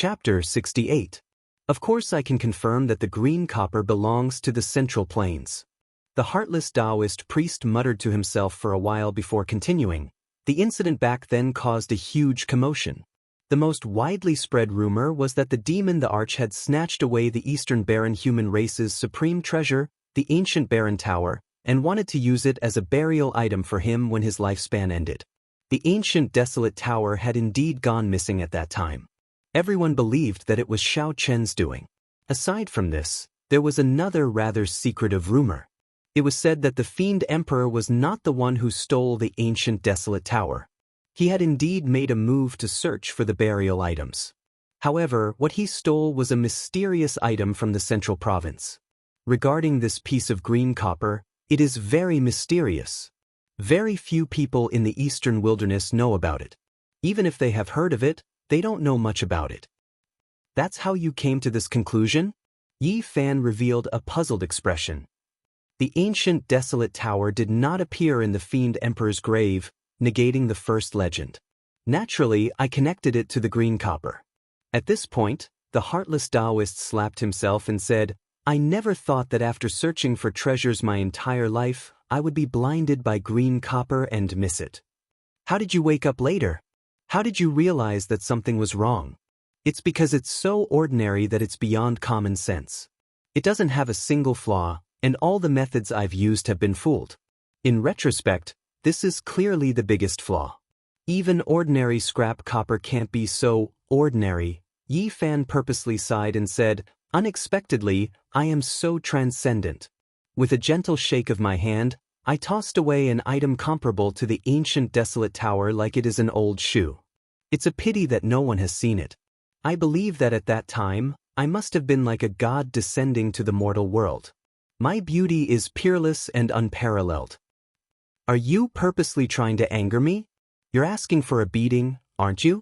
Chapter 68. Of course I can confirm that the green copper belongs to the Central Plains. The heartless Daoist priest muttered to himself for a while before continuing. The incident back then caused a huge commotion. The most widely spread rumor was that the demon the Arch had snatched away the Eastern Baron human race's supreme treasure, the ancient Baron Tower, and wanted to use it as a burial item for him when his lifespan ended. The ancient desolate tower had indeed gone missing at that time. Everyone believed that it was Xiao Chen's doing. Aside from this, there was another rather secretive rumor. It was said that the Fiend Emperor was not the one who stole the ancient desolate tower. He had indeed made a move to search for the burial items. However, what he stole was a mysterious item from the central province. Regarding this piece of green copper, it is very mysterious. Very few people in the eastern wilderness know about it. Even if they have heard of it, they don't know much about it. That's how you came to this conclusion? Yi Fan revealed a puzzled expression. The ancient desolate tower did not appear in the Fiend Emperor's grave, negating the first legend. Naturally, I connected it to the green copper. At this point, the heartless Daoist slapped himself and said, I never thought that after searching for treasures my entire life, I would be blinded by green copper and miss it. How did you wake up later? How did you realize that something was wrong? It's because it's so ordinary that it's beyond common sense. It doesn't have a single flaw, and all the methods I've used have been fooled. In retrospect, this is clearly the biggest flaw. Even ordinary scrap copper can't be so ordinary. Yi Fan purposely sighed and said, unexpectedly, I am so transcendent. With a gentle shake of my hand, I tossed away an item comparable to the ancient desolate tower like it is an old shoe. It's a pity that no one has seen it. I believe that at that time, I must have been like a god descending to the mortal world. My beauty is peerless and unparalleled. Are you purposely trying to anger me? You're asking for a beating, aren't you?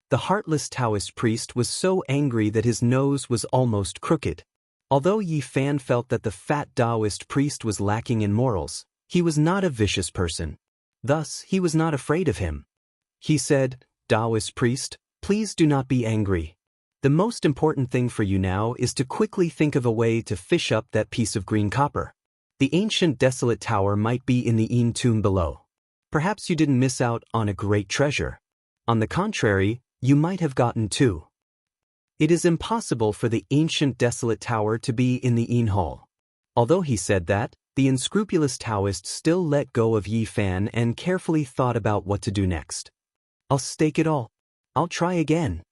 The heartless Taoist priest was so angry that his nose was almost crooked. Although Yi Fan felt that the fat Daoist priest was lacking in morals, he was not a vicious person. Thus, he was not afraid of him. He said, Daoist priest, please do not be angry. The most important thing for you now is to quickly think of a way to fish up that piece of green copper. The ancient desolate tower might be in the Yin tomb below. Perhaps you didn't miss out on a great treasure. On the contrary, you might have gotten two. It is impossible for the ancient desolate tower to be in the Yin hall. Although he said that, the unscrupulous Taoist still let go of Yi Fan and carefully thought about what to do next. I'll stake it all. I'll try again.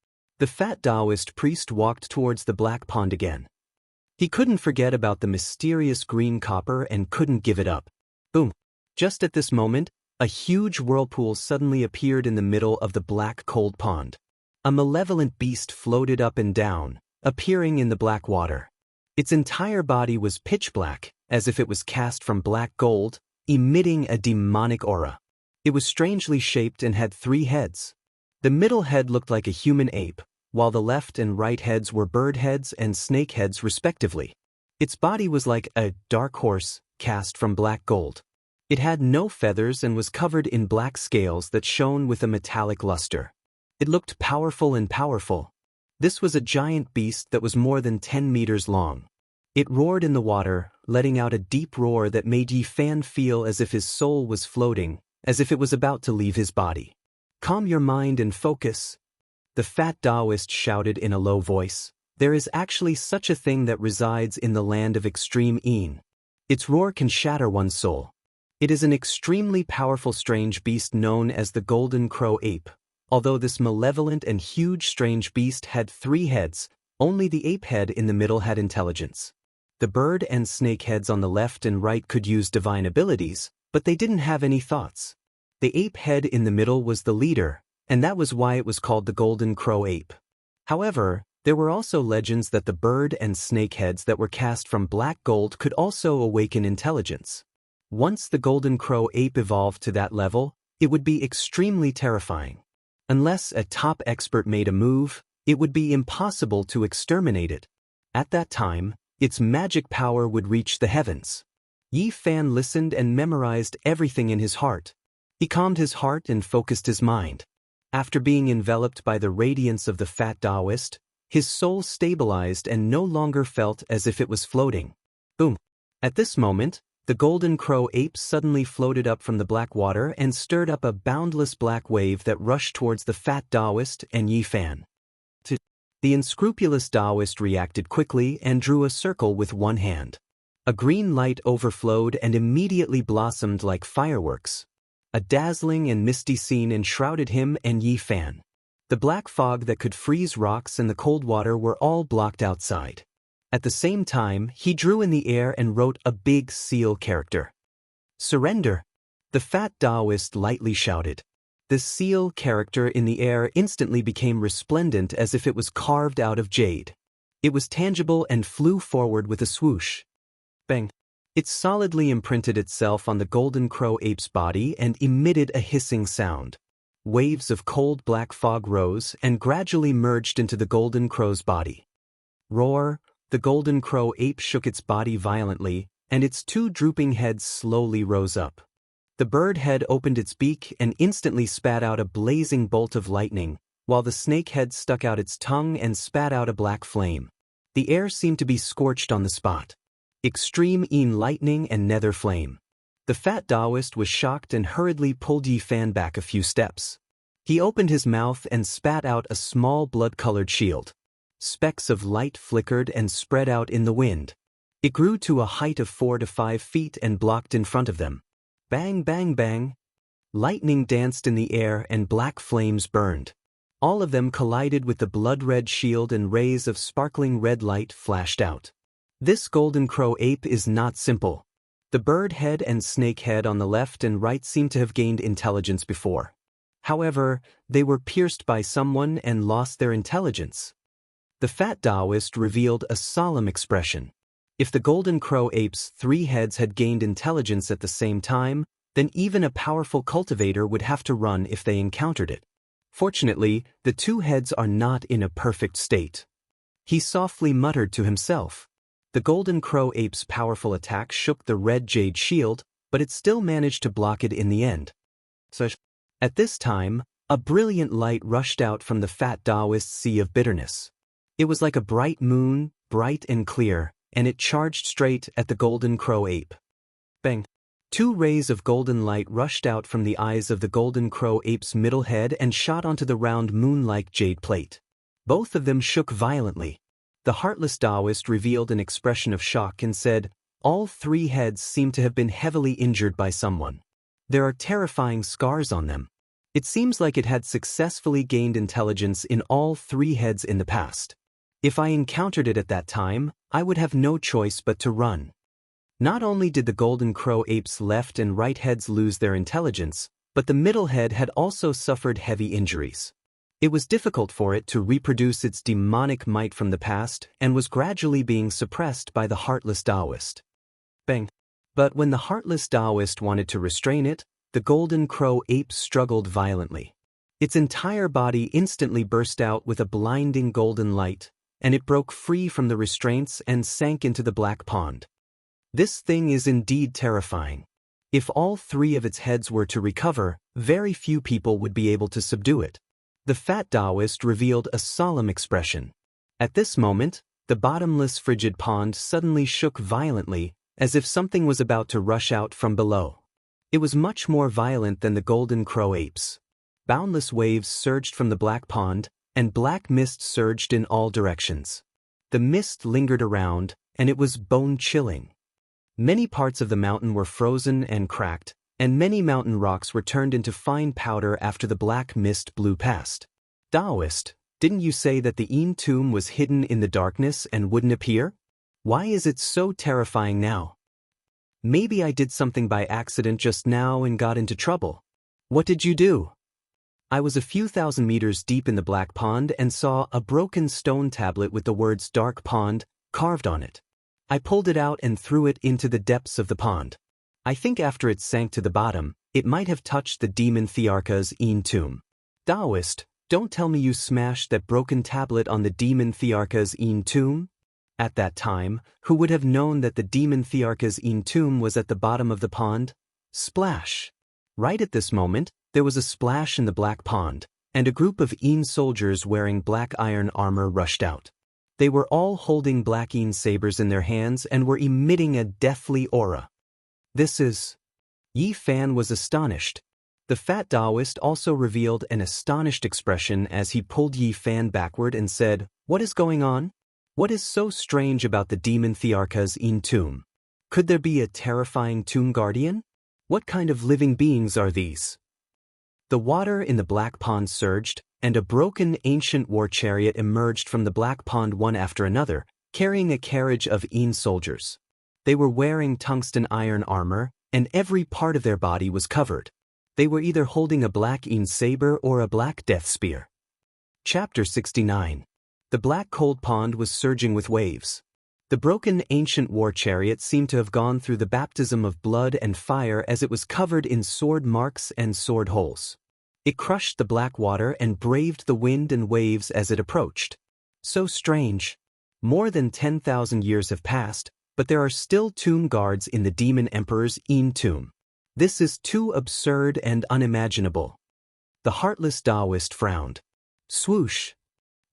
The fat Daoist priest walked towards the black pond again. He couldn't forget about the mysterious green copper and couldn't give it up. Boom. Just at this moment, a huge whirlpool suddenly appeared in the middle of the black cold pond. A malevolent beast floated up and down, appearing in the black water. Its entire body was pitch black, as if it was cast from black gold, emitting a demonic aura. It was strangely shaped and had 3 heads. The middle head looked like a human ape, while the left and right heads were bird heads and snake heads respectively. Its body was like a dark horse, cast from black gold. It had no feathers and was covered in black scales that shone with a metallic luster. It looked powerful and powerful. This was a giant beast that was more than 10 meters long. It roared in the water, letting out a deep roar that made Yi Fan feel as if his soul was floating, as if it was about to leave his body. Calm your mind and focus. The fat Daoist shouted in a low voice. There is actually such a thing that resides in the land of extreme Yin. Its roar can shatter one's soul. It is an extremely powerful strange beast known as the golden crow ape. Although this malevolent and huge strange beast had 3 heads, only the ape head in the middle had intelligence. The bird and snake heads on the left and right could use divine abilities, but they didn't have any thoughts. The ape head in the middle was the leader, and that was why it was called the golden crow ape. However, there were also legends that the bird and snake heads that were cast from black gold could also awaken intelligence. Once the golden crow ape evolved to that level, it would be extremely terrifying. Unless a top expert made a move, it would be impossible to exterminate it. At that time, its magic power would reach the heavens. Yi Fan listened and memorized everything in his heart. He calmed his heart and focused his mind. After being enveloped by the radiance of the fat Daoist, his soul stabilized and no longer felt as if it was floating. Boom! At this moment, the golden crow ape suddenly floated up from the black water and stirred up a boundless black wave that rushed towards the fat Daoist and Yi Fan. The unscrupulous Daoist reacted quickly and drew a circle with one hand. A green light overflowed and immediately blossomed like fireworks. A dazzling and misty scene enshrouded him and Yi Fan. The black fog that could freeze rocks and the cold water were all blocked outside. At the same time, he drew in the air and wrote a big seal character. "Surrender!" The fat Daoist lightly shouted. The seal character in the air instantly became resplendent as if it was carved out of jade. It was tangible and flew forward with a swoosh. Bang! It solidly imprinted itself on the golden crow ape's body and emitted a hissing sound. Waves of cold black fog rose and gradually merged into the golden crow's body. Roar! The golden crow ape shook its body violently, and its two drooping heads slowly rose up. The bird head opened its beak and instantly spat out a blazing bolt of lightning, while the snake head stuck out its tongue and spat out a black flame. The air seemed to be scorched on the spot. Extreme lightning and nether flame. The fat Daoist was shocked and hurriedly pulled Yi Fan back a few steps. He opened his mouth and spat out a small blood-colored shield. Specks of light flickered and spread out in the wind. It grew to a height of 4 to 5 feet and blocked in front of them. Bang, bang, bang. Lightning danced in the air and black flames burned. All of them collided with the blood-red shield and rays of sparkling red light flashed out. This golden crow ape is not simple. The bird head and snake head on the left and right seem to have gained intelligence before. However, they were pierced by someone and lost their intelligence. The fat Daoist revealed a solemn expression. If the golden crow ape's 3 heads had gained intelligence at the same time, then even a powerful cultivator would have to run if they encountered it. Fortunately, the 2 heads are not in a perfect state. He softly muttered to himself. The golden crow ape's powerful attack shook the red jade shield, but it still managed to block it in the end. At this time, a brilliant light rushed out from the fat Daoist's sea of bitterness. It was like a bright moon, bright and clear, and it charged straight at the golden crow ape. Bang! 2 rays of golden light rushed out from the eyes of the golden crow ape's middle head and shot onto the round moon-like jade plate. Both of them shook violently. The heartless Daoist revealed an expression of shock and said, "All 3 heads seem to have been heavily injured by someone. There are terrifying scars on them. It seems like it had successfully gained intelligence in all 3 heads in the past. If I encountered it at that time, I would have no choice but to run." Not only did the golden crow ape's left and right heads lose their intelligence, but the middle head had also suffered heavy injuries. It was difficult for it to reproduce its demonic might from the past and was gradually being suppressed by the heartless Daoist. Bang! But when the heartless Daoist wanted to restrain it, the golden crow ape struggled violently. Its entire body instantly burst out with a blinding golden light, and it broke free from the restraints and sank into the black pond. This thing is indeed terrifying. If all 3 of its heads were to recover, very few people would be able to subdue it. The fat Daoist revealed a solemn expression. At this moment, the bottomless frigid pond suddenly shook violently, as if something was about to rush out from below. It was much more violent than the golden crow apes. Boundless waves surged from the black pond, and black mist surged in all directions. The mist lingered around, and it was bone-chilling. Many parts of the mountain were frozen and cracked, and many mountain rocks were turned into fine powder after the black mist blew past. "Daoist, didn't you say that the tomb was hidden in the darkness and wouldn't appear? Why is it so terrifying now? Maybe I did something by accident just now and got into trouble. What did you do?" I was a few thousand meters deep in the black pond and saw a broken stone tablet with the words "Dark Pond" carved on it. I pulled it out and threw it into the depths of the pond. I think after it sank to the bottom, it might have touched the demon Thearka's tomb. "Daoist, don't tell me you smashed that broken tablet on the demon Thearka's tomb?" At that time, who would have known that the demon Thearka's tomb was at the bottom of the pond? Splash! Right at this moment, there was a splash in the black pond, and a group of Yin soldiers wearing black iron armor rushed out. They were all holding black Yin sabers in their hands and were emitting a deathly aura. This is... Yi Fan was astonished. The fat Daoist also revealed an astonished expression as he pulled Yi Fan backward and said, "What is going on? What is so strange about the demon Thearka's Yin tomb? Could there be a terrifying tomb guardian? What kind of living beings are these?" The water in the black pond surged, and a broken ancient war chariot emerged from the black pond one after another, carrying a carriage of Yin soldiers. They were wearing tungsten iron armor, and every part of their body was covered. They were either holding a black Yin saber or a black death spear. Chapter 69. The black cold pond was surging with waves. The broken ancient war chariot seemed to have gone through the baptism of blood and fire as it was covered in sword marks and sword holes. It crushed the black water and braved the wind and waves as it approached. So strange. More than 10,000 years have passed, but there are still tomb guards in the demon emperor's Yin tomb. This is too absurd and unimaginable. The heartless Daoist frowned. Swoosh!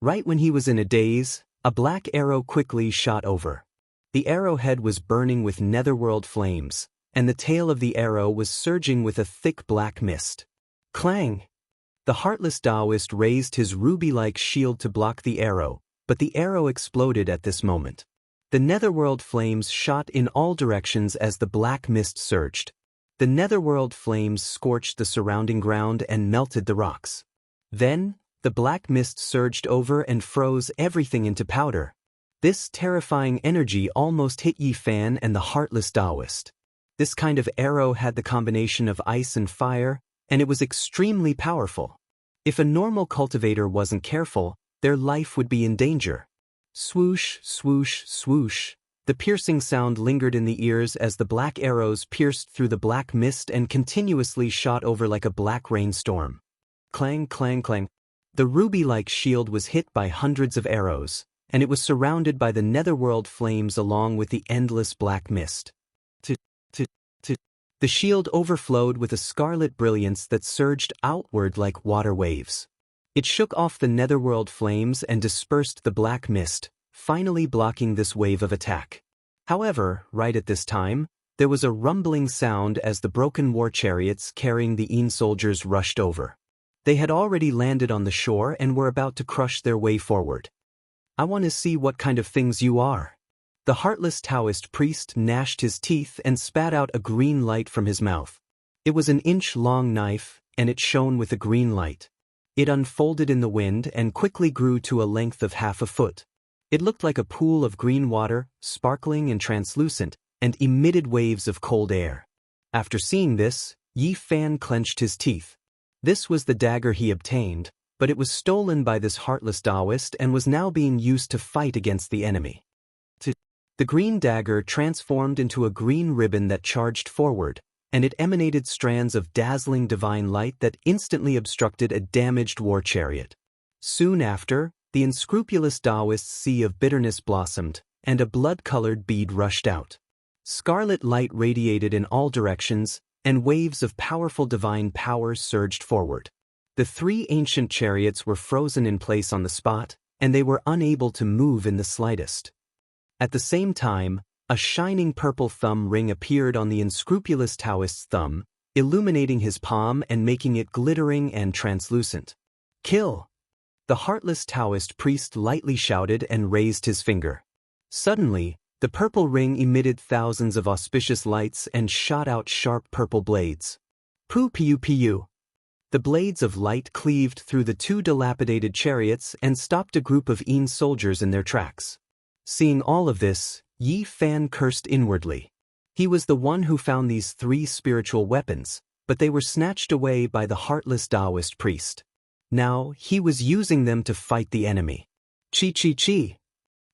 Right when he was in a daze, a black arrow quickly shot over. The arrowhead was burning with netherworld flames, and the tail of the arrow was surging with a thick black mist. Clang! The heartless Daoist raised his ruby-like shield to block the arrow, but the arrow exploded at this moment. The netherworld flames shot in all directions as the black mist surged. The netherworld flames scorched the surrounding ground and melted the rocks. Then, the black mist surged over and froze everything into powder. This terrifying energy almost hit Yi Fan and the heartless Daoist. This kind of arrow had the combination of ice and fire, and it was extremely powerful. If a normal cultivator wasn't careful, their life would be in danger. Swoosh, swoosh, swoosh. The piercing sound lingered in the ears as the black arrows pierced through the black mist and continuously shot over like a black rainstorm. Clang, clang, clang. The ruby-like shield was hit by hundreds of arrows, and it was surrounded by the netherworld flames along with the endless black mist. The shield overflowed with a scarlet brilliance that surged outward like water waves. It shook off the netherworld flames and dispersed the black mist, finally blocking this wave of attack. However, right at this time, there was a rumbling sound as the broken war chariots carrying the Yin soldiers rushed over. They had already landed on the shore and were about to crush their way forward. "I want to see what kind of things you are." The heartless Taoist priest gnashed his teeth and spat out a green light from his mouth. It was an inch-long knife, and it shone with a green light. It unfolded in the wind and quickly grew to a length of half a foot. It looked like a pool of green water, sparkling and translucent, and emitted waves of cold air. After seeing this, Yi Fan clenched his teeth. This was the dagger he obtained, but it was stolen by this heartless Daoist and was now being used to fight against the enemy. The green dagger transformed into a green ribbon that charged forward, and it emanated strands of dazzling divine light that instantly obstructed a damaged war chariot. Soon after, the unscrupulous Daoist's sea of bitterness blossomed, and a blood-colored bead rushed out. Scarlet light radiated in all directions, and waves of powerful divine power surged forward. The three ancient chariots were frozen in place on the spot, and they were unable to move in the slightest. At the same time, a shining purple thumb ring appeared on the unscrupulous Taoist's thumb, illuminating his palm and making it glittering and translucent. "Kill!" The heartless Taoist priest lightly shouted and raised his finger. Suddenly, the purple ring emitted thousands of auspicious lights and shot out sharp purple blades. Pu-piu-piu. The blades of light cleaved through the two dilapidated chariots and stopped a group of Yin soldiers in their tracks. Seeing all of this, Yi Fan cursed inwardly. He was the one who found these three spiritual weapons, but they were snatched away by the heartless Daoist priest. Now, he was using them to fight the enemy. Chi-chi-chi.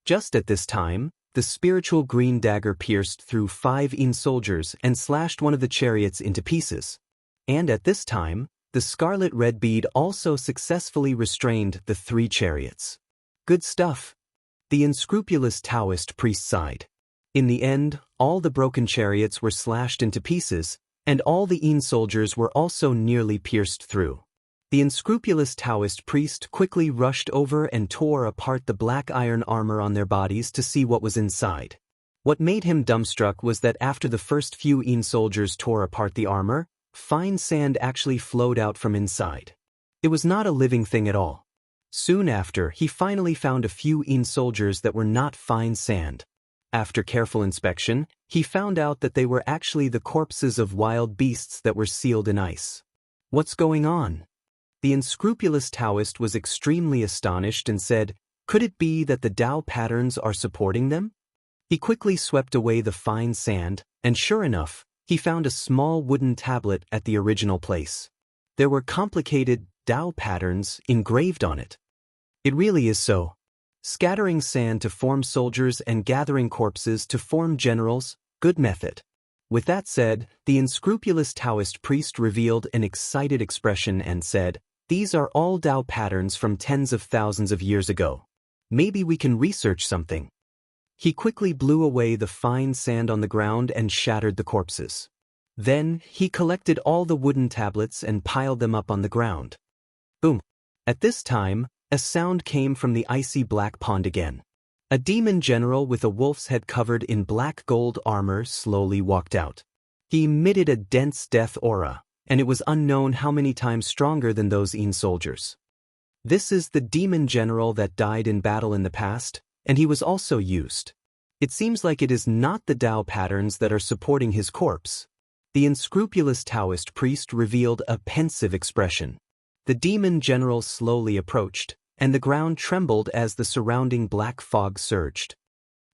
Just at this time, the spiritual green dagger pierced through 5 Yin soldiers and slashed one of the chariots into pieces. And at this time, the scarlet red bead also successfully restrained the 3 chariots. Good stuff. The unscrupulous Taoist priest sighed. In the end, all the broken chariots were slashed into pieces, and all the Yin soldiers were also nearly pierced through. The unscrupulous Taoist priest quickly rushed over and tore apart the black iron armor on their bodies to see what was inside. What made him dumbstruck was that after the first few Yin soldiers tore apart the armor, fine sand actually flowed out from inside. It was not a living thing at all. Soon after, he finally found a few Yin soldiers that were not fine sand. After careful inspection, he found out that they were actually the corpses of wild beasts that were sealed in ice. What's going on? The unscrupulous Taoist was extremely astonished and said, "Could it be that the Tao patterns are supporting them?" He quickly swept away the fine sand, and sure enough, he found a small wooden tablet at the original place. There were complicated Tao patterns engraved on it. It really is so. Scattering sand to form soldiers and gathering corpses to form generals, good method. With that said, the unscrupulous Taoist priest revealed an excited expression and said, "These are all Tao patterns from tens of thousands of years ago. Maybe we can research something." He quickly blew away the fine sand on the ground and shattered the corpses. Then, he collected all the wooden tablets and piled them up on the ground. Boom! At this time, a sound came from the icy black pond again. A demon general with a wolf's head covered in black gold armor slowly walked out. He emitted a dense death aura, and it was unknown how many times stronger than those Yin soldiers. This is the demon general that died in battle in the past, and he was also used. It seems like it is not the Tao patterns that are supporting his corpse. The unscrupulous Taoist priest revealed a pensive expression. The demon general slowly approached, and the ground trembled as the surrounding black fog surged.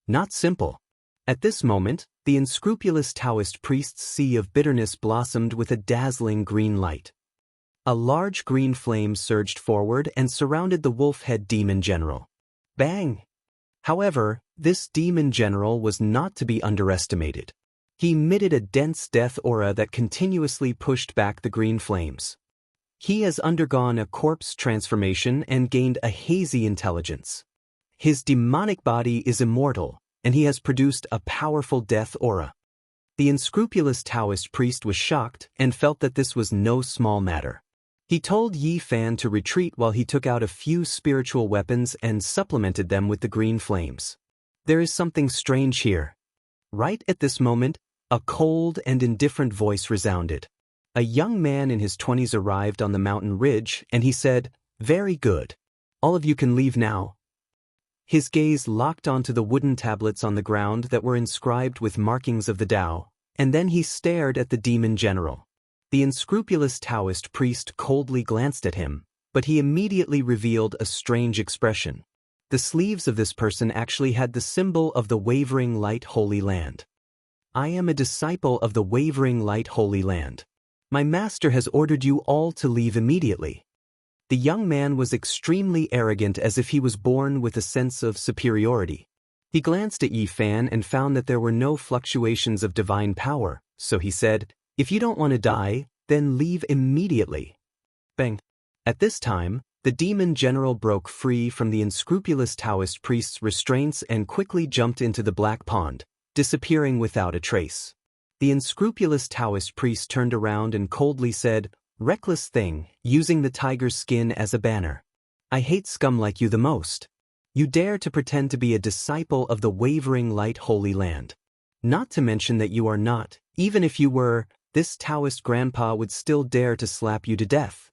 Not simple. At this moment, the unscrupulous Taoist priest's sea of bitterness blossomed with a dazzling green light. A large green flame surged forward and surrounded the wolf-head demon general. Bang! However, this demon general was not to be underestimated. He emitted a dense death aura that continuously pushed back the green flames. He has undergone a corpse transformation and gained a hazy intelligence. His demonic body is immortal, and he has produced a powerful death aura. The unscrupulous Taoist priest was shocked and felt that this was no small matter. He told Yi Fan to retreat while he took out a few spiritual weapons and supplemented them with the green flames. There is something strange here. Right at this moment, a cold and indifferent voice resounded. A young man in his 20s arrived on the mountain ridge, and he said, "Very good. All of you can leave now." His gaze locked onto the wooden tablets on the ground that were inscribed with markings of the Tao, and then he stared at the demon general. The unscrupulous Taoist priest coldly glanced at him, but he immediately revealed a strange expression. The sleeves of this person actually had the symbol of the Wavering Light Holy Land. "I am a disciple of the Wavering Light Holy Land. My master has ordered you all to leave immediately." The young man was extremely arrogant, as if he was born with a sense of superiority. He glanced at Yi Fan and found that there were no fluctuations of divine power, so he said, "If you don't want to die, then leave immediately." Bang! At this time, the demon general broke free from the unscrupulous Taoist priest's restraints and quickly jumped into the black pond, disappearing without a trace. The unscrupulous Taoist priest turned around and coldly said, "Reckless thing, using the tiger's skin as a banner. I hate scum like you the most. You dare to pretend to be a disciple of the Wavering Light Holy Land. Not to mention that you are not, even if you were, this Taoist grandpa would still dare to slap you to death."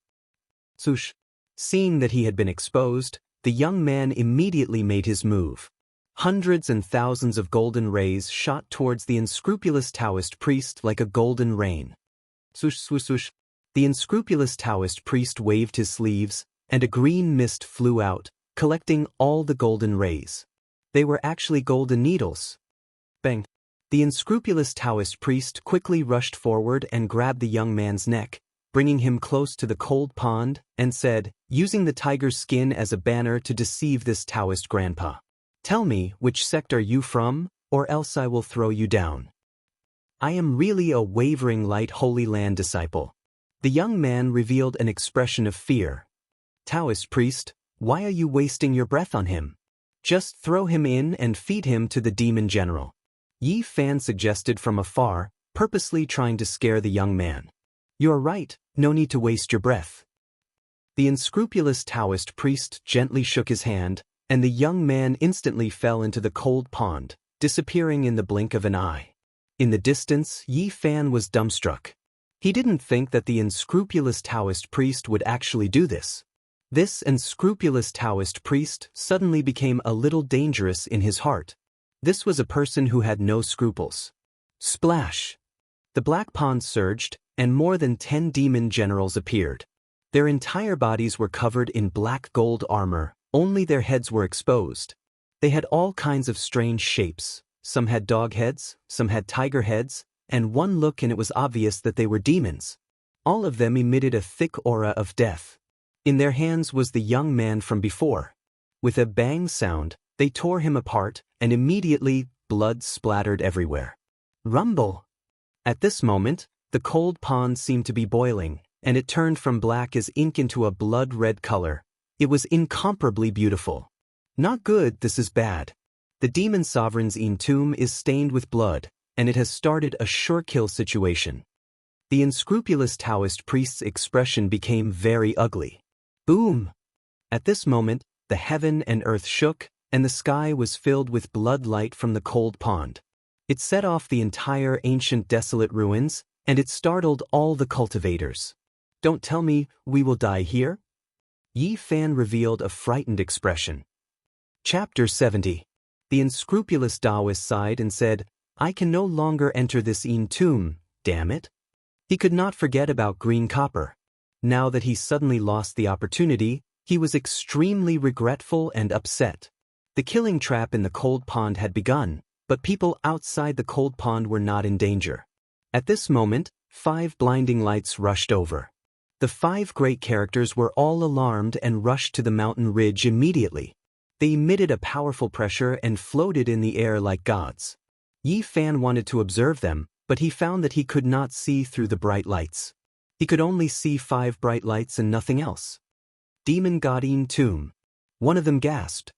Swoosh! Seeing that he had been exposed, the young man immediately made his move. Hundreds and thousands of golden rays shot towards the unscrupulous Taoist priest like a golden rain. Swoosh, swoosh, swoosh. The unscrupulous Taoist priest waved his sleeves, and a green mist flew out, collecting all the golden rays. They were actually golden needles. Bang! The unscrupulous Taoist priest quickly rushed forward and grabbed the young man's neck, bringing him close to the cold pond, and said, using the tiger's skin as a banner to deceive this Taoist grandpa, "Tell me, which sect are you from, or else I will throw you down." "I am really a Wavering Light Holy Land disciple." The young man revealed an expression of fear. "Taoist priest, why are you wasting your breath on him? Just throw him in and feed him to the demon general," Yi Fan suggested from afar, purposely trying to scare the young man. "You are right, no need to waste your breath." The unscrupulous Taoist priest gently shook his hand, and the young man instantly fell into the cold pond, disappearing in the blink of an eye. In the distance, Yi Fan was dumbstruck. He didn't think that the unscrupulous Taoist priest would actually do this. This unscrupulous Taoist priest suddenly became a little dangerous in his heart. This was a person who had no scruples. Splash! The black pond surged, and more than 10 demon generals appeared. Their entire bodies were covered in black gold armor, only their heads were exposed. They had all kinds of strange shapes. Some had dog heads, some had tiger heads, and one look and it was obvious that they were demons. All of them emitted a thick aura of death. In their hands was the young man from before. With a bang sound, they tore him apart, and immediately, blood splattered everywhere. Rumble! At this moment, the cold pond seemed to be boiling, and it turned from black as ink into a blood-red color. It was incomparably beautiful. Not good, this is bad. The demon sovereign's tomb is stained with blood, and it has started a sure-kill situation. The unscrupulous Taoist priest's expression became very ugly. Boom! At this moment, the heaven and earth shook, and the sky was filled with blood light from the cold pond. It set off the entire ancient desolate ruins, and it startled all the cultivators. Don't tell me we will die here? Yi Fan revealed a frightened expression. Chapter 70. The unscrupulous Daoist sighed and said, I can no longer enter this tomb, damn it. He could not forget about green copper. Now that he suddenly lost the opportunity, he was extremely regretful and upset. The killing trap in the cold pond had begun, but people outside the cold pond were not in danger. At this moment, 5 blinding lights rushed over. The 5 great characters were all alarmed and rushed to the mountain ridge immediately. They emitted a powerful pressure and floated in the air like gods. Yi Fan wanted to observe them, but he found that he could not see through the bright lights. He could only see 5 bright lights and nothing else. Demon God tomb. One of them gasped.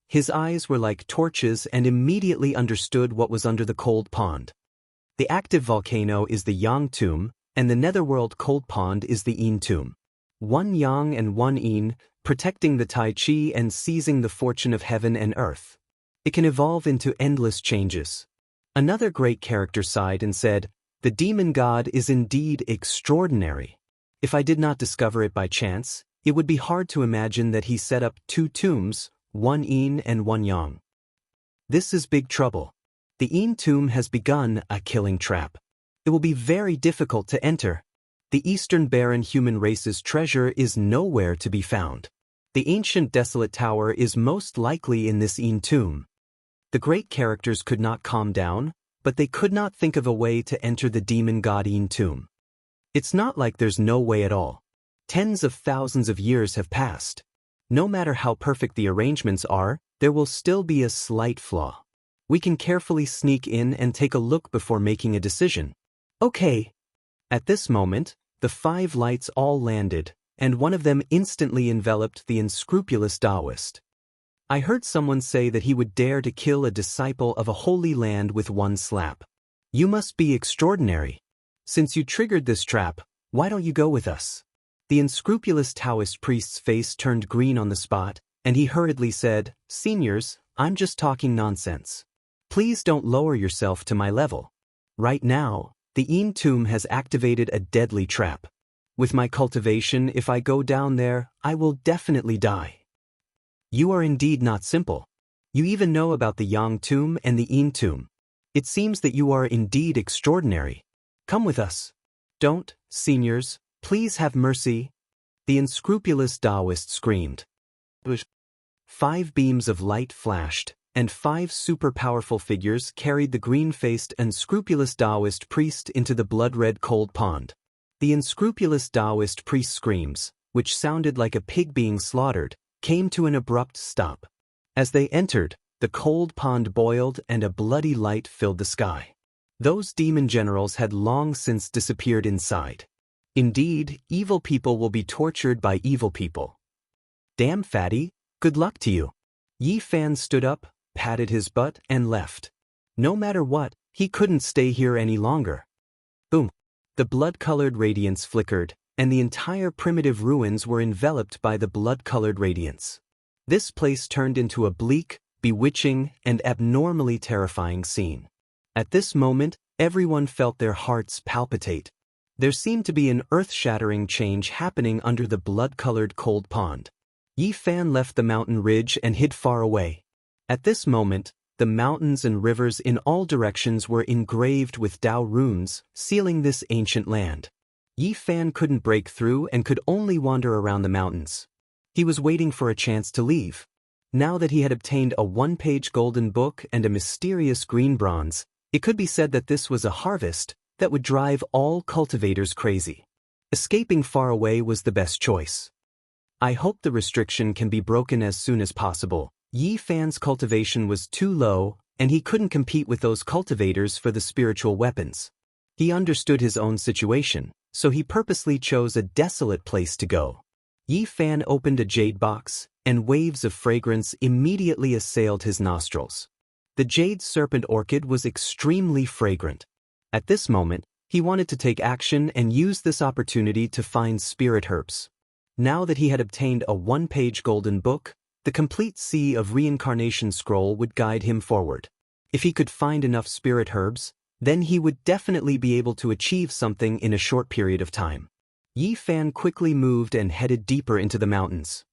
His eyes were like torches and immediately understood what was under the cold pond. The active volcano is the Yang tomb, and the netherworld cold pond is the Yin tomb. One Yang and one Yin, protecting the Tai Chi and seizing the fortune of heaven and earth. It can evolve into endless changes. Another great character sighed and said, the demon god is indeed extraordinary. If I did not discover it by chance, it would be hard to imagine that he set up 2 tombs, one Yin and one Yang. This is big trouble. The Yin tomb has begun a killing trap. It will be very difficult to enter. The Eastern barren human race's treasure is nowhere to be found. The ancient desolate tower is most likely in this Yin tomb. The great characters could not calm down, but they could not think of a way to enter the demon god Yin tomb. It's not like there's no way at all. Tens of thousands of years have passed. No matter how perfect the arrangements are, there will still be a slight flaw. We can carefully sneak in and take a look before making a decision. Okay. At this moment, the 5 lights all landed, and one of them instantly enveloped the unscrupulous Daoist. I heard someone say that he would dare to kill a disciple of a holy land with one slap. You must be extraordinary. Since you triggered this trap, why don't you go with us? The unscrupulous Taoist priest's face turned green on the spot, and he hurriedly said, Seniors, I'm just talking nonsense. Please don't lower yourself to my level. Right now, the Yin tomb has activated a deadly trap. With my cultivation, if I go down there, I will definitely die. You are indeed not simple. You even know about the Yang tomb and the Yin tomb. It seems that you are indeed extraordinary. Come with us. Don't, seniors, please have mercy. The unscrupulous Daoist screamed. 5 beams of light flashed, and 5 super-powerful figures carried the green-faced unscrupulous Daoist priest into the blood-red cold pond. The unscrupulous Daoist priest's screams, which sounded like a pig being slaughtered, came to an abrupt stop. As they entered, the cold pond boiled and a bloody light filled the sky. Those demon generals had long since disappeared inside. Indeed, evil people will be tortured by evil people. Damn fatty, good luck to you. Yi Fan stood up, patted his butt, and left. No matter what, he couldn't stay here any longer. Boom. The blood-colored radiance flickered, and the entire primitive ruins were enveloped by the blood-colored radiance. This place turned into a bleak, bewitching, and abnormally terrifying scene. At this moment, everyone felt their hearts palpitate. There seemed to be an earth-shattering change happening under the blood-colored cold pond. Yi Fan left the mountain ridge and hid far away. At this moment, the mountains and rivers in all directions were engraved with Dao runes, sealing this ancient land. Yi Fan couldn't break through and could only wander around the mountains. He was waiting for a chance to leave. Now that he had obtained a one-page golden book and a mysterious green bronze, it could be said that this was a harvest that would drive all cultivators crazy. Escaping far away was the best choice. I hope the restriction can be broken as soon as possible. Yi Fan's cultivation was too low, and he couldn't compete with those cultivators for the spiritual weapons. He understood his own situation, so he purposely chose a desolate place to go. Yi Fan opened a jade box, and waves of fragrance immediately assailed his nostrils. The jade serpent orchid was extremely fragrant. At this moment, he wanted to take action and use this opportunity to find spirit herbs. Now that he had obtained a one-page golden book, the complete sea of reincarnation scroll would guide him forward. If he could find enough spirit herbs, then he would definitely be able to achieve something in a short period of time. Yi Fan quickly moved and headed deeper into the mountains.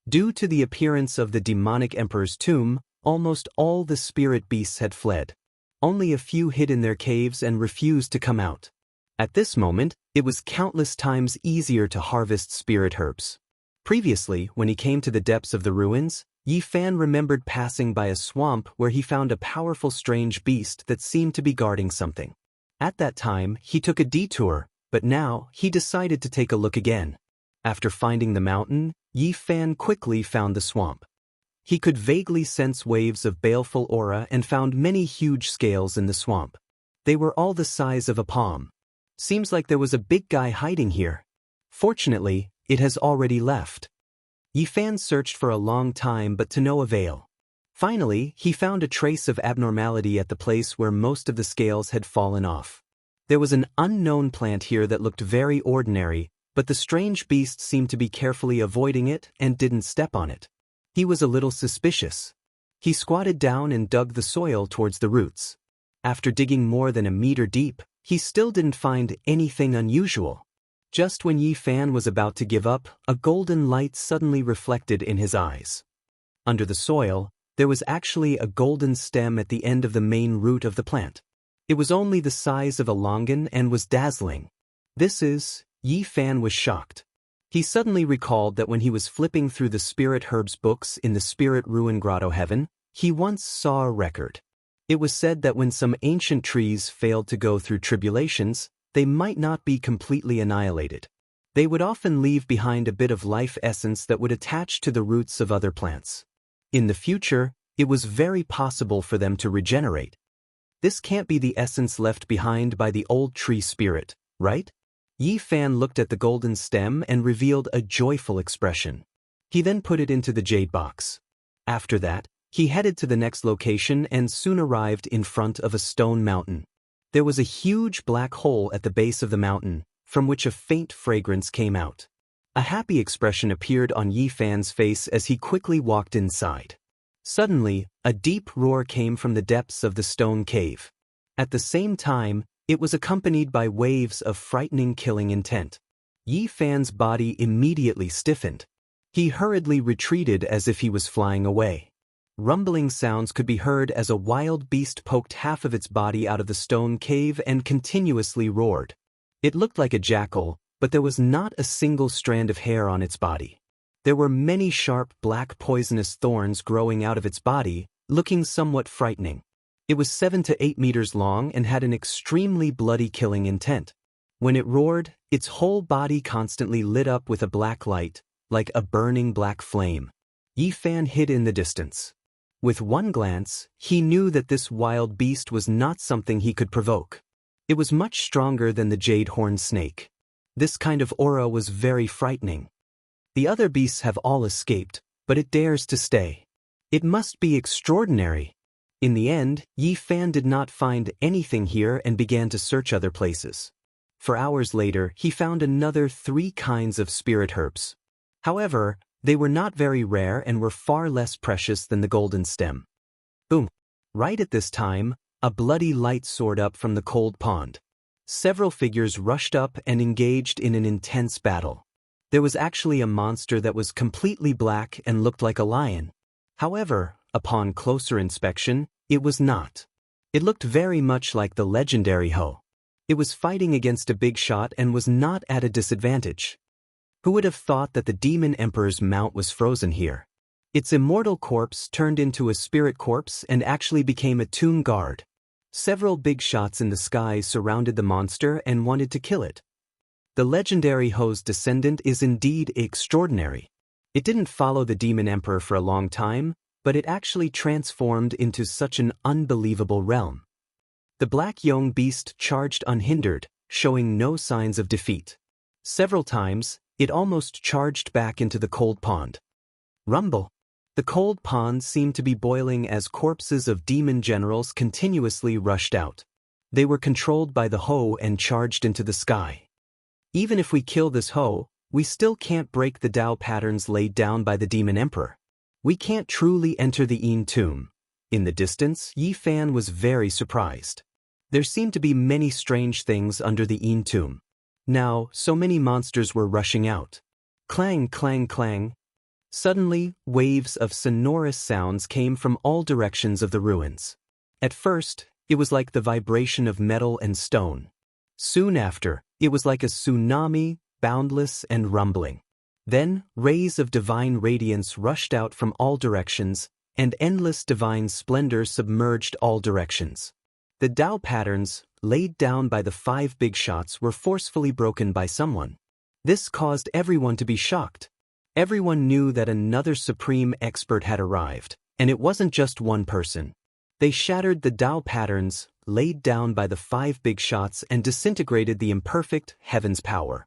Due to the appearance of the demonic emperor's tomb, almost all the spirit beasts had fled. Only a few hid in their caves and refused to come out. At this moment, it was countless times easier to harvest spirit herbs. Previously, when he came to the depths of the ruins, Yi Fan remembered passing by a swamp where he found a powerful strange beast that seemed to be guarding something. At that time, he took a detour, but now he decided to take a look again. After finding the mountain, Yi Fan quickly found the swamp. He could vaguely sense waves of baleful aura and found many huge scales in the swamp. They were all the size of a palm. Seems like there was a big guy hiding here. Fortunately, it has already left. Yi Fan searched for a long time but to no avail. Finally, he found a trace of abnormality at the place where most of the scales had fallen off. There was an unknown plant here that looked very ordinary, but the strange beast seemed to be carefully avoiding it and didn't step on it. He was a little suspicious. He squatted down and dug the soil towards the roots. After digging more than a meter deep, he still didn't find anything unusual. Just when Yi Fan was about to give up, a golden light suddenly reflected in his eyes. Under the soil, there was actually a golden stem at the end of the main root of the plant. It was only the size of a longan and was dazzling. Yi Fan was shocked. He suddenly recalled that when he was flipping through the spirit herbs books in the Spirit Ruin Grotto Heaven, he once saw a record. It was said that when some ancient trees failed to go through tribulations, they might not be completely annihilated. They would often leave behind a bit of life essence that would attach to the roots of other plants. In the future, it was very possible for them to regenerate. This can't be the essence left behind by the old tree spirit, right? Yi Fan looked at the golden stem and revealed a joyful expression. He then put it into the jade box. After that, he headed to the next location and soon arrived in front of a stone mountain. There was a huge black hole at the base of the mountain, from which a faint fragrance came out. A happy expression appeared on Yi Fan's face as he quickly walked inside. Suddenly, a deep roar came from the depths of the stone cave. At the same time, it was accompanied by waves of frightening killing intent. Yi Fan's body immediately stiffened. He hurriedly retreated as if he was flying away. Rumbling sounds could be heard as a wild beast poked half of its body out of the stone cave and continuously roared. It looked like a jackal, but there was not a single strand of hair on its body. There were many sharp black poisonous thorns growing out of its body, looking somewhat frightening. It was 7 to 8 meters long and had an extremely bloody killing intent. When it roared, its whole body constantly lit up with a black light, like a burning black flame. Yi Fan hid in the distance. With one glance, he knew that this wild beast was not something he could provoke. It was much stronger than the jade-horned snake. This kind of aura was very frightening. The other beasts have all escaped, but it dares to stay. It must be extraordinary. In the end, Yi Fan did not find anything here and began to search other places. For hours later, he found another 3 kinds of spirit herbs. However, they were not very rare and were far less precious than the golden stem. Boom! Right at this time, a bloody light soared up from the cold pond. Several figures rushed up and engaged in an intense battle. There was actually a monster that was completely black and looked like a lion. However, upon closer inspection, it was not. It looked very much like the legendary Ho. It was fighting against a big shot and was not at a disadvantage. Who would have thought that the Demon Emperor's mount was frozen here? Its immortal corpse turned into a spirit corpse and actually became a tomb guard. Several big shots in the sky surrounded the monster and wanted to kill it. The legendary Ho's descendant is indeed extraordinary. It didn't follow the Demon Emperor for a long time, but it actually transformed into such an unbelievable realm. The Black Yong beast charged unhindered, showing no signs of defeat. Several times, it almost charged back into the cold pond. Rumble! The cold pond seemed to be boiling as corpses of demon generals continuously rushed out. They were controlled by the Ho and charged into the sky. Even if we kill this Ho, we still can't break the Dao patterns laid down by the Demon Emperor. We can't truly enter the Yin tomb. In the distance, Yi Fan was very surprised. There seemed to be many strange things under the Yin tomb. Now, so many monsters were rushing out. Clang, clang, clang. Suddenly, waves of sonorous sounds came from all directions of the ruins. At first, it was like the vibration of metal and stone. Soon after, it was like a tsunami, boundless and rumbling. Then, rays of divine radiance rushed out from all directions, and endless divine splendor submerged all directions. The Dao patterns, laid down by the 5 big shots, were forcefully broken by someone. This caused everyone to be shocked. Everyone knew that another supreme expert had arrived, and it wasn't just one person. They shattered the Dao patterns, laid down by the 5 big shots, and disintegrated the imperfect heaven's power.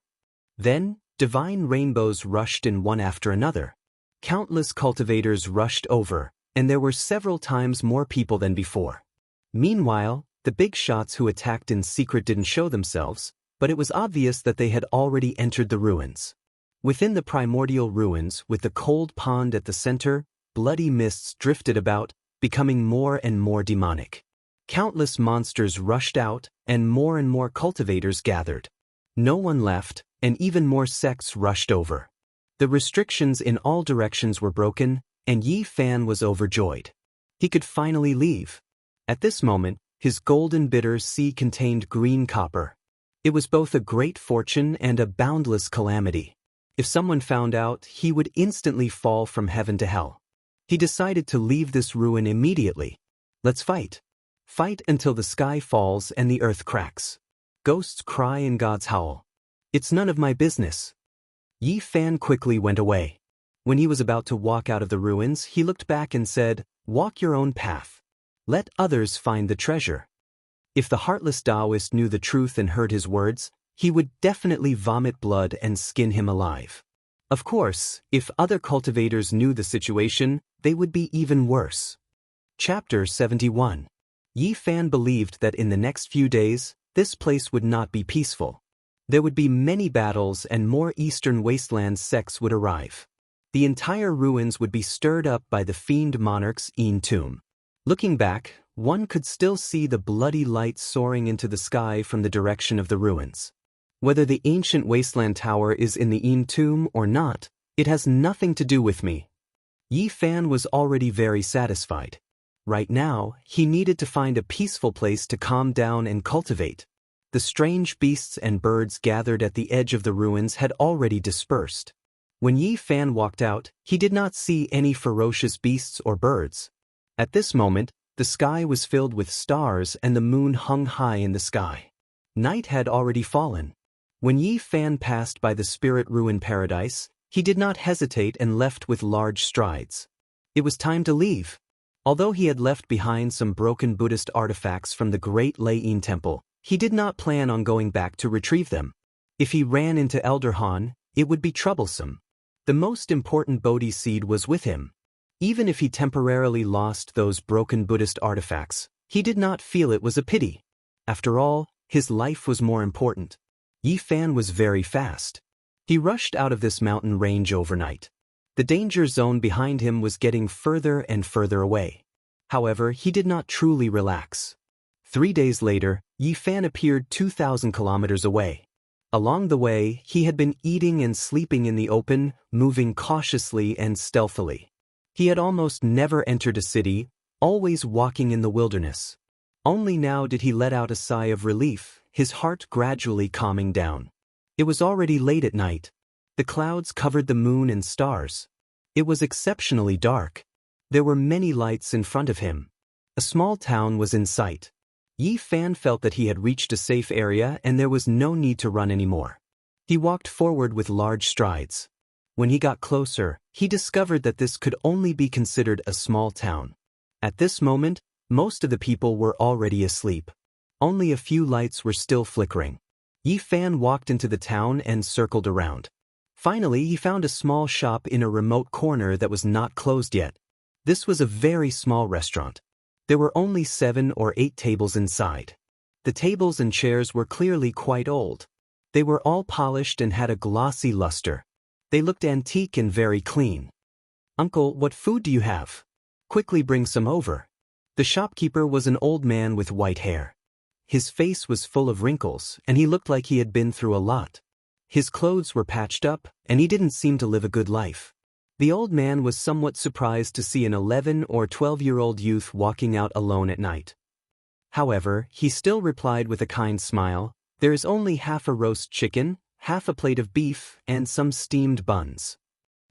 Then, divine rainbows rushed in one after another. Countless cultivators rushed over, and there were several times more people than before. Meanwhile, the big shots who attacked in secret didn't show themselves, but it was obvious that they had already entered the ruins. Within the primordial ruins, with the cold pond at the center, bloody mists drifted about, becoming more and more demonic. Countless monsters rushed out, and more cultivators gathered. No one left, and even more sects rushed over. The restrictions in all directions were broken, and Yi Fan was overjoyed. He could finally leave. At this moment, his golden bitter sea contained green copper. It was both a great fortune and a boundless calamity. If someone found out, he would instantly fall from heaven to hell. He decided to leave this ruin immediately. Let's fight. Fight until the sky falls and the earth cracks. Ghosts cry and gods howl. It's none of my business. Yi Fan quickly went away. When he was about to walk out of the ruins, he looked back and said, "Walk your own path. Let others find the treasure." If the heartless Daoist knew the truth and heard his words, he would definitely vomit blood and skin him alive. Of course, if other cultivators knew the situation, they would be even worse. Chapter 71. Yi Fan believed that in the next few days, this place would not be peaceful. There would be many battles and more eastern wasteland sects would arrive. The entire ruins would be stirred up by the fiend monarch's Yin tomb. Looking back, one could still see the bloody light soaring into the sky from the direction of the ruins. Whether the ancient wasteland tower is in the Yin tomb or not, it has nothing to do with me. Yi Fan was already very satisfied. Right now, he needed to find a peaceful place to calm down and cultivate. The strange beasts and birds gathered at the edge of the ruins had already dispersed. When Yi Fan walked out, he did not see any ferocious beasts or birds. At this moment, the sky was filled with stars and the moon hung high in the sky. Night had already fallen. When Yi Fan passed by the spirit ruin paradise, he did not hesitate and left with large strides. It was time to leave. Although he had left behind some broken Buddhist artifacts from the Great Lei Yin Temple, he did not plan on going back to retrieve them. If he ran into Elder Han, it would be troublesome. The most important Bodhi seed was with him. Even if he temporarily lost those broken Buddhist artifacts, he did not feel it was a pity. After all, his life was more important. Yi Fan was very fast. He rushed out of this mountain range overnight. The danger zone behind him was getting further and further away. However, he did not truly relax. 3 days later, Yi Fan appeared 2,000 kilometers away. Along the way, he had been eating and sleeping in the open, moving cautiously and stealthily. He had almost never entered a city, always walking in the wilderness. Only now did he let out a sigh of relief, his heart gradually calming down. It was already late at night. The clouds covered the moon and stars. It was exceptionally dark. There were many lights in front of him. A small town was in sight. Yi Fan felt that he had reached a safe area and there was no need to run anymore. He walked forward with large strides. When he got closer, he discovered that this could only be considered a small town. At this moment, most of the people were already asleep. Only a few lights were still flickering. Yi Fan walked into the town and circled around. Finally, he found a small shop in a remote corner that was not closed yet. This was a very small restaurant. There were only 7 or 8 tables inside. The tables and chairs were clearly quite old. They were all polished and had a glossy luster. They looked antique and very clean. "Uncle, what food do you have? Quickly bring some over." The shopkeeper was an old man with white hair. His face was full of wrinkles, and he looked like he had been through a lot. His clothes were patched up, and he didn't seem to live a good life. The old man was somewhat surprised to see an 11 or 12-year-old youth walking out alone at night. However, he still replied with a kind smile, "There is only half a roast chicken, half a plate of beef, and some steamed buns."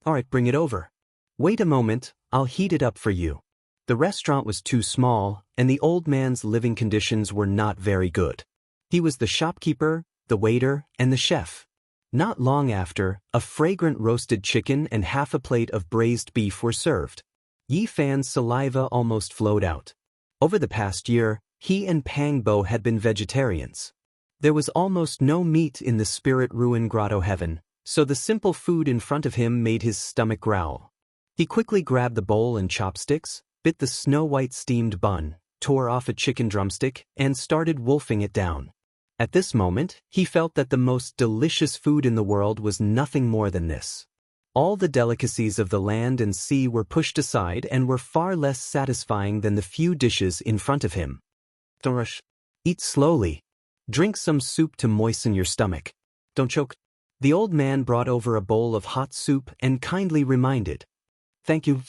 "All right, bring it over." "Wait a moment, I'll heat it up for you." The restaurant was too small, and the old man's living conditions were not very good. He was the shopkeeper, the waiter, and the chef. Not long after, a fragrant roasted chicken and half a plate of braised beef were served. Yi Fan's saliva almost flowed out. Over the past year, he and Pang Bo had been vegetarians. There was almost no meat in the Spirit Ruin Grotto heaven, so the simple food in front of him made his stomach growl. He quickly grabbed the bowl and chopsticks, bit the snow-white steamed bun, tore off a chicken drumstick, and started wolfing it down. At this moment, he felt that the most delicious food in the world was nothing more than this. All the delicacies of the land and sea were pushed aside and were far less satisfying than the few dishes in front of him. "Don't rush. Eat slowly. Drink some soup to moisten your stomach. Don't choke." The old man brought over a bowl of hot soup and kindly reminded, "Thank you.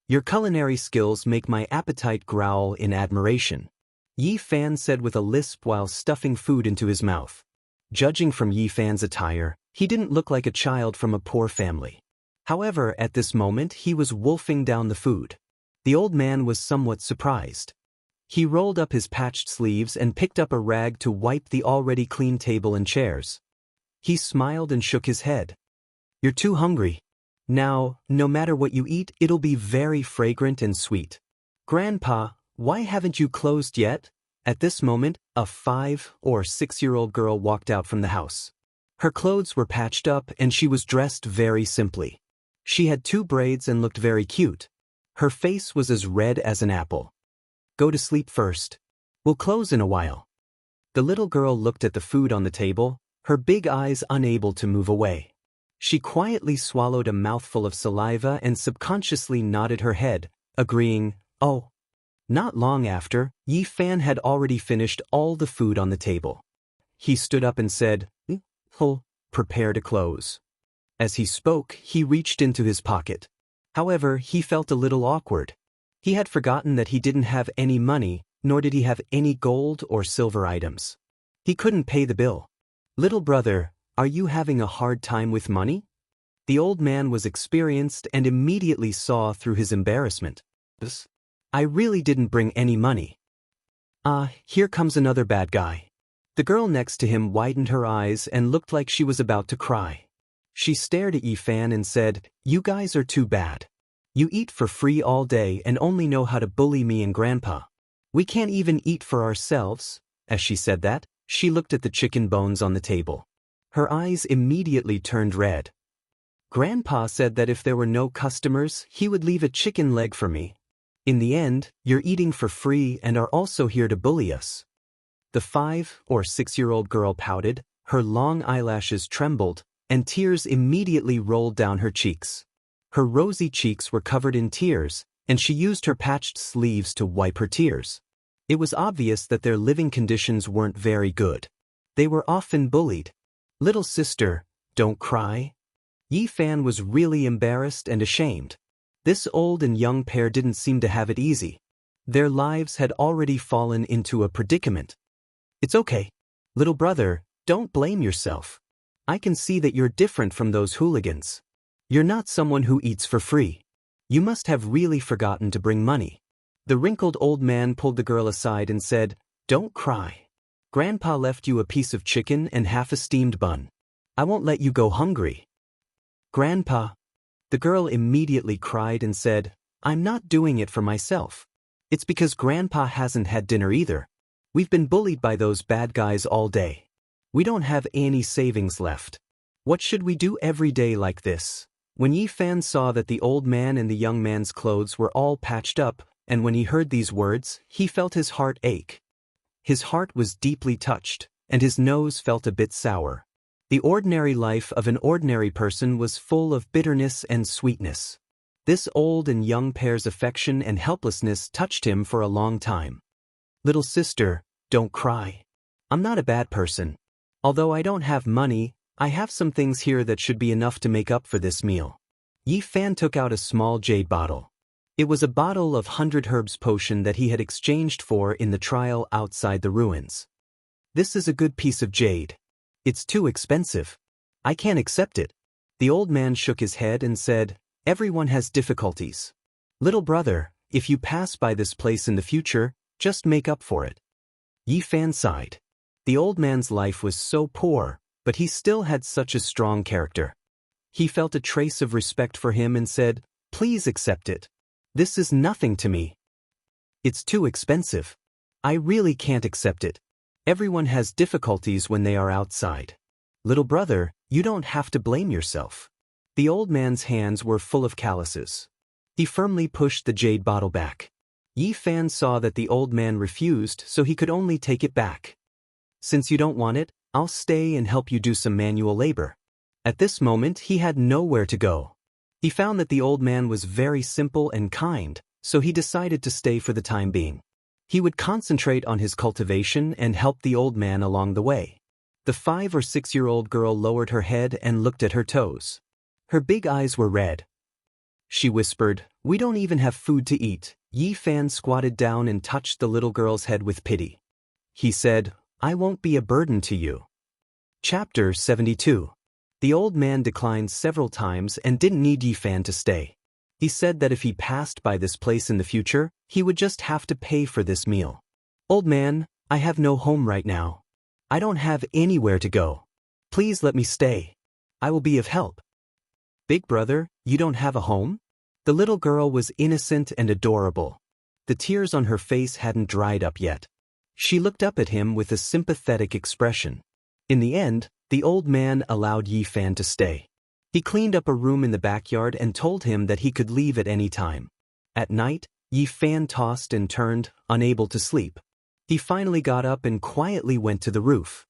Your culinary skills make my appetite growl in admiration," Yi Fan said with a lisp while stuffing food into his mouth. Judging from Yi Fan's attire, he didn't look like a child from a poor family. However, at this moment he was wolfing down the food. The old man was somewhat surprised. He rolled up his patched sleeves and picked up a rag to wipe the already clean table and chairs. He smiled and shook his head. "You're too hungry. Now, no matter what you eat, it'll be very fragrant and sweet." "Grandpa, why haven't you closed yet?" At this moment, a 5 or 6-year-old girl walked out from the house. Her clothes were patched up and she was dressed very simply. She had 2 braids and looked very cute. Her face was as red as an apple. "Go to sleep first. We'll close in a while." The little girl looked at the food on the table, her big eyes unable to move away. She quietly swallowed a mouthful of saliva and subconsciously nodded her head, agreeing, "Oh." Not long after, Yi Fan had already finished all the food on the table. He stood up and said, "Prepare to close." As he spoke, he reached into his pocket. However, he felt a little awkward. He had forgotten that he didn't have any money, nor did he have any gold or silver items. He couldn't pay the bill. "Little brother, are you having a hard time with money?" The old man was experienced and immediately saw through his embarrassment. "I really didn't bring any money." "Ah, here comes another bad guy." The girl next to him widened her eyes and looked like she was about to cry. She stared at Yi Fan and said, "You guys are too bad. You eat for free all day and only know how to bully me and Grandpa. We can't even eat for ourselves." As she said that, she looked at the chicken bones on the table. Her eyes immediately turned red. "Grandpa said that if there were no customers, he would leave a chicken leg for me. In the end, you're eating for free and are also here to bully us." The 5 or 6-year-old girl pouted, Her long eyelashes trembled, and tears immediately rolled down her cheeks. Her rosy cheeks were covered in tears, and she used her patched sleeves to wipe her tears. It was obvious that their living conditions weren't very good. They were often bullied. "Little sister, don't cry." Yi Fan was really embarrassed and ashamed. This old and young pair didn't seem to have it easy. Their lives had already fallen into a predicament. "It's okay. Little brother, don't blame yourself. I can see that you're different from those hooligans. You're not someone who eats for free. You must have really forgotten to bring money." The wrinkled old man pulled the girl aside and said, "Don't cry. Grandpa left you a piece of chicken and half a steamed bun. I won't let you go hungry." "Grandpa." The girl immediately cried and said, "I'm not doing it for myself. It's because Grandpa hasn't had dinner either. We've been bullied by those bad guys all day. We don't have any savings left. What should we do every day like this?" When Yi Fan saw that the old man and the young man's clothes were all patched up, and when he heard these words, he felt his heart ache. His heart was deeply touched, and his nose felt a bit sour. The ordinary life of an ordinary person was full of bitterness and sweetness. This old and young pair's affection and helplessness touched him for a long time. "Little sister, don't cry. I'm not a bad person. Although I don't have money, I have some things here that should be enough to make up for this meal." Yi Fan took out a small jade bottle. It was a bottle of 100 herbs potion that he had exchanged for in the trial outside the ruins. "This is a good piece of jade. It's too expensive. I can't accept it." The old man shook his head and said, "Everyone has difficulties. Little brother, if you pass by this place in the future, just make up for it." Yi Fan sighed. The old man's life was so poor, but he still had such a strong character. He felt a trace of respect for him and said, "Please accept it. This is nothing to me. It's too expensive. I really can't accept it. Everyone has difficulties when they are outside. Little brother, you don't have to blame yourself." The old man's hands were full of calluses. He firmly pushed the jade bottle back. Yi Fan saw that the old man refused, so he could only take it back. "Since you don't want it, I'll stay and help you do some manual labor." At this moment, he had nowhere to go. He found that the old man was very simple and kind, so he decided to stay for the time being. He would concentrate on his cultivation and help the old man along the way. The 5 or 6-year-old girl lowered her head and looked at her toes. Her big eyes were red. She whispered, "We don't even have food to eat." Yi Fan squatted down and touched the little girl's head with pity. He said, "I won't be a burden to you." Chapter 72. The old man declined several times and didn't need Yi Fan to stay. He said that if he passed by this place in the future, he would just have to pay for this meal. "Old man, I have no home right now. I don't have anywhere to go. Please let me stay. I will be of help." "Big brother, you don't have a home?" The little girl was innocent and adorable. The tears on her face hadn't dried up yet. She looked up at him with a sympathetic expression. In the end, the old man allowed Yi Fan to stay. He cleaned up a room in the backyard and told him that he could leave at any time. At night, Yi Fan tossed and turned, unable to sleep. He finally got up and quietly went to the roof.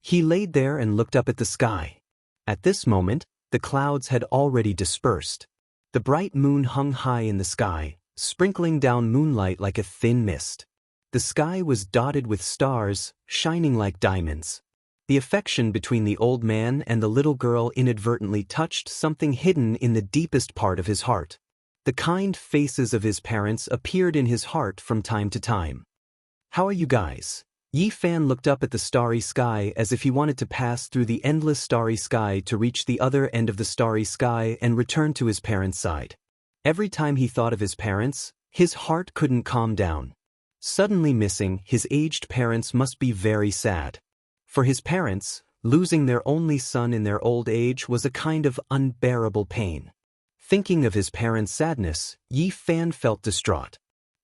He laid there and looked up at the sky. At this moment, the clouds had already dispersed. The bright moon hung high in the sky, sprinkling down moonlight like a thin mist. The sky was dotted with stars, shining like diamonds. The affection between the old man and the little girl inadvertently touched something hidden in the deepest part of his heart. The kind faces of his parents appeared in his heart from time to time. "How are you guys?" Yi Fan looked up at the starry sky as if he wanted to pass through the endless starry sky to reach the other end of the starry sky and return to his parents' side. Every time he thought of his parents, his heart couldn't calm down. Suddenly missing his aged parents must be very sad. For his parents, losing their only son in their old age was a kind of unbearable pain. Thinking of his parents' sadness, Yi Fan felt distraught.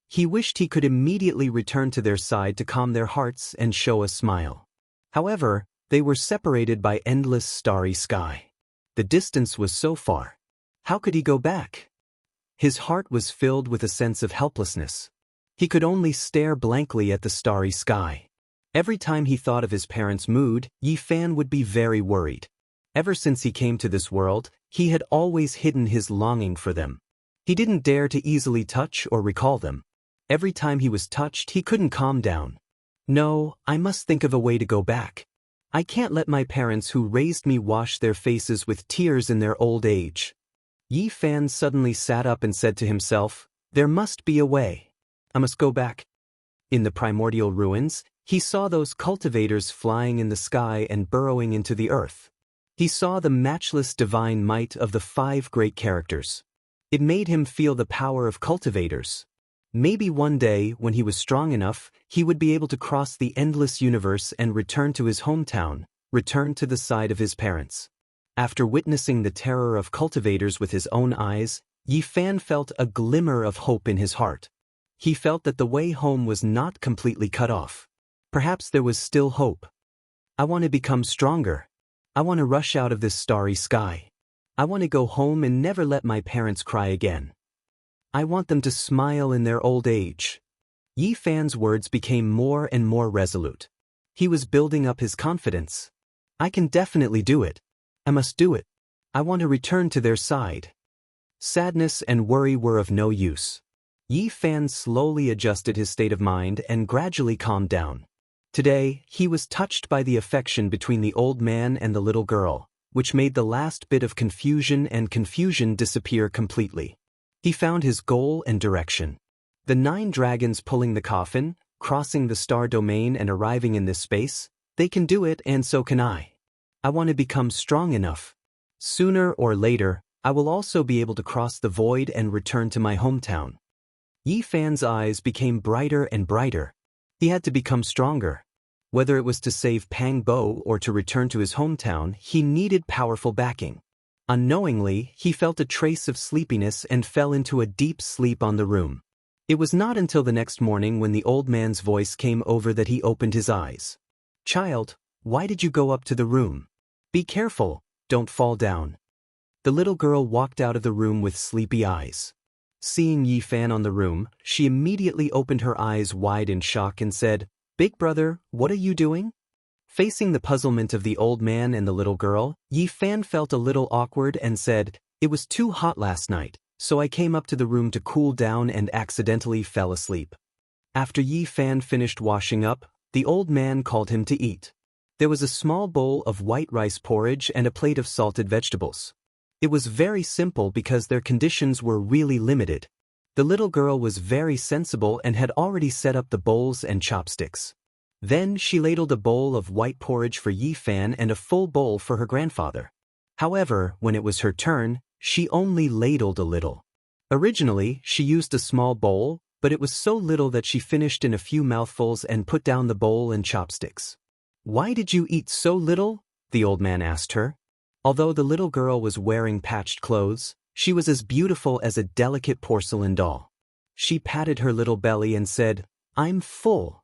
He wished he could immediately return to their side to calm their hearts and show a smile. However, they were separated by endless starry sky. The distance was so far. How could he go back? His heart was filled with a sense of helplessness. He could only stare blankly at the starry sky. Every time he thought of his parents' mood, Yi Fan would be very worried. Ever since he came to this world, he had always hidden his longing for them. He didn't dare to easily touch or recall them. Every time he was touched, he couldn't calm down. No, I must think of a way to go back. I can't let my parents who raised me wash their faces with tears in their old age. Yi Fan suddenly sat up and said to himself, there must be a way. I must go back. In the primordial ruins, he saw those cultivators flying in the sky and burrowing into the earth. He saw the matchless divine might of the 5 great characters. It made him feel the power of cultivators. Maybe one day, when he was strong enough, he would be able to cross the endless universe and return to his hometown, return to the side of his parents. After witnessing the terror of cultivators with his own eyes, Yi Fan felt a glimmer of hope in his heart. He felt that the way home was not completely cut off. Perhaps there was still hope. I want to become stronger. I want to rush out of this starry sky. I want to go home and never let my parents cry again. I want them to smile in their old age. Yi Fan's words became more and more resolute. He was building up his confidence. I can definitely do it. I must do it. I want to return to their side. Sadness and worry were of no use. Yi Fan slowly adjusted his state of mind and gradually calmed down. Today, he was touched by the affection between the old man and the little girl, which made the last bit of confusion disappear completely. He found his goal and direction. The 9 dragons pulling the coffin, crossing the star domain and arriving in this space, they can do it and so can I. I want to become strong enough. Sooner or later, I will also be able to cross the void and return to my hometown. Yi Fan's eyes became brighter and brighter. He had to become stronger. Whether it was to save Pang Bo or to return to his hometown, he needed powerful backing. Unknowingly, he felt a trace of sleepiness and fell into a deep sleep on the room. It was not until the next morning when the old man's voice came over that he opened his eyes. Child, why did you go up to the room? Be careful, don't fall down. The little girl walked out of the room with sleepy eyes. Seeing Yi Fan on the room, she immediately opened her eyes wide in shock and said, Big brother, what are you doing? Facing the puzzlement of the old man and the little girl, Yi Fan felt a little awkward and said, It was too hot last night, so I came up to the room to cool down and accidentally fell asleep. After Yi Fan finished washing up, the old man called him to eat. There was a small bowl of white rice porridge and a plate of salted vegetables. It was very simple because their conditions were really limited. The little girl was very sensible and had already set up the bowls and chopsticks. Then she ladled a bowl of white porridge for Yi Fan and a full bowl for her grandfather. However, when it was her turn, she only ladled a little. Originally, she used a small bowl, but it was so little that she finished in a few mouthfuls and put down the bowl and chopsticks. Why did you eat so little? The old man asked her. Although the little girl was wearing patched clothes, she was as beautiful as a delicate porcelain doll. She patted her little belly and said, I'm full.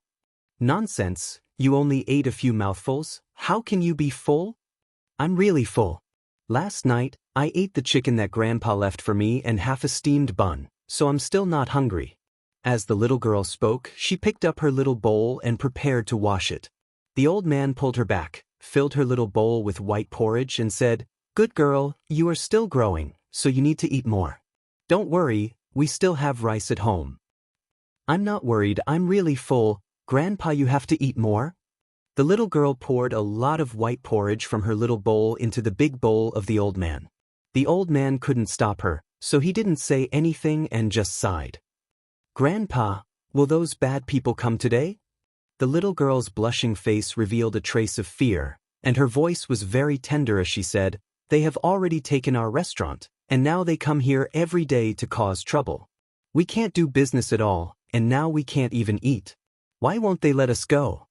Nonsense, you only ate a few mouthfuls, how can you be full? I'm really full. Last night, I ate the chicken that Grandpa left for me and half a steamed bun, so I'm still not hungry. As the little girl spoke, she picked up her little bowl and prepared to wash it. The old man pulled her back, filled her little bowl with white porridge and said, Good girl, you are still growing, so you need to eat more. Don't worry, we still have rice at home. I'm not worried, I'm really full. Grandpa, you have to eat more? The little girl poured a lot of white porridge from her little bowl into the big bowl of the old man. The old man couldn't stop her, so he didn't say anything and just sighed. Grandpa, will those bad people come today? The little girl's blushing face revealed a trace of fear, and her voice was very tender as she said, They have already taken our restaurant, and now they come here every day to cause trouble. We can't do business at all, and now we can't even eat. Why won't they let us go?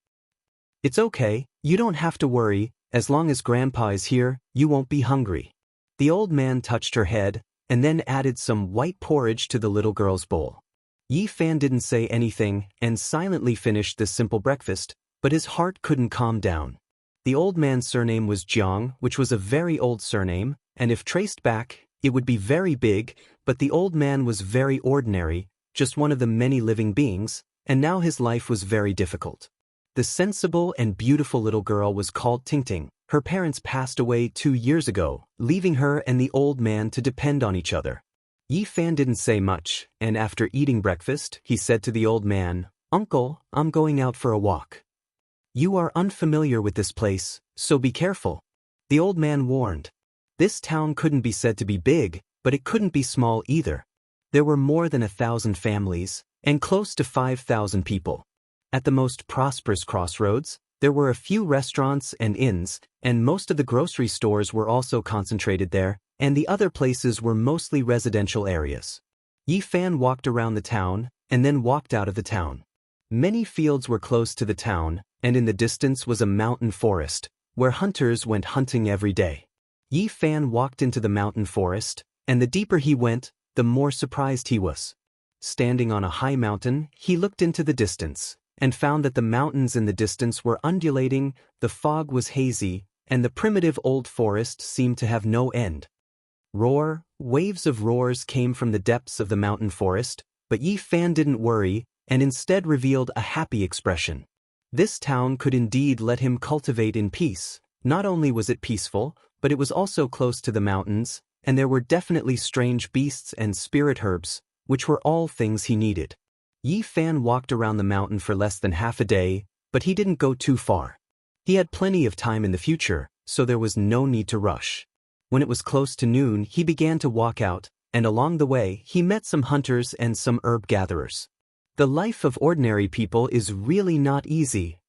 It's okay, you don't have to worry, as long as Grandpa is here, you won't be hungry. The old man touched her head, and then added some white porridge to the little girl's bowl. Yi Fan didn't say anything and silently finished this simple breakfast, but his heart couldn't calm down. The old man's surname was Jiang, which was a very old surname, and if traced back, it would be very big, but the old man was very ordinary, just one of the many living beings, and now his life was very difficult. The sensible and beautiful little girl was called Tingting. Her parents passed away 2 years ago, leaving her and the old man to depend on each other. Yi Fan didn't say much, and after eating breakfast, he said to the old man, "Uncle, I'm going out for a walk. You are unfamiliar with this place, so be careful." The old man warned. This town couldn't be said to be big, but it couldn't be small either. There were more than 1,000 families, and close to 5,000 people. At the most prosperous crossroads, there were a few restaurants and inns, and most of the grocery stores were also concentrated there, and the other places were mostly residential areas. Yi Fan walked around the town, and then walked out of the town. Many fields were close to the town, and in the distance was a mountain forest, where hunters went hunting every day. Yi Fan walked into the mountain forest, and the deeper he went, the more surprised he was. Standing on a high mountain, he looked into the distance, and found that the mountains in the distance were undulating, the fog was hazy, and the primitive old forest seemed to have no end. Waves of roars came from the depths of the mountain forest, but Yi Fan didn't worry, and instead revealed a happy expression. This town could indeed let him cultivate in peace. Not only was it peaceful, but it was also close to the mountains, and there were definitely strange beasts and spirit herbs, which were all things he needed. Yi Fan walked around the mountain for less than half a day, but he didn't go too far. He had plenty of time in the future, so there was no need to rush. When it was close to noon, he began to walk out, and along the way, he met some hunters and some herb gatherers. The life of ordinary people is really not easy.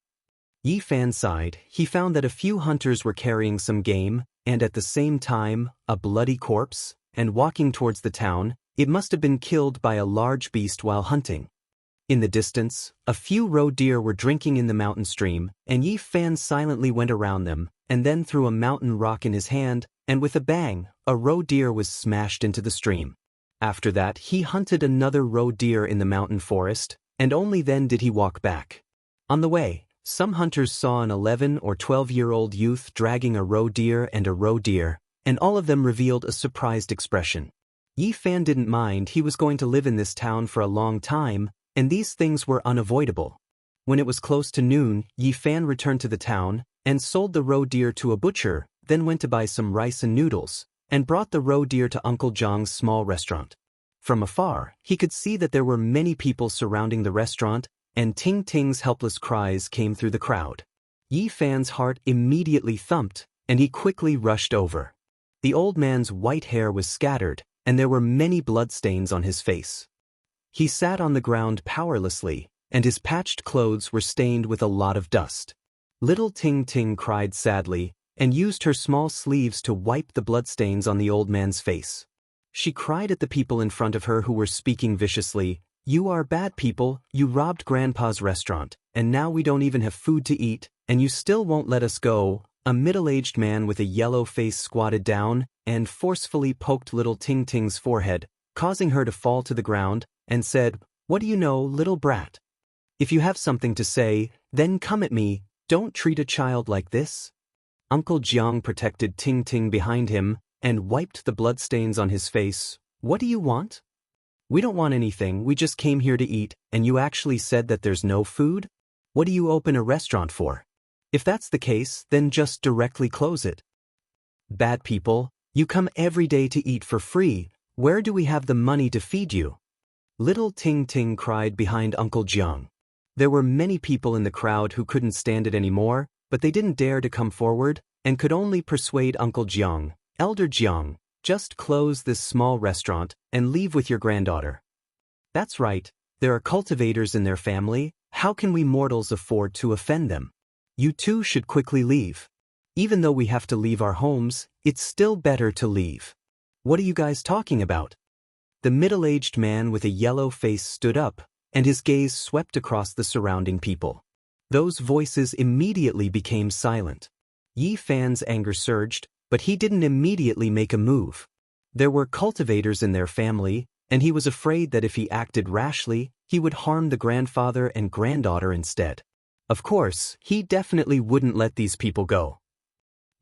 Yi Fan sighed. He found that a few hunters were carrying some game, and at the same time, a bloody corpse, and walking towards the town. It must have been killed by a large beast while hunting. In the distance, a few roe deer were drinking in the mountain stream, and Yi Fan silently went around them, and then threw a mountain rock in his hand, and with a bang, a roe deer was smashed into the stream. After that, he hunted another roe deer in the mountain forest, and only then did he walk back. On the way, some hunters saw an 11 or 12-year-old youth dragging a roe deer, and all of them revealed a surprised expression. Yi Fan didn't mind. He was going to live in this town for a long time, and these things were unavoidable. When it was close to noon, Yi Fan returned to the town, and sold the roe deer to a butcher, then went to buy some rice and noodles, and brought the roe deer to Uncle Jiang's small restaurant. From afar, he could see that there were many people surrounding the restaurant, and Ting Ting's helpless cries came through the crowd. Yi Fan's heart immediately thumped, and he quickly rushed over. The old man's white hair was scattered, and there were many bloodstains on his face. He sat on the ground powerlessly, and his patched clothes were stained with a lot of dust. Little Ting Ting cried sadly, and used her small sleeves to wipe the bloodstains on the old man's face. She cried at the people in front of her who were speaking viciously. "You are bad people, you robbed Grandpa's restaurant, and now we don't even have food to eat, and you still won't let us go." A middle-aged man with a yellow face squatted down and forcefully poked little Ting Ting's forehead, causing her to fall to the ground, and said, "What do you know, little brat? If you have something to say, then come at me. Don't treat a child like this." Uncle Jiang protected Ting Ting behind him and wiped the bloodstains on his face. "What do you want?" "We don't want anything, we just came here to eat, and you actually said that there's no food? What do you open a restaurant for? If that's the case, then just directly close it." "Bad people, you come every day to eat for free, where do we have the money to feed you?" Little Ting Ting cried behind Uncle Jiang. There were many people in the crowd who couldn't stand it anymore, but they didn't dare to come forward, and could only persuade Uncle Jiang, "Elder Jiang, just close this small restaurant and leave with your granddaughter." "That's right, there are cultivators in their family, how can we mortals afford to offend them? You two should quickly leave. Even though we have to leave our homes, it's still better to leave." "What are you guys talking about?" The middle-aged man with a yellow face stood up, and his gaze swept across the surrounding people. Those voices immediately became silent. Yi Fan's anger surged, but he didn't immediately make a move. There were cultivators in their family, and he was afraid that if he acted rashly, he would harm the grandfather and granddaughter instead. Of course, he definitely wouldn't let these people go.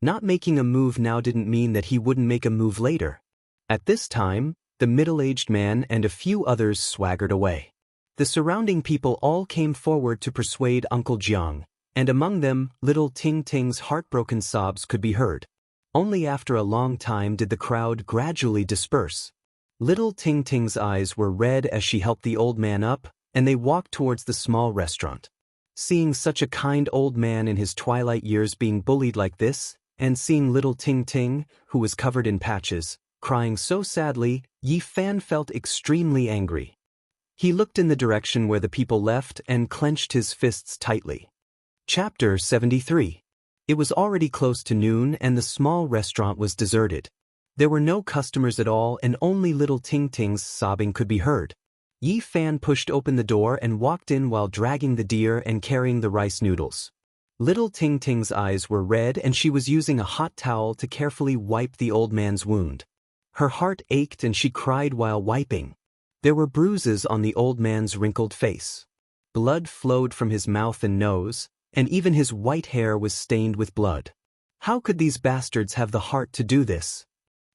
Not making a move now didn't mean that he wouldn't make a move later. At this time, the middle-aged man and a few others swaggered away. The surrounding people all came forward to persuade Uncle Jiang, and among them, little Ting Ting's heartbroken sobs could be heard. Only after a long time did the crowd gradually disperse. Little Ting Ting's eyes were red as she helped the old man up, and they walked towards the small restaurant. Seeing such a kind old man in his twilight years being bullied like this, and seeing little Ting Ting, who was covered in patches, crying so sadly, Yi Fan felt extremely angry. He looked in the direction where the people left and clenched his fists tightly. Chapter 73. It was already close to noon and the small restaurant was deserted. There were no customers at all and only little Ting Ting's sobbing could be heard. Yi Fan pushed open the door and walked in while dragging the deer and carrying the rice noodles. Little Ting Ting's eyes were red and she was using a hot towel to carefully wipe the old man's wound. Her heart ached and she cried while wiping. There were bruises on the old man's wrinkled face. Blood flowed from his mouth and nose, and even his white hair was stained with blood. How could these bastards have the heart to do this?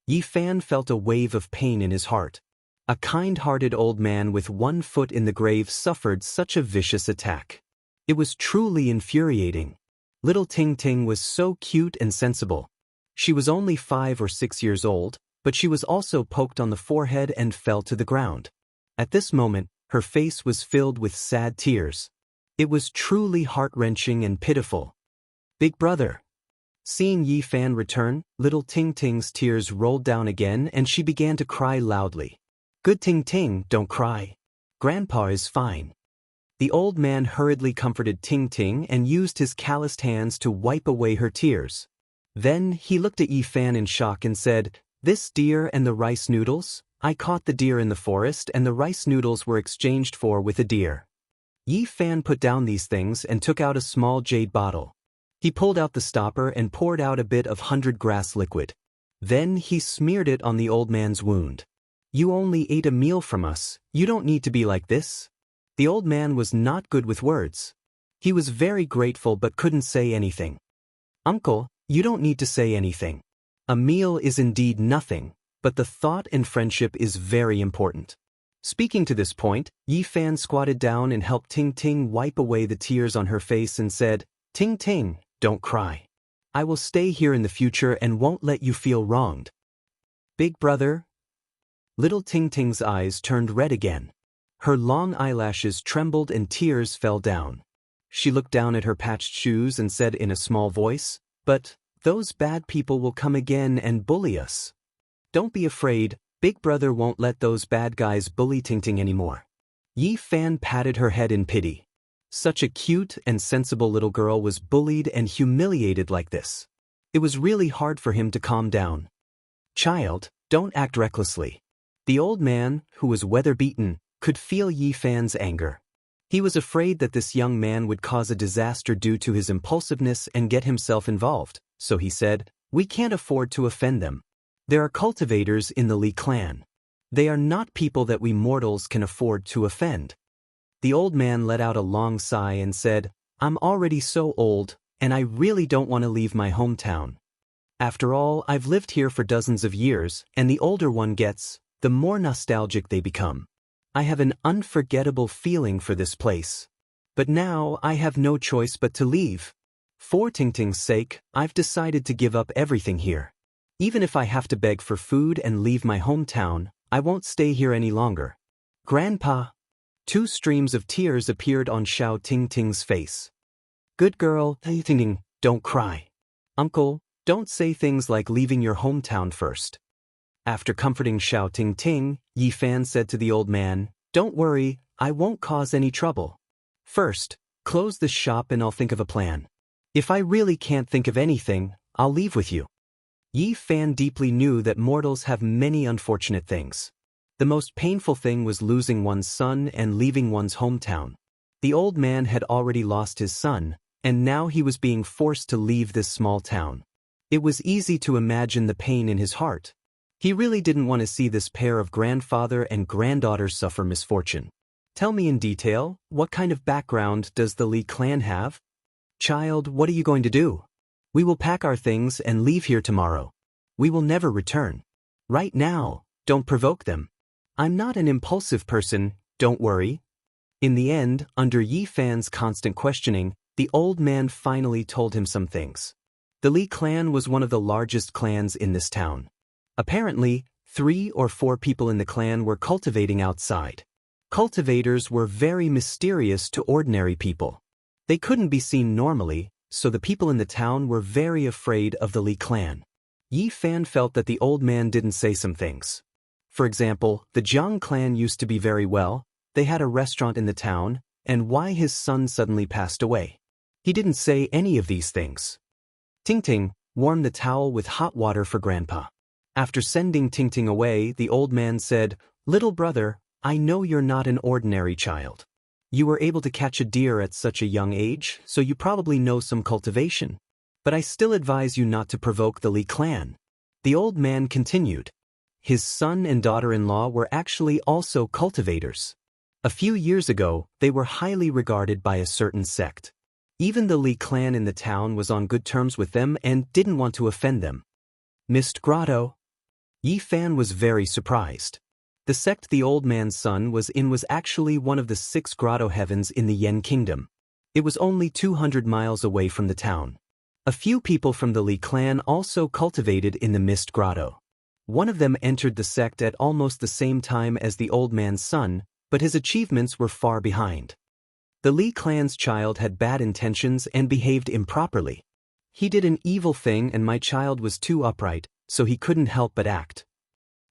Yi Fan felt a wave of pain in his heart. A kind-hearted old man with one foot in the grave suffered such a vicious attack. It was truly infuriating. Little Ting Ting was so cute and sensible. She was only 5 or 6 years old, but she was also poked on the forehead and fell to the ground. At this moment, her face was filled with sad tears. It was truly heart-wrenching and pitiful. Big brother. Seeing Yi Fan return, little Ting Ting's tears rolled down again and she began to cry loudly. Good Ting Ting, don't cry. Grandpa is fine. The old man hurriedly comforted Ting Ting and used his calloused hands to wipe away her tears. Then he looked at Yi Fan in shock and said, This deer and the rice noodles? I caught the deer in the forest and the rice noodles were exchanged for with a deer. Yi Fan put down these things and took out a small jade bottle. He pulled out the stopper and poured out a bit of 100 grass liquid. Then he smeared it on the old man's wound. You only ate a meal from us, you don't need to be like this. The old man was not good with words. He was very grateful but couldn't say anything. Uncle, you don't need to say anything. A meal is indeed nothing, but the thought and friendship is very important. Speaking to this point, Yi Fan squatted down and helped Ting Ting wipe away the tears on her face and said, Ting Ting, don't cry. I will stay here in the future and won't let you feel wronged. Big brother. Little Ting Ting's eyes turned red again. Her long eyelashes trembled and tears fell down. She looked down at her patched shoes and said in a small voice, But those bad people will come again and bully us. Don't be afraid, Big brother won't let those bad guys bully Ting Ting anymore. Yi Fan patted her head in pity. Such a cute and sensible little girl was bullied and humiliated like this. It was really hard for him to calm down. Child, don't act recklessly. The old man, who was weather-beaten, could feel Yi Fan's anger. He was afraid that this young man would cause a disaster due to his impulsiveness and get himself involved, so he said, We can't afford to offend them. There are cultivators in the Li clan. They are not people that we mortals can afford to offend. The old man let out a long sigh and said, I'm already so old, and I really don't want to leave my hometown. After all, I've lived here for dozens of years, and the older one gets, the more nostalgic they become. I have an unforgettable feeling for this place. But now I have no choice but to leave. For Ting Ting's sake, I've decided to give up everything here. Even if I have to beg for food and leave my hometown, I won't stay here any longer. Grandpa. 2 streams of tears appeared on Xiao Ting Ting's face. Good girl, Ting Ting, don't cry. Uncle, don't say things like leaving your hometown first. After comforting Xiao Ting Ting, Yi Fan said to the old man, Don't worry, I won't cause any trouble. First, close the shop and I'll think of a plan. If I really can't think of anything, I'll leave with you. Yi Fan deeply knew that mortals have many unfortunate things. The most painful thing was losing one's son and leaving one's hometown. The old man had already lost his son, and now he was being forced to leave this small town. It was easy to imagine the pain in his heart. He really didn't want to see this pair of grandfather and granddaughter suffer misfortune. Tell me in detail, what kind of background does the Li clan have? Child, what are you going to do? We will pack our things and leave here tomorrow. We will never return. Right now, don't provoke them. I'm not an impulsive person, don't worry. In the end, under Yi Fan's constant questioning, The old man finally told him some things. The Li clan was one of the largest clans in this town. Apparently, 3 or 4 people in the clan were cultivating outside. Cultivators were very mysterious to ordinary people. They couldn't be seen normally, so the people in the town were very afraid of the Li clan. Yi Fan felt that the old man didn't say some things. For example, the Jiang clan used to be very well, they had a restaurant in the town, and why his son suddenly passed away. He didn't say any of these things. Ting warmed the towel with hot water for Grandpa. After sending Ting away, the old man said, "Little brother, I know you're not an ordinary child. You were able to catch a deer at such a young age, so you probably know some cultivation. But I still advise you not to provoke the Li clan." The old man continued. His son and daughter-in-law were actually also cultivators. A few years ago, they were highly regarded by a certain sect. Even the Li clan in the town was on good terms with them and didn't want to offend them. Mist Grotto? Yi Fan was very surprised. The sect the old man's son was in was actually one of the 6 grotto heavens in the Yan Kingdom. It was only 200 miles away from the town. A few people from the Li clan also cultivated in the Mist Grotto. One of them entered the sect at almost the same time as the old man's son, but his achievements were far behind. The Li clan's child had bad intentions and behaved improperly. He did an evil thing and my child was too upright, so he couldn't help but act.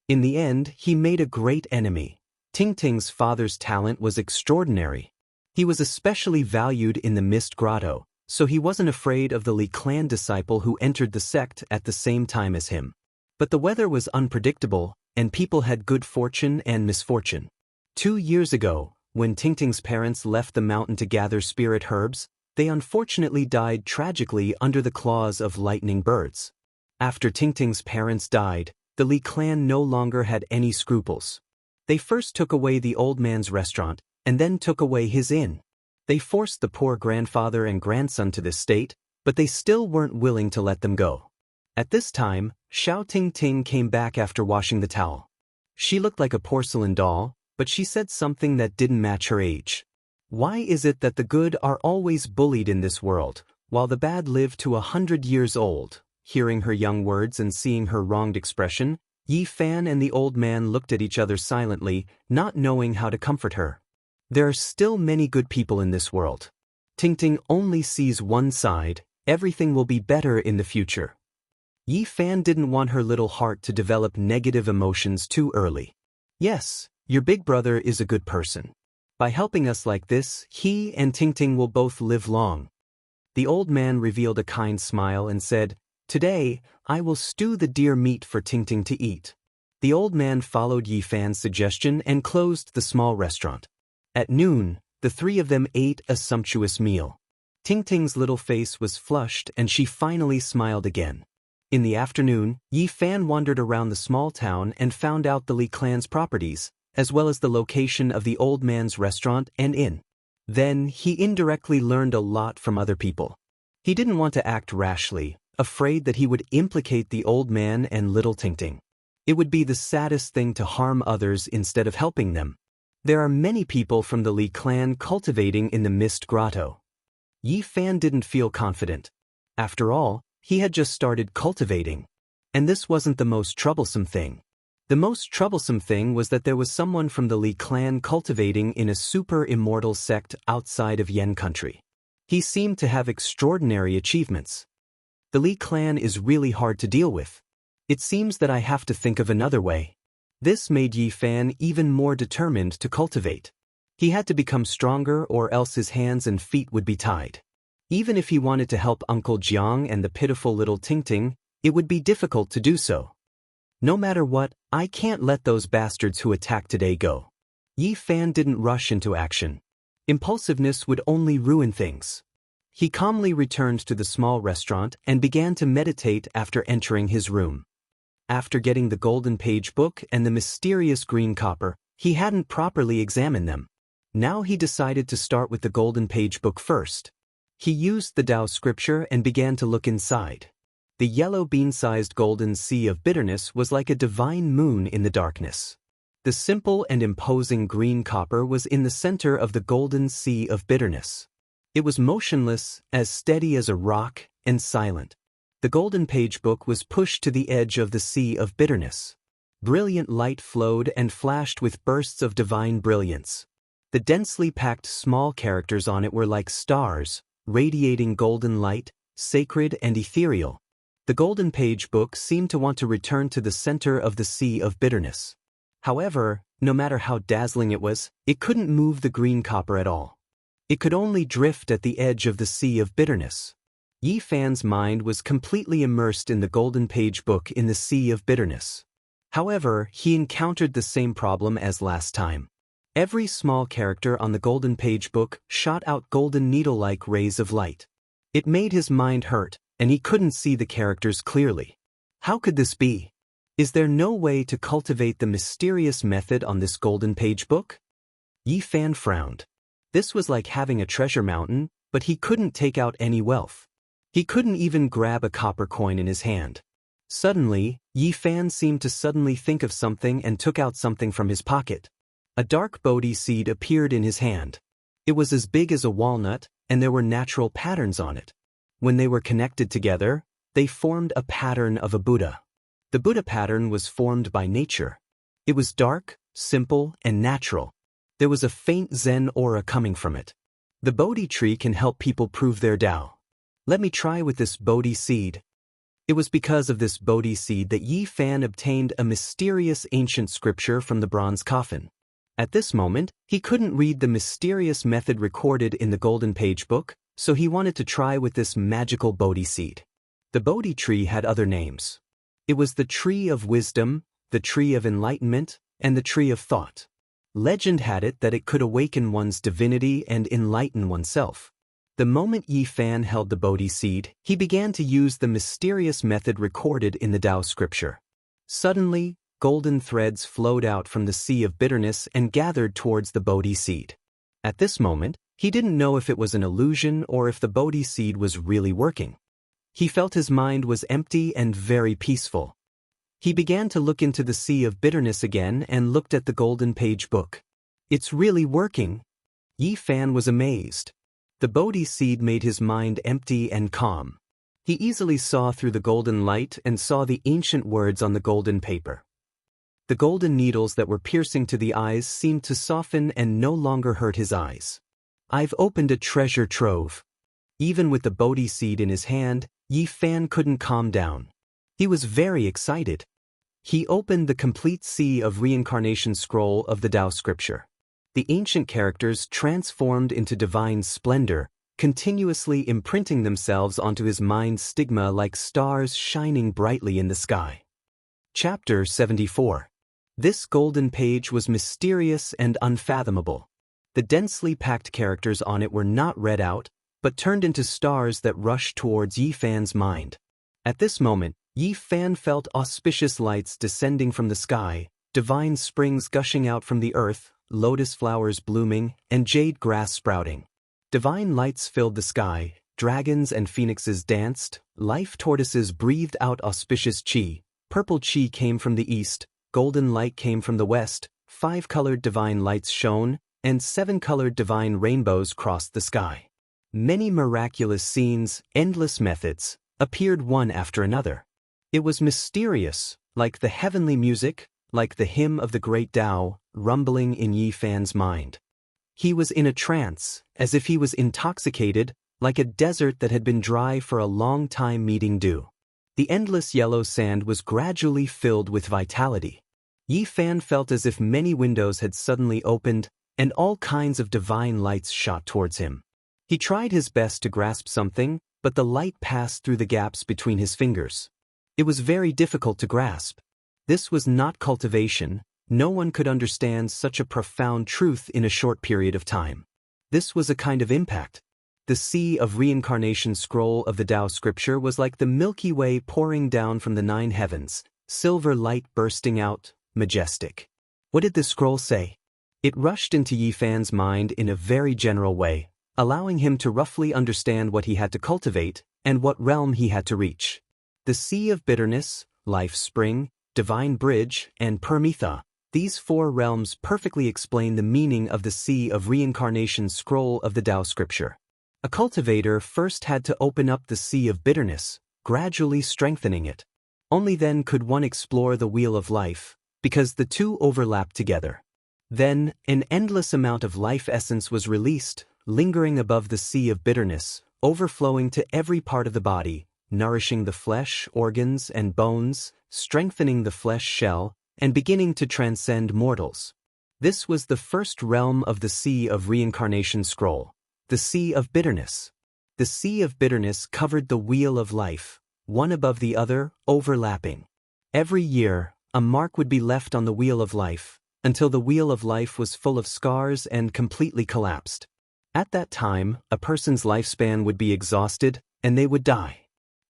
In the end, he made a great enemy. Ting's father's talent was extraordinary. He was especially valued in the Mist Grotto, so he wasn't afraid of the Li clan disciple who entered the sect at the same time as him. But the weather was unpredictable, and people had good fortune and misfortune. 2 years ago, when Ting's parents left the mountain to gather spirit herbs, they unfortunately died tragically under the claws of lightning birds. After Ting's parents died, the Li clan no longer had any scruples. They first took away the old man's restaurant, and then took away his inn. They forced the poor grandfather and grandson to this state, but they still weren't willing to let them go. At this time, Xiao Ting came back after washing the towel. She looked like a porcelain doll, but she said something that didn't match her age. Why is it that the good are always bullied in this world, while the bad live to 100 years old? Hearing her young words and seeing her wronged expression, Yi Fan and the old man looked at each other silently, not knowing how to comfort her. There are still many good people in this world. Ting only sees one side, everything will be better in the future. Yi Fan didn't want her little heart to develop negative emotions too early. Yes, your big brother is a good person. By helping us like this, he and Ting will both live long. The old man revealed a kind smile and said, "Today, I will stew the deer meat for Ting to eat." The old man followed Yi Fan's suggestion and closed the small restaurant. At noon, the 3 of them ate a sumptuous meal. Ting's little face was flushed and she finally smiled again. In the afternoon, Yi Fan wandered around the small town and found out the Li clan's properties, as well as the location of the old man's restaurant and inn. Then, he indirectly learned a lot from other people. He didn't want to act rashly, afraid that he would implicate the old man and little Ting. It would be the saddest thing to harm others instead of helping them. There are many people from the Li clan cultivating in the Mist Grotto. Yi Fan didn't feel confident. After all, he had just started cultivating. And this wasn't the most troublesome thing. The most troublesome thing was that there was someone from the Li clan cultivating in a super immortal sect outside of Yan country. He seemed to have extraordinary achievements. The Li clan is really hard to deal with. It seems that I have to think of another way. This made Yi Fan even more determined to cultivate. He had to become stronger or else his hands and feet would be tied. Even if he wanted to help Uncle Jiang and the pitiful little Ting, it would be difficult to do so. No matter what, I can't let those bastards who attacked today go. Yi Fan didn't rush into action. Impulsiveness would only ruin things. He calmly returned to the small restaurant and began to meditate after entering his room. After getting the golden page book and the mysterious green copper, he hadn't properly examined them. Now he decided to start with the golden page book first. He used the Tao scripture and began to look inside. The yellow bean-sized golden sea of bitterness was like a divine moon in the darkness. The simple and imposing green copper was in the center of the golden sea of bitterness. It was motionless, as steady as a rock, and silent. The golden page book was pushed to the edge of the sea of bitterness. Brilliant light flowed and flashed with bursts of divine brilliance. The densely packed small characters on it were like stars, radiating golden light, sacred and ethereal. The golden page book seemed to want to return to the center of the sea of bitterness. However, no matter how dazzling it was, it couldn't move the green copper at all. It could only drift at the edge of the sea of bitterness. Yi Fan's mind was completely immersed in the golden page book in the sea of bitterness. However, he encountered the same problem as last time. Every small character on the golden page book shot out golden needle-like rays of light. It made his mind hurt, and he couldn't see the characters clearly. How could this be? Is there no way to cultivate the mysterious method on this golden page book? Yi Fan frowned. This was like having a treasure mountain, but he couldn't take out any wealth. He couldn't even grab a copper coin in his hand. Suddenly, Yi Fan seemed to suddenly think of something and took out something from his pocket. A dark Bodhi seed appeared in his hand. It was as big as a walnut, and there were natural patterns on it. When they were connected together, they formed a pattern of a Buddha. The Buddha pattern was formed by nature. It was dark, simple, and natural. There was a faint Zen aura coming from it. The Bodhi tree can help people prove their Tao. Let me try with this Bodhi seed. It was because of this Bodhi seed that Yi Fan obtained a mysterious ancient scripture from the bronze coffin. At this moment, he couldn't read the mysterious method recorded in the golden page book, so he wanted to try with this magical Bodhi seed. The Bodhi tree had other names. It was the tree of wisdom, the tree of enlightenment, and the tree of thought. Legend had it that it could awaken one's divinity and enlighten oneself. The moment Yi Fan held the Bodhi seed, he began to use the mysterious method recorded in the Tao scripture. Suddenly, golden threads flowed out from the sea of bitterness and gathered towards the Bodhi seed. At this moment, he didn't know if it was an illusion or if the Bodhi seed was really working. He felt his mind was empty and very peaceful. He began to look into the sea of bitterness again and looked at the golden page book. It's really working. Yi Fan was amazed. The Bodhi seed made his mind empty and calm. He easily saw through the golden light and saw the ancient words on the golden paper. The golden needles that were piercing to the eyes seemed to soften and no longer hurt his eyes. I've opened a treasure trove. Even with the Bodhi seed in his hand, Yi Fan couldn't calm down. He was very excited. He opened the complete sea of reincarnation scroll of the Tao scripture. The ancient characters transformed into divine splendor, continuously imprinting themselves onto his mind's stigma like stars shining brightly in the sky. Chapter 74. This golden page was mysterious and unfathomable. The densely packed characters on it were not read out, but turned into stars that rushed towards Yi Fan's mind. At this moment, Yi Fan felt auspicious lights descending from the sky, divine springs gushing out from the earth, lotus flowers blooming, and jade grass sprouting. Divine lights filled the sky, dragons and phoenixes danced, life tortoises breathed out auspicious chi, purple chi came from the east, golden light came from the west, 5-colored divine lights shone, and 7-colored divine rainbows crossed the sky. Many miraculous scenes, endless methods, appeared one after another. It was mysterious, like the heavenly music, like the hymn of the great Tao, rumbling in Yi Fan's mind. He was in a trance, as if he was intoxicated, like a desert that had been dry for a long time meeting dew. The endless yellow sand was gradually filled with vitality. Yi Fan felt as if many windows had suddenly opened, and all kinds of divine lights shot towards him. He tried his best to grasp something, but the light passed through the gaps between his fingers. It was very difficult to grasp. This was not cultivation. No one could understand such a profound truth in a short period of time. This was a kind of impact. The sea of reincarnation scroll of the Tao scripture was like the Milky Way pouring down from the 9 heavens, silver light bursting out, majestic. What did the scroll say? It rushed into Yi Fan's mind in a very general way, allowing him to roughly understand what he had to cultivate and what realm he had to reach. The sea of bitterness, life spring, divine bridge, and Paramitha. These 4 realms perfectly explain the meaning of the sea of reincarnation scroll of the Tao scripture. A cultivator first had to open up the sea of bitterness, gradually strengthening it. Only then could one explore the wheel of life, because the two overlap together. Then, an endless amount of life essence was released, lingering above the sea of bitterness, overflowing to every part of the body, nourishing the flesh, organs, and bones, strengthening the flesh shell, and beginning to transcend mortals. This was the first realm of the Sea of Reincarnation scroll, the Sea of Bitterness. The Sea of Bitterness covered the wheel of life, one above the other, overlapping. Every year, a mark would be left on the wheel of life, until the wheel of life was full of scars and completely collapsed. At that time, a person's lifespan would be exhausted, and they would die.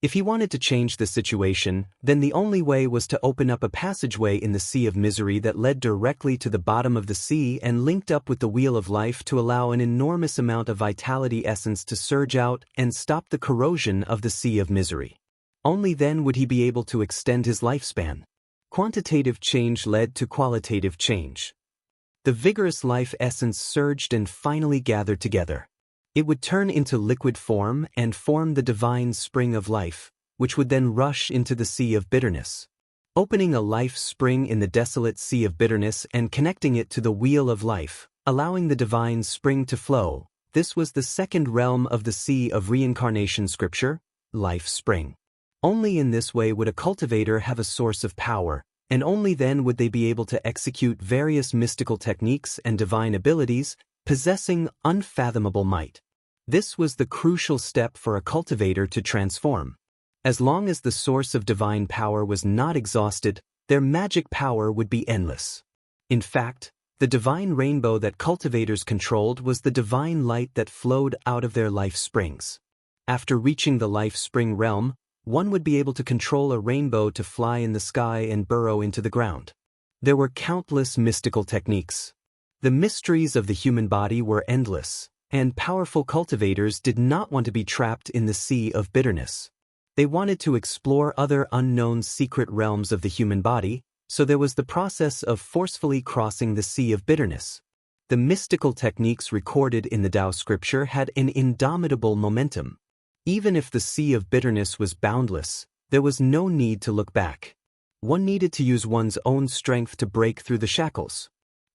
If he wanted to change the situation, then the only way was to open up a passageway in the sea of misery that led directly to the bottom of the sea and linked up with the wheel of life to allow an enormous amount of vitality essence to surge out and stop the corrosion of the sea of misery. Only then would he be able to extend his lifespan. Quantitative change led to qualitative change. The vigorous life essence surged and finally gathered together. It would turn into liquid form and form the divine spring of life, which would then rush into the sea of bitterness. Opening a life spring in the desolate sea of bitterness and connecting it to the wheel of life, allowing the divine spring to flow, this was the second realm of the Sea of Reincarnation scripture, life spring. Only in this way would a cultivator have a source of power, and only then would they be able to execute various mystical techniques and divine abilities, possessing unfathomable might. This was the crucial step for a cultivator to transform. As long as the source of divine power was not exhausted, their magic power would be endless. In fact, the divine rainbow that cultivators controlled was the divine light that flowed out of their life springs. After reaching the life spring realm, one would be able to control a rainbow to fly in the sky and burrow into the ground. There were countless mystical techniques. The mysteries of the human body were endless, and powerful cultivators did not want to be trapped in the sea of bitterness. They wanted to explore other unknown secret realms of the human body, so there was the process of forcefully crossing the sea of bitterness. The mystical techniques recorded in the Tao scripture had an indomitable momentum. Even if the sea of bitterness was boundless, there was no need to look back. One needed to use one's own strength to break through the shackles.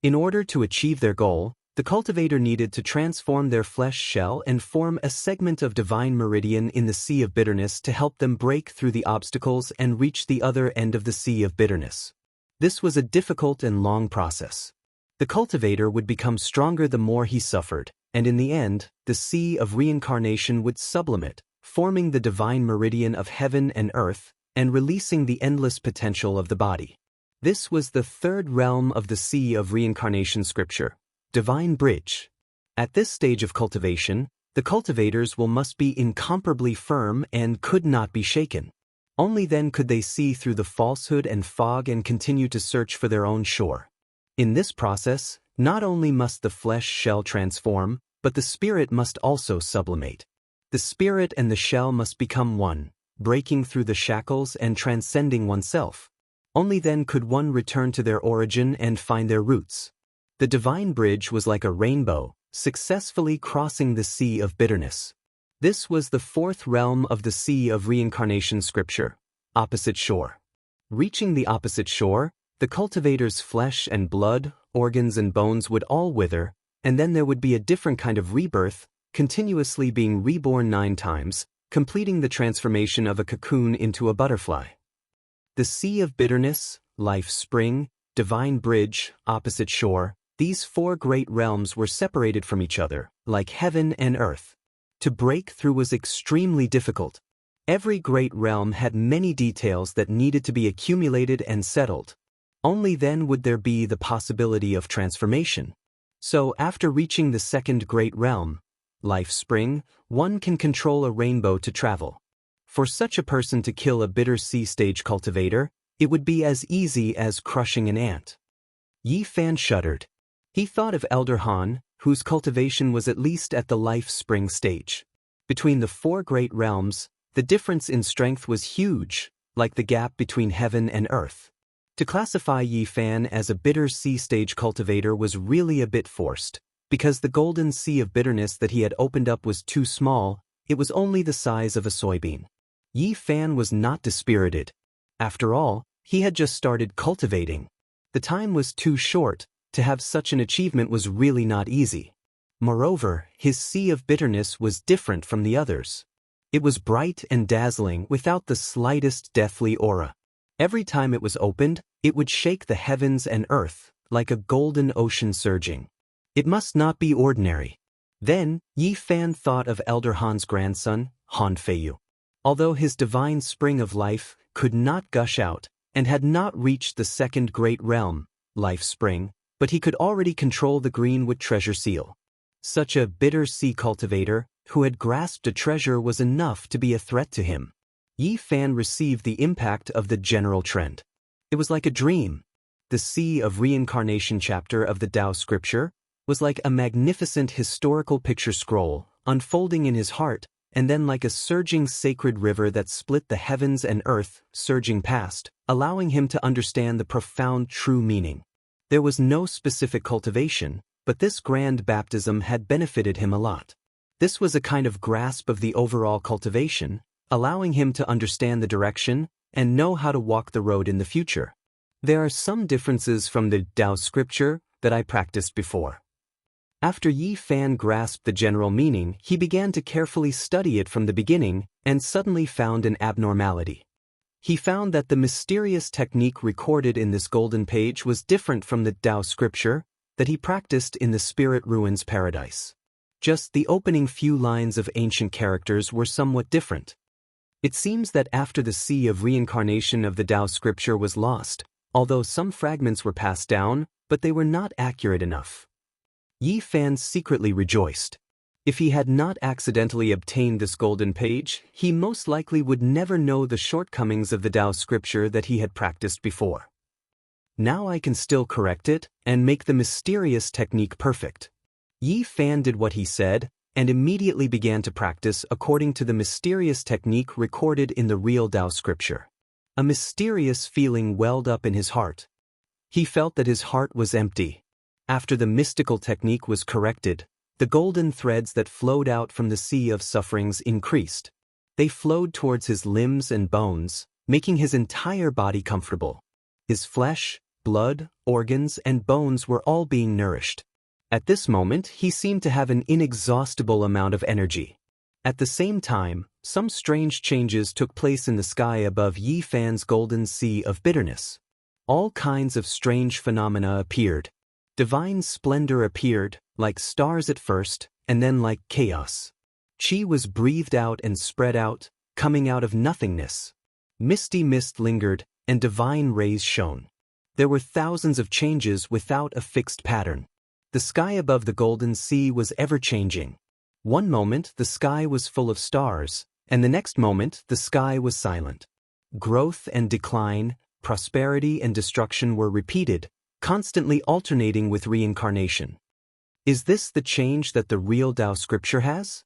In order to achieve their goal, the cultivator needed to transform their flesh shell and form a segment of divine meridian in the sea of bitterness to help them break through the obstacles and reach the other end of the sea of bitterness. This was a difficult and long process. The cultivator would become stronger the more he suffered, and in the end, the sea of reincarnation would sublimate, forming the divine meridian of heaven and earth, and releasing the endless potential of the body. This was the third realm of the Sea of Reincarnation scripture, divine bridge. At this stage of cultivation, the cultivators must be incomparably firm and could not be shaken. Only then could they see through the falsehood and fog and continue to search for their own shore. In this process, not only must the flesh shell transform, but the spirit must also sublimate. The spirit and the shell must become one, breaking through the shackles and transcending oneself. Only then could one return to their origin and find their roots. The divine bridge was like a rainbow, successfully crossing the sea of bitterness. This was the fourth realm of the Sea of Reincarnation scripture, opposite shore. Reaching the opposite shore, the cultivator's flesh and blood, organs and bones would all wither, and then there would be a different kind of rebirth, continuously being reborn 9 times, completing the transformation of a cocoon into a butterfly. The Sea of Bitterness, Life Spring, Divine Bridge, Opposite Shore, these 4 great realms were separated from each other, like heaven and earth. To break through was extremely difficult. Every great realm had many details that needed to be accumulated and settled. Only then would there be the possibility of transformation. So after reaching the second great realm, Life Spring, one can control a rainbow to travel. For such a person to kill a bitter sea stage cultivator, it would be as easy as crushing an ant. Yi Fan shuddered. He thought of Elder Han, whose cultivation was at least at the life spring stage. Between the 4 great realms, the difference in strength was huge, like the gap between heaven and earth. To classify Yi Fan as a bitter sea stage cultivator was really a bit forced. Because the golden sea of bitterness that he had opened up was too small, it was only the size of a soybean. Yi Fan was not dispirited. After all, he had just started cultivating. The time was too short. To have such an achievement was really not easy. Moreover, his sea of bitterness was different from the others. It was bright and dazzling without the slightest deathly aura. Every time it was opened, it would shake the heavens and earth, like a golden ocean surging. It must not be ordinary. Then, Yi Fan thought of Elder Han's grandson, Han Feiyu. Although his divine spring of life could not gush out, and had not reached the second great realm, life spring, but he could already control the greenwood treasure seal. Such a bitter sea cultivator, who had grasped a treasure, was enough to be a threat to him. Yi Fan received the impact of the general trend. It was like a dream. The Sea of Reincarnation chapter of the Tao scripture was like a magnificent historical picture scroll, unfolding in his heart, and then like a surging sacred river that split the heavens and earth, surging past, allowing him to understand the profound true meaning. There was no specific cultivation, but this grand baptism had benefited him a lot. This was a kind of grasp of the overall cultivation, allowing him to understand the direction and know how to walk the road in the future. There are some differences from the Tao scripture that I practiced before. After Yi Fan grasped the general meaning, he began to carefully study it from the beginning and suddenly found an abnormality. He found that the mysterious technique recorded in this golden page was different from the Tao scripture that he practiced in the Spirit Ruins Paradise. Just the opening few lines of ancient characters were somewhat different. It seems that after the sea of reincarnation of the Tao scripture was lost, although some fragments were passed down, but they were not accurate enough. Yi Fan secretly rejoiced. If he had not accidentally obtained this golden page, he most likely would never know the shortcomings of the Tao scripture that he had practiced before. Now I can still correct it and make the mysterious technique perfect. Yi Fan did what he said and immediately began to practice according to the mysterious technique recorded in the real Tao scripture. A mysterious feeling welled up in his heart. He felt that his heart was empty. After the mystical technique was corrected, the golden threads that flowed out from the sea of sufferings increased. They flowed towards his limbs and bones, making his entire body comfortable. His flesh, blood, organs, and bones were all being nourished. At this moment, he seemed to have an inexhaustible amount of energy. At the same time, some strange changes took place in the sky above Yi Fan's golden sea of bitterness. All kinds of strange phenomena appeared. Divine splendor appeared, like stars at first, and then like chaos. Qi was breathed out and spread out, coming out of nothingness. Misty mist lingered, and divine rays shone. There were thousands of changes without a fixed pattern. The sky above the golden sea was ever-changing. One moment the sky was full of stars, and the next moment the sky was silent. Growth and decline, prosperity and destruction were repeated, constantly alternating with reincarnation. Is this the change that the real Tao scripture has?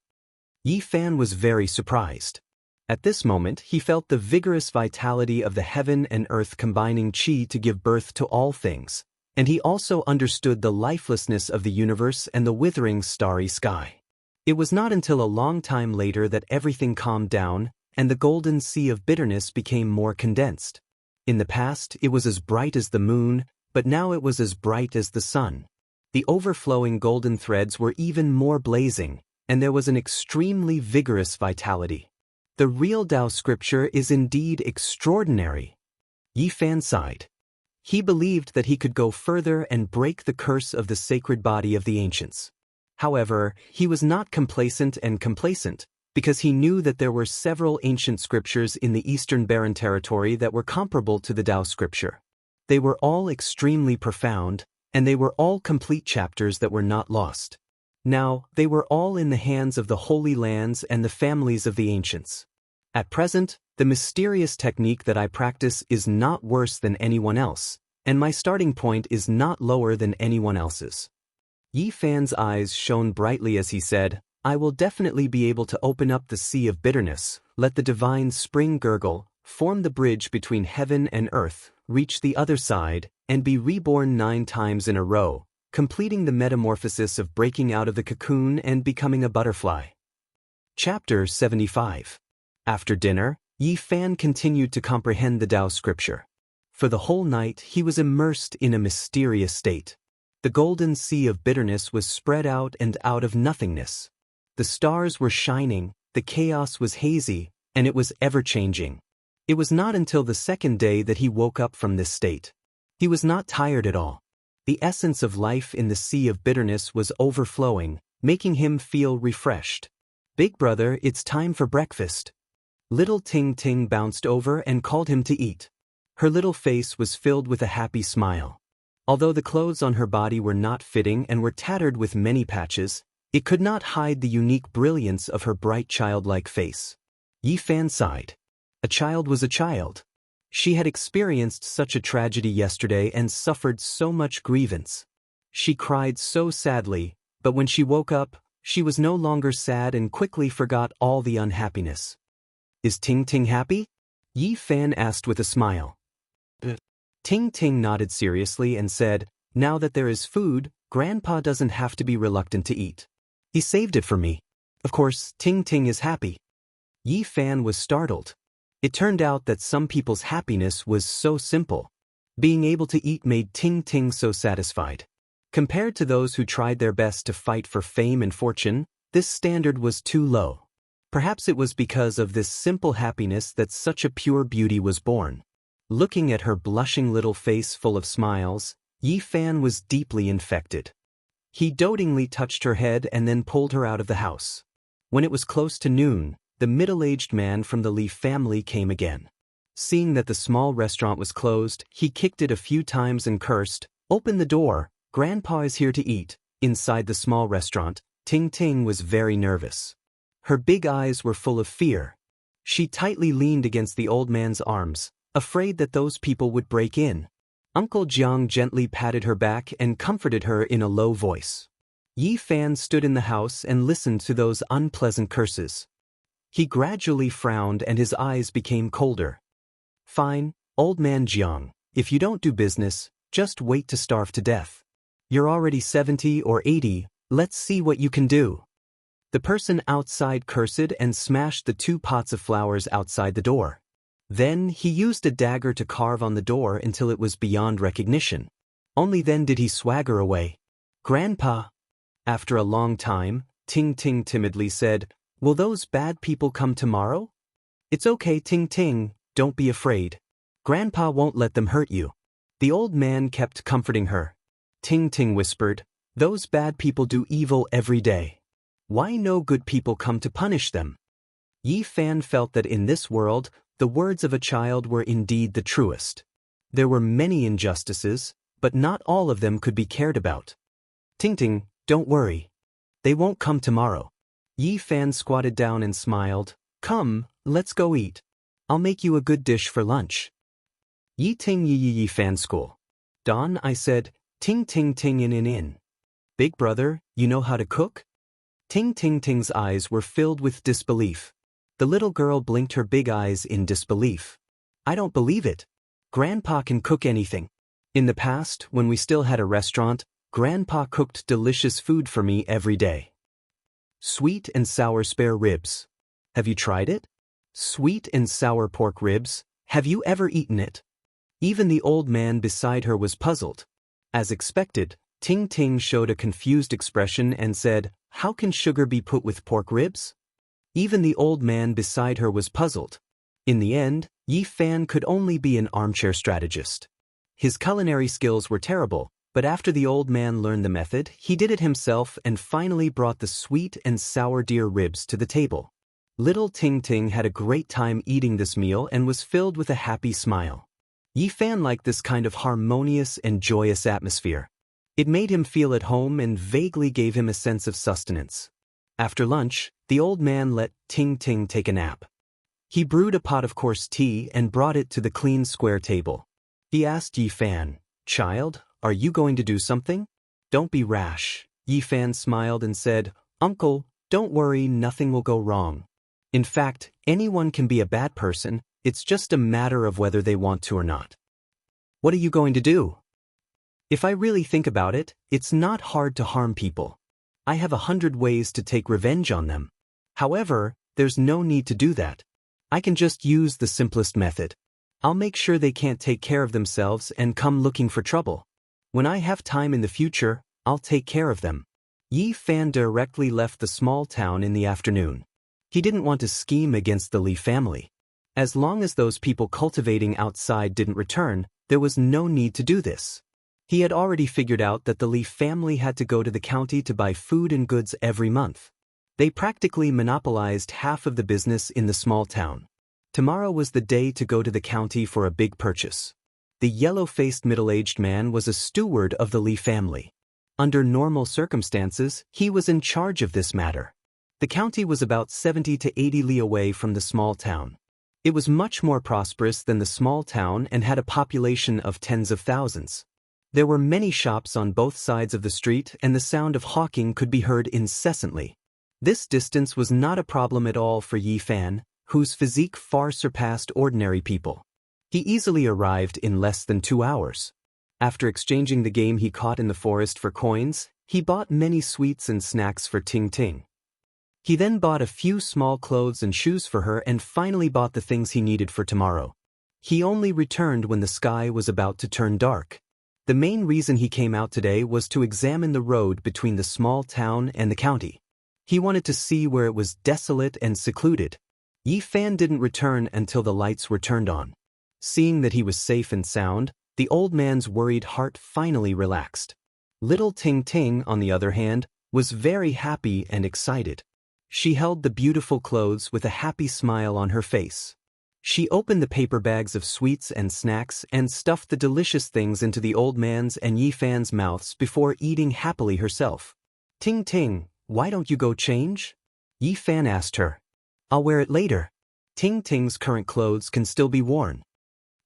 Yi Fan was very surprised. At this moment he felt the vigorous vitality of the heaven and earth combining qi to give birth to all things, and he also understood the lifelessness of the universe and the withering starry sky. It was not until a long time later that everything calmed down and the golden sea of bitterness became more condensed. In the past it was as bright as the moon, but now it was as bright as the sun. The overflowing golden threads were even more blazing, and there was an extremely vigorous vitality. The real Tao scripture is indeed extraordinary. Yi Fan sighed. He believed that he could go further and break the curse of the sacred body of the ancients. However, he was not complacent, because he knew that there were several ancient scriptures in the Eastern Barren Territory that were comparable to the Tao scripture. They were all extremely profound, and they were all complete chapters that were not lost. Now, they were all in the hands of the Holy Lands and the families of the ancients. At present, the mysterious technique that I practice is not worse than anyone else, and my starting point is not lower than anyone else's. Yi Fan's eyes shone brightly as he said, I will definitely be able to open up the sea of bitterness, let the divine spring gurgle, form the bridge between heaven and earth, reach the other side, and be reborn 9 times in a row, completing the metamorphosis of breaking out of the cocoon and becoming a butterfly. Chapter 75. After dinner, Yi Fan continued to comprehend the Tao scripture. For the whole night he was immersed in a mysterious state. The golden sea of bitterness was spread out and out of nothingness. The stars were shining, the chaos was hazy, and it was ever-changing. It was not until the second day that he woke up from this state. He was not tired at all. The essence of life in the sea of bitterness was overflowing, making him feel refreshed. "Big brother, it's time for breakfast." Little Ting Ting bounced over and called him to eat. Her little face was filled with a happy smile. Although the clothes on her body were not fitting and were tattered with many patches, it could not hide the unique brilliance of her bright childlike face. Yi Fan sighed. A child was a child. She had experienced such a tragedy yesterday and suffered so much grievance. She cried so sadly, but when she woke up, she was no longer sad and quickly forgot all the unhappiness. "Is Ting Ting happy?" Yi Fan asked with a smile. Ting Ting nodded seriously and said, "Now that there is food, Grandpa doesn't have to be reluctant to eat. He saved it for me. Of course, Ting Ting is happy." Yi Fan was startled. It turned out that some people's happiness was so simple. Being able to eat made Ting Ting so satisfied. Compared to those who tried their best to fight for fame and fortune, this standard was too low. Perhaps it was because of this simple happiness that such a pure beauty was born. Looking at her blushing little face full of smiles, Yi Fan was deeply infected. He dotingly touched her head and then pulled her out of the house. When it was close to noon, the middle-aged man from the Li family came again. Seeing that the small restaurant was closed, he kicked it a few times and cursed, "Open the door, Grandpa is here to eat." Inside the small restaurant, Ting Ting was very nervous. Her big eyes were full of fear. She tightly leaned against the old man's arms, afraid that those people would break in. Uncle Jiang gently patted her back and comforted her in a low voice. Yi Fan stood in the house and listened to those unpleasant curses. He gradually frowned and his eyes became colder. "Fine, old man Jiang, if you don't do business, just wait to starve to death. You're already 70 or 80, let's see what you can do." The person outside cursed and smashed the 2 pots of flowers outside the door. Then he used a dagger to carve on the door until it was beyond recognition. Only then did he swagger away. "Grandpa." After a long time, Ting Ting timidly said, "Will those bad people come tomorrow?" "It's okay, Ting Ting, don't be afraid. Grandpa won't let them hurt you." The old man kept comforting her. Ting Ting whispered, "Those bad people do evil every day. Why no good people come to punish them?" Yi Fan felt that in this world, the words of a child were indeed the truest. There were many injustices, but not all of them could be cared about. "Ting Ting, don't worry. They won't come tomorrow." Yi Fan squatted down and smiled. "Come, let's go eat. I'll make you a good dish for lunch." Yi Ting Yi Fan School. "Don," I said, "Ting Ting Ting in. Big brother, you know how to cook?" Ting Ting Ting's eyes were filled with disbelief. The little girl blinked her big eyes in disbelief. "I don't believe it. Grandpa can cook anything. In the past, when we still had a restaurant, Grandpa cooked delicious food for me every day. Sweet and sour spare ribs. Have you tried it? Sweet and sour pork ribs. Have you ever eaten it?" Even the old man beside her was puzzled. As expected, Ting Ting showed a confused expression and said, "How can sugar be put with pork ribs?" Even the old man beside her was puzzled. In the end, Yi Fan could only be an armchair strategist. His culinary skills were terrible, but after the old man learned the method, he did it himself and finally brought the sweet and sour deer ribs to the table. Little Ting Ting had a great time eating this meal and was filled with a happy smile. Yi Fan liked this kind of harmonious and joyous atmosphere. It made him feel at home and vaguely gave him a sense of sustenance. After lunch, the old man let Ting Ting take a nap. He brewed a pot of coarse tea and brought it to the clean square table. He asked Yi Fan, "Child, are you going to do something?" "Don't be rash." Yi Fan smiled and said, "Uncle, don't worry, nothing will go wrong. In fact, anyone can be a bad person, it's just a matter of whether they want to or not." "What are you going to do?" If I really think about it, it's not hard to harm people. I have 100 ways to take revenge on them. However, there's no need to do that. I can just use the simplest method. I'll make sure they can't take care of themselves and come looking for trouble. When I have time in the future, I'll take care of them. Yi Fan directly left the small town in the afternoon. He didn't want to scheme against the Li family. As long as those people cultivating outside didn't return, there was no need to do this. He had already figured out that the Li family had to go to the county to buy food and goods every month. They practically monopolized half of the business in the small town. Tomorrow was the day to go to the county for a big purchase. The yellow-faced middle-aged man was a steward of the Li family. Under normal circumstances, he was in charge of this matter. The county was about 70 to 80 li away from the small town. It was much more prosperous than the small town and had a population of tens of thousands. There were many shops on both sides of the street and the sound of hawking could be heard incessantly. This distance was not a problem at all for Yi Fan, whose physique far surpassed ordinary people. He easily arrived in less than 2 hours. After exchanging the game he caught in the forest for coins, he bought many sweets and snacks for Ting Ting. He then bought a few small clothes and shoes for her and finally bought the things he needed for tomorrow. He only returned when the sky was about to turn dark. The main reason he came out today was to examine the road between the small town and the county. He wanted to see where it was desolate and secluded. Yi Fan didn't return until the lights were turned on. Seeing that he was safe and sound, the old man's worried heart finally relaxed. Little Ting Ting, on the other hand, was very happy and excited. She held the beautiful clothes with a happy smile on her face. She opened the paper bags of sweets and snacks and stuffed the delicious things into the old man's and Yi Fan's mouths before eating happily herself. Ting Ting, why don't you go change? Yi Fan asked her. I'll wear it later. Ting Ting's current clothes can still be worn.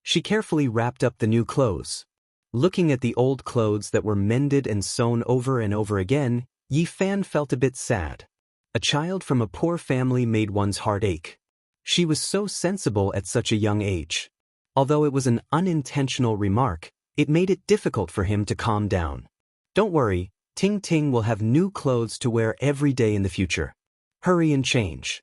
She carefully wrapped up the new clothes. Looking at the old clothes that were mended and sewn over and over again, Yi Fan felt a bit sad. A child from a poor family made one's heart ache. She was so sensible at such a young age. Although it was an unintentional remark, it made it difficult for him to calm down. Don't worry, Ting Ting will have new clothes to wear every day in the future. Hurry and change.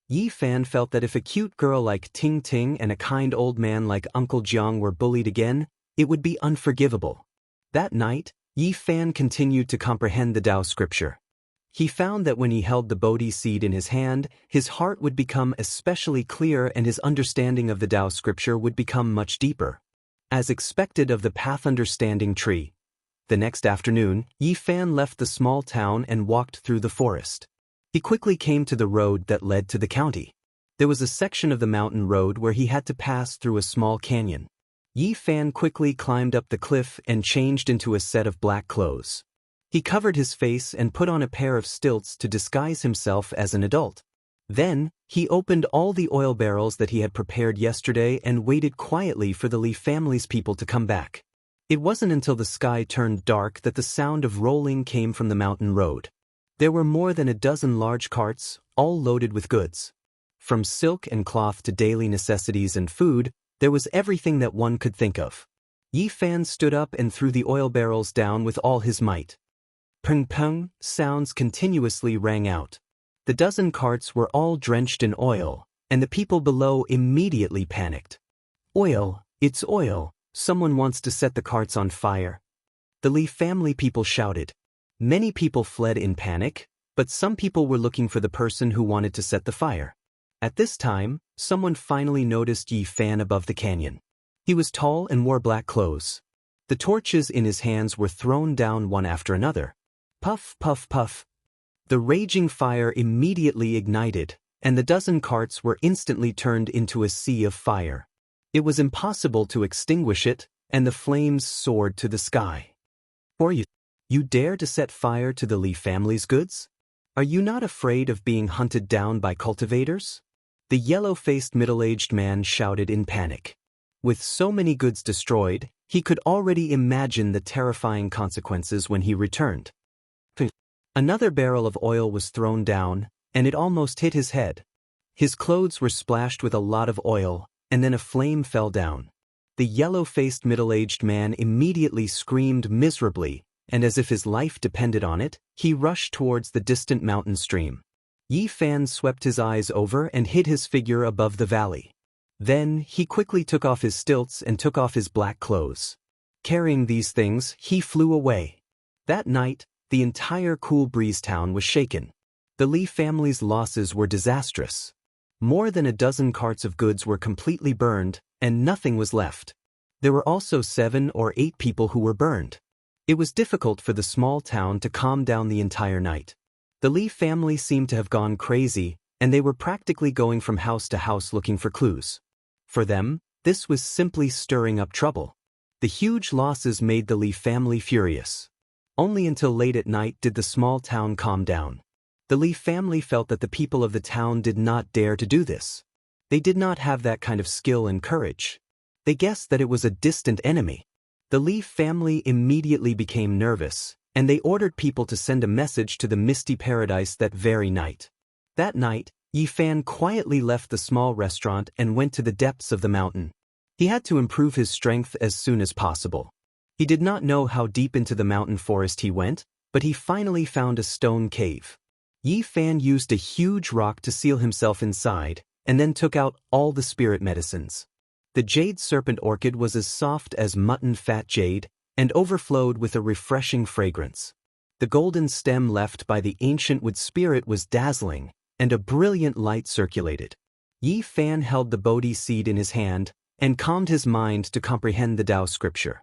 Yi Fan felt that if a cute girl like Ting Ting and a kind old man like Uncle Jiang were bullied again, it would be unforgivable. That night, Yi Fan continued to comprehend the Tao scripture. He found that when he held the Bodhi seed in his hand, his heart would become especially clear and his understanding of the Tao scripture would become much deeper. As expected of the path understanding tree. The next afternoon, Yi Fan left the small town and walked through the forest. He quickly came to the road that led to the county. There was a section of the mountain road where he had to pass through a small canyon. Yi Fan quickly climbed up the cliff and changed into a set of black clothes. He covered his face and put on a pair of stilts to disguise himself as an adult. Then, he opened all the oil barrels that he had prepared yesterday and waited quietly for the Li family's people to come back. It wasn't until the sky turned dark that the sound of rolling came from the mountain road. There were more than a dozen large carts, all loaded with goods. From silk and cloth to daily necessities and food, there was everything that one could think of. Yi Fan stood up and threw the oil barrels down with all his might. Pung-pung sounds continuously rang out. The dozen carts were all drenched in oil, and the people below immediately panicked. Oil, it's oil, someone wants to set the carts on fire. The Li family people shouted. Many people fled in panic, but some people were looking for the person who wanted to set the fire. At this time, someone finally noticed Yi Fan above the canyon. He was tall and wore black clothes. The torches in his hands were thrown down one after another. Puff, puff, puff. The raging fire immediately ignited, and the dozen carts were instantly turned into a sea of fire. It was impossible to extinguish it, and the flames soared to the sky. Or you dare to set fire to the Li family's goods? Are you not afraid of being hunted down by cultivators? The yellow-faced middle-aged man shouted in panic. With so many goods destroyed, he could already imagine the terrifying consequences when he returned. Another barrel of oil was thrown down, and it almost hit his head. His clothes were splashed with a lot of oil, and then a flame fell down. The yellow-faced middle-aged man immediately screamed miserably, and as if his life depended on it, he rushed towards the distant mountain stream. Yi Fan swept his eyes over and hid his figure above the valley. Then, he quickly took off his stilts and took off his black clothes. Carrying these things, he flew away. That night, the entire Cool Breeze town was shaken. The Li family's losses were disastrous. More than a dozen carts of goods were completely burned, and nothing was left. There were also 7 or 8 people who were burned. It was difficult for the small town to calm down the entire night. The Li family seemed to have gone crazy, and they were practically going from house to house looking for clues. For them, this was simply stirring up trouble. The huge losses made the Li family furious. Only until late at night did the small town calm down. The Li family felt that the people of the town did not dare to do this. They did not have that kind of skill and courage. They guessed that it was a distant enemy. The Li family immediately became nervous, and they ordered people to send a message to the Misty Paradise that very night. That night, Yi Fan quietly left the small restaurant and went to the depths of the mountain. He had to improve his strength as soon as possible. He did not know how deep into the mountain forest he went, but he finally found a stone cave. Yi Fan used a huge rock to seal himself inside, and then took out all the spirit medicines. The jade serpent orchid was as soft as mutton fat jade, and overflowed with a refreshing fragrance. The golden stem left by the ancient wood spirit was dazzling, and a brilliant light circulated. Yi Fan held the Bodhi seed in his hand, and calmed his mind to comprehend the Tao scripture.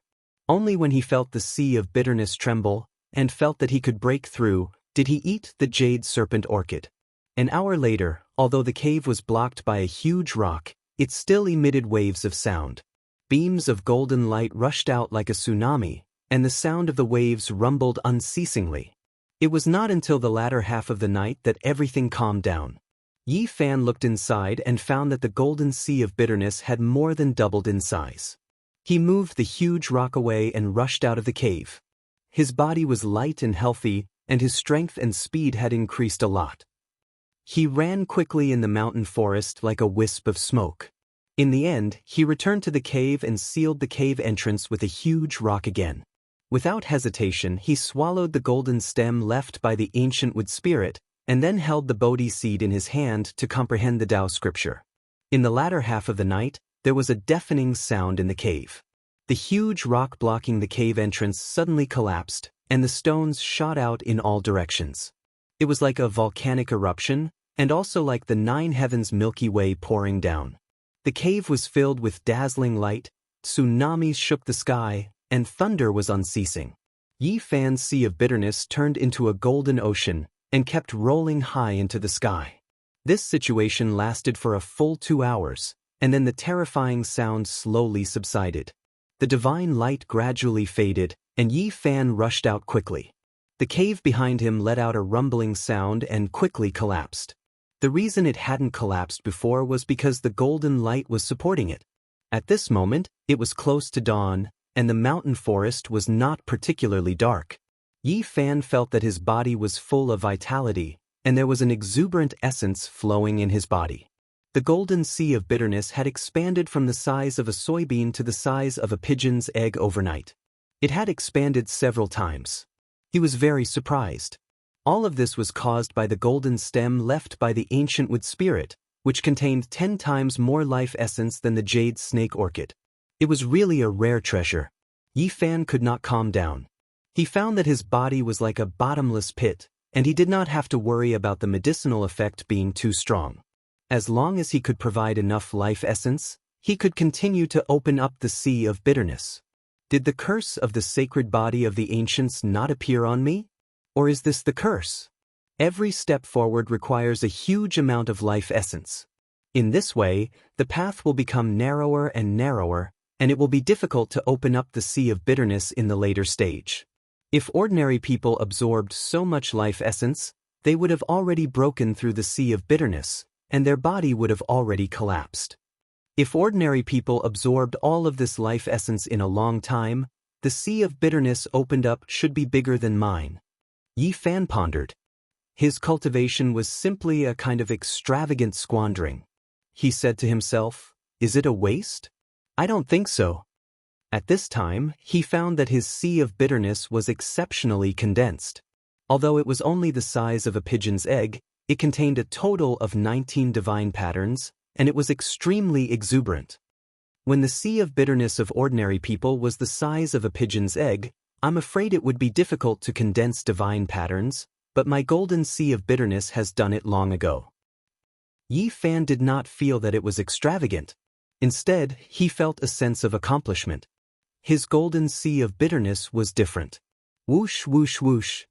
Only when he felt the sea of bitterness tremble, and felt that he could break through, did he eat the jade serpent orchid. An hour later, although the cave was blocked by a huge rock, it still emitted waves of sound. Beams of golden light rushed out like a tsunami, and the sound of the waves rumbled unceasingly. It was not until the latter half of the night that everything calmed down. Yi Fan looked inside and found that the golden sea of bitterness had more than doubled in size. He moved the huge rock away and rushed out of the cave. His body was light and healthy, and his strength and speed had increased a lot. He ran quickly in the mountain forest like a wisp of smoke. In the end, he returned to the cave and sealed the cave entrance with a huge rock again. Without hesitation, he swallowed the golden stem left by the ancient wood spirit, and then held the Bodhi seed in his hand to comprehend the Tao scripture. In the latter half of the night, there was a deafening sound in the cave. The huge rock blocking the cave entrance suddenly collapsed, and the stones shot out in all directions. It was like a volcanic eruption, and also like the 9 heavens Milky Way pouring down. The cave was filled with dazzling light, tsunamis shook the sky, and thunder was unceasing. Yi Fan's sea of bitterness turned into a golden ocean, and kept rolling high into the sky. This situation lasted for a full 2 hours, and then the terrifying sound slowly subsided. The divine light gradually faded, and Yi Fan rushed out quickly. The cave behind him let out a rumbling sound and quickly collapsed. The reason it hadn't collapsed before was because the golden light was supporting it. At this moment, it was close to dawn, and the mountain forest was not particularly dark. Yi Fan felt that his body was full of vitality, and there was an exuberant essence flowing in his body. The golden sea of bitterness had expanded from the size of a soybean to the size of a pigeon's egg overnight. It had expanded several times. He was very surprised. All of this was caused by the golden stem left by the ancient wood spirit, which contained 10 times more life essence than the jade snake orchid. It was really a rare treasure. Yi Fan could not calm down. He found that his body was like a bottomless pit, and he did not have to worry about the medicinal effect being too strong. As long as he could provide enough life essence, he could continue to open up the sea of bitterness. Did the curse of the sacred body of the ancients not appear on me? Or is this the curse? Every step forward requires a huge amount of life essence. In this way, the path will become narrower and narrower, and it will be difficult to open up the sea of bitterness in the later stage. If ordinary people absorbed so much life essence, they would have already broken through the sea of bitterness, and their body would have already collapsed. If ordinary people absorbed all of this life essence in a long time, the sea of bitterness opened up should be bigger than mine. Yi Fan pondered. His cultivation was simply a kind of extravagant squandering. He said to himself, is it a waste? I don't think so. At this time, he found that his sea of bitterness was exceptionally condensed. Although it was only the size of a pigeon's egg, it contained a total of 19 divine patterns, and it was extremely exuberant. When the sea of bitterness of ordinary people was the size of a pigeon's egg, I'm afraid it would be difficult to condense divine patterns, but my golden sea of bitterness has done it long ago. Yi Fan did not feel that it was extravagant. Instead, he felt a sense of accomplishment. His golden sea of bitterness was different. Whoosh whoosh whoosh.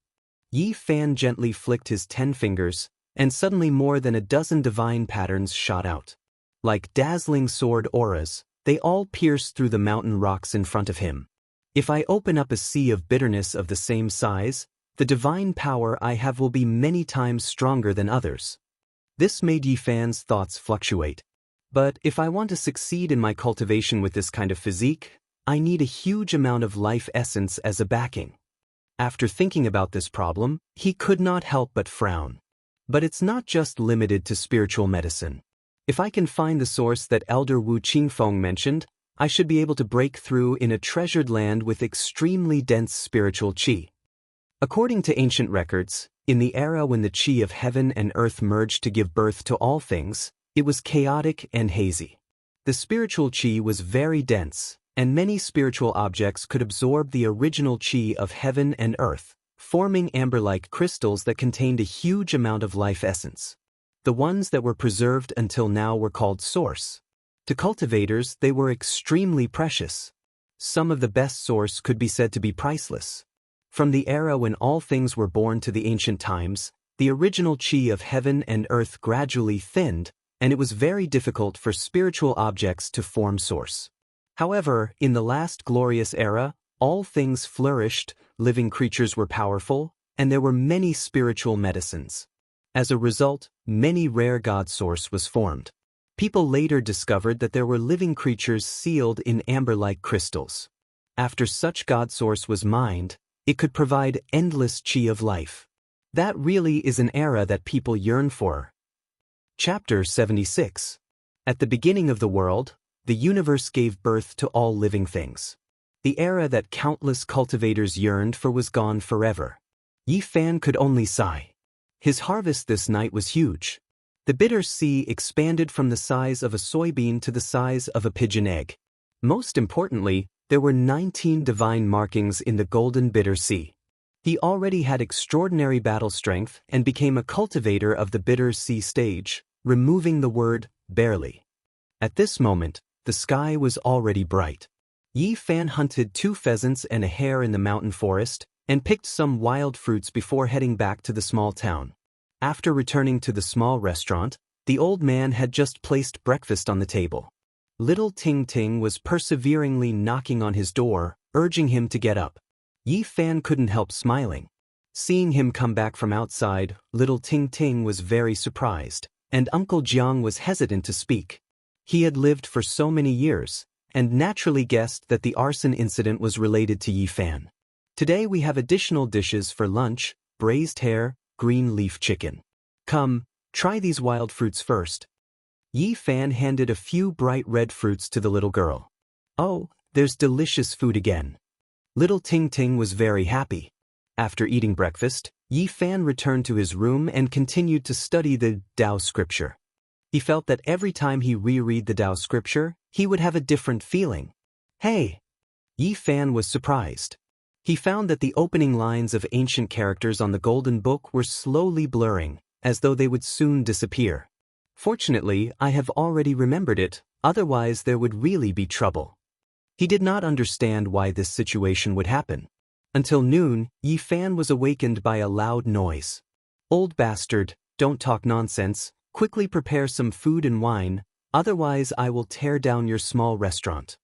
Yi Fan gently flicked his 10 fingers, and suddenly more than a dozen divine patterns shot out. Like dazzling sword auras, they all pierced through the mountain rocks in front of him. If I open up a sea of bitterness of the same size, the divine power I have will be many times stronger than others. This made Yi Fan's thoughts fluctuate. But if I want to succeed in my cultivation with this kind of physique, I need a huge amount of life essence as a backing. After thinking about this problem, he could not help but frown. But it's not just limited to spiritual medicine. If I can find the source that Elder Wu Qingfeng mentioned, I should be able to break through in a treasured land with extremely dense spiritual qi. According to ancient records, in the era when the qi of heaven and earth merged to give birth to all things, it was chaotic and hazy. The spiritual qi was very dense, and many spiritual objects could absorb the original qi of heaven and earth, forming amber-like crystals that contained a huge amount of life essence. The ones that were preserved until now were called source. To cultivators, they were extremely precious. Some of the best source could be said to be priceless. From the era when all things were born to the ancient times, the original qi of heaven and earth gradually thinned, and it was very difficult for spiritual objects to form source. However, in the last glorious era, all things flourished, living creatures were powerful, and there were many spiritual medicines. As a result, many rare god source was formed. People later discovered that there were living creatures sealed in amber-like crystals. After such god source was mined, it could provide endless qi of life. That really is an era that people yearn for. Chapter 76. At the beginning of the world, the universe gave birth to all living things. The era that countless cultivators yearned for was gone forever. Yi Fan could only sigh. His harvest this night was huge. The bitter sea expanded from the size of a soybean to the size of a pigeon egg. Most importantly, there were 19 divine markings in the golden bitter sea. He already had extraordinary battle strength and became a cultivator of the bitter sea stage, removing the word barely. At this moment, the sky was already bright. Yi Fan hunted 2 pheasants and a hare in the mountain forest, and picked some wild fruits before heading back to the small town. After returning to the small restaurant, the old man had just placed breakfast on the table. Little Ting Ting was perseveringly knocking on his door, urging him to get up. Yi Fan couldn't help smiling. Seeing him come back from outside, little Ting Ting was very surprised, and Uncle Jiang was hesitant to speak. He had lived for so many years, and naturally guessed that the arson incident was related to Yi Fan. Today we have additional dishes for lunch: braised hare, green leaf chicken. Come, try these wild fruits first. Yi Fan handed a few bright red fruits to the little girl. Oh, there's delicious food again. Little Ting Ting was very happy. After eating breakfast, Yi Fan returned to his room and continued to study the Tao scripture. He felt that every time he reread the Tao scripture, he would have a different feeling. Hey! Yi Fan was surprised. He found that the opening lines of ancient characters on the Golden Book were slowly blurring, as though they would soon disappear. Fortunately, I have already remembered it, otherwise there would really be trouble. He did not understand why this situation would happen. Until noon, Yi Fan was awakened by a loud noise. Old bastard, don't talk nonsense, quickly prepare some food and wine, otherwise I will tear down your small restaurant.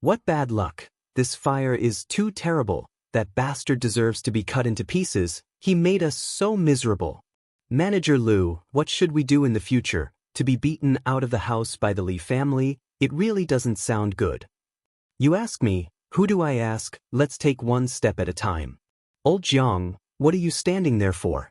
What bad luck. This fire is too terrible. That bastard deserves to be cut into pieces. He made us so miserable. Manager Liu, what should we do in the future? To be beaten out of the house by the Li family? It really doesn't sound good. You ask me, who do I ask? Let's take one step at a time. Old Jiang, what are you standing there for?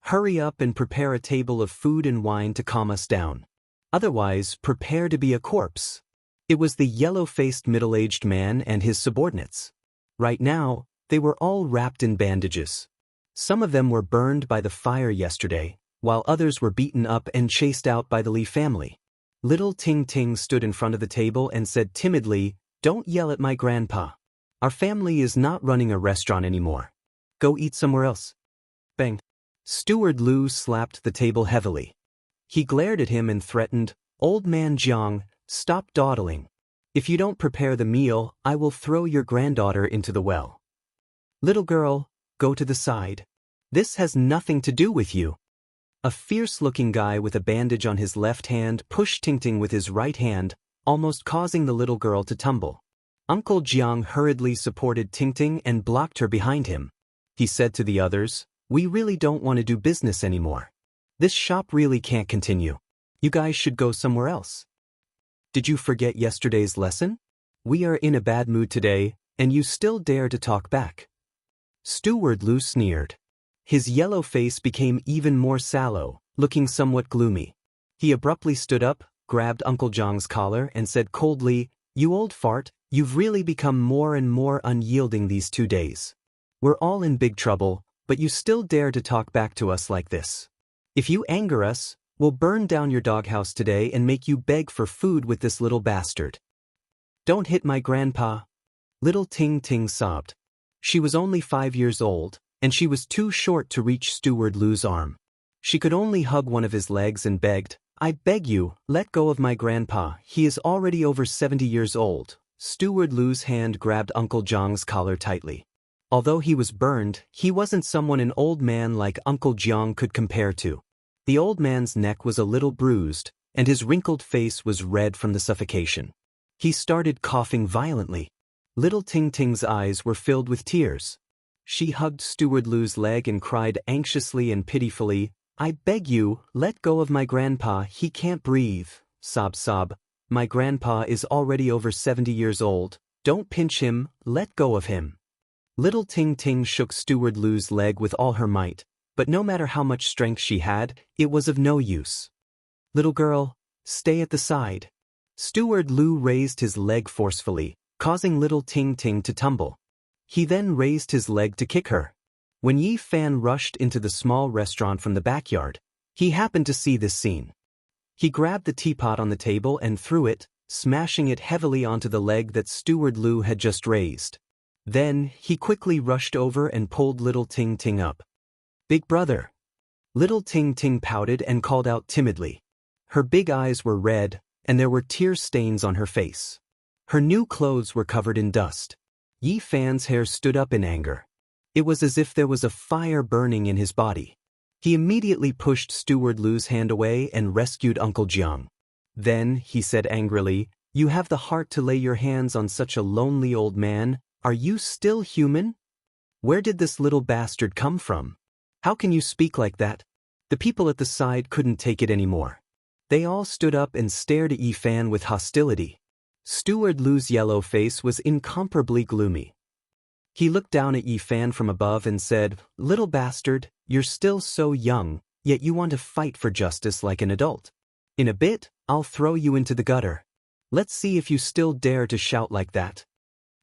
Hurry up and prepare a table of food and wine to calm us down. Otherwise, prepare to be a corpse. It was the yellow-faced middle-aged man and his subordinates. Right now, they were all wrapped in bandages. Some of them were burned by the fire yesterday, while others were beaten up and chased out by the Li family. Little Ting Ting stood in front of the table and said timidly, "Don't yell at my grandpa. Our family is not running a restaurant anymore. Go eat somewhere else." Bang. Steward Lu slapped the table heavily. He glared at him and threatened, "Old man Jiang, stop dawdling. If you don't prepare the meal, I will throw your granddaughter into the well. Little girl, go to the side. This has nothing to do with you." A fierce-looking guy with a bandage on his left hand pushed Ting Ting with his right hand, almost causing the little girl to tumble. Uncle Jiang hurriedly supported Ting Ting and blocked her behind him. He said to the others, "We really don't want to do business anymore. This shop really can't continue. You guys should go somewhere else. Did you forget yesterday's lesson? We are in a bad mood today, and you still dare to talk back." Steward Lu sneered. His yellow face became even more sallow, looking somewhat gloomy. He abruptly stood up, grabbed Uncle Jiang's collar and said coldly, "You old fart, you've really become more and more unyielding these 2 days. We're all in big trouble, but you still dare to talk back to us like this. If you anger us, we'll burn down your doghouse today and make you beg for food with this little bastard. Don't hit my grandpa." Little Ting Ting sobbed. She was only 5 years old, and she was too short to reach Steward Lu's arm. She could only hug one of his legs and begged, "I beg you, let go of my grandpa, he is already over 70 years old." Steward Lu's hand grabbed Uncle Jiang's collar tightly. Although he was burned, he wasn't someone an old man like Uncle Jiang could compare to. The old man's neck was a little bruised, and his wrinkled face was red from the suffocation. He started coughing violently. Little Ting Ting's eyes were filled with tears. She hugged Steward Lu's leg and cried anxiously and pitifully, "I beg you, let go of my grandpa, he can't breathe." Sob sob, "My grandpa is already over 70 years old, don't pinch him, let go of him." Little Ting Ting shook Steward Lu's leg with all her might, but no matter how much strength she had, it was of no use. "Little girl, stay at the side." Steward Lu raised his leg forcefully, causing Little Ting Ting to tumble. He then raised his leg to kick her. When Yi Fan rushed into the small restaurant from the backyard, he happened to see this scene. He grabbed the teapot on the table and threw it, smashing it heavily onto the leg that Steward Lu had just raised. Then, he quickly rushed over and pulled Little Ting Ting up. "Big brother." Little Ting Ting pouted and called out timidly. Her big eyes were red, and there were tear stains on her face. Her new clothes were covered in dust. Yi Fan's hair stood up in anger. It was as if there was a fire burning in his body. He immediately pushed Steward Lu's hand away and rescued Uncle Jiang. Then, he said angrily, "You have the heart to lay your hands on such a lonely old man? Are you still human? Where did this little bastard come from? How can you speak like that?" The people at the side couldn't take it anymore. They all stood up and stared at Yi Fan with hostility. Steward Lu's yellow face was incomparably gloomy. He looked down at Yi Fan from above and said, "Little bastard, you're still so young, yet you want to fight for justice like an adult. In a bit, I'll throw you into the gutter. Let's see if you still dare to shout like that."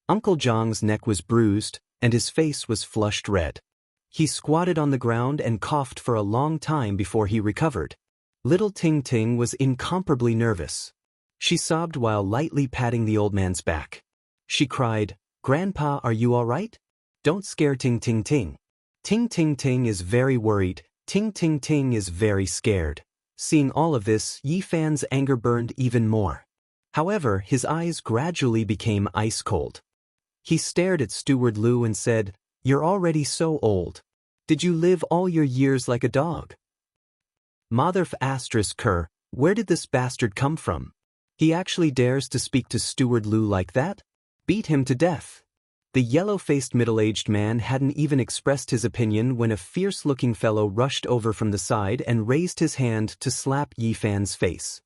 Uncle Jiang's neck was bruised, and his face was flushed red. He squatted on the ground and coughed for a long time before he recovered. Little Ting Ting was incomparably nervous. She sobbed while lightly patting the old man's back. She cried, "Grandpa, are you all right? Don't scare Ting Ting Ting. Ting Ting Ting is very worried, Ting Ting Ting is very scared." Seeing all of this, Yi Fan's anger burned even more. However, his eyes gradually became ice cold. He stared at Steward Lu and said, "You're already so old. Did you live all your years like a dog? Mother asterisk cur, where did this bastard come from? He actually dares to speak to Steward Lu like that? Beat him to death." The yellow-faced middle-aged man hadn't even expressed his opinion when a fierce-looking fellow rushed over from the side and raised his hand to slap Yi Fan's face.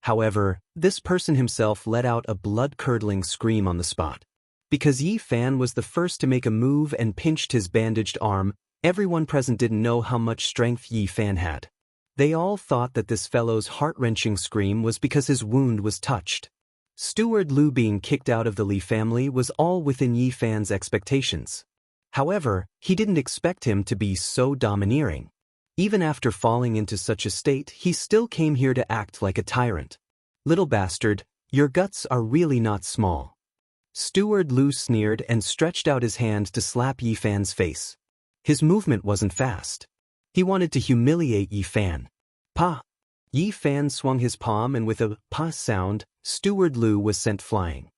However, this person himself let out a blood-curdling scream on the spot. Because Yi Fan was the first to make a move and pinched his bandaged arm, everyone present didn't know how much strength Yi Fan had. They all thought that this fellow's heart-wrenching scream was because his wound was touched. Steward Lu being kicked out of the Li family was all within Yi Fan's expectations. However, he didn't expect him to be so domineering. Even after falling into such a state, he still came here to act like a tyrant. Little bastard, your guts are really not small. Steward Lu sneered and stretched out his hand to slap Yi Fan's face. His movement wasn't fast. He wanted to humiliate Yi Fan. Pa! Yi Fan swung his palm and with a pa sound, Steward Lu was sent flying.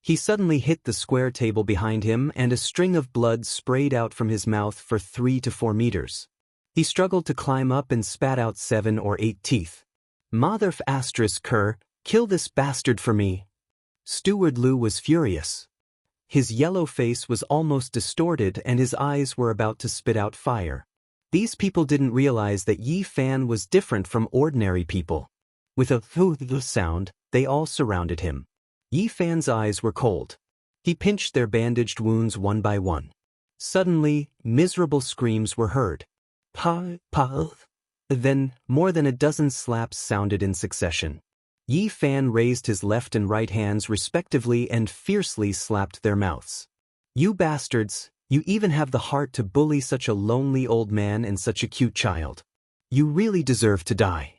He suddenly hit the square table behind him and a string of blood sprayed out from his mouth for 3 to 4 meters. He struggled to climb up and spat out 7 or 8 teeth. Mother f asterisk cur, kill this bastard for me. Steward Lu was furious. His yellow face was almost distorted and his eyes were about to spit out fire. These people didn't realize that Yi Fan was different from ordinary people. With a th sound, they all surrounded him. Yi Fan's eyes were cold. He pinched their bandaged wounds one by one. Suddenly, miserable screams were heard. Pa, pa. Then, more than a dozen slaps sounded in succession. Yi Fan raised his left and right hands respectively and fiercely slapped their mouths. You bastards, you even have the heart to bully such a lonely old man and such a cute child. You really deserve to die.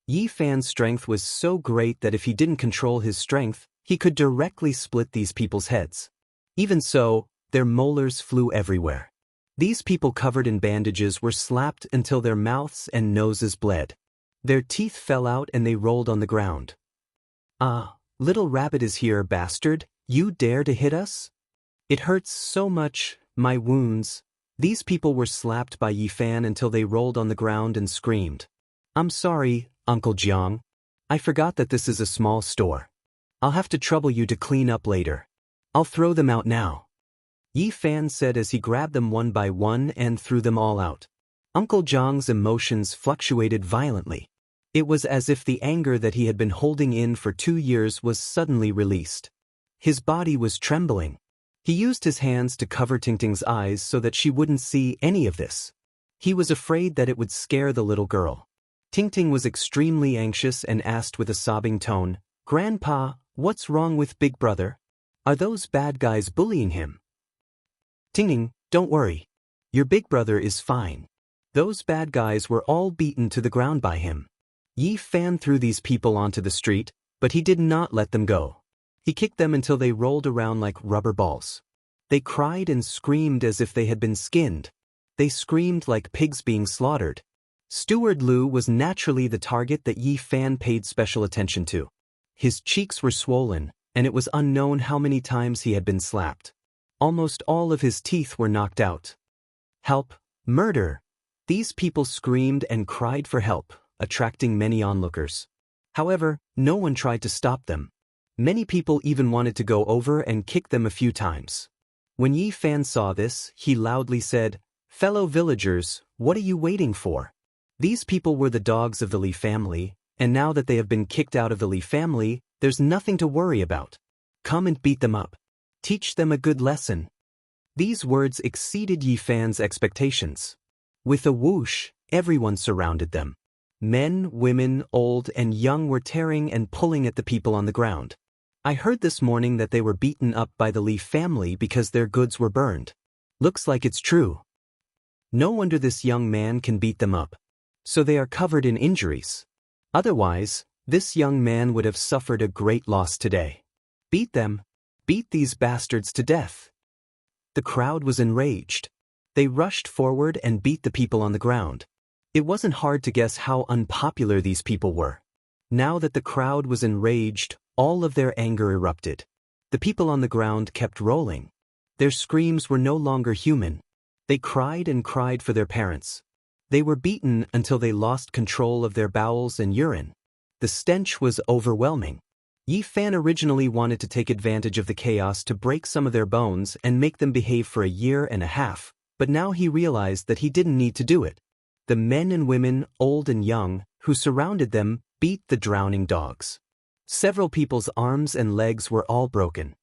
Yi Fan's strength was so great that if he didn't control his strength, he could directly split these people's heads. Even so, their molars flew everywhere. These people covered in bandages were slapped until their mouths and noses bled. Their teeth fell out and they rolled on the ground. Ah, little rabbit is here, bastard. You dare to hit us? It hurts so much, my wounds. These people were slapped by Yi Fan until they rolled on the ground and screamed. I'm sorry, Uncle Jiang. I forgot that this is a small store. I'll have to trouble you to clean up later. I'll throw them out now. Yi Fan said as he grabbed them one by one and threw them all out. Uncle Jiang's emotions fluctuated violently. It was as if the anger that he had been holding in for 2 years was suddenly released. His body was trembling. He used his hands to cover Tingting's eyes so that she wouldn't see any of this. He was afraid that it would scare the little girl. Tingting was extremely anxious and asked with a sobbing tone, Grandpa, what's wrong with Big Brother? Are those bad guys bullying him? Tingting, don't worry. Your big brother is fine. Those bad guys were all beaten to the ground by him. Yi Fan threw these people onto the street, but he did not let them go. He kicked them until they rolled around like rubber balls. They cried and screamed as if they had been skinned. They screamed like pigs being slaughtered. Steward Lu was naturally the target that Yi Fan paid special attention to. His cheeks were swollen, and it was unknown how many times he had been slapped. Almost all of his teeth were knocked out. Help! Murder! These people screamed and cried for help, attracting many onlookers. However, no one tried to stop them. Many people even wanted to go over and kick them a few times. When Yi Fan saw this, he loudly said, Fellow villagers, what are you waiting for? These people were the dogs of the Li family, and now that they have been kicked out of the Li family, there's nothing to worry about. Come and beat them up. Teach them a good lesson. These words exceeded Yi Fan's expectations. With a whoosh, everyone surrounded them. Men, women, old and young were tearing and pulling at the people on the ground. I heard this morning that they were beaten up by the Li family because their goods were burned. Looks like it's true. No wonder this young man can beat them up. So they are covered in injuries. Otherwise, this young man would have suffered a great loss today. Beat them. Beat these bastards to death. The crowd was enraged. They rushed forward and beat the people on the ground. It wasn't hard to guess how unpopular these people were. Now that the crowd was enraged, all of their anger erupted. The people on the ground kept rolling. Their screams were no longer human. They cried and cried for their parents. They were beaten until they lost control of their bowels and urine. The stench was overwhelming. Yi Fan originally wanted to take advantage of the chaos to break some of their bones and make them behave for a year and a half, but now he realized that he didn't need to do it. The men and women, old and young, who surrounded them, beat the drowning dogs. Several people's arms and legs were all broken.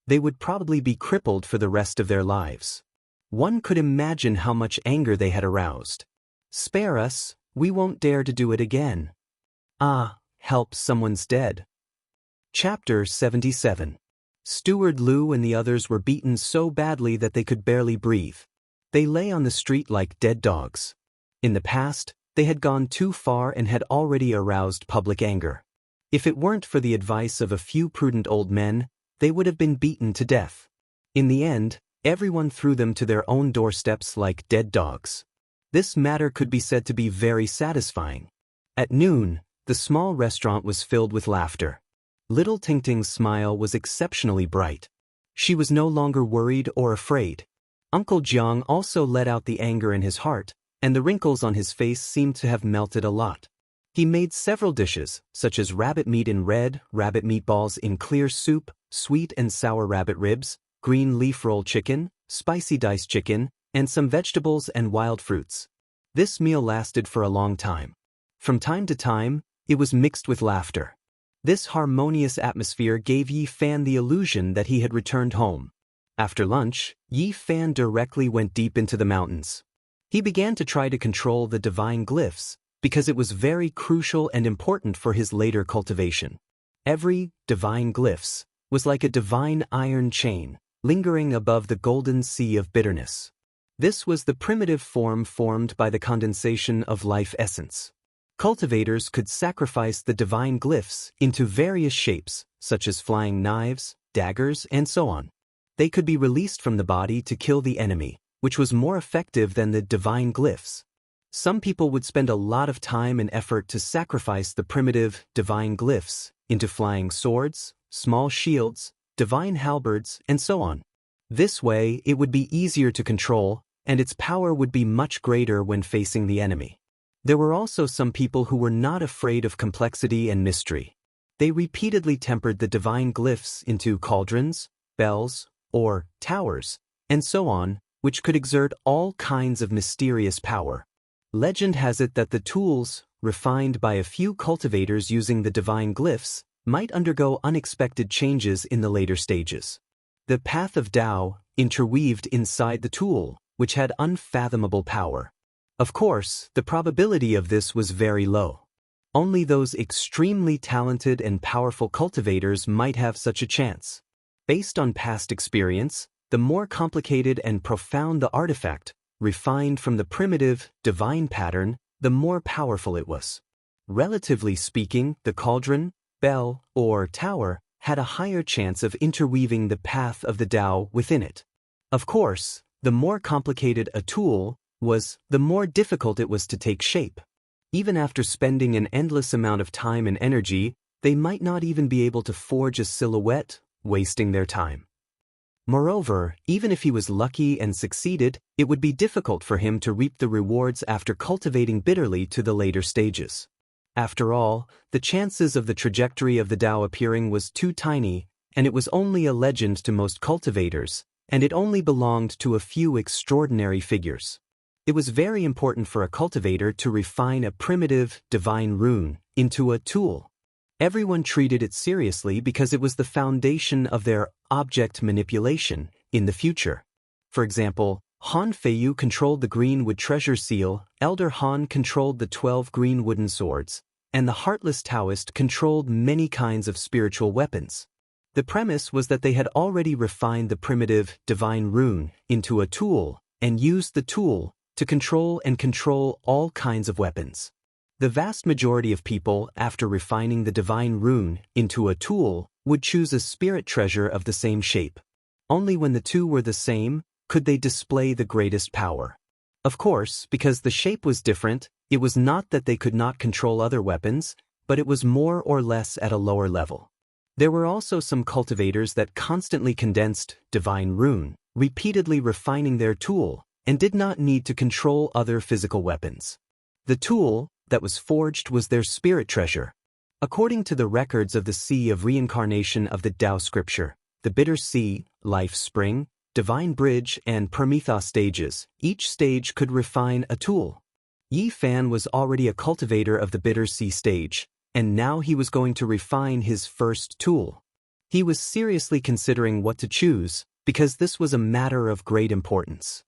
They would probably be crippled for the rest of their lives. One could imagine how much anger they had aroused. Spare us, we won't dare to do it again. Ah, help, someone's dead. Chapter 77. Steward Lu and the others were beaten so badly that they could barely breathe. They lay on the street like dead dogs. In the past, they had gone too far and had already aroused public anger. If it weren't for the advice of a few prudent old men, they would have been beaten to death. In the end, everyone threw them to their own doorsteps like dead dogs. This matter could be said to be very satisfying. At noon, the small restaurant was filled with laughter. Little Tingting's smile was exceptionally bright. She was no longer worried or afraid. Uncle Jiang also let out the anger in his heart, and the wrinkles on his face seemed to have melted a lot. He made several dishes, such as rabbit meat in red, rabbit meatballs in clear soup, sweet and sour rabbit ribs, green leaf roll chicken, spicy diced chicken, and some vegetables and wild fruits. This meal lasted for a long time. From time to time, it was mixed with laughter. This harmonious atmosphere gave Yi Fan the illusion that he had returned home. After lunch, Yi Fan directly went deep into the mountains. He began to try to control the divine glyphs, because it was very crucial and important for his later cultivation. Every divine glyphs was like a divine iron chain, lingering above the golden sea of bitterness. This was the primitive form formed by the condensation of life essence. Cultivators could sacrifice the divine glyphs into various shapes, such as flying knives, daggers, and so on. They could be released from the body to kill the enemy, which was more effective than the divine glyphs. Some people would spend a lot of time and effort to sacrifice the primitive divine glyphs into flying swords, small shields, divine halberds, and so on. This way, it would be easier to control, and its power would be much greater when facing the enemy. There were also some people who were not afraid of complexity and mystery. They repeatedly tempered the divine glyphs into cauldrons, bells, or towers, and so on, which could exert all kinds of mysterious power. Legend has it that the tools, refined by a few cultivators using the divine glyphs, might undergo unexpected changes in the later stages. The path of Tao interweaved inside the tool, which had unfathomable power. Of course, the probability of this was very low. Only those extremely talented and powerful cultivators might have such a chance. Based on past experience, the more complicated and profound the artifact, refined from the primitive, divine pattern, the more powerful it was. Relatively speaking, the cauldron, bell, or tower had a higher chance of interweaving the path of the Tao within it. Of course, the more complicated a tool was, the more difficult it was to take shape. Even after spending an endless amount of time and energy, they might not even be able to forge a silhouette, wasting their time. Moreover, even if he was lucky and succeeded, it would be difficult for him to reap the rewards after cultivating bitterly to the later stages. After all, the chances of the trajectory of the Tao appearing was too tiny, and it was only a legend to most cultivators, and it only belonged to a few extraordinary figures. It was very important for a cultivator to refine a primitive, divine rune into a tool. Everyone treated it seriously because it was the foundation of their object manipulation in the future. For example, Han Feiyu controlled the green wood treasure seal, Elder Han controlled the 12 green wooden swords, and the heartless Daoist controlled many kinds of spiritual weapons. The premise was that they had already refined the primitive, divine rune into a tool and used the tool to control all kinds of weapons. The vast majority of people, after refining the divine rune into a tool, would choose a spirit treasure of the same shape. Only when the two were the same could they display the greatest power. Of course, because the shape was different, it was not that they could not control other weapons, but it was more or less at a lower level. There were also some cultivators that constantly condensed divine rune, repeatedly refining their tool, and did not need to control other physical weapons. The tool that was forged was their spirit treasure. According to the records of the Sea of Reincarnation of the Tao scripture, the Bitter Sea, Life Spring, Divine Bridge, and Prometheus stages, each stage could refine a tool. Yi Fan was already a cultivator of the Bitter Sea stage, and now he was going to refine his first tool. He was seriously considering what to choose, because this was a matter of great importance.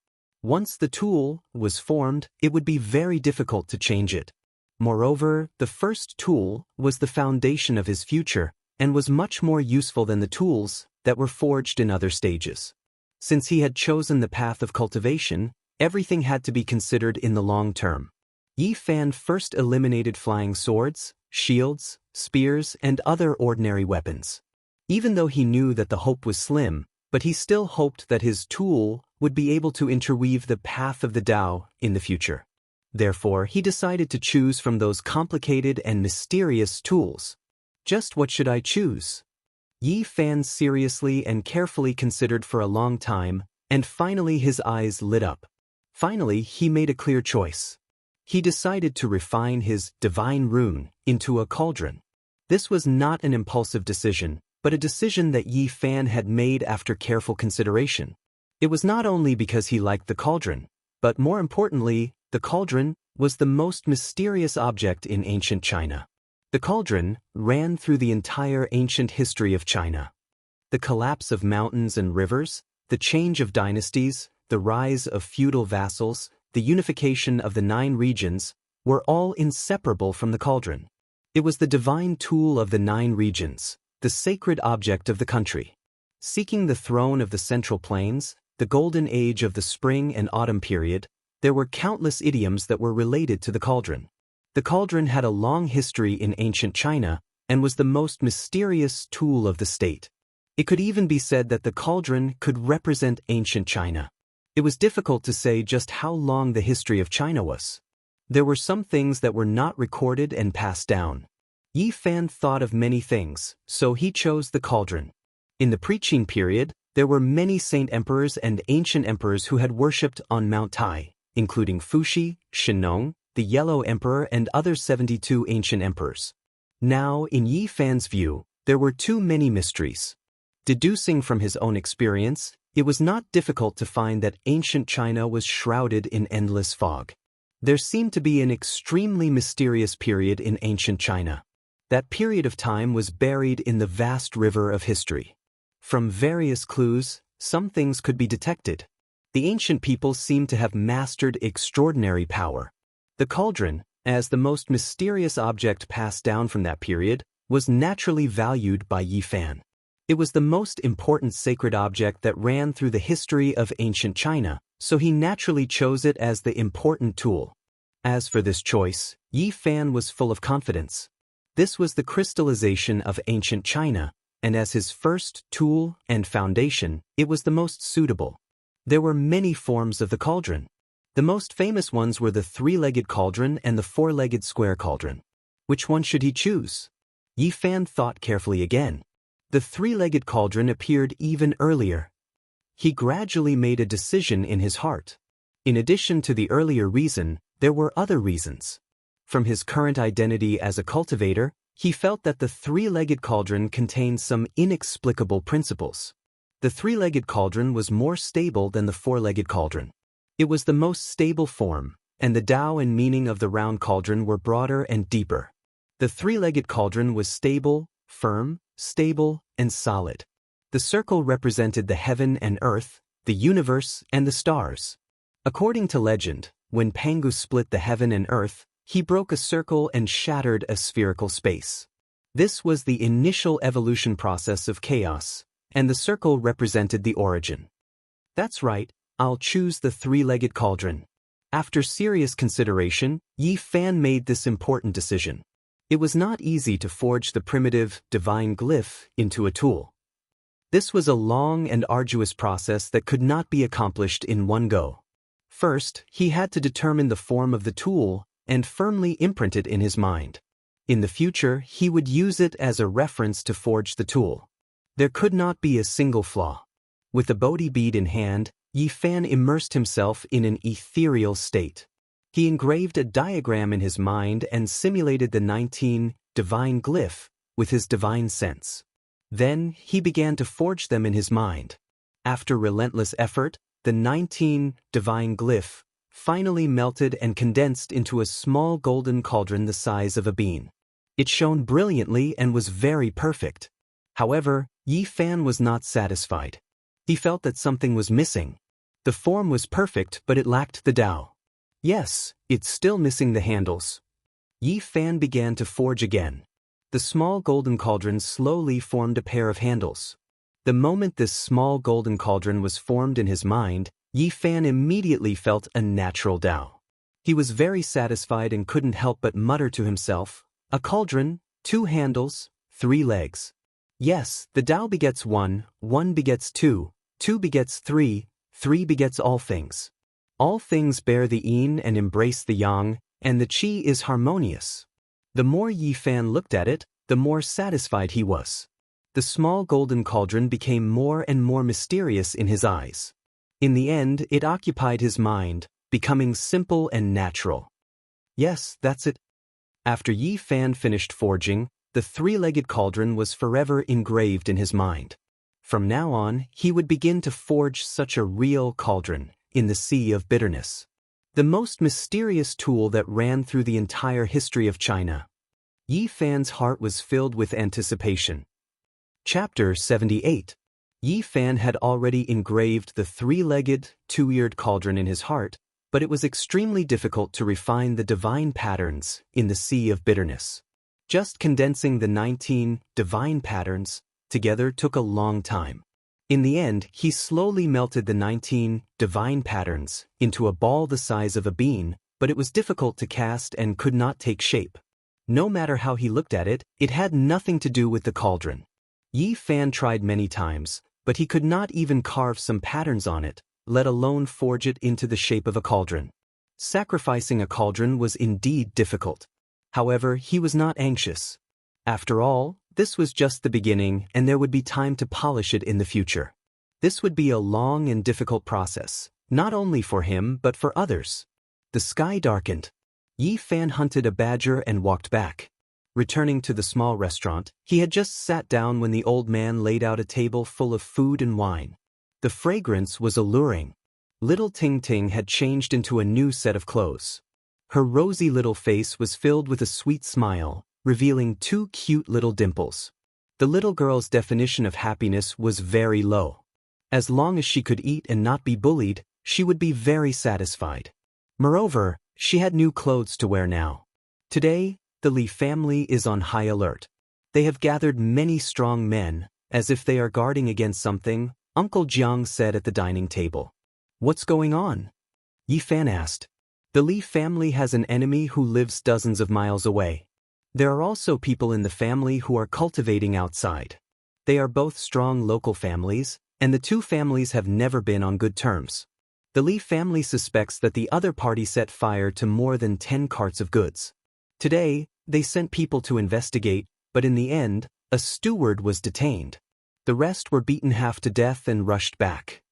Once the tool was formed, it would be very difficult to change it. Moreover, the first tool was the foundation of his future, and was much more useful than the tools that were forged in other stages. Since he had chosen the path of cultivation, everything had to be considered in the long term. Yi Fan first eliminated flying swords, shields, spears, and other ordinary weapons. Even though he knew that the hope was slim, but he still hoped that his tool would be able to interweave the path of the Tao in the future. Therefore, he decided to choose from those complicated and mysterious tools. Just what should I choose? Yi Fan seriously and carefully considered for a long time, and finally his eyes lit up. Finally, he made a clear choice. He decided to refine his divine rune into a cauldron. This was not an impulsive decision, but a decision that Yi Fan had made after careful consideration. It was not only because he liked the cauldron, but more importantly, the cauldron was the most mysterious object in ancient China. The cauldron ran through the entire ancient history of China. The collapse of mountains and rivers, the change of dynasties, the rise of feudal vassals, the unification of the 9 regions, were all inseparable from the cauldron. It was the divine tool of the 9 regions, the sacred object of the country. Seeking the throne of the Central Plains, the golden age of the spring and autumn period, there were countless idioms that were related to the cauldron. The cauldron had a long history in ancient China and was the most mysterious tool of the state. It could even be said that the cauldron could represent ancient China. It was difficult to say just how long the history of China was. There were some things that were not recorded and passed down. Yi Fan thought of many things, so he chose the cauldron. In the Preqin period, there were many saint emperors and ancient emperors who had worshipped on Mount Tai, including Fuxi, Shennong, the Yellow Emperor, and other 72 ancient emperors. Now, in Yi Fan's view, there were too many mysteries. Deducing from his own experience, it was not difficult to find that ancient China was shrouded in endless fog. There seemed to be an extremely mysterious period in ancient China. That period of time was buried in the vast river of history. From various clues, some things could be detected. The ancient people seemed to have mastered extraordinary power. The cauldron, as the most mysterious object passed down from that period, was naturally valued by Yi Fan. It was the most important sacred object that ran through the history of ancient China, so he naturally chose it as the important tool. As for this choice, Yi Fan was full of confidence. This was the crystallization of ancient China, and as his first tool and foundation, it was the most suitable. There were many forms of the cauldron. The most famous ones were the 3-legged cauldron and the 4-legged square cauldron. Which one should he choose? Yi Fan thought carefully again. The 3-legged cauldron appeared even earlier. He gradually made a decision in his heart. In addition to the earlier reason, there were other reasons. From his current identity as a cultivator, he felt that the 3-legged cauldron contained some inexplicable principles. The 3-legged cauldron was more stable than the 4-legged cauldron. It was the most stable form, and the Tao and meaning of the round cauldron were broader and deeper. The 3-legged cauldron was stable, firm, stable, and solid. The circle represented the heaven and earth, the universe, and the stars. According to legend, when Pangu split the heaven and earth, he broke a circle and shattered a spherical space. This was the initial evolution process of chaos, and the circle represented the origin. That's right, I'll choose the 3-legged cauldron. After serious consideration, Yi Fan made this important decision. It was not easy to forge the primitive, divine glyph into a tool. This was a long and arduous process that could not be accomplished in one go. First, he had to determine the form of the tool and firmly imprint it in his mind. In the future, he would use it as a reference to forge the tool. There could not be a single flaw. With the Bodhi bead in hand, Yi Fan immersed himself in an ethereal state. He engraved a diagram in his mind and simulated the 19 divine glyph with his divine sense. Then he began to forge them in his mind. After relentless effort, the 19 divine glyph finally melted and condensed into a small golden cauldron the size of a bean. It shone brilliantly and was very perfect. However, Yi Fan was not satisfied. He felt that something was missing. The form was perfect, but it lacked the Tao. Yes, it's still missing the handles. Yi Fan began to forge again. The The small golden cauldron slowly formed a pair of handles. The moment this small golden cauldron was formed in his mind, Yi Fan immediately felt a natural Tao. He was very satisfied and couldn't help but mutter to himself, "A cauldron, 2 handles, 3 legs. Yes, the Tao begets 1, 1 begets 2, 2 begets 3, 3 begets all things. All things bear the yin and embrace the yang, and the qi is harmonious." The more Yi Fan looked at it, the more satisfied he was. The small golden cauldron became more and more mysterious in his eyes. In the end, it occupied his mind, becoming simple and natural. Yes, that's it. After Yi Fan finished forging, the 3-legged cauldron was forever engraved in his mind. From now on, he would begin to forge such a real cauldron, in the sea of bitterness. The most mysterious tool that ran through the entire history of China. Yi Fan's heart was filled with anticipation. Chapter 78. Yi Fan had already engraved the 3-legged, 2-eared cauldron in his heart, but it was extremely difficult to refine the divine patterns in the sea of bitterness. Just condensing the 19 divine patterns together took a long time. In the end, he slowly melted the 19 divine patterns into a ball the size of a bean, but it was difficult to cast and could not take shape. No matter how he looked at it, it had nothing to do with the cauldron. Yi Fan tried many times, but he could not even carve some patterns on it, let alone forge it into the shape of a cauldron. Sacrificing a cauldron was indeed difficult. However, he was not anxious. After all, this was just the beginning, and there would be time to polish it in the future. This would be a long and difficult process, not only for him but for others. The sky darkened. Yi Fan hunted a badger and walked back. Returning to the small restaurant, he had just sat down when the old man laid out a table full of food and wine. The fragrance was alluring. Little Ting Ting had changed into a new set of clothes. Her rosy little face was filled with a sweet smile, revealing 2 cute little dimples. The little girl's definition of happiness was very low. As long as she could eat and not be bullied, she would be very satisfied. Moreover, she had new clothes to wear now. Today, the Li family is on high alert. They have gathered many strong men, as if they are guarding against something, Uncle Jiang said at the dining table. "What's going on?" Yi Fan asked. "The Li family has an enemy who lives dozens of miles away. There are also people in the family who are cultivating outside. They are both strong local families, and the 2 families have never been on good terms. The Li family suspects that the other party set fire to more than 10 carts of goods. Today, they sent people to investigate, but in the end, a steward was detained. The rest were beaten half to death and rushed back."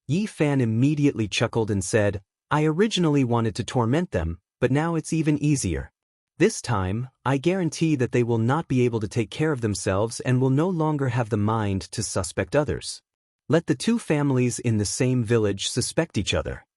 Yi Fan immediately chuckled and said, "I originally wanted to torment them, but now it's even easier. This time, I guarantee that they will not be able to take care of themselves and will no longer have the mind to suspect others. Let the 2 families in the same village suspect each other."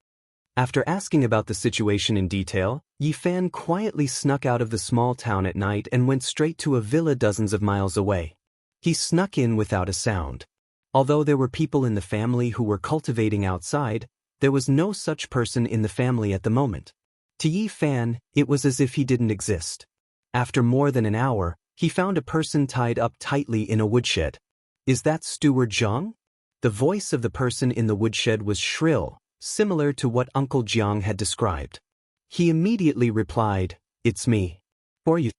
After asking about the situation in detail, Yi Fan quietly snuck out of the small town at night and went straight to a villa dozens of miles away. He snuck in without a sound. Although there were people in the family who were cultivating outside, there was no such person in the family at the moment. To Yi Fan, it was as if he didn't exist. After more than an hour, he found a person tied up tightly in a woodshed. "Is that Steward Zhang?" The voice of the person in the woodshed was shrill, similar to what Uncle Jiang had described. He immediately replied, "It's me. For you,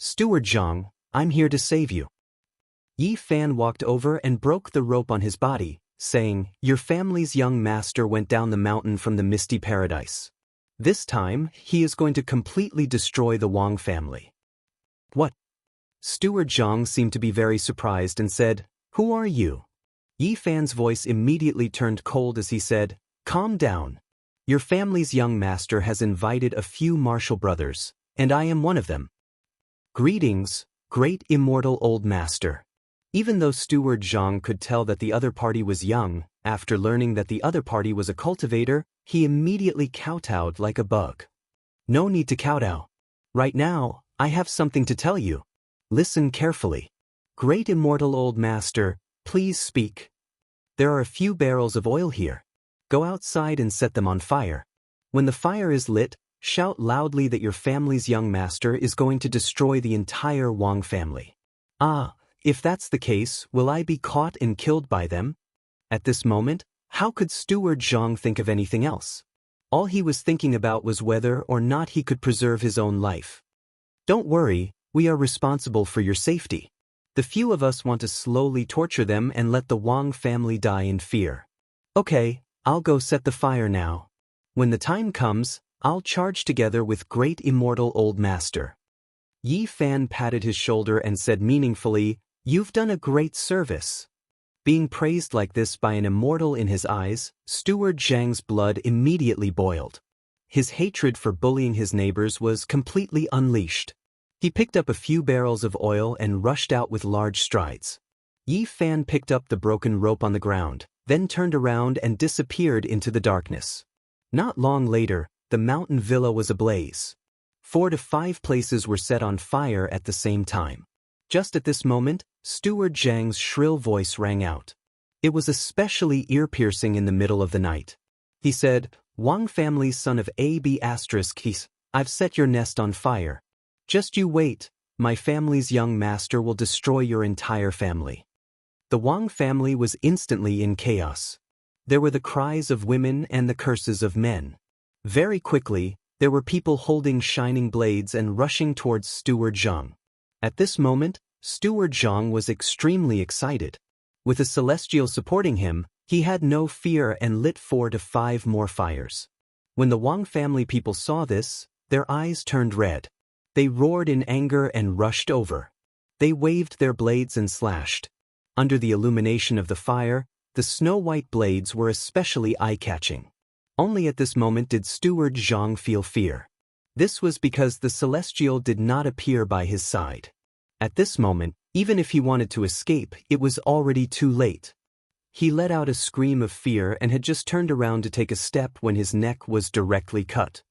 Steward Zhang, I'm here to save you." Yi Fan walked over and broke the rope on his body, saying, "Your family's young master went down the mountain from the misty paradise. This time, he is going to completely destroy the Wang family." "What?" Steward Zhang seemed to be very surprised and said, "Who are you?" Yi Fan's voice immediately turned cold as he said, "Calm down. Your family's young master has invited a few martial brothers, and I am one of them." "Greetings, great immortal old master." Even though Steward Zhang could tell that the other party was young, after learning that the other party was a cultivator, he immediately kowtowed like a bug. "No need to kowtow. Right now, I have something to tell you. Listen carefully. Great immortal old master, please speak. There are a few barrels of oil here. Go outside and set them on fire. When the fire is lit, Shout loudly that your family's young master is going to destroy the entire Wang family. Ah, if that's the case, will I be caught and killed by them? At this moment, how could Steward Zhang think of anything else? All he was thinking about was whether or not he could preserve his own life. Don't worry, we are responsible for your safety. The few of us want to slowly torture them and let the Wang family die in fear. Okay, I'll go set the fire now. When the time comes, I'll charge together with great immortal old master. Yi Fan patted his shoulder and said meaningfully, "You've done a great service." Being praised like this by an immortal in his eyes, Steward Zhang's blood immediately boiled. His hatred for bullying his neighbors was completely unleashed. He picked up a few barrels of oil and rushed out with large strides. Yi Fan picked up the broken rope on the ground, then turned around and disappeared into the darkness. Not long later, the mountain villa was ablaze. 4 to 5 places were set on fire at the same time. Just at this moment, Steward Zhang's shrill voice rang out. It was especially ear-piercing in the middle of the night. He said, "Wang family's son of AB***, I've set your nest on fire. Just you wait, my family's young master will destroy your entire family." The Wang family was instantly in chaos. There were the cries of women and the curses of men. Very quickly, there were people holding shining blades and rushing towards Steward Zhang. At this moment, Steward Zhang was extremely excited. With a celestial supporting him, he had no fear and lit 4 to 5 more fires. When the Wang family people saw this, their eyes turned red. They roared in anger and rushed over. They waved their blades and slashed. Under the illumination of the fire, the snow-white blades were especially eye-catching. Only at this moment did Steward Zhang feel fear. This was because the celestial did not appear by his side. At this moment, even if he wanted to escape, it was already too late. He let out a scream of fear and had just turned around to take a step when his neck was directly cut.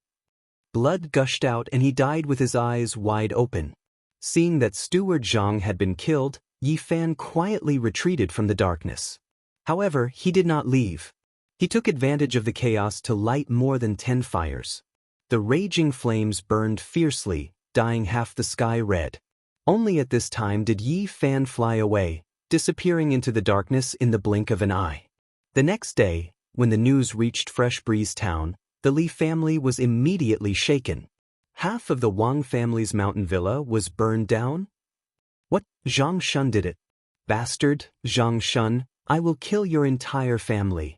Blood gushed out and he died with his eyes wide open. Seeing that Steward Zhang had been killed, Yi Fan quietly retreated from the darkness. However, he did not leave. He took advantage of the chaos to light more than 10 fires. The raging flames burned fiercely, dyeing half the sky red. Only at this time did Yi Fan fly away, disappearing into the darkness in the blink of an eye. The next day, when the news reached Fresh Breeze Town, the Li family was immediately shaken. Half of the Wang family's mountain villa was burned down? What? Zhang Shun did it. Bastard, Zhang Shun, I will kill your entire family.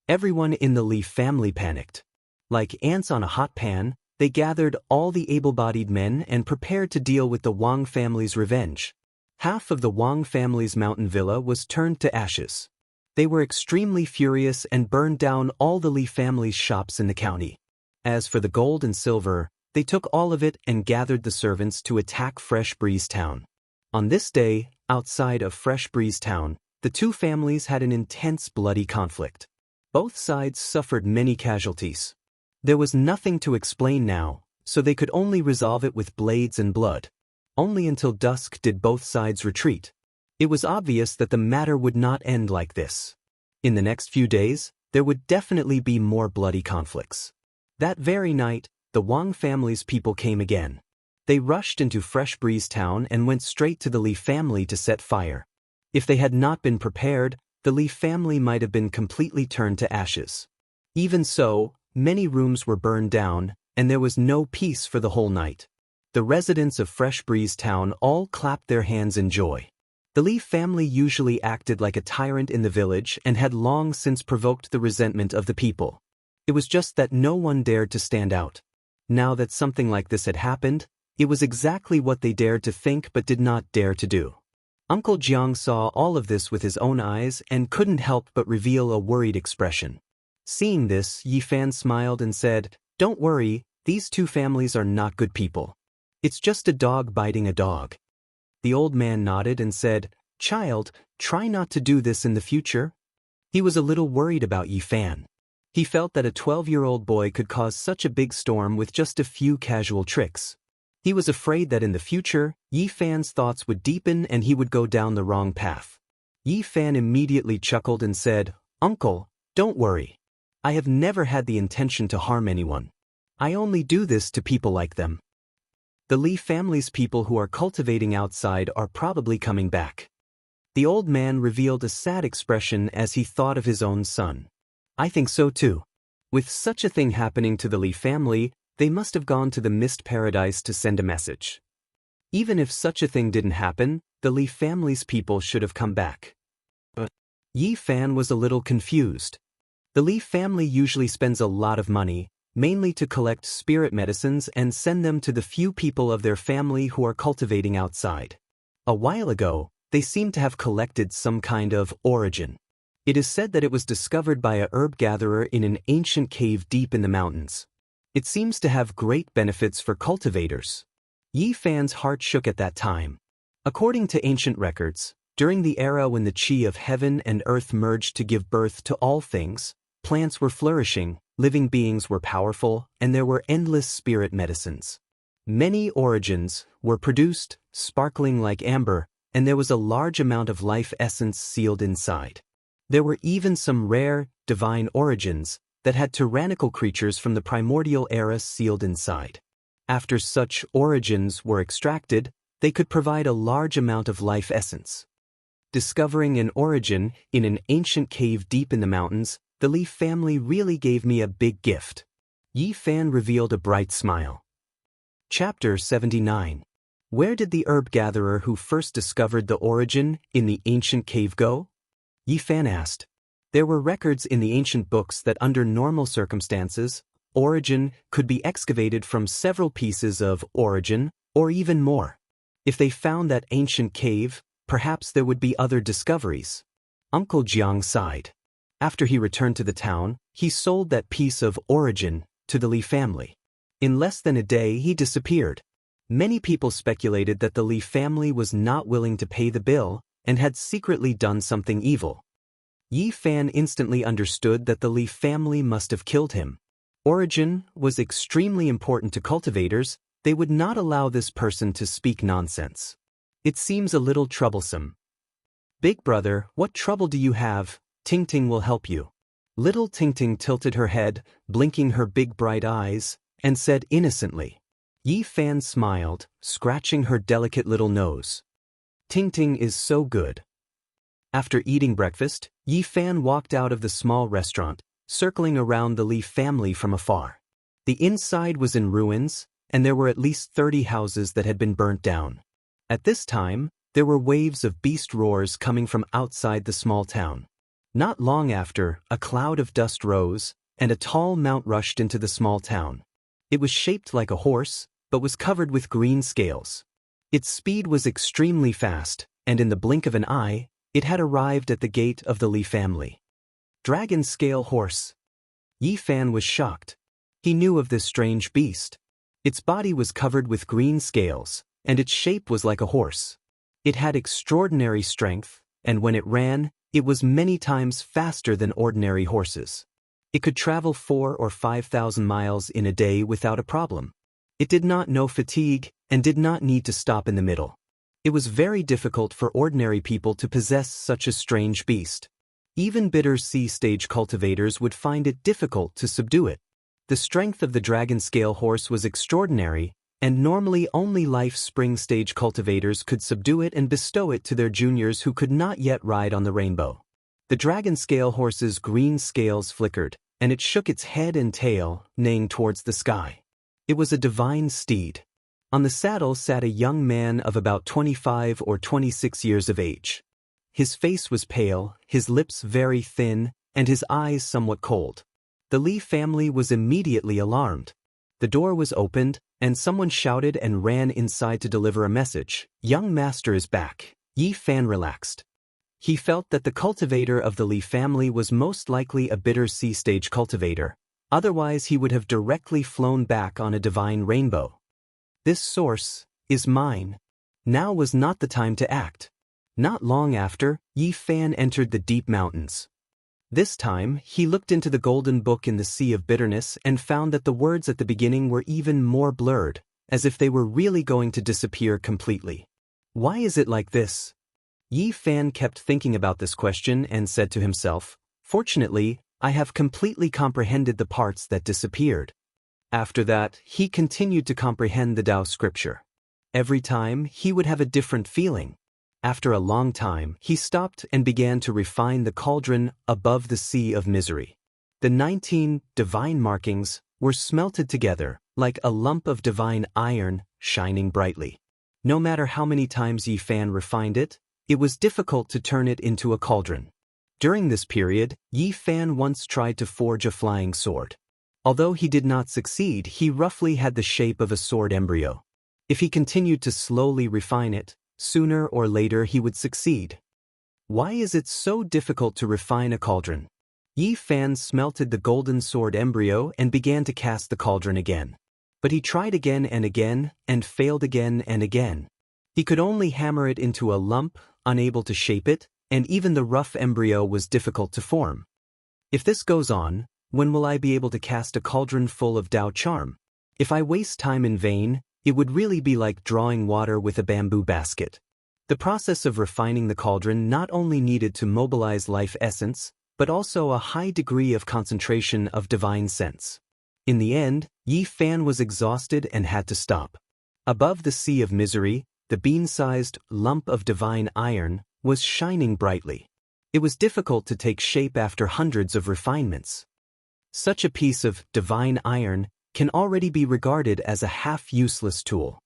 Everyone in the Li family panicked. Like ants on a hot pan, they gathered all the able-bodied men and prepared to deal with the Wang family's revenge. Half of the Wang family's mountain villa was turned to ashes. They were extremely furious and burned down all the Li family's shops in the county. As for the gold and silver, they took all of it and gathered the servants to attack Fresh Breeze Town. On this day, outside of Fresh Breeze Town, the two families had an intense bloody conflict. Both sides suffered many casualties. There was nothing to explain now, so they could only resolve it with blades and blood. Only until dusk did both sides retreat. It was obvious that the matter would not end like this. In the next few days, there would definitely be more bloody conflicts. That very night, the Wang family's people came again. They rushed into Fresh Breeze Town and went straight to the Li family to set fire. If they had not been prepared, the Li family might have been completely turned to ashes. Even so, many rooms were burned down, and there was no peace for the whole night. The residents of Fresh Breeze Town all clapped their hands in joy. The Li family usually acted like a tyrant in the village and had long since provoked the resentment of the people. It was just that no one dared to stand out. Now that something like this had happened, it was exactly what they dared to think but did not dare to do. Uncle Jiang saw all of this with his own eyes and couldn't help but reveal a worried expression. Seeing this, Yi Fan smiled and said, "Don't worry, these two families are not good people. It's just a dog biting a dog." The old man nodded and said, "Child, try not to do this in the future." He was a little worried about Yi Fan. He felt that a 12-year-old boy could cause such a big storm with just a few casual tricks. He was afraid that in the future, Yi Fan's thoughts would deepen and he would go down the wrong path. Yi Fan immediately chuckled and said, "Uncle, don't worry. I have never had the intention to harm anyone. I only do this to people like them. The Li family's people who are cultivating outside are probably coming back. The old man revealed a sad expression as he thought of his own son. I think so too. With such a thing happening to the Li family, they must have gone to the mist paradise to send a message. Even if such a thing didn't happen, the Li family's people should have come back. But Yi Fan was a little confused. The Li family usually spends a lot of money, mainly to collect spirit medicines and send them to the few people of their family who are cultivating outside. A while ago, they seemed to have collected some kind of origin. It is said that it was discovered by a herb gatherer in an ancient cave deep in the mountains. It seems to have great benefits for cultivators. Yi Fan's heart shook at that time. According to ancient records, during the era when the chi of heaven and earth merged to give birth to all things, plants were flourishing, living beings were powerful, and there were endless spirit medicines. Many origins were produced, sparkling like amber, and there was a large amount of life essence sealed inside. There were even some rare, divine origins that had tyrannical creatures from the primordial era sealed inside. After such origins were extracted, they could provide a large amount of life essence. Discovering an origin in an ancient cave deep in the mountains, the Li family really gave me a big gift. Yi Fan revealed a bright smile. Chapter 79. Where did the herb gatherer who first discovered the origin in the ancient cave go? Yi Fan asked. There were records in the ancient books that under normal circumstances, origin could be excavated from several pieces of origin, or even more. If they found that ancient cave, perhaps there would be other discoveries. Uncle Jiang sighed. After he returned to the town, he sold that piece of origin to the Li family. In less than a day he disappeared. Many people speculated that the Li family was not willing to pay the bill and had secretly done something evil. Yi Fan instantly understood that the Li family must have killed him. Origin was extremely important to cultivators. They would not allow this person to speak nonsense. It seems a little troublesome. Big brother, what trouble do you have? Ting Ting will help you. Little Ting Ting tilted her head, blinking her big bright eyes, and said innocently. Yi Fan smiled, scratching her delicate little nose. Ting Ting is so good. After eating breakfast, Yi Fan walked out of the small restaurant, circling around the Li family from afar. The inside was in ruins, and there were at least 30 houses that had been burnt down. At this time, there were waves of beast roars coming from outside the small town. Not long after, a cloud of dust rose, and a tall mount rushed into the small town. It was shaped like a horse, but was covered with green scales. Its speed was extremely fast, and in the blink of an eye, it had arrived at the gate of the Li family. Dragon scale horse. Yi Fan was shocked. He knew of this strange beast. Its body was covered with green scales, and its shape was like a horse. It had extraordinary strength, and when it ran, it was many times faster than ordinary horses. It could travel 4,000 or 5,000 miles in a day without a problem. It did not know fatigue and did not need to stop in the middle. It was very difficult for ordinary people to possess such a strange beast. Even bitter sea stage cultivators would find it difficult to subdue it. The strength of the dragon scale horse was extraordinary, and normally only life spring stage cultivators could subdue it and bestow it to their juniors who could not yet ride on the rainbow. The dragon scale horse's green scales flickered, and it shook its head and tail, neighing towards the sky. It was a divine steed. On the saddle sat a young man of about 25 or 26 years of age. His face was pale, his lips very thin, and his eyes somewhat cold. The Li family was immediately alarmed. The door was opened, and someone shouted and ran inside to deliver a message. Young master is back. Yi Fan relaxed. He felt that the cultivator of the Li family was most likely a bitter sea stage cultivator. Otherwise he would have directly flown back on a divine rainbow. This source is mine. Now was not the time to act. Not long after, Yi Fan entered the deep mountains. This time, he looked into the golden book in the sea of bitterness and found that the words at the beginning were even more blurred, as if they were really going to disappear completely. Why is it like this? Yi Fan kept thinking about this question and said to himself, fortunately, I have completely comprehended the parts that disappeared. After that, he continued to comprehend the Tao scripture. Every time, he would have a different feeling. After a long time, he stopped and began to refine the cauldron above the sea of misery. The 19 divine markings were smelted together like a lump of divine iron shining brightly. No matter how many times Yi Fan refined it, it was difficult to turn it into a cauldron. During this period, Yi Fan once tried to forge a flying sword. Although he did not succeed, he roughly had the shape of a sword embryo. If he continued to slowly refine it, sooner or later he would succeed. Why is it so difficult to refine a cauldron? Yi Fan smelted the golden sword embryo and began to cast the cauldron again. But he tried again and failed again and again. He could only hammer it into a lump, unable to shape it, and even the rough embryo was difficult to form. If this goes on, when will I be able to cast a cauldron full of Tao charm? If I waste time in vain, it would really be like drawing water with a bamboo basket. The process of refining the cauldron not only needed to mobilize life essence, but also a high degree of concentration of divine sense. In the end, Yi Fan was exhausted and had to stop. Above the sea of misery, the bean-sized lump of divine iron was shining brightly. It was difficult to take shape after hundreds of refinements. Such a piece of divine iron can already be regarded as a half-useless tool.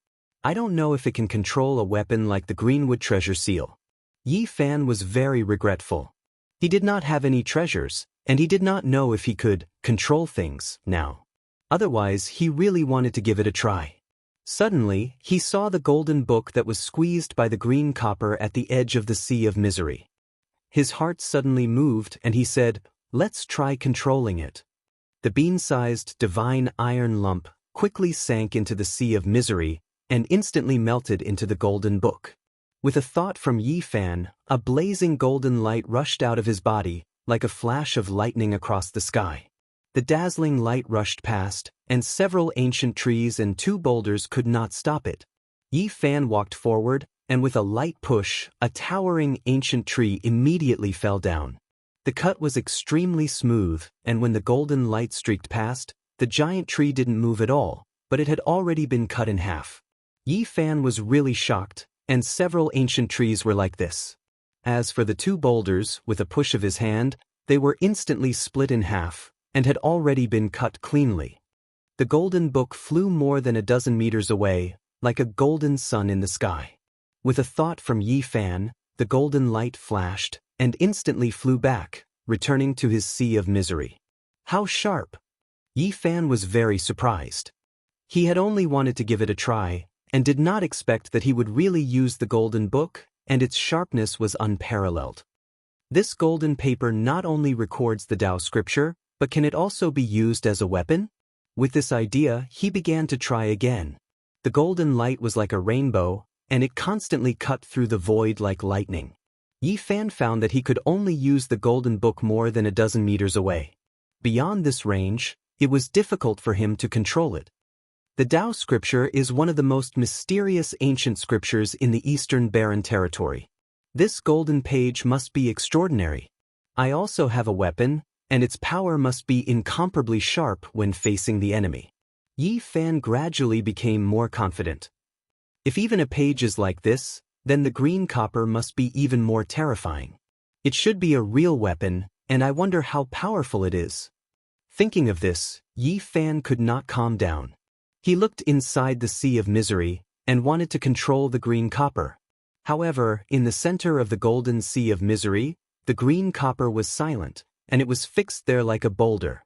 I don't know if it can control a weapon like the Greenwood treasure seal. Yi Fan was very regretful. He did not have any treasures, and he did not know if he could control things now. Otherwise, he really wanted to give it a try. Suddenly, he saw the golden book that was squeezed by the green copper at the edge of the sea of misery. His heart suddenly moved and he said, "Let's try controlling it." The bean-sized divine iron lump quickly sank into the sea of misery and instantly melted into the golden book. With a thought from Yi Fan, a blazing golden light rushed out of his body, like a flash of lightning across the sky. The dazzling light rushed past, and several ancient trees and 2 boulders could not stop it. Yi Fan walked forward, and with a light push, a towering ancient tree immediately fell down. The cut was extremely smooth, and when the golden light streaked past, the giant tree didn't move at all, but it had already been cut in half. Yi Fan was really shocked, and several ancient trees were like this. As for the 2 boulders, with a push of his hand, they were instantly split in half, and had already been cut cleanly. The golden book flew more than a dozen meters away, like a golden sun in the sky. With a thought from Yi Fan, the golden light flashed, and instantly flew back, returning to his sea of misery. How sharp! Yi Fan was very surprised. He had only wanted to give it a try, and did not expect that he would really use the golden book, and its sharpness was unparalleled. This golden paper not only records the Tao scripture, but can it also be used as a weapon? With this idea, he began to try again. The golden light was like a rainbow, and it constantly cut through the void like lightning. Yi Fan found that he could only use the golden book more than a dozen meters away. Beyond this range, it was difficult for him to control it. The Tao scripture is one of the most mysterious ancient scriptures in the Eastern Barren Territory. This golden page must be extraordinary. I also have a weapon, and its power must be incomparably sharp when facing the enemy. Yi Fan gradually became more confident. If even a page is like this, then the green copper must be even more terrifying. It should be a real weapon, and I wonder how powerful it is. Thinking of this, Yi Fan could not calm down. He looked inside the sea of misery, and wanted to control the green copper. However, in the center of the golden sea of misery, the green copper was silent, and it was fixed there like a boulder.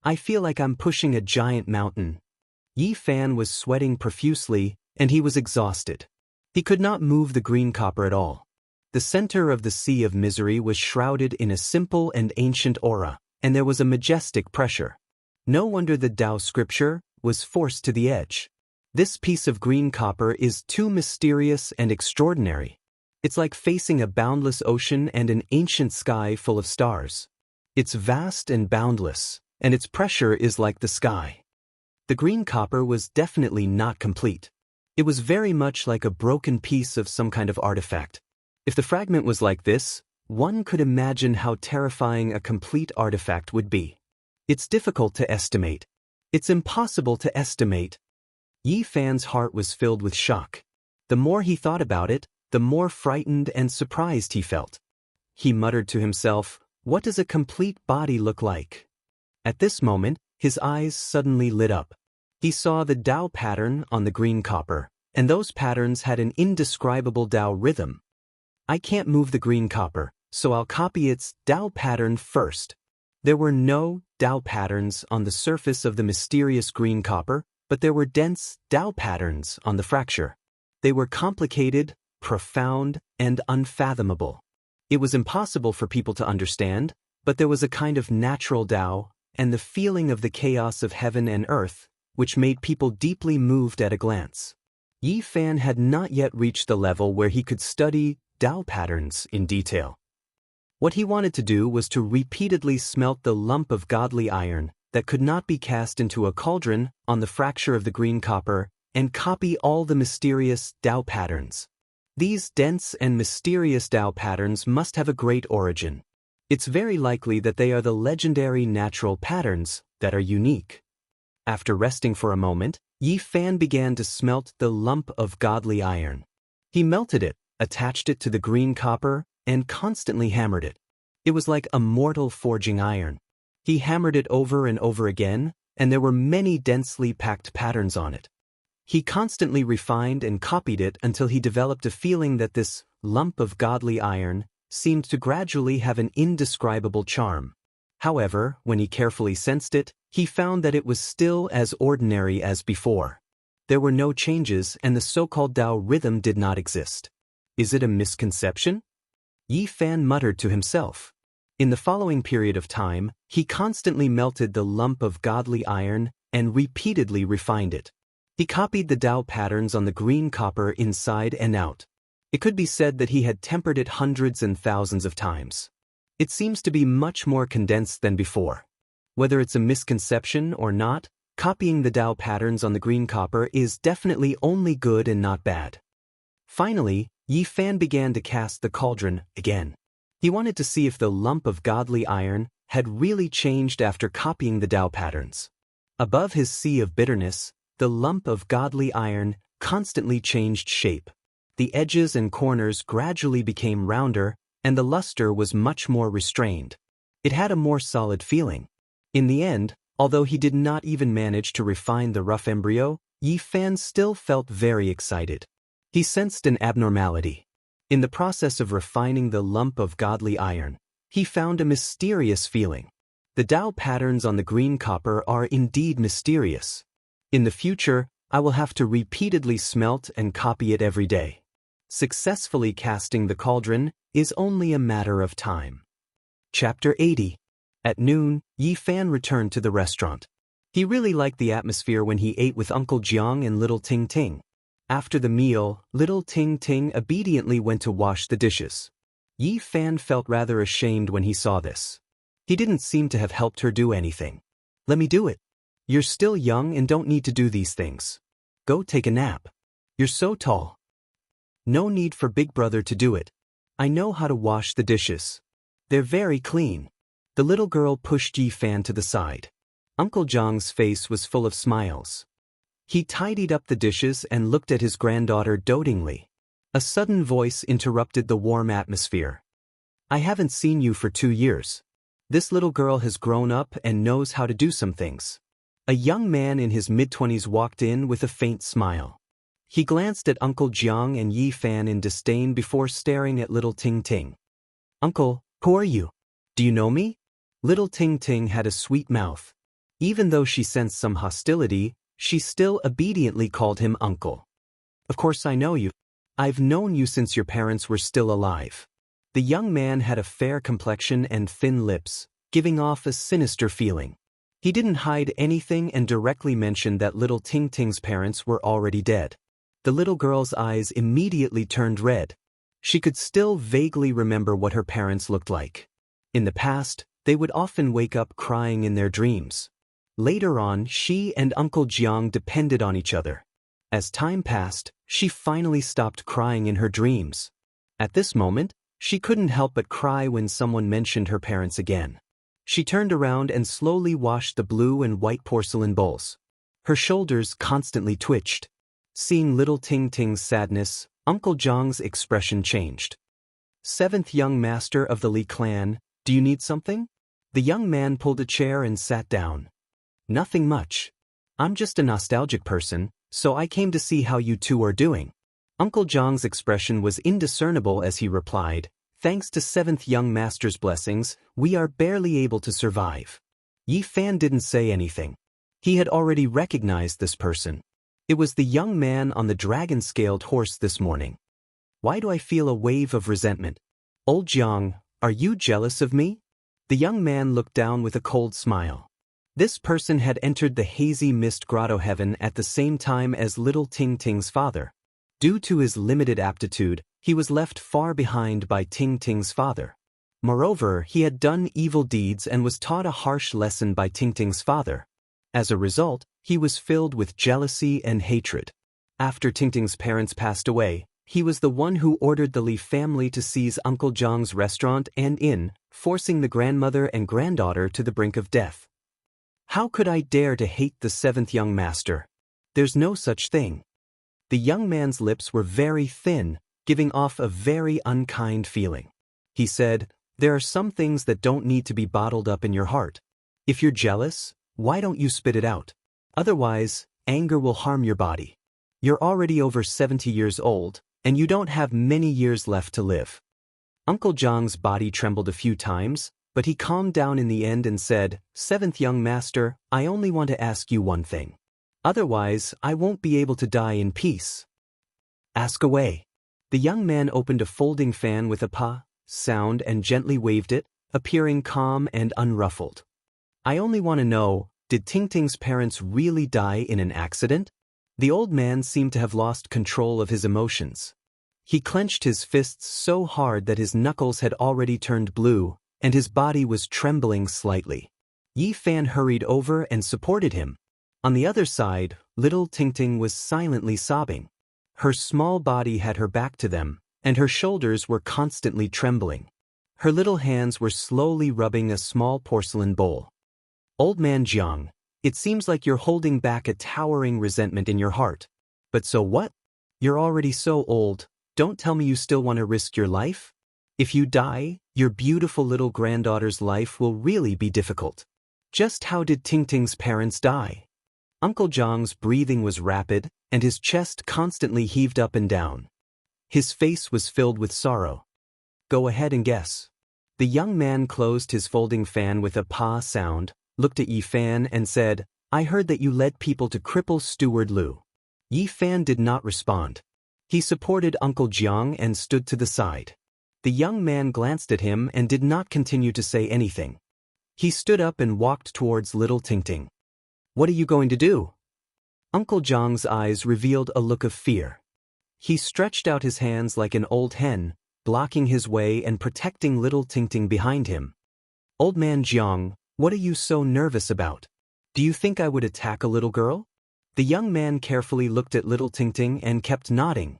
I feel like I'm pushing a giant mountain. Yi Fan was sweating profusely, and he was exhausted. He could not move the green copper at all. The center of the sea of misery was shrouded in a simple and ancient aura, and there was a majestic pressure. No wonder the Tao scripture was forced to the edge. This piece of green copper is too mysterious and extraordinary. It's like facing a boundless ocean and an ancient sky full of stars. It's vast and boundless, and its pressure is like the sky. The green copper was definitely not complete. It was very much like a broken piece of some kind of artifact. If the fragment was like this, one could imagine how terrifying a complete artifact would be. It's difficult to estimate. It's impossible to estimate. Yi Fan's heart was filled with shock. The more he thought about it, the more frightened and surprised he felt. He muttered to himself, "What does a complete body look like?" At this moment, his eyes suddenly lit up. He saw the Dao pattern on the green copper, and those patterns had an indescribable Dao rhythm. I can't move the green copper, so I'll copy its Dao pattern first. There were no Dao patterns on the surface of the mysterious green copper, but there were dense Dao patterns on the fracture. They were complicated, profound, and unfathomable. It was impossible for people to understand, but there was a kind of natural Dao, and the feeling of the chaos of heaven and earth, which made people deeply moved at a glance. Yi Fan had not yet reached the level where he could study Dao patterns in detail. What he wanted to do was to repeatedly smelt the lump of godly iron that could not be cast into a cauldron on the fracture of the green copper and copy all the mysterious Dao patterns. These dense and mysterious Dao patterns must have a great origin. It's very likely that they are the legendary natural patterns that are unique. After resting for a moment, Yi Fan began to smelt the lump of godly iron. He melted it, attached it to the green copper, and constantly hammered it. It was like a mortal forging iron. He hammered it over and over again, and there were many densely packed patterns on it. He constantly refined and copied it until he developed a feeling that this lump of godly iron seemed to gradually have an indescribable charm. However, when he carefully sensed it, he found that it was still as ordinary as before. There were no changes, and the so-called Dao rhythm did not exist. Is it a misconception? Yi Fan muttered to himself. In the following period of time, he constantly melted the lump of godly iron and repeatedly refined it. He copied the Dao patterns on the green copper inside and out. It could be said that he had tempered it hundreds and thousands of times. It seems to be much more condensed than before. Whether it's a misconception or not, copying the Dao patterns on the green copper is definitely only good and not bad. Finally, Yi Fan began to cast the cauldron again. He wanted to see if the lump of godly iron had really changed after copying the Dao patterns. Above his sea of bitterness, the lump of godly iron constantly changed shape. The edges and corners gradually became rounder, and the luster was much more restrained. It had a more solid feeling. In the end, although he did not even manage to refine the rough embryo, Yi Fan still felt very excited. He sensed an abnormality. In the process of refining the lump of godly iron, he found a mysterious feeling. The Dao patterns on the green copper are indeed mysterious. In the future, I will have to repeatedly smelt and copy it every day. Successfully casting the cauldron is only a matter of time. Chapter 80. At noon, Yi Fan returned to the restaurant. He really liked the atmosphere when he ate with Uncle Jiang and Little Ting Ting. After the meal, Little Ting Ting obediently went to wash the dishes. Yi Fan felt rather ashamed when he saw this. He didn't seem to have helped her do anything. "Let me do it. You're still young and don't need to do these things. Go take a nap. You're so tall. No need for Big Brother to do it. I know how to wash the dishes. They're very clean." The little girl pushed Yi Fan to the side. Uncle Jiang's face was full of smiles. He tidied up the dishes and looked at his granddaughter dotingly. A sudden voice interrupted the warm atmosphere. "I haven't seen you for 2 years. This little girl has grown up and knows how to do some things." A young man in his mid-20s walked in with a faint smile. He glanced at Uncle Jiang and Yi Fan in disdain before staring at Little Ting Ting. "Uncle, who are you? Do you know me?" Little Ting Ting had a sweet mouth. Even though she sensed some hostility, she still obediently called him uncle. "Of course I know you. I've known you since your parents were still alive." The young man had a fair complexion and thin lips, giving off a sinister feeling. He didn't hide anything and directly mentioned that Little Ting Ting's parents were already dead. The little girl's eyes immediately turned red. She could still vaguely remember what her parents looked like. In the past, they would often wake up crying in their dreams. Later on, she and Uncle Jiang depended on each other. As time passed, she finally stopped crying in her dreams. At this moment, she couldn't help but cry when someone mentioned her parents again. She turned around and slowly washed the blue and white porcelain bowls. Her shoulders constantly twitched. Seeing little Ting Ting's sadness, Uncle Zhang's expression changed. Seventh young master of the Li clan, do you need something? The young man pulled a chair and sat down. Nothing much. I'm just a nostalgic person, so I came to see how you two are doing. Uncle Zhang's expression was indiscernible as he replied, thanks to seventh young master's blessings, we are barely able to survive. Yi Fan didn't say anything. He had already recognized this person. It was the young man on the dragon-scaled horse this morning. Why do I feel a wave of resentment? Old Jiang, are you jealous of me? The young man looked down with a cold smile. This person had entered the hazy mist grotto heaven at the same time as little Ting Ting's father. Due to his limited aptitude, he was left far behind by Ting Ting's father. Moreover, he had done evil deeds and was taught a harsh lesson by Ting Ting's father. As a result, he was filled with jealousy and hatred. After Ting Ting's parents passed away, he was the one who ordered the Li family to seize Uncle Zhang's restaurant and inn, forcing the grandmother and granddaughter to the brink of death. How could I dare to hate the seventh young master? There's no such thing. The young man's lips were very thin, giving off a very unkind feeling. He said, there are some things that don't need to be bottled up in your heart. If you're jealous, why don't you spit it out? Otherwise, anger will harm your body. You're already over 70 years old, and you don't have many years left to live. Uncle Zhang's body trembled a few times, but he calmed down in the end and said, Seventh young master, I only want to ask you one thing. Otherwise, I won't be able to die in peace. Ask away. The young man opened a folding fan with a pa sound and gently waved it, appearing calm and unruffled. I only want to know, did Ting Ting's parents really die in an accident? The old man seemed to have lost control of his emotions. He clenched his fists so hard that his knuckles had already turned blue, and his body was trembling slightly. Yi Fan hurried over and supported him. On the other side, little Ting Ting was silently sobbing. Her small body had her back to them, and her shoulders were constantly trembling. Her little hands were slowly rubbing a small porcelain bowl. Old man Jiang, it seems like you're holding back a towering resentment in your heart. But so what? You're already so old, don't tell me you still want to risk your life? If you die, your beautiful little granddaughter's life will really be difficult. Just how did Ting Ting's parents die? Uncle Zhang's breathing was rapid, and his chest constantly heaved up and down. His face was filled with sorrow. Go ahead and guess. The young man closed his folding fan with a pa sound, looked at Yi Fan and said, I heard that you led people to cripple Steward Lu. Yi Fan did not respond. He supported Uncle Jiang and stood to the side. The young man glanced at him and did not continue to say anything. He stood up and walked towards little Ting Ting. What are you going to do? Uncle Zhang's eyes revealed a look of fear. He stretched out his hands like an old hen, blocking his way and protecting little Ting Ting behind him. Old man Jiang, what are you so nervous about? Do you think I would attack a little girl? The young man carefully looked at little Ting Ting and kept nodding.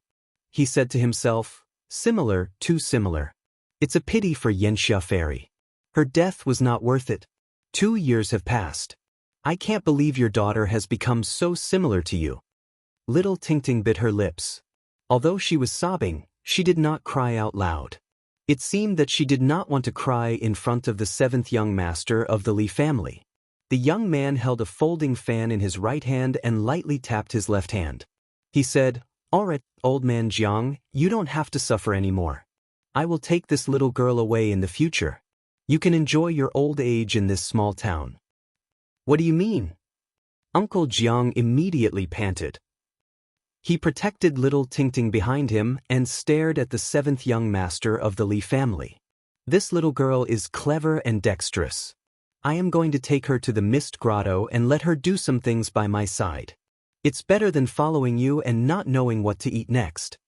He said to himself, similar, too similar. It's a pity for Xianxia fairy. Her death was not worth it. 2 years have passed. I can't believe your daughter has become so similar to you. Little Ting Ting bit her lips. Although she was sobbing, she did not cry out loud. It seemed that she did not want to cry in front of the seventh young master of the Li family. The young man held a folding fan in his right hand and lightly tapped his left hand. He said, All right, old man Jiang, you don't have to suffer anymore. I will take this little girl away in the future. You can enjoy your old age in this small town. What do you mean? Uncle Jiang immediately panted. He protected little Ting Ting behind him and stared at the seventh young master of the Li family. This little girl is clever and dexterous. I am going to take her to the Mist Grotto and let her do some things by my side. It's better than following you and not knowing what to eat next.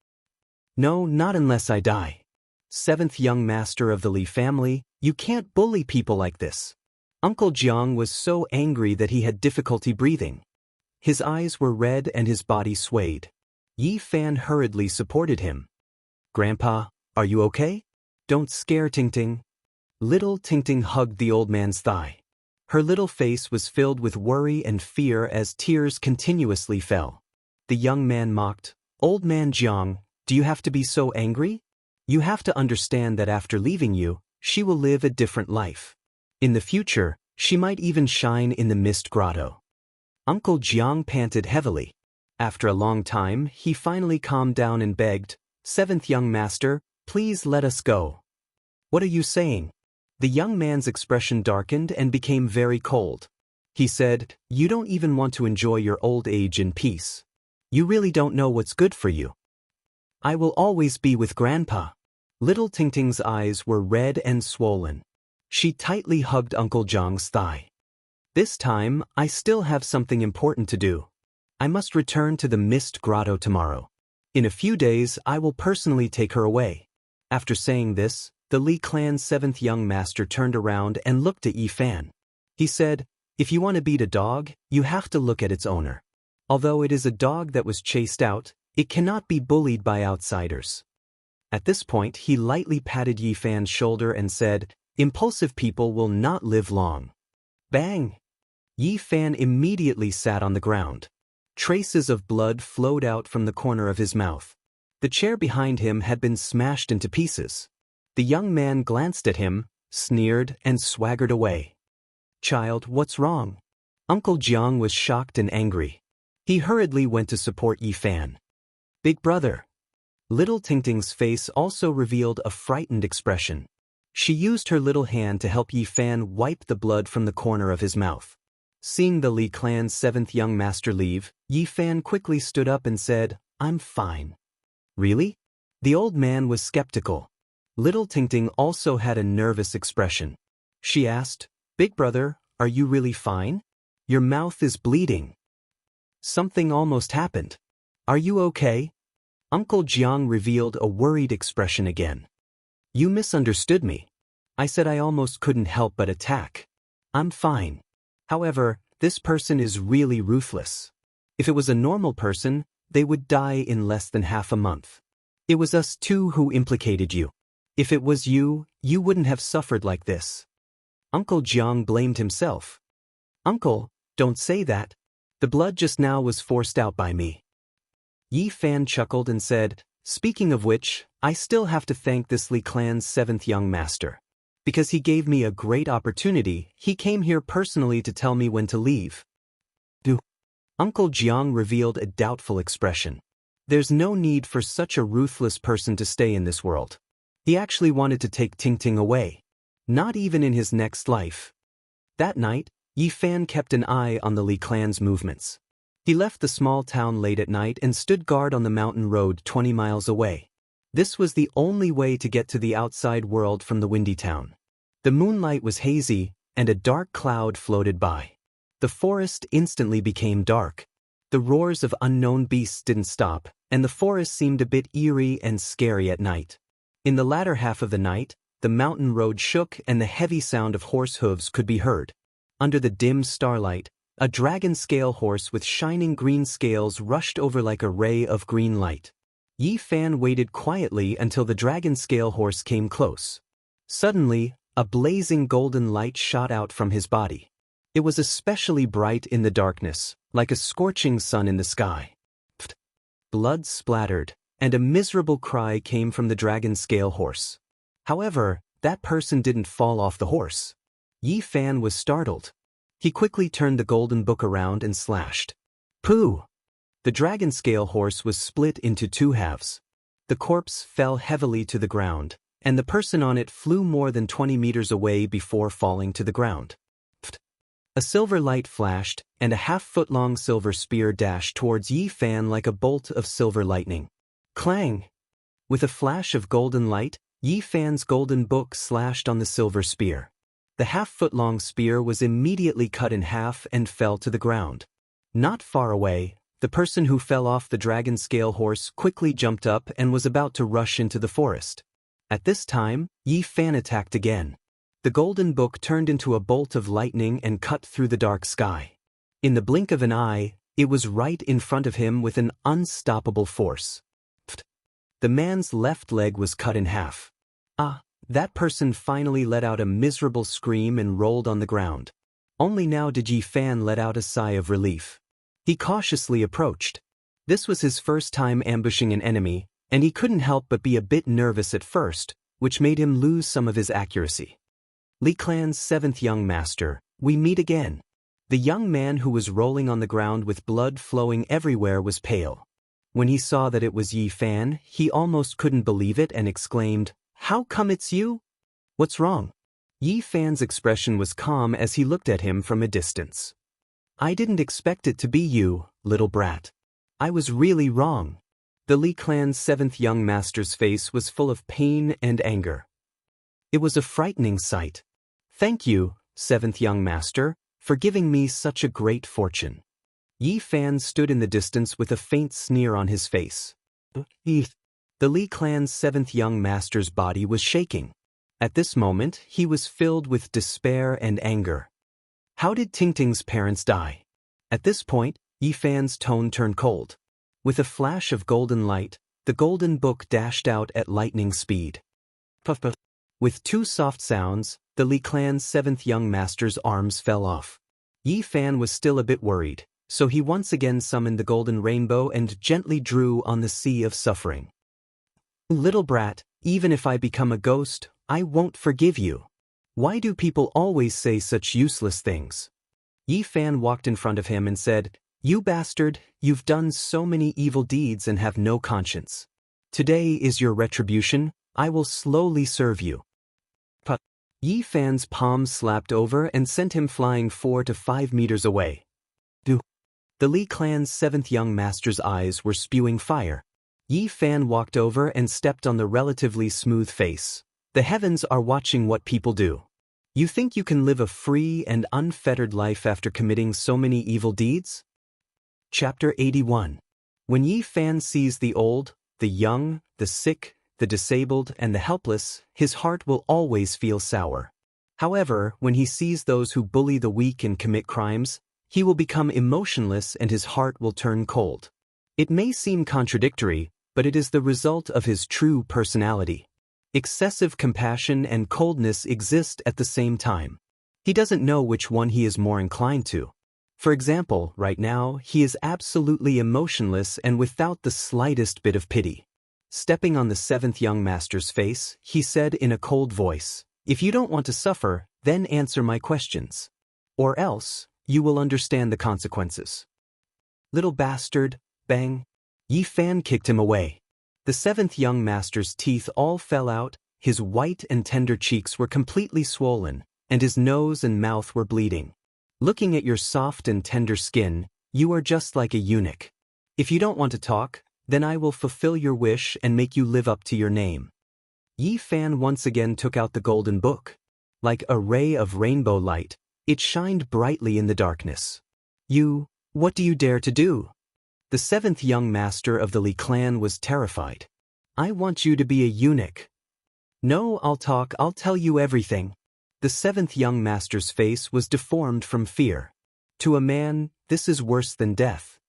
No, not unless I die. Seventh young master of the Li family, you can't bully people like this. Uncle Jiang was so angry that he had difficulty breathing. His eyes were red and his body swayed. Yi Fan hurriedly supported him. Grandpa, are you okay? Don't scare Ting Ting. Little Tingting hugged the old man's thigh. Her little face was filled with worry and fear as tears continuously fell. The young man mocked, "Old man Jiang, do you have to be so angry? You have to understand that after leaving you, she will live a different life. In the future, she might even shine in the mist grotto." Uncle Jiang panted heavily. After a long time, he finally calmed down and begged, "Seventh young master, please let us go." "What are you saying?" The young man's expression darkened and became very cold. He said, "You don't even want to enjoy your old age in peace. You really don't know what's good for you." "I will always be with Grandpa." Little Tingting's eyes were red and swollen. She tightly hugged Uncle Jiang's thigh. "This time, I still have something important to do. I must return to the Mist Grotto tomorrow. In a few days, I will personally take her away." After saying this, the Li clan's seventh young master turned around and looked at Yi Fan. He said, "If you want to beat a dog, you have to look at its owner. Although it is a dog that was chased out, it cannot be bullied by outsiders." At this point, he lightly patted Yi Fan's shoulder and said, "Impulsive people will not live long." Bang! Yi Fan immediately sat on the ground. Traces of blood flowed out from the corner of his mouth. The chair behind him had been smashed into pieces. The young man glanced at him, sneered, and swaggered away. "Child, what's wrong?" Uncle Jiang was shocked and angry. He hurriedly went to support Yi Fan. "Big brother." Little Tingting's face also revealed a frightened expression. She used her little hand to help Yi Fan wipe the blood from the corner of his mouth. Seeing the Li clan's seventh young master leave, Yi Fan quickly stood up and said, "I'm fine." "Really?" The old man was skeptical. Little Tingting also had a nervous expression. She asked, "Big brother, are you really fine? Your mouth is bleeding. Something almost happened. Are you okay?" Uncle Jiang revealed a worried expression again. "You misunderstood me. I said I almost couldn't help but attack. I'm fine. However, this person is really ruthless. If it was a normal person, they would die in less than half a month. It was us two who implicated you. If it was you, you wouldn't have suffered like this." Uncle Jiang blamed himself. "Uncle, don't say that. The blood just now was forced out by me." Yi Fan chuckled and said, "Speaking of which, I still have to thank this Li clan's seventh young master. Because he gave me a great opportunity, he came here personally to tell me when to leave." "Do?" Uncle Jiang revealed a doubtful expression. There's no need for such a ruthless person to stay in this world. He actually wanted to take Tingting away. Not even in his next life. That night, Yi Fan kept an eye on the Li clan's movements. He left the small town late at night and stood guard on the mountain road 20 miles away. This was the only way to get to the outside world from the windy town. The moonlight was hazy, and a dark cloud floated by. The forest instantly became dark. The roars of unknown beasts didn't stop, and the forest seemed a bit eerie and scary at night. In the latter half of the night, the mountain road shook and the heavy sound of horse hooves could be heard. Under the dim starlight, a dragon scale horse with shining green scales rushed over like a ray of green light. Yi Fan waited quietly until the dragon scale horse came close. Suddenly, a blazing golden light shot out from his body. It was especially bright in the darkness, like a scorching sun in the sky. Pfft. Blood splattered, and a miserable cry came from the dragon scale horse. However, that person didn't fall off the horse. Yi Fan was startled. He quickly turned the golden book around and slashed. Pooh! The dragon scale horse was split into two halves. The corpse fell heavily to the ground, and the person on it flew more than 20 meters away before falling to the ground. Pfft. A silver light flashed, and a half-foot-long silver spear dashed towards Yi Fan like a bolt of silver lightning. Clang! With a flash of golden light, Yi Fan's golden book slashed on the silver spear. The half-foot-long spear was immediately cut in half and fell to the ground. Not far away, the person who fell off the dragon scale horse quickly jumped up and was about to rush into the forest. At this time, Yi Fan attacked again. The golden book turned into a bolt of lightning and cut through the dark sky. In the blink of an eye, it was right in front of him with an unstoppable force. Pfft. The man's left leg was cut in half. Ah, That person finally let out a miserable scream and rolled on the ground. Only now did Yi Fan let out a sigh of relief. He cautiously approached. This was his first time ambushing an enemy, and he couldn't help but be a bit nervous at first, which made him lose some of his accuracy. Li Clan's 7th young master, we meet again. The young man who was rolling on the ground with blood flowing everywhere was pale. When he saw that it was Yi Fan, he almost couldn't believe it and exclaimed, "How come it's you? What's wrong?" Yi Fan's expression was calm as he looked at him from a distance. "I didn't expect it to be you, little brat. I was really wrong." The Li Clan's 7th young master's face was full of pain and anger. It was a frightening sight. "Thank you, 7th young master, for giving me such a great fortune." Yi Fan stood in the distance with a faint sneer on his face. The Li Clan's 7th young master's body was shaking. At this moment, he was filled with despair and anger. How did Tingting's parents die? At this point, Yi Fan's tone turned cold. With a flash of golden light, the golden book dashed out at lightning speed. Puff puff. With 2 soft sounds, the Li Clan's 7th young master's arms fell off. Yi Fan was still a bit worried, so he once again summoned the golden rainbow and gently drew on the sea of suffering. "Little brat, even if I become a ghost, I won't forgive you. Why do people always say such useless things?" Yi Fan walked in front of him and said, "You bastard, you've done so many evil deeds and have no conscience. Today is your retribution. I will slowly serve you." But Yi Fan's palm slapped over and sent him flying 4 to 5 meters away. The Li Clan's 7th young master's eyes were spewing fire. Yi Fan walked over and stepped on the relatively smooth face. "The heavens are watching what people do. You think you can live a free and unfettered life after committing so many evil deeds?" Chapter 81. When Yi Fan sees the old, the young, the sick, the disabled, and the helpless, his heart will always feel sour. However, when he sees those who bully the weak and commit crimes, he will become emotionless and his heart will turn cold. It may seem contradictory, but it is the result of his true personality. Excessive compassion and coldness exist at the same time. He doesn't know which one he is more inclined to. For example, right now, he is absolutely emotionless and without the slightest bit of pity. Stepping on the 7th young master's face, he said in a cold voice, "If you don't want to suffer, then answer my questions. Or else, you will understand the consequences." "Little bastard," bang. Yi Fan kicked him away. The 7th young master's teeth all fell out, his white and tender cheeks were completely swollen, and his nose and mouth were bleeding. "Looking at your soft and tender skin, you are just like a eunuch. If you don't want to talk, then I will fulfill your wish and make you live up to your name." Yi Fan once again took out the golden book. Like a ray of rainbow light, it shined brightly in the darkness. What do you dare to do?" The 7th young master of the Li clan was terrified. "I want you to be a eunuch." "No, I'll tell you everything." The 7th young master's face was deformed from fear. To a man, this is worse than death.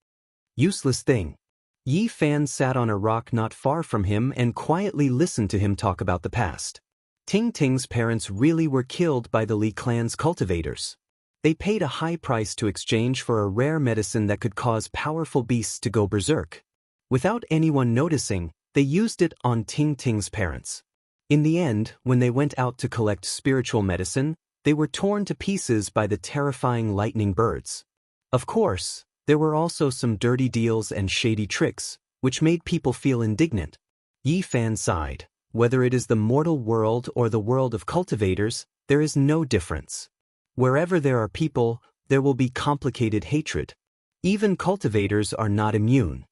"Useless thing." Yi Fan sat on a rock not far from him and quietly listened to him talk about the past. Tingting's parents really were killed by the Li clan's cultivators. They paid a high price to exchange for a rare medicine that could cause powerful beasts to go berserk. Without anyone noticing, they used it on Tingting's parents. In the end, when they went out to collect spiritual medicine, they were torn to pieces by the terrifying lightning birds. Of course, there were also some dirty deals and shady tricks, which made people feel indignant. Yi Fan sighed. Whether it is the mortal world or the world of cultivators, there is no difference. Wherever there are people, there will be complicated hatred. Even cultivators are not immune.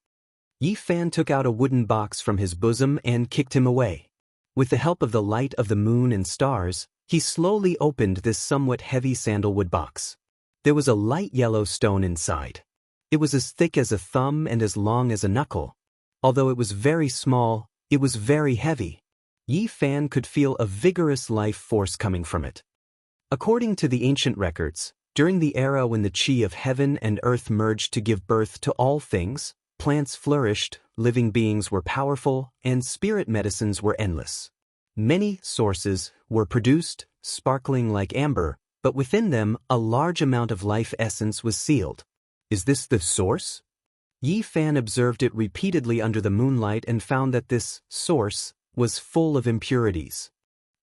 Yi Fan took out a wooden box from his bosom and kicked him away. With the help of the light of the moon and stars, he slowly opened this somewhat heavy sandalwood box. There was a light yellow stone inside. It was as thick as a thumb and as long as a knuckle. Although it was very small, it was very heavy. Yi Fan could feel a vigorous life force coming from it. According to the ancient records, during the era when the chi of heaven and earth merged to give birth to all things, plants flourished, living beings were powerful, and spirit medicines were endless. Many sources were produced, sparkling like amber, but within them a large amount of life essence was sealed. Is this the source? Yi Fan observed it repeatedly under the moonlight and found that this source was full of impurities.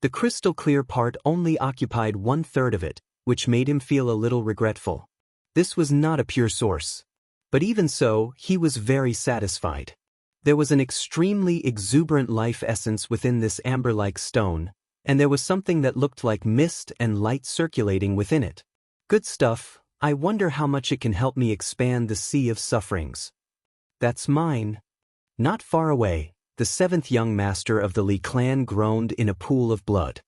The crystal-clear part only occupied 1/3 of it, which made him feel a little regretful. This was not a pure source. But even so, he was very satisfied. There was an extremely exuberant life essence within this amber-like stone, and there was something that looked like mist and light circulating within it. Good stuff. I wonder how much it can help me expand the sea of sufferings. That's mine. Not far away, the 7th young master of the Li clan groaned in a pool of blood.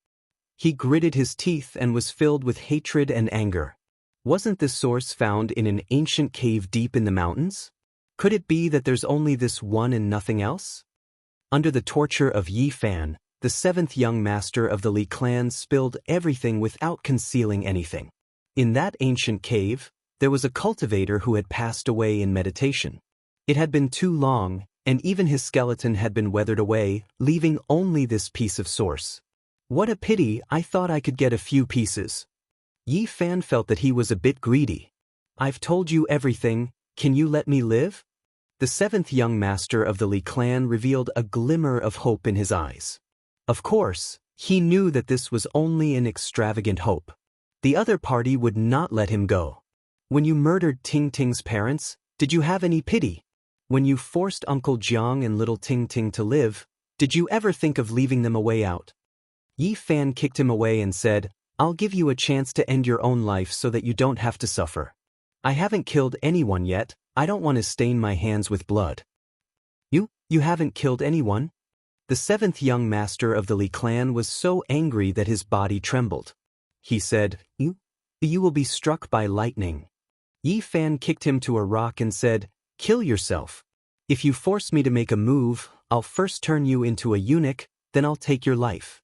He gritted his teeth and was filled with hatred and anger. Wasn't this source found in an ancient cave deep in the mountains? Could it be that there's only this one and nothing else? Under the torture of Yi Fan, the 7th young master of the Li clan spilled everything without concealing anything. In that ancient cave, there was a cultivator who had passed away in meditation. It had been too long, and even his skeleton had been weathered away, leaving only this piece of source. What a pity, I thought I could get a few pieces. Yi Fan felt that he was a bit greedy. I've told you everything, can you let me live? The 7th young master of the Li clan revealed a glimmer of hope in his eyes. Of course, he knew that this was only an extravagant hope. The other party would not let him go. When you murdered Ting Ting's parents, did you have any pity? When you forced Uncle Jiang and little Ting Ting to live, did you ever think of leaving them a way out? Yi Fan kicked him away and said, I'll give you a chance to end your own life so that you don't have to suffer. I haven't killed anyone yet, I don't want to stain my hands with blood. You haven't killed anyone? The 7th young master of the Li clan was so angry that his body trembled. He said, You will be struck by lightning. Yi Fan kicked him to a rock and said, Kill yourself. If you force me to make a move, I'll first turn you into a eunuch, then I'll take your life.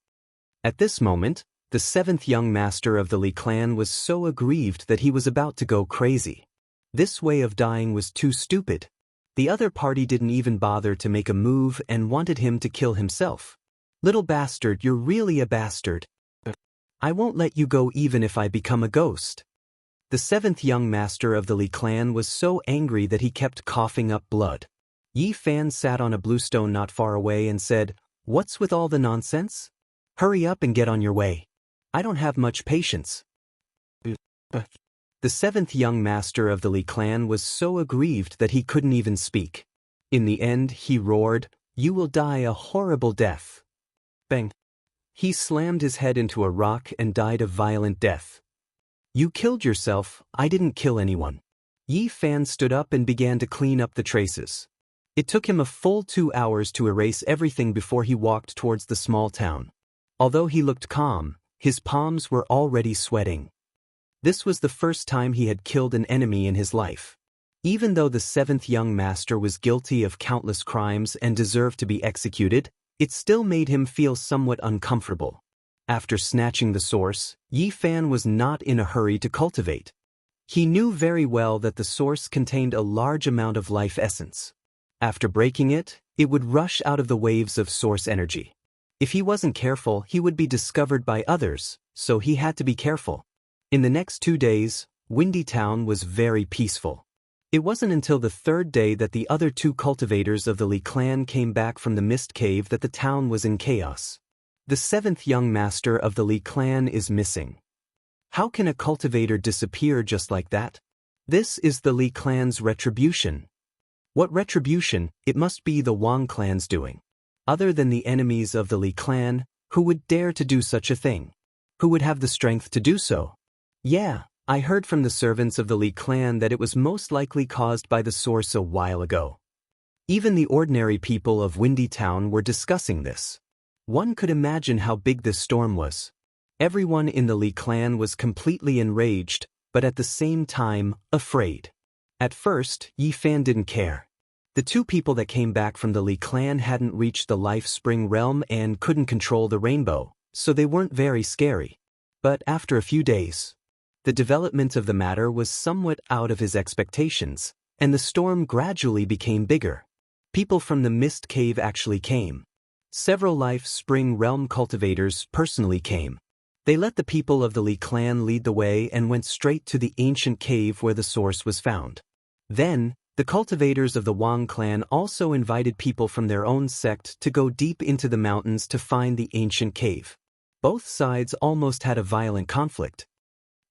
At this moment, the 7th young master of the Li clan was so aggrieved that he was about to go crazy. This way of dying was too stupid. The other party didn't even bother to make a move and wanted him to kill himself. Little bastard, you're really a bastard. I won't let you go even if I become a ghost. The 7th young master of the Li clan was so angry that he kept coughing up blood. Yi Fan sat on a blue stone not far away and said, What's with all the nonsense? Hurry up and get on your way. I don't have much patience. The 7th young master of the Li clan was so aggrieved that he couldn't even speak. In the end, he roared, You will die a horrible death. Bang. He slammed his head into a rock and died a violent death. You killed yourself, I didn't kill anyone. Yi Fan stood up and began to clean up the traces. It took him a full 2 hours to erase everything before he walked towards the small town. Although he looked calm, his palms were already sweating. This was the first time he had killed an enemy in his life. Even though the 7th young master was guilty of countless crimes and deserved to be executed, it still made him feel somewhat uncomfortable. After snatching the source, Yi Fan was not in a hurry to cultivate. He knew very well that the source contained a large amount of life essence. After breaking it, it would rush out of the waves of source energy. If he wasn't careful, he would be discovered by others, so he had to be careful. In the next 2 days, Windy Town was very peaceful. It wasn't until the 3rd day that the other 2 cultivators of the Li clan came back from the mist cave that the town was in chaos. The 7th young master of the Li clan is missing. How can a cultivator disappear just like that? This is the Li clan's retribution. What retribution? It must be the Wang clan's doing. Other than the enemies of the Li clan, who would dare to do such a thing? Who would have the strength to do so? Yeah, I heard from the servants of the Li clan that it was most likely caused by the source a while ago. Even the ordinary people of Windy Town were discussing this. One could imagine how big this storm was. Everyone in the Li clan was completely enraged, but at the same time, afraid. At first, Yi Fan didn't care. The 2 people that came back from the Li clan hadn't reached the Life Spring realm and couldn't control the rainbow, so they weren't very scary. But after a few days, the development of the matter was somewhat out of his expectations, and the storm gradually became bigger. People from the mist cave actually came. Several Life Spring Realm cultivators personally came. They let the people of the Li clan lead the way and went straight to the ancient cave where the source was found. Then, the cultivators of the Wang clan also invited people from their own sect to go deep into the mountains to find the ancient cave. Both sides almost had a violent conflict.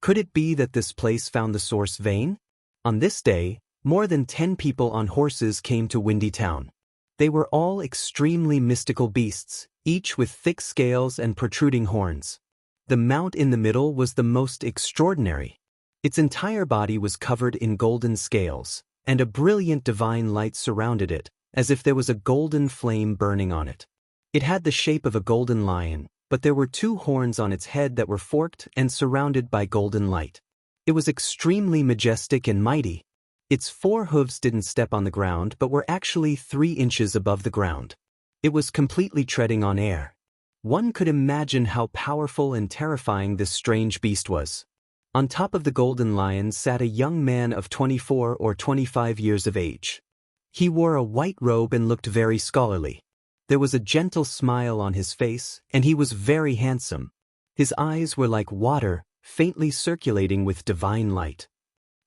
Could it be that this place found the source vein? On this day, more than 10 people on horses came to Windy Town. They were all extremely mystical beasts, each with thick scales and protruding horns. The mount in the middle was the most extraordinary. Its entire body was covered in golden scales, and a brilliant divine light surrounded it, as if there was a golden flame burning on it. It had the shape of a golden lion, but there were 2 horns on its head that were forked and surrounded by golden light. It was extremely majestic and mighty. Its 4 hooves didn't step on the ground but were actually 3 inches above the ground. It was completely treading on air. One could imagine how powerful and terrifying this strange beast was. On top of the golden lion sat a young man of 24 or 25 years of age. He wore a white robe and looked very scholarly. There was a gentle smile on his face, and he was very handsome. His eyes were like water, faintly circulating with divine light.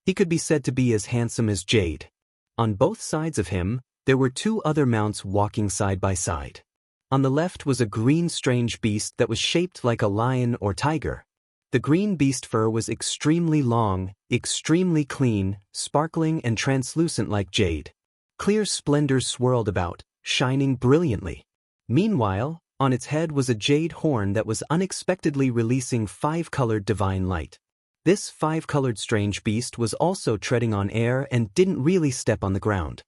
He could be said to be as handsome as jade. On both sides of him, there were 2 other mounts walking side by side. On the left was a green strange beast that was shaped like a lion or tiger. The green beast fur was extremely long, extremely clean, sparkling and translucent like jade. Clear splendor swirled about, shining brilliantly. Meanwhile, on its head was a jade horn that was unexpectedly releasing 5-colored divine light. This 5-colored strange beast was also treading on air and didn't really step on the ground.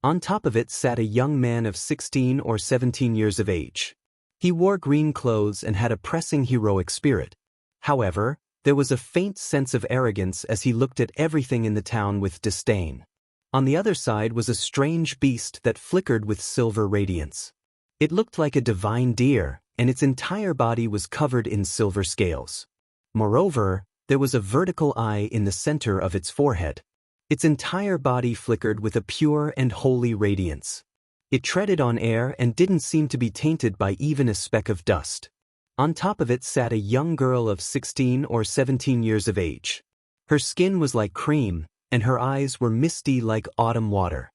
On top of it sat a young man of 16 or 17 years of age. He wore green clothes and had a pressing heroic spirit. However, there was a faint sense of arrogance as he looked at everything in the town with disdain. On the other side was a strange beast that flickered with silver radiance. It looked like a divine deer, and its entire body was covered in silver scales. Moreover, there was a vertical eye in the center of its forehead. Its entire body flickered with a pure and holy radiance. It treaded on air and didn't seem to be tainted by even a speck of dust. On top of it sat a young girl of 16 or 17 years of age. Her skin was like cream, and her eyes were misty like autumn water.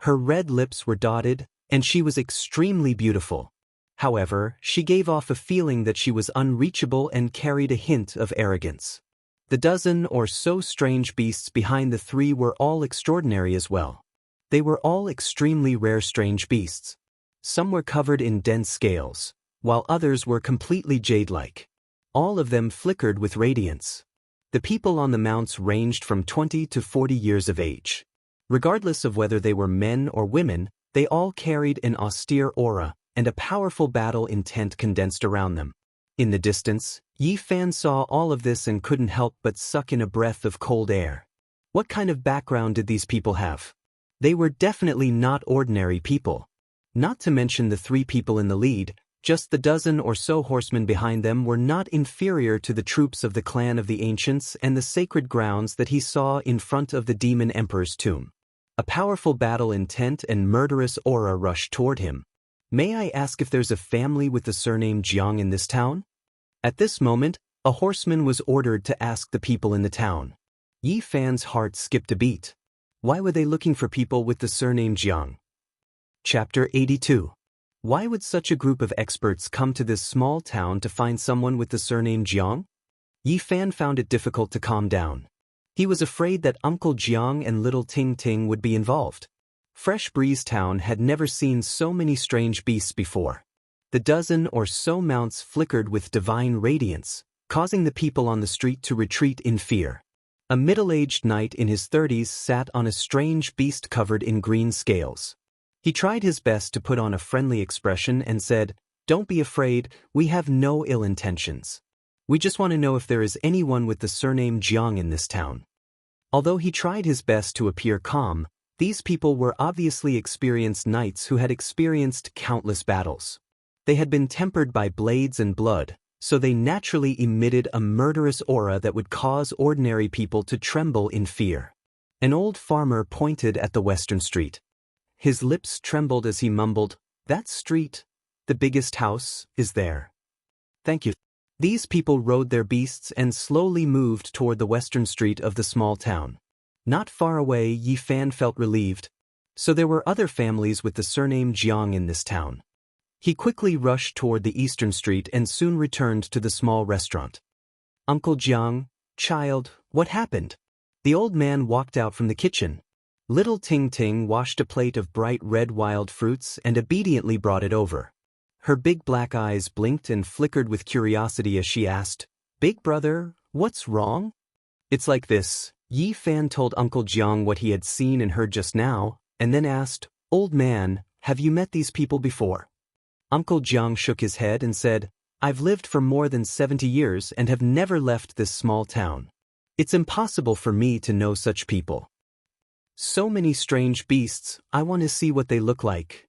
Her red lips were dotted, and she was extremely beautiful. However, she gave off a feeling that she was unreachable and carried a hint of arrogance. The dozen or so strange beasts behind the 3 were all extraordinary as well. They were all extremely rare strange beasts. Some were covered in dense scales, while others were completely jade-like. All of them flickered with radiance. The people on the mounts ranged from 20 to 40 years of age. Regardless of whether they were men or women, they all carried an austere aura, and a powerful battle intent condensed around them. In the distance, Yi Fan saw all of this and couldn't help but suck in a breath of cold air. What kind of background did these people have? They were definitely not ordinary people. Not to mention the 3 people in the lead, just the dozen or so horsemen behind them were not inferior to the troops of the clan of the ancients and the sacred grounds that he saw in front of the demon emperor's tomb. A powerful battle intent and murderous aura rushed toward him. May I ask if there's a family with the surname Jiang in this town? At this moment, a horseman was ordered to ask the people in the town. Yi Fan's heart skipped a beat. Why were they looking for people with the surname Jiang? Chapter 82. Why would such a group of experts come to this small town to find someone with the surname Jiang? Yi Fan found it difficult to calm down. He was afraid that Uncle Jiang and little Ting Ting would be involved. Fresh Breeze Town had never seen so many strange beasts before. The dozen or so mounts flickered with divine radiance, causing the people on the street to retreat in fear. A middle-aged knight in his 30s sat on a strange beast covered in green scales. He tried his best to put on a friendly expression and said, "Don't be afraid, we have no ill intentions. We just want to know if there is anyone with the surname Jiang in this town." Although he tried his best to appear calm, these people were obviously experienced knights who had experienced countless battles. They had been tempered by blades and blood, so they naturally emitted a murderous aura that would cause ordinary people to tremble in fear. An old farmer pointed at the western street. His lips trembled as he mumbled, "That street? The biggest house is there. Thank you. These people rode their beasts and slowly moved toward the western street of the small town. Not far away, Yi Fan felt relieved. So there were other families with the surname Jiang in this town. He quickly rushed toward the eastern street and soon returned to the small restaurant. Uncle Jiang, child, what happened? The old man walked out from the kitchen. Little Ting Ting washed a plate of bright red wild fruits and obediently brought it over. Her big black eyes blinked and flickered with curiosity as she asked, "Big brother, what's wrong?" "It's like this." Yi Fan told Uncle Jiang what he had seen and heard just now, and then asked, "Old man, have you met these people before?" Uncle Jiang shook his head and said, "I've lived for more than 70 years and have never left this small town. It's impossible for me to know such people. So many strange beasts, I want to see what they look like."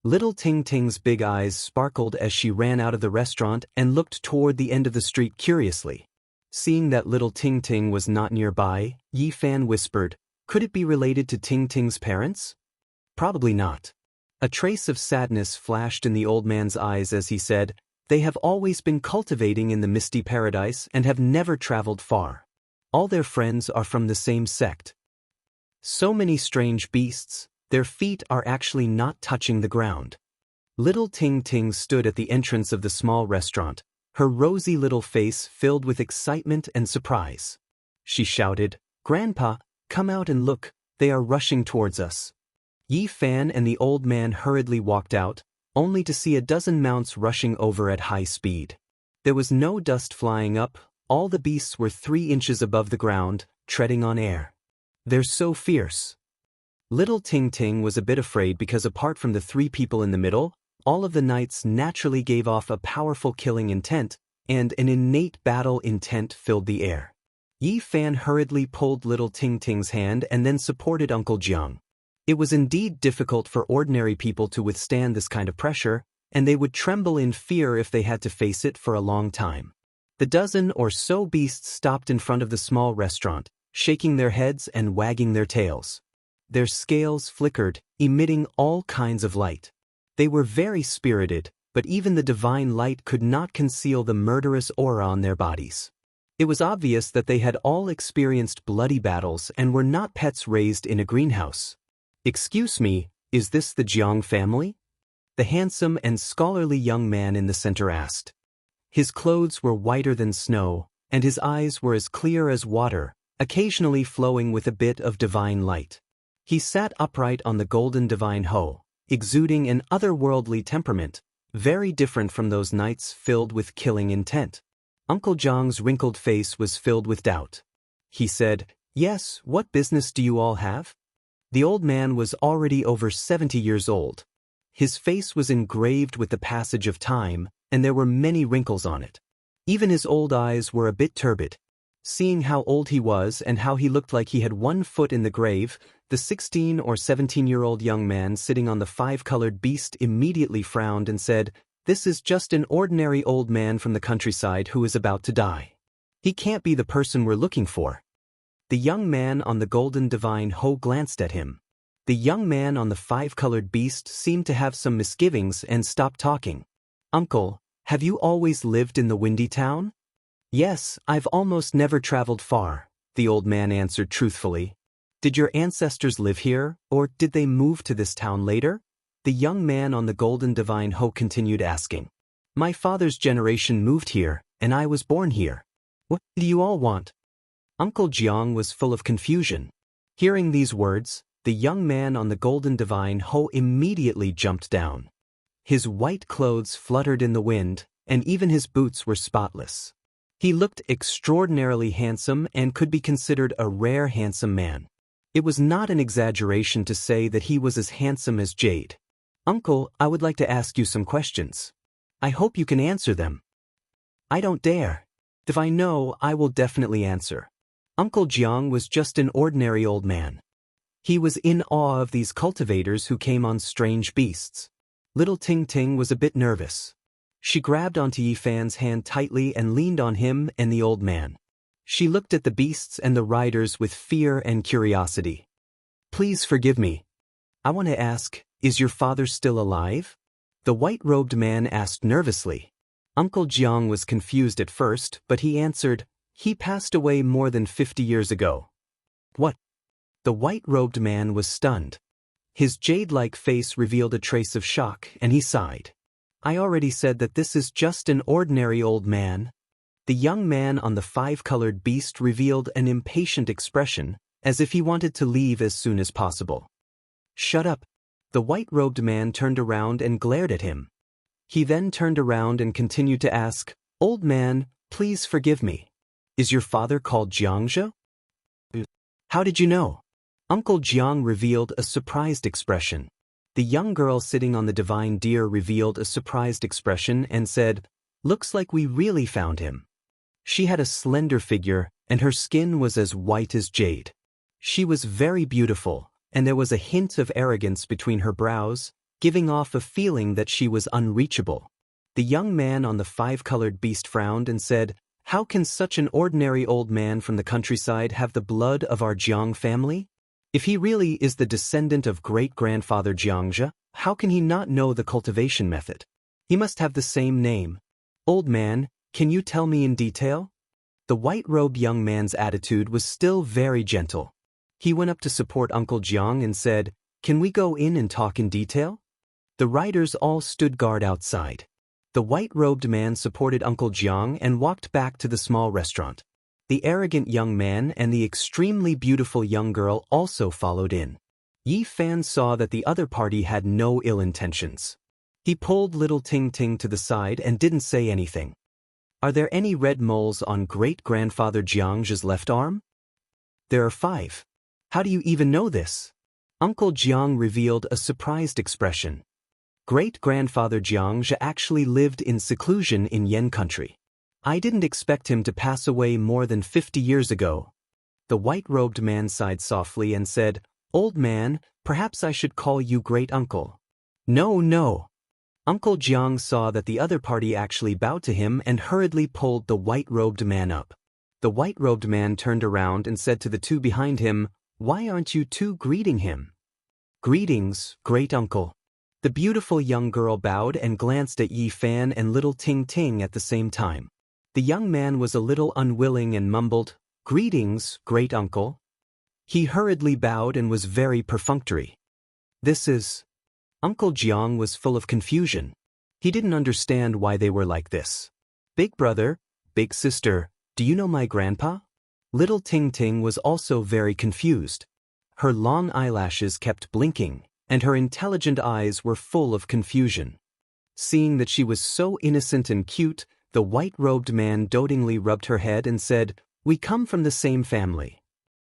Little Ting Ting's big eyes sparkled as she ran out of the restaurant and looked toward the end of the street curiously. Seeing that Little Ting Ting was not nearby, Yi Fan whispered, "Could it be related to Ting Ting's parents?" "Probably not." A trace of sadness flashed in the old man's eyes as he said, "They have always been cultivating in the misty paradise and have never traveled far. All their friends are from the same sect. So many strange beasts, their feet are actually not touching the ground." Little Ting Ting stood at the entrance of the small restaurant, her rosy little face filled with excitement and surprise. She shouted, "Grandpa, come out and look, they are rushing towards us." Yi Fan and the old man hurriedly walked out, only to see a dozen mounts rushing over at high speed. There was no dust flying up, all the beasts were 3 inches above the ground, treading on air. "They're so fierce." Little Ting Ting was a bit afraid because apart from the 3 people in the middle, all of the knights naturally gave off a powerful killing intent, and an innate battle intent filled the air. Yi Fan hurriedly pulled Little Ting Ting's hand and then supported Uncle Jiang. It was indeed difficult for ordinary people to withstand this kind of pressure, and they would tremble in fear if they had to face it for a long time. The dozen or so beasts stopped in front of the small restaurant, shaking their heads and wagging their tails. Their scales flickered, emitting all kinds of light. They were very spirited, but even the divine light could not conceal the murderous aura on their bodies. It was obvious that they had all experienced bloody battles and were not pets raised in a greenhouse. "Excuse me, is this the Jiang family?" the handsome and scholarly young man in the center asked. His clothes were whiter than snow, and his eyes were as clear as water, occasionally flowing with a bit of divine light. He sat upright on the golden divine hoe, exuding an otherworldly temperament, very different from those knights filled with killing intent. Uncle Jiang's wrinkled face was filled with doubt. He said, "Yes, what business do you all have?" The old man was already over 70 years old. His face was engraved with the passage of time, and there were many wrinkles on it. Even his old eyes were a bit turbid. Seeing how old he was and how he looked like he had 1 foot in the grave, the 16 or 17-year-old young man sitting on the 5-colored beast immediately frowned and said, "This is just an ordinary old man from the countryside who is about to die. He can't be the person we're looking for." The young man on the golden divine hoe glanced at him. The young man on the 5-colored beast seemed to have some misgivings and stopped talking. "Uncle, have you always lived in the windy town?" "Yes, I've almost never traveled far," the old man answered truthfully. "Did your ancestors live here, or did they move to this town later?" The young man on the golden divine hoe continued asking. "My father's generation moved here, and I was born here. What do you all want?" Uncle Jiang was full of confusion. Hearing these words, the young man on the golden divine hoe immediately jumped down. His white clothes fluttered in the wind, and even his boots were spotless. He looked extraordinarily handsome and could be considered a rare handsome man. It was not an exaggeration to say that he was as handsome as jade. "Uncle, I would like to ask you some questions. I hope you can answer them." "I don't dare. If I know, I will definitely answer." Uncle Jiang was just an ordinary old man. He was in awe of these cultivators who came on strange beasts. Little Ting Ting was a bit nervous. She grabbed onto Yi Fan's hand tightly and leaned on him and the old man. She looked at the beasts and the riders with fear and curiosity. "Please forgive me. I want to ask, is your father still alive?" The white-robed man asked nervously. Uncle Jiang was confused at first, but he answered, "He passed away more than 50 years ago." What? The white-robed man was stunned. His jade-like face revealed a trace of shock, and he sighed. "I already said that this is just an ordinary old man." The young man on the five-colored beast revealed an impatient expression, as if he wanted to leave as soon as possible. "Shut up." The white-robed man turned around and glared at him. He then turned around and continued to ask, "Old man, please forgive me. Is your father called Xianxia?" "How did you know?" Uncle Jiang revealed a surprised expression. The young girl sitting on the divine deer revealed a surprised expression and said, "Looks like we really found him." She had a slender figure, and her skin was as white as jade. She was very beautiful, and there was a hint of arrogance between her brows, giving off a feeling that she was unreachable. The young man on the five-colored beast frowned and said, "How can such an ordinary old man from the countryside have the blood of our Jiang family? If he really is the descendant of great-grandfather Xianxia, how can he not know the cultivation method? He must have the same name. Old man, can you tell me in detail?" The white-robed young man's attitude was still very gentle. He went up to support Uncle Jiang and said, "Can we go in and talk in detail?" The riders all stood guard outside. The white-robed man supported Uncle Jiang and walked back to the small restaurant. The arrogant young man and the extremely beautiful young girl also followed in. Yi Fan saw that the other party had no ill intentions. He pulled little Ting Ting to the side and didn't say anything. "Are there any red moles on great-grandfather Jiangxia's left arm?" "There are 5. How do you even know this?" Uncle Jiang revealed a surprised expression. Great-grandfather Xianxia actually lived in seclusion in Yan country. I didn't expect him to pass away more than 50 years ago. The white-robed man sighed softly and said, "Old man, perhaps I should call you great-uncle." "No, no." Uncle Jiang saw that the other party actually bowed to him and hurriedly pulled the white-robed man up. The white-robed man turned around and said to the two behind him, "Why aren't you two greeting him?" "Greetings, great-uncle." The beautiful young girl bowed and glanced at Yi Fan and little Ting Ting at the same time. The young man was a little unwilling and mumbled, "Greetings, great-uncle." He hurriedly bowed and was very perfunctory. "This is..." Uncle Jiang was full of confusion. He didn't understand why they were like this. "Big brother, big sister, do you know my grandpa?" Little Ting Ting was also very confused. Her long eyelashes kept blinking, and her intelligent eyes were full of confusion. Seeing that she was so innocent and cute, the white-robed man dotingly rubbed her head and said, "We come from the same family."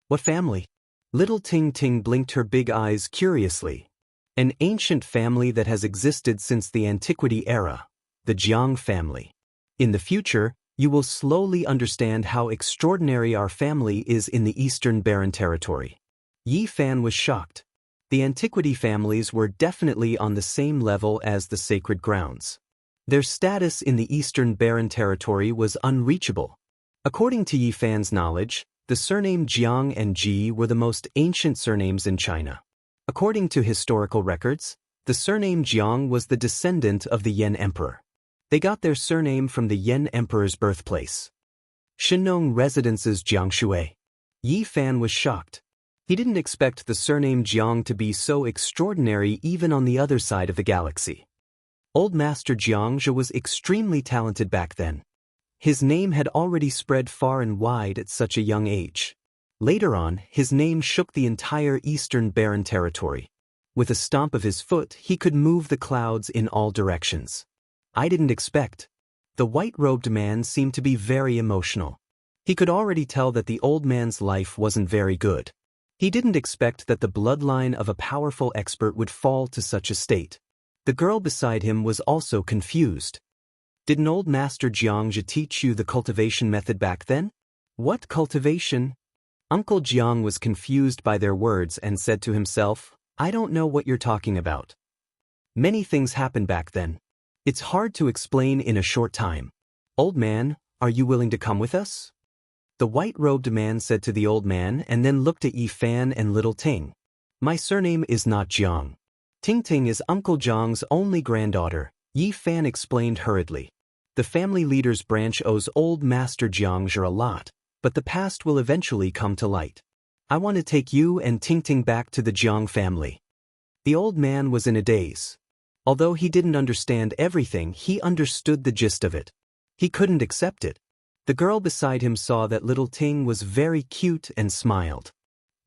"What family?" Little Ting Ting blinked her big eyes curiously. "An ancient family that has existed since the antiquity era, the Jiang family. In the future, you will slowly understand how extraordinary our family is in the Eastern Barren Territory." Yi Fan was shocked. The antiquity families were definitely on the same level as the sacred grounds. Their status in the Eastern Barren Territory was unreachable. According to Yi Fan's knowledge, the surname Jiang and Ji were the most ancient surnames in China. According to historical records, the surname Jiang was the descendant of the Yan Emperor. They got their surname from the Yan Emperor's birthplace. Shenong Residence's Jiangshui. Yi Fan was shocked. He didn't expect the surname Jiang to be so extraordinary even on the other side of the galaxy. Old Master Xianxia was extremely talented back then. His name had already spread far and wide at such a young age. Later on, his name shook the entire Eastern Barren Territory. With a stomp of his foot, he could move the clouds in all directions. I didn't expect. The white-robed man seemed to be very emotional. He could already tell that the old man's life wasn't very good. He didn't expect that the bloodline of a powerful expert would fall to such a state. The girl beside him was also confused. "Didn't old Master Xianxia teach you the cultivation method back then?" "What cultivation?" Uncle Jiang was confused by their words and said to himself, "I don't know what you're talking about." Many things happened back then. It's hard to explain in a short time. "Old man, are you willing to come with us?" The white-robed man said to the old man and then looked at Yi Fan and little Ting. "My surname is not Jiang. Ting Ting is Uncle Jiang's only granddaughter, Yi Fan explained hurriedly. The family leader's branch owes old Master Xianxia a lot, but the past will eventually come to light. I want to take you and Ting Ting back to the Jiang family. The old man was in a daze. Although he didn't understand everything, he understood the gist of it. He couldn't accept it. The girl beside him saw that little Ting was very cute and smiled.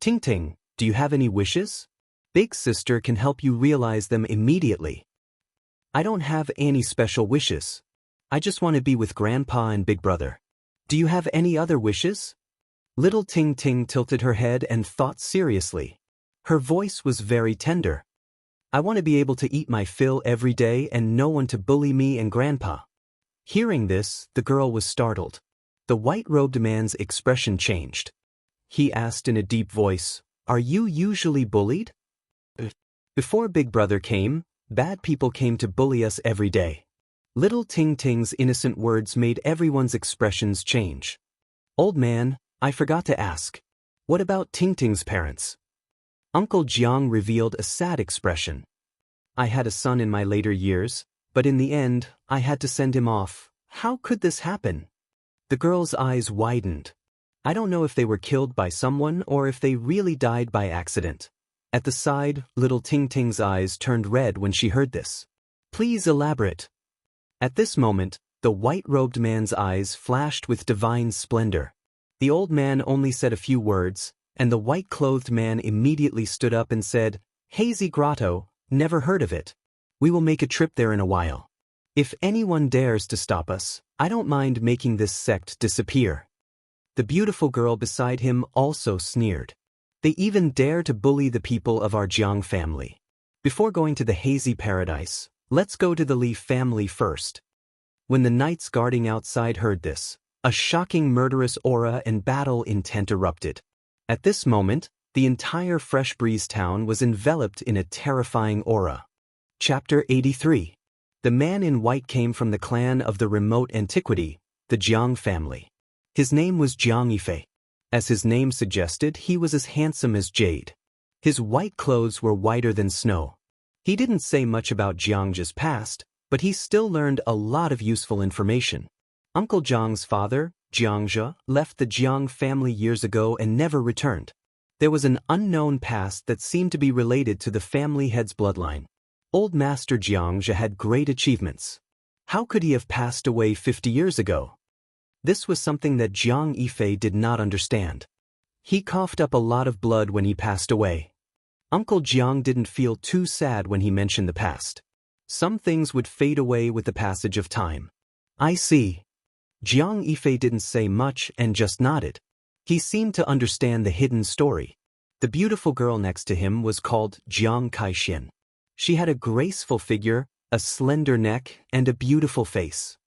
Ting Ting, do you have any wishes? Big sister can help you realize them immediately. I don't have any special wishes. I just want to be with Grandpa and Big Brother. Do you have any other wishes? Little Ting Ting tilted her head and thought seriously. Her voice was very tender. I want to be able to eat my fill every day and no one to bully me and Grandpa. Hearing this, the girl was startled. The white-robed man's expression changed. He asked in a deep voice, "Are you usually bullied?" Before Big Brother came, bad people came to bully us every day. Little Ting Ting's innocent words made everyone's expressions change. Old man, I forgot to ask. What about Ting Ting's parents? Uncle Jiang revealed a sad expression. I had a son in my later years, but in the end, I had to send him off. How could this happen? The girl's eyes widened. I don't know if they were killed by someone or if they really died by accident. At the side, little Ting Ting's eyes turned red when she heard this. Please elaborate. At this moment, the white-robed man's eyes flashed with divine splendor. The old man only said a few words, and the white-clothed man immediately stood up and said, Hazy Grotto, never heard of it. We will make a trip there in a while. If anyone dares to stop us, I don't mind making this sect disappear. The beautiful girl beside him also sneered. They even dare to bully the people of our Jiang family. Before going to the hazy paradise, let's go to the Li family first. When the knights guarding outside heard this, a shocking murderous aura and battle intent erupted. At this moment, the entire Fresh Breeze town was enveloped in a terrifying aura. Chapter 83. The man in white came from the clan of the remote antiquity, the Jiang family. His name was Jiang Yifei. As his name suggested, he was as handsome as jade. His white clothes were whiter than snow. He didn't say much about Jiang's past, but he still learned a lot of useful information. Uncle Jiang's father, Xianxia, left the Jiang family years ago and never returned. There was an unknown past that seemed to be related to the family head's bloodline. Old Master Xianxia had great achievements. How could he have passed away 50 years ago? This was something that Jiang Yifei did not understand. He coughed up a lot of blood when he passed away. Uncle Jiang didn't feel too sad when he mentioned the past. Some things would fade away with the passage of time. I see. Jiang Yifei didn't say much and just nodded. He seemed to understand the hidden story. The beautiful girl next to him was called Jiang Kaixin. She had a graceful figure, a slender neck, and a beautiful face.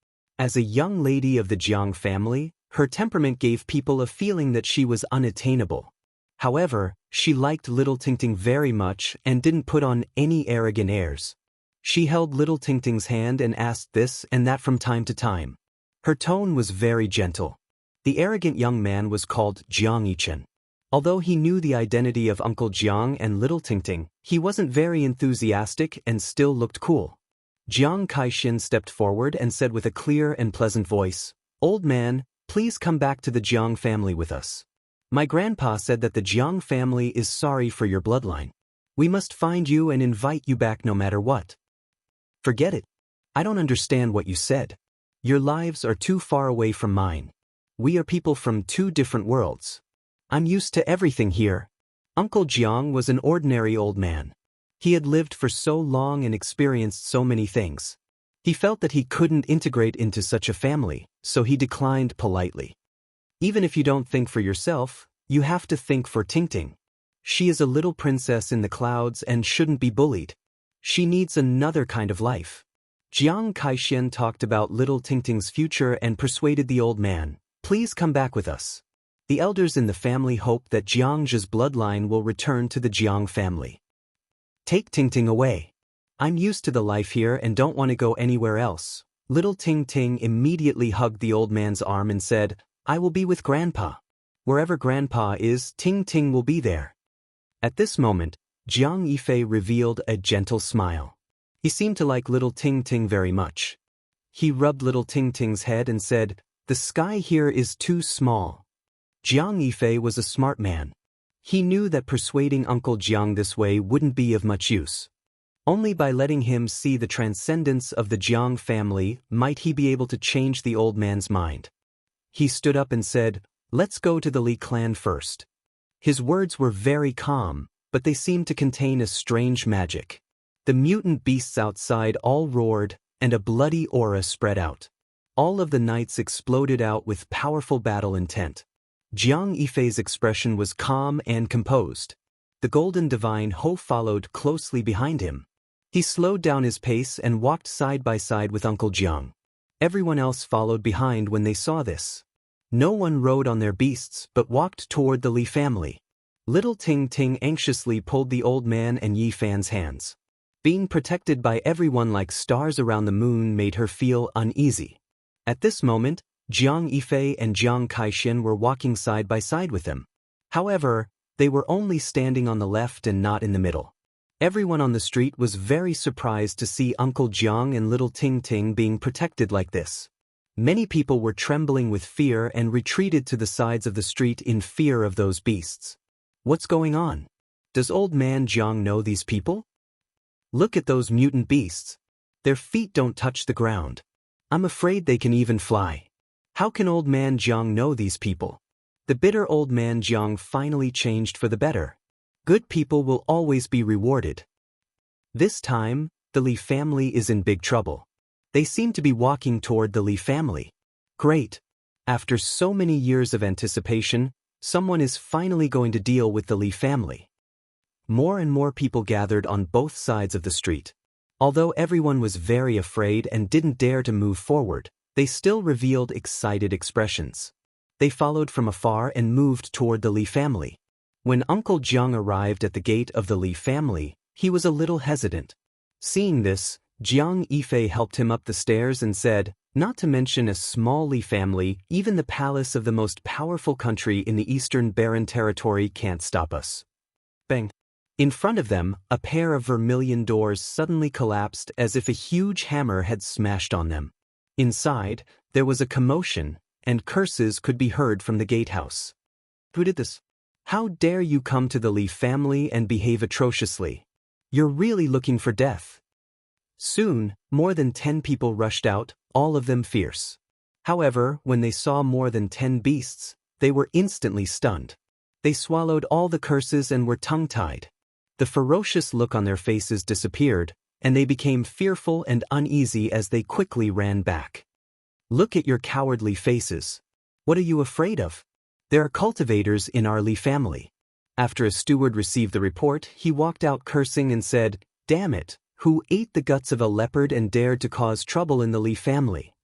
As a young lady of the Jiang family, her temperament gave people a feeling that she was unattainable. However, she liked little Ting Ting very much and didn't put on any arrogant airs. She held little Ting Ting's hand and asked this and that from time to time. Her tone was very gentle. The arrogant young man was called Jiang Yichen. Although he knew the identity of Uncle Jiang and little Ting Ting, he wasn't very enthusiastic and still looked cool. Jiang Kaixin stepped forward and said with a clear and pleasant voice, Old man, please come back to the Jiang family with us. My grandpa said that the Jiang family is sorry for your bloodline. We must find you and invite you back no matter what. Forget it. I don't understand what you said. Your lives are too far away from mine. We are people from two different worlds. I'm used to everything here. Uncle Jiang was an ordinary old man. He had lived for so long and experienced so many things. He felt that he couldn't integrate into such a family, so he declined politely. Even if you don't think for yourself, you have to think for Ting Ting. She is a little princess in the clouds and shouldn't be bullied. She needs another kind of life. Jiang Kaixin talked about little Ting Ting's future and persuaded the old man, please come back with us. The elders in the family hope that Jiang's bloodline will return to the Jiang family. Take Ting Ting away. I'm used to the life here and don't want to go anywhere else. Little Ting Ting immediately hugged the old man's arm and said, I will be with Grandpa. Wherever Grandpa is, Ting Ting will be there. At this moment, Jiang Yifei revealed a gentle smile. He seemed to like little Ting Ting very much. He rubbed little Ting Ting's head and said, "The sky here is too small." Jiang Yifei was a smart man. He knew that persuading Uncle Jiang this way wouldn't be of much use. Only by letting him see the transcendence of the Jiang family might he be able to change the old man's mind. He stood up and said, "Let's go to the Li clan first." His words were very calm, but they seemed to contain a strange magic. The mutant beasts outside all roared, and a bloody aura spread out. All of the knights exploded out with powerful battle intent. Jiang Yifei's expression was calm and composed. The golden divine Ho followed closely behind him. He slowed down his pace and walked side by side with Uncle Jiang. Everyone else followed behind when they saw this. No one rode on their beasts but walked toward the Li family. Little Ting Ting anxiously pulled the old man and Yi Fan's hands. Being protected by everyone like stars around the moon made her feel uneasy. At this moment, Jiang Yifei and Jiang Kaixin were walking side by side with him. However, they were only standing on the left and not in the middle. Everyone on the street was very surprised to see Uncle Jiang and little Ting Ting being protected like this. Many people were trembling with fear and retreated to the sides of the street in fear of those beasts. What's going on? Does old man Jiang know these people? Look at those mutant beasts. Their feet don't touch the ground. I'm afraid they can even fly. How can old man Jiang know these people? The bitter old man Jiang finally changed for the better. Good people will always be rewarded. This time, the Li family is in big trouble. They seem to be walking toward the Li family. Great. After so many years of anticipation, someone is finally going to deal with the Li family. More and more people gathered on both sides of the street. Although everyone was very afraid and didn't dare to move forward, they still revealed excited expressions. They followed from afar and moved toward the Li family. When Uncle Jiang arrived at the gate of the Li family, he was a little hesitant. Seeing this, Jiang Yifei helped him up the stairs and said, "Not to mention a small Li family, even the palace of the most powerful country in the Eastern Barren Territory can't stop us." Bang! In front of them, a pair of vermilion doors suddenly collapsed as if a huge hammer had smashed on them. Inside, there was a commotion, and curses could be heard from the gatehouse. "Who did this? How dare you come to the Li family and behave atrociously? You're really looking for death." Soon, more than 10 people rushed out, all of them fierce. However, when they saw more than 10 beasts, they were instantly stunned. They swallowed all the curses and were tongue-tied. The ferocious look on their faces disappeared, and they became fearful and uneasy as they quickly ran back. "Look at your cowardly faces. What are you afraid of? There are cultivators in our Li family." After a steward received the report, he walked out cursing and said, "Damn it, who ate the guts of a leopard and dared to cause trouble in the Li family?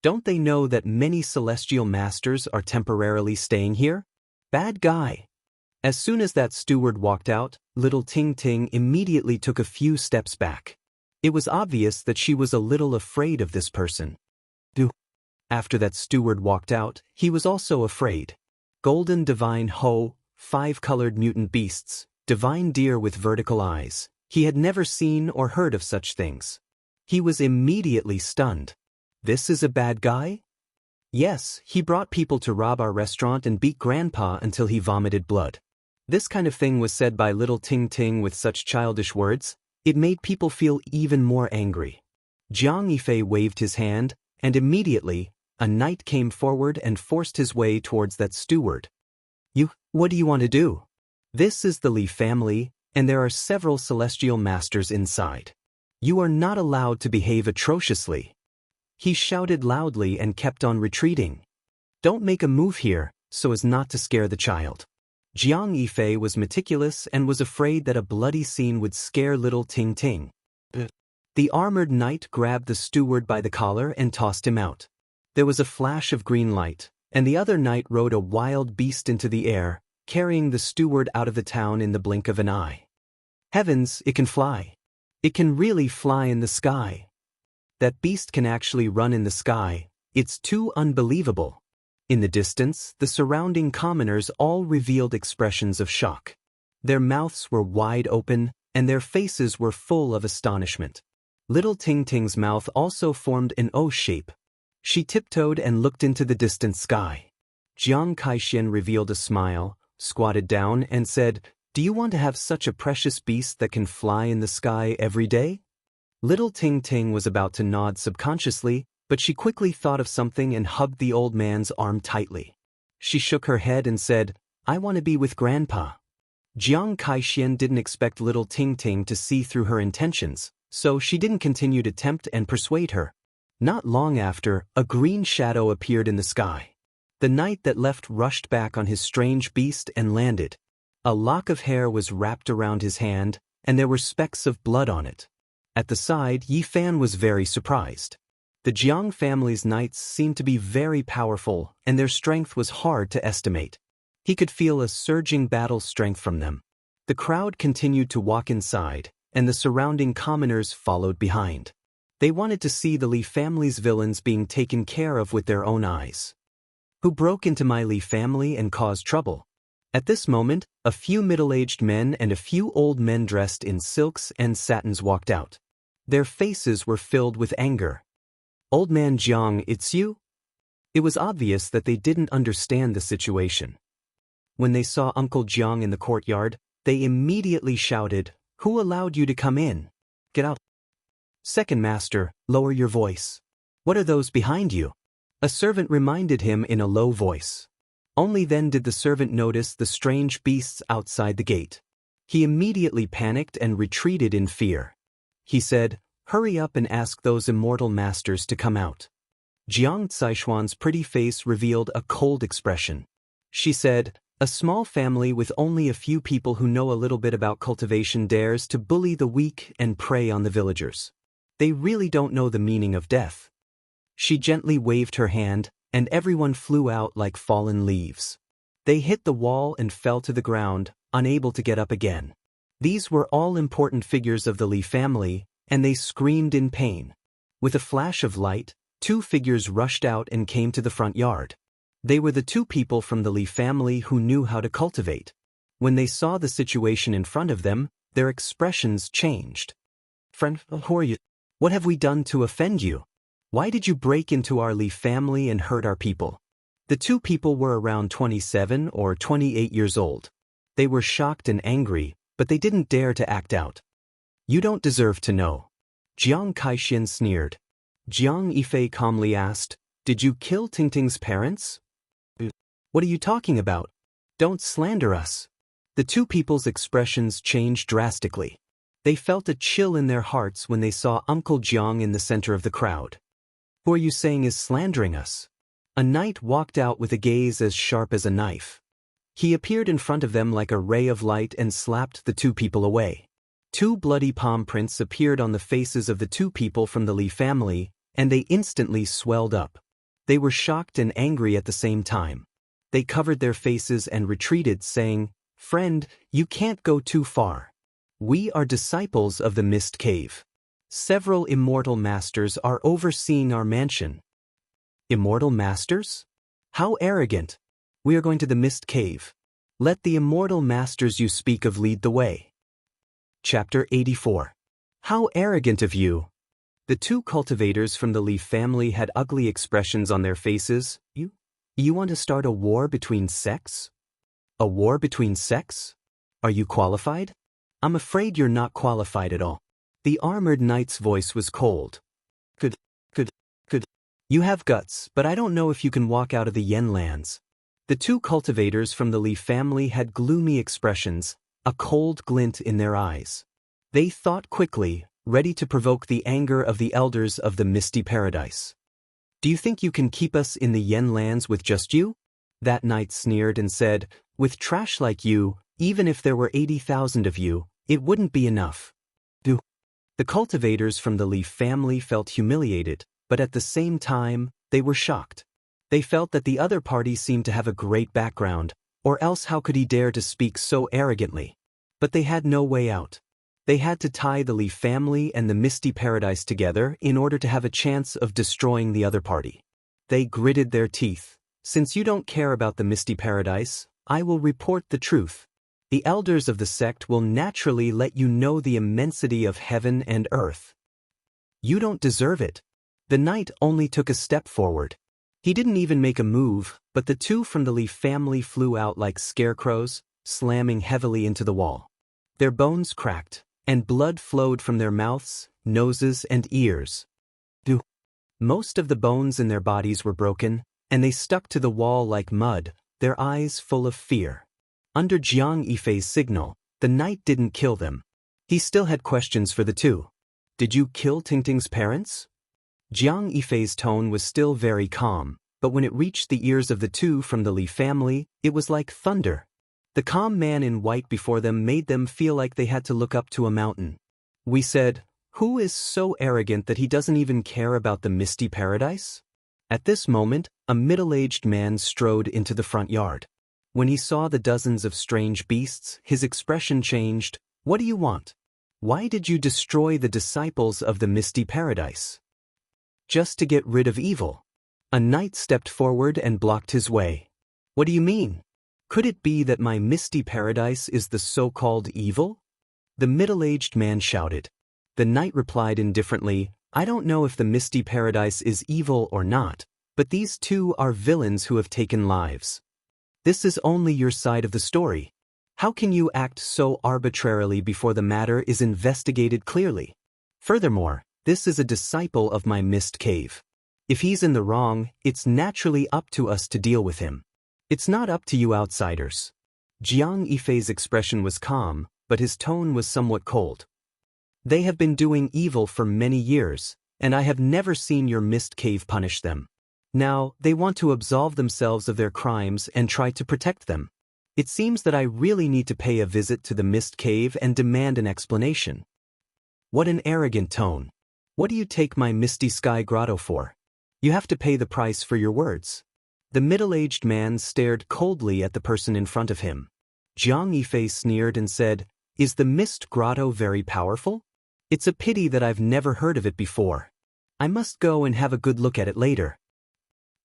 Don't they know that many celestial masters are temporarily staying here? Bad guy." As soon as that steward walked out, little Ting Ting immediately took a few steps back. It was obvious that she was a little afraid of this person. After that steward walked out, he was also afraid. Golden divine Ho, 5-colored mutant beasts, divine deer with vertical eyes. He had never seen or heard of such things. He was immediately stunned. This is a bad guy? Yes, he brought people to rob our restaurant and beat Grandpa until he vomited blood. This kind of thing was said by little Ting Ting with such childish words. It made people feel even more angry. Jiang Yifei waved his hand, and immediately, a knight came forward and forced his way towards that steward. What do you want to do? This is the Li family, and there are several celestial masters inside. You are not allowed to behave atrociously." He shouted loudly and kept on retreating. "Don't make a move here, so as not to scare the child." Jiang Yifei was meticulous and was afraid that a bloody scene would scare little Ting Ting. The armored knight grabbed the steward by the collar and tossed him out. There was a flash of green light, and the other knight rode a wild beast into the air, carrying the steward out of the town in the blink of an eye. Heavens, it can fly. It can really fly in the sky. That beast can actually run in the sky. It's too unbelievable. In the distance, the surrounding commoners all revealed expressions of shock. Their mouths were wide open, and their faces were full of astonishment. Little Ting Ting's mouth also formed an O shape. She tiptoed and looked into the distant sky. Jiang Kaixian revealed a smile, squatted down, and said, "Do you want to have such a precious beast that can fly in the sky every day?" Little Ting Ting was about to nod subconsciously, but she quickly thought of something and hugged the old man's arm tightly. She shook her head and said, "I want to be with Grandpa." Jiang Kaixian didn't expect Little Ting Ting to see through her intentions, so she didn't continue to tempt and persuade her. Not long after, a green shadow appeared in the sky. The knight that left rushed back on his strange beast and landed. A lock of hair was wrapped around his hand, and there were specks of blood on it. At the side, Yi Fan was very surprised. The Jiang family's knights seemed to be very powerful, and their strength was hard to estimate. He could feel a surging battle strength from them. The crowd continued to walk inside, and the surrounding commoners followed behind. They wanted to see the Li family's villains being taken care of with their own eyes. "Who broke into my Li family and caused trouble?" At this moment, a few middle-aged men and a few old men dressed in silks and satins walked out. Their faces were filled with anger. "Old man Jiang, it's you?" It was obvious that they didn't understand the situation. When they saw Uncle Jiang in the courtyard, they immediately shouted, "Who allowed you to come in? Get out." "Second master, lower your voice. What are those behind you?" A servant reminded him in a low voice. Only then did the servant notice the strange beasts outside the gate. He immediately panicked and retreated in fear. He said, "Hurry up and ask those immortal masters to come out." Jiang Caishuan's pretty face revealed a cold expression. She said, "A small family with only a few people who know a little bit about cultivation dares to bully the weak and prey on the villagers. They really don't know the meaning of death." She gently waved her hand, and everyone flew out like fallen leaves. They hit the wall and fell to the ground, unable to get up again. These were all important figures of the Li family, and they screamed in pain. With a flash of light, two figures rushed out and came to the front yard. They were the two people from the Li family who knew how to cultivate. When they saw the situation in front of them, their expressions changed. "Friend, who are you? What have we done to offend you? Why did you break into our Li family and hurt our people?" The two people were around 27 or 28 years old. They were shocked and angry, but they didn't dare to act out. "You don't deserve to know." Jiang Kaixian sneered. Jiang Yifei calmly asked, "Did you kill Tingting's parents?" "What are you talking about? Don't slander us." The two people's expressions changed drastically. They felt a chill in their hearts when they saw Uncle Jiang in the center of the crowd. "Who are you saying is slandering us?" A knight walked out with a gaze as sharp as a knife. He appeared in front of them like a ray of light and slapped the two people away. Two bloody palm prints appeared on the faces of the two people from the Li family, and they instantly swelled up. They were shocked and angry at the same time. They covered their faces and retreated, saying, "Friend, you can't go too far. We are disciples of the Mist Cave. Several immortal masters are overseeing our mansion." "Immortal masters? How arrogant! We are going to the Mist Cave. Let the immortal masters you speak of lead the way." Chapter 84. How arrogant of you! The two cultivators from the Li family had ugly expressions on their faces. You want to start a war between sects? A war between sects? Are you qualified? I'm afraid you're not qualified at all. The armored knight's voice was cold. Could. You have guts, but I don't know if you can walk out of the Yen lands. The two cultivators from the Li family had gloomy expressions, a cold glint in their eyes. They thought quickly, ready to provoke the anger of the elders of the Misty Paradise. "Do you think you can keep us in the Yen lands with just you?" That knight sneered and said, "With trash like you, even if there were 80,000 of you, it wouldn't be enough." The cultivators from the Li family felt humiliated, but at the same time, they were shocked. They felt that the other party seemed to have a great background, or else how could he dare to speak so arrogantly? But they had no way out. They had to tie the Li family and the Misty Paradise together in order to have a chance of destroying the other party. They gritted their teeth. "Since you don't care about the Misty Paradise, I will report the truth. The elders of the sect will naturally let you know the immensity of heaven and earth. You don't deserve it. The knight only took a step forward. He didn't even make a move, but the two from the Li family flew out like scarecrows, slamming heavily into the wall. Their bones cracked, and blood flowed from their mouths, noses, and ears. Most of the bones in their bodies were broken, and they stuck to the wall like mud, their eyes full of fear. Under Jiang Yifei's signal, the knight didn't kill them. He still had questions for the two. Did you kill Tingting's parents? Jiang Yifei's tone was still very calm, but when it reached the ears of the two from the Li family, it was like thunder. The calm man in white before them made them feel like they had to look up to a mountain. We said, who is so arrogant that he doesn't even care about the misty paradise? At this moment, a middle-aged man strode into the front yard. When he saw the dozens of strange beasts, his expression changed. What do you want? Why did you destroy the disciples of the misty paradise? Just to get rid of evil. A knight stepped forward and blocked his way. What do you mean? Could it be that my misty paradise is the so-called evil? The middle-aged man shouted. The knight replied indifferently, I don't know if the misty paradise is evil or not, but these two are villains who have taken lives. This is only your side of the story. How can you act so arbitrarily before the matter is investigated clearly? Furthermore, this is a disciple of my mist cave. If he's in the wrong, it's naturally up to us to deal with him. It's not up to you outsiders. Jiang Yifei's expression was calm, but his tone was somewhat cold. They have been doing evil for many years, and I have never seen your mist cave punish them. Now, they want to absolve themselves of their crimes and try to protect them. It seems that I really need to pay a visit to the mist cave and demand an explanation. What an arrogant tone. What do you take my misty sky grotto for? You have to pay the price for your words. The middle-aged man stared coldly at the person in front of him. Jiang Yifei sneered and said, Is the mist grotto very powerful? It's a pity that I've never heard of it before. I must go and have a good look at it later.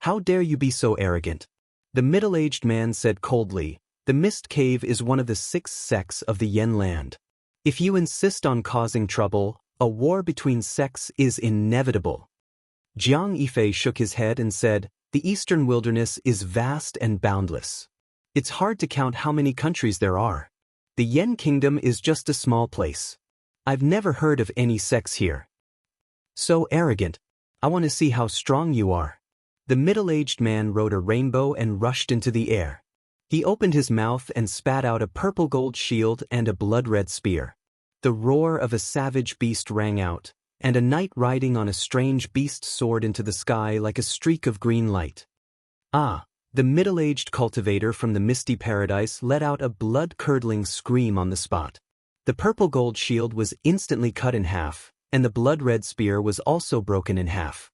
How dare you be so arrogant? The middle-aged man said coldly, The mist cave is one of the 6 sects of the Yen land. If you insist on causing trouble, a war between sects is inevitable. Jiang Yifei shook his head and said, The eastern wilderness is vast and boundless. It's hard to count how many countries there are. The Yen kingdom is just a small place. I've never heard of any sects here. So arrogant. I want to see how strong you are. The middle-aged man rode a rainbow and rushed into the air. He opened his mouth and spat out a purple gold shield and a blood-red spear. The roar of a savage beast rang out, and a knight riding on a strange beast soared into the sky like a streak of green light. Ah! The middle-aged cultivator from the misty paradise let out a blood-curdling scream on the spot. The purple gold shield was instantly cut in half, and the blood-red spear was also broken in half.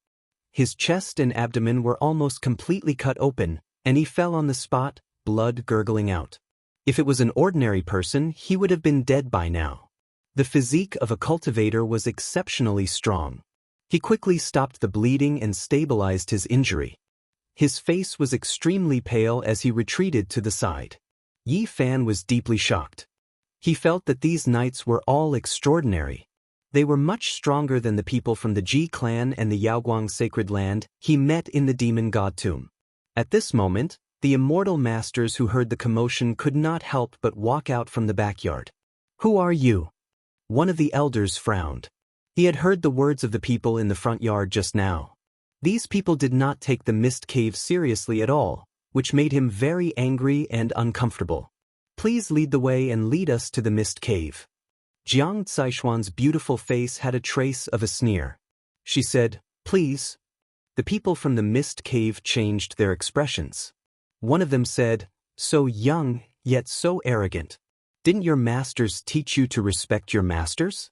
His chest and abdomen were almost completely cut open, and he fell on the spot, blood gurgling out. If it was an ordinary person, he would have been dead by now. The physique of a cultivator was exceptionally strong. He quickly stopped the bleeding and stabilized his injury. His face was extremely pale as he retreated to the side. Yi Fan was deeply shocked. He felt that these knights were all extraordinary. They were much stronger than the people from the Ji clan and the Yaoguang sacred land he met in the demon god tomb. At this moment, the immortal masters who heard the commotion could not help but walk out from the backyard. Who are you? One of the elders frowned. He had heard the words of the people in the front yard just now. These people did not take the mist cave seriously at all, which made him very angry and uncomfortable. Please lead the way and lead us to the mist cave. Jiang Caishuan's beautiful face had a trace of a sneer. She said, Please. The people from the mist cave changed their expressions. One of them said, So young, yet so arrogant. Didn't your masters teach you to respect your masters?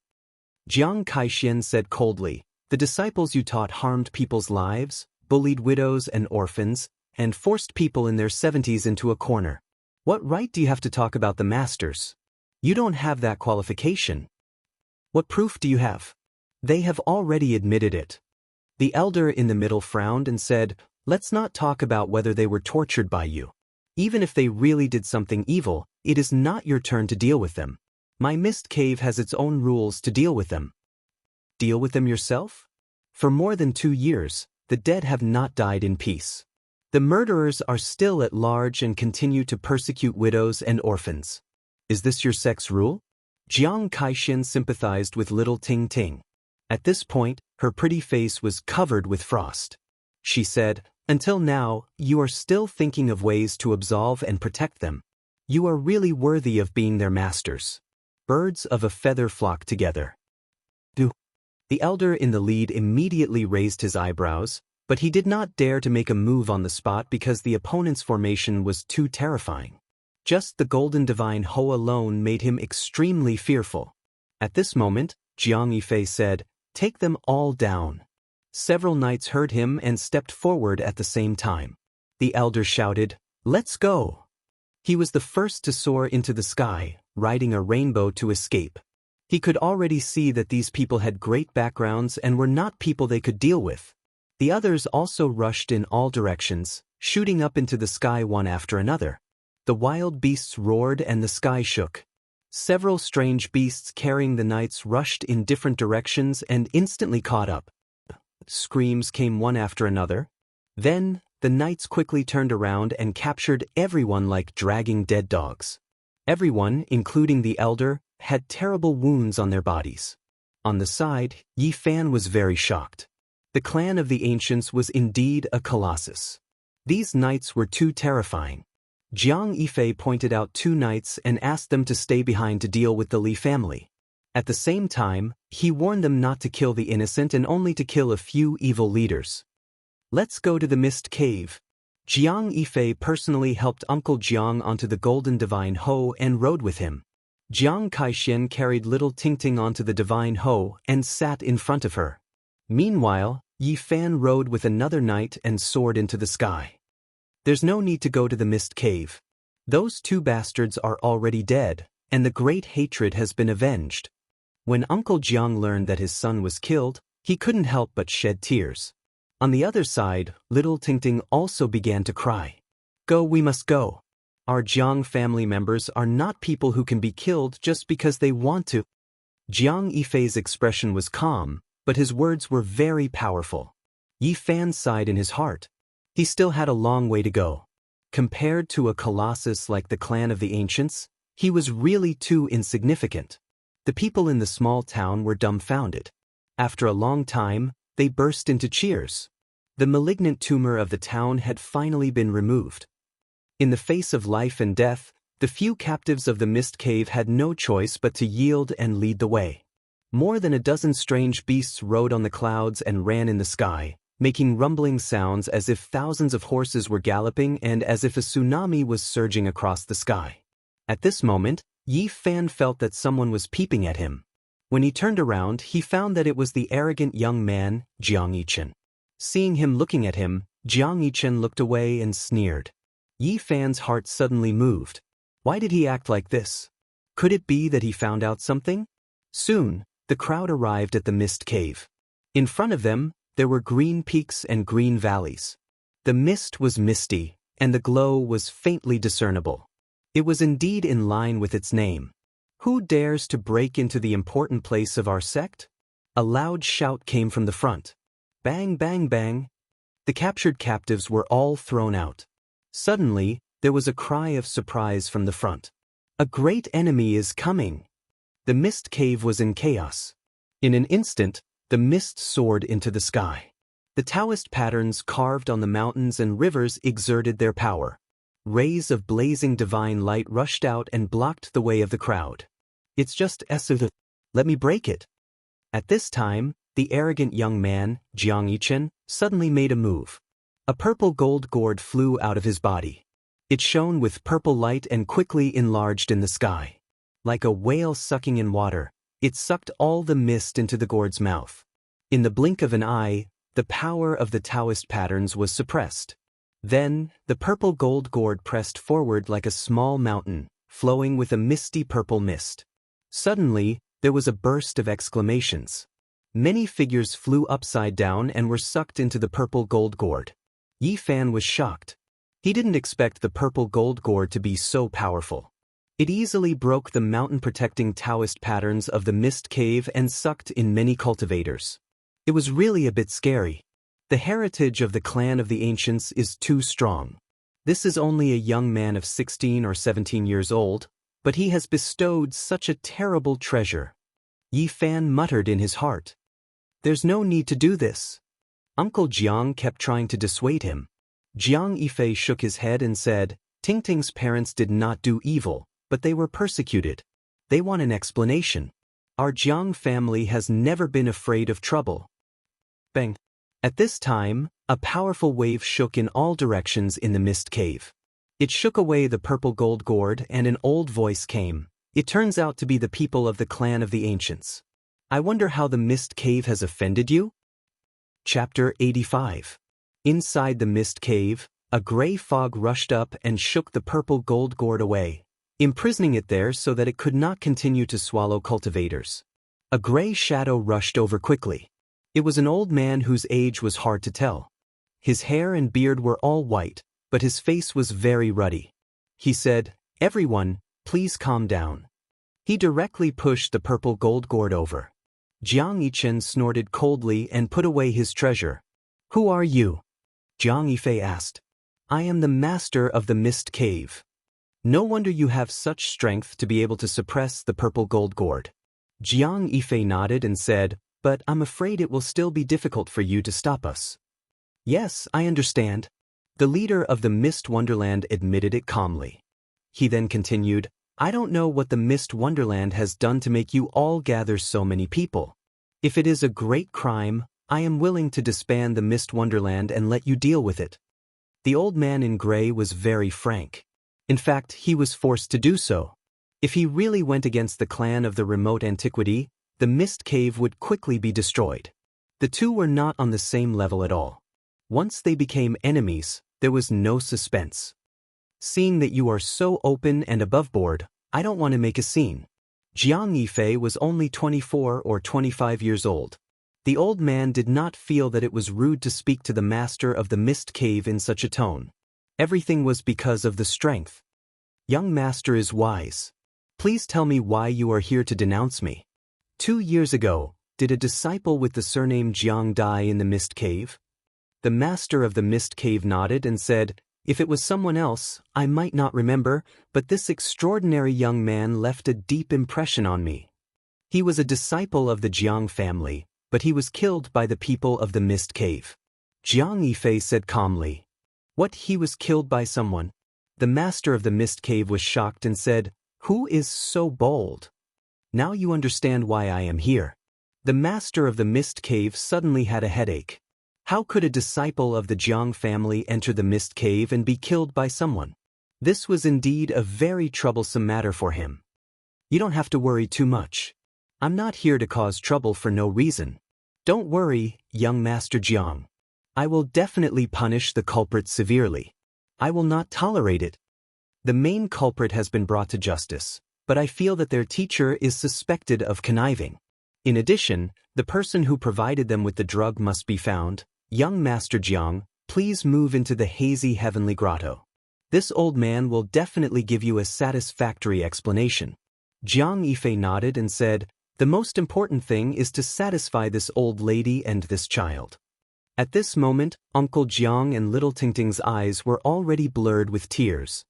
Jiang Caishuan said coldly, The disciples you taught harmed people's lives, bullied widows and orphans, and forced people in their 70s into a corner. What right do you have to talk about the masters? You don't have that qualification. What proof do you have? They have already admitted it. The elder in the middle frowned and said, Let's not talk about whether they were tortured by you. Even if they really did something evil, It is not your turn to deal with them. My mist cave has its own rules to deal with them. Deal with them yourself? For more than 2 years, the dead have not died in peace. The murderers are still at large and continue to persecute widows and orphans. Is this your sex rule? Jiang Kaixin sympathized with little Ting Ting. At this point, her pretty face was covered with frost. She said, "Until now, you are still thinking of ways to absolve and protect them. You are really worthy of being their masters." Birds of a feather flock together. The elder in the lead immediately raised his eyebrows, but he did not dare to make a move on the spot because the opponent's formation was too terrifying. Just the golden divine Ho alone made him extremely fearful. At this moment, Jiang Yifei said, "Take them all down." Several knights heard him and stepped forward at the same time. The elder shouted, "Let's go!" He was the first to soar into the sky, riding a rainbow to escape. He could already see that these people had great backgrounds and were not people they could deal with. The others also rushed in all directions, shooting up into the sky one after another. The wild beasts roared and the sky shook. Several strange beasts carrying the knights rushed in different directions and instantly caught up. Screams came one after another. Then, the knights quickly turned around and captured everyone like dragging dead dogs. Everyone, including the elder, had terrible wounds on their bodies. On the side, Yi Fan was very shocked. The clan of the ancients was indeed a colossus. These knights were too terrifying. Jiang Yifei pointed out 2 knights and asked them to stay behind to deal with the Li family. At the same time, he warned them not to kill the innocent and only to kill a few evil leaders. "Let's go to the mist cave." Jiang Yifei personally helped Uncle Jiang onto the golden divine Ho and rode with him. Jiang Kaixin carried little Tingting onto the divine Ho and sat in front of her. Meanwhile, Yi Fan rode with another knight and soared into the sky. There's no need to go to the mist cave. Those 2 bastards are already dead, and the great hatred has been avenged. When Uncle Jiang learned that his son was killed, he couldn't help but shed tears. On the other side, little Tingting also began to cry. "Go, we must go. Our Jiang family members are not people who can be killed just because they want to." Jiang Yifei's expression was calm, but his words were very powerful. Yi Fan sighed in his heart. He still had a long way to go. Compared to a colossus like the clan of the ancients, he was really too insignificant. The people in the small town were dumbfounded. After a long time, they burst into cheers. The malignant tumor of the town had finally been removed. In the face of life and death, the few captives of the mist cave had no choice but to yield and lead the way. More than a dozen strange beasts rode on the clouds and ran in the sky, making rumbling sounds as if thousands of horses were galloping and as if a tsunami was surging across the sky. At this moment, Yi Fan felt that someone was peeping at him. When he turned around, he found that it was the arrogant young man, Jiang Yichen. Seeing him looking at him, Jiang Yichen looked away and sneered. Yi Fan's heart suddenly moved. Why did he act like this? Could it be that he found out something? Soon, the crowd arrived at the mist cave. In front of them, there were green peaks and green valleys. The mist was misty, and the glow was faintly discernible. It was indeed in line with its name. "Who dares to break into the important place of our sect?" A loud shout came from the front. Bang, bang, bang. The captured captives were all thrown out. Suddenly, there was a cry of surprise from the front. "A great enemy is coming!" The mist cave was in chaos. In an instant, the mist soared into the sky. The Daoist patterns carved on the mountains and rivers exerted their power. Rays of blazing divine light rushed out and blocked the way of the crowd. "It's just Esu. Let me break it." At this time, the arrogant young man, Jiang Yichen, suddenly made a move. A purple gold gourd flew out of his body. It shone with purple light and quickly enlarged in the sky. Like a whale sucking in water, it sucked all the mist into the gourd's mouth. In the blink of an eye, the power of the Daoist patterns was suppressed. Then, the purple gold gourd pressed forward like a small mountain, flowing with a misty purple mist. Suddenly, there was a burst of exclamations. Many figures flew upside down and were sucked into the purple gold gourd. Yi Fan was shocked. He didn't expect the purple gold gourd to be so powerful. It easily broke the mountain-protecting Daoist patterns of the mist cave and sucked in many cultivators. It was really a bit scary. The heritage of the clan of the ancients is too strong. This is only a young man of 16 or 17 years old, but he has bestowed such a terrible treasure. Yi Fan muttered in his heart. There's no need to do this. Uncle Jiang kept trying to dissuade him. Jiang Yifei shook his head and said, Tingting's parents did not do evil, but they were persecuted. They want an explanation. Our Jiang family has never been afraid of trouble. Bang. At this time, a powerful wave shook in all directions in the mist cave. It shook away the purple gold gourd and an old voice came. It turns out to be the people of the clan of the ancients. I wonder how the mist cave has offended you? Chapter 85. Inside the mist cave, a gray fog rushed up and shook the purple gold gourd away, imprisoning it there so that it could not continue to swallow cultivators. A gray shadow rushed over quickly. It was an old man whose age was hard to tell. His hair and beard were all white, but his face was very ruddy. He said, Everyone, please calm down. He directly pushed the purple gold gourd over. Jiang Yichen snorted coldly and put away his treasure. Who are you? Jiang Yifei asked. I am the master of the mist cave. No wonder you have such strength to be able to suppress the purple gold gourd. Jiang Yifei nodded and said, But I'm afraid it will still be difficult for you to stop us. Yes, I understand. The leader of the Mist Wonderland admitted it calmly. He then continued, I don't know what the Mist Wonderland has done to make you all gather so many people. If it is a great crime, I am willing to disband the Mist Wonderland and let you deal with it. The old man in gray was very frank. In fact, he was forced to do so. If he really went against the clan of the remote antiquity, the mist cave would quickly be destroyed. The two were not on the same level at all. Once they became enemies, there was no suspense. Seeing that you are so open and aboveboard, I don't want to make a scene. Jiang Yifei was only 24 or 25 years old. The old man did not feel that it was rude to speak to the master of the mist cave in such a tone. Everything was because of the strength. Young master is wise. Please tell me why you are here to denounce me. 2 years ago, did a disciple with the surname Jiang die in the mist cave? The master of the mist cave nodded and said, If it was someone else, I might not remember, but this extraordinary young man left a deep impression on me. He was a disciple of the Jiang family, but he was killed by the people of the mist cave. Jiang Yifei said calmly, What, he was killed by someone? The master of the mist cave was shocked and said, Who is so bold? Now you understand why I am here. The master of the mist cave suddenly had a headache. How could a disciple of the Jiang family enter the mist cave and be killed by someone? This was indeed a very troublesome matter for him. You don't have to worry too much. I'm not here to cause trouble for no reason. Don't worry, young Master Jiang. I will definitely punish the culprit severely. I will not tolerate it. The main culprit has been brought to justice, but I feel that their teacher is suspected of conniving. In addition, the person who provided them with the drug must be found. Young Master Jiang, please move into the hazy heavenly grotto. This old man will definitely give you a satisfactory explanation. Jiang Yifei nodded and said, The most important thing is to satisfy this old lady and this child. At this moment, Uncle Jiang and little Tingting's eyes were already blurred with tears.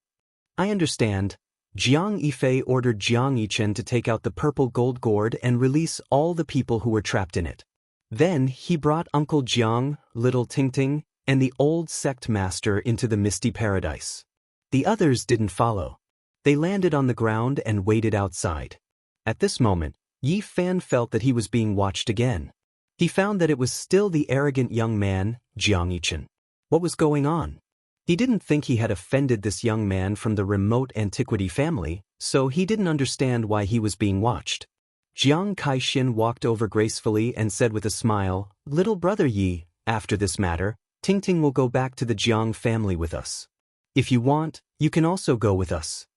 I understand. Jiang Yifei ordered Jiang Yichen to take out the purple gold gourd and release all the people who were trapped in it. Then he brought Uncle Jiang, little Tingting, and the old sect master into the misty paradise. The others didn't follow. They landed on the ground and waited outside. At this moment, Yi Fan felt that he was being watched again. He found that it was still the arrogant young man, Jiang Yichen. What was going on? He didn't think he had offended this young man from the remote antiquity family, so he didn't understand why he was being watched. Jiang Kaixin walked over gracefully and said with a smile, Little brother Yi, after this matter, Tingting will go back to the Jiang family with us. If you want, you can also go with us.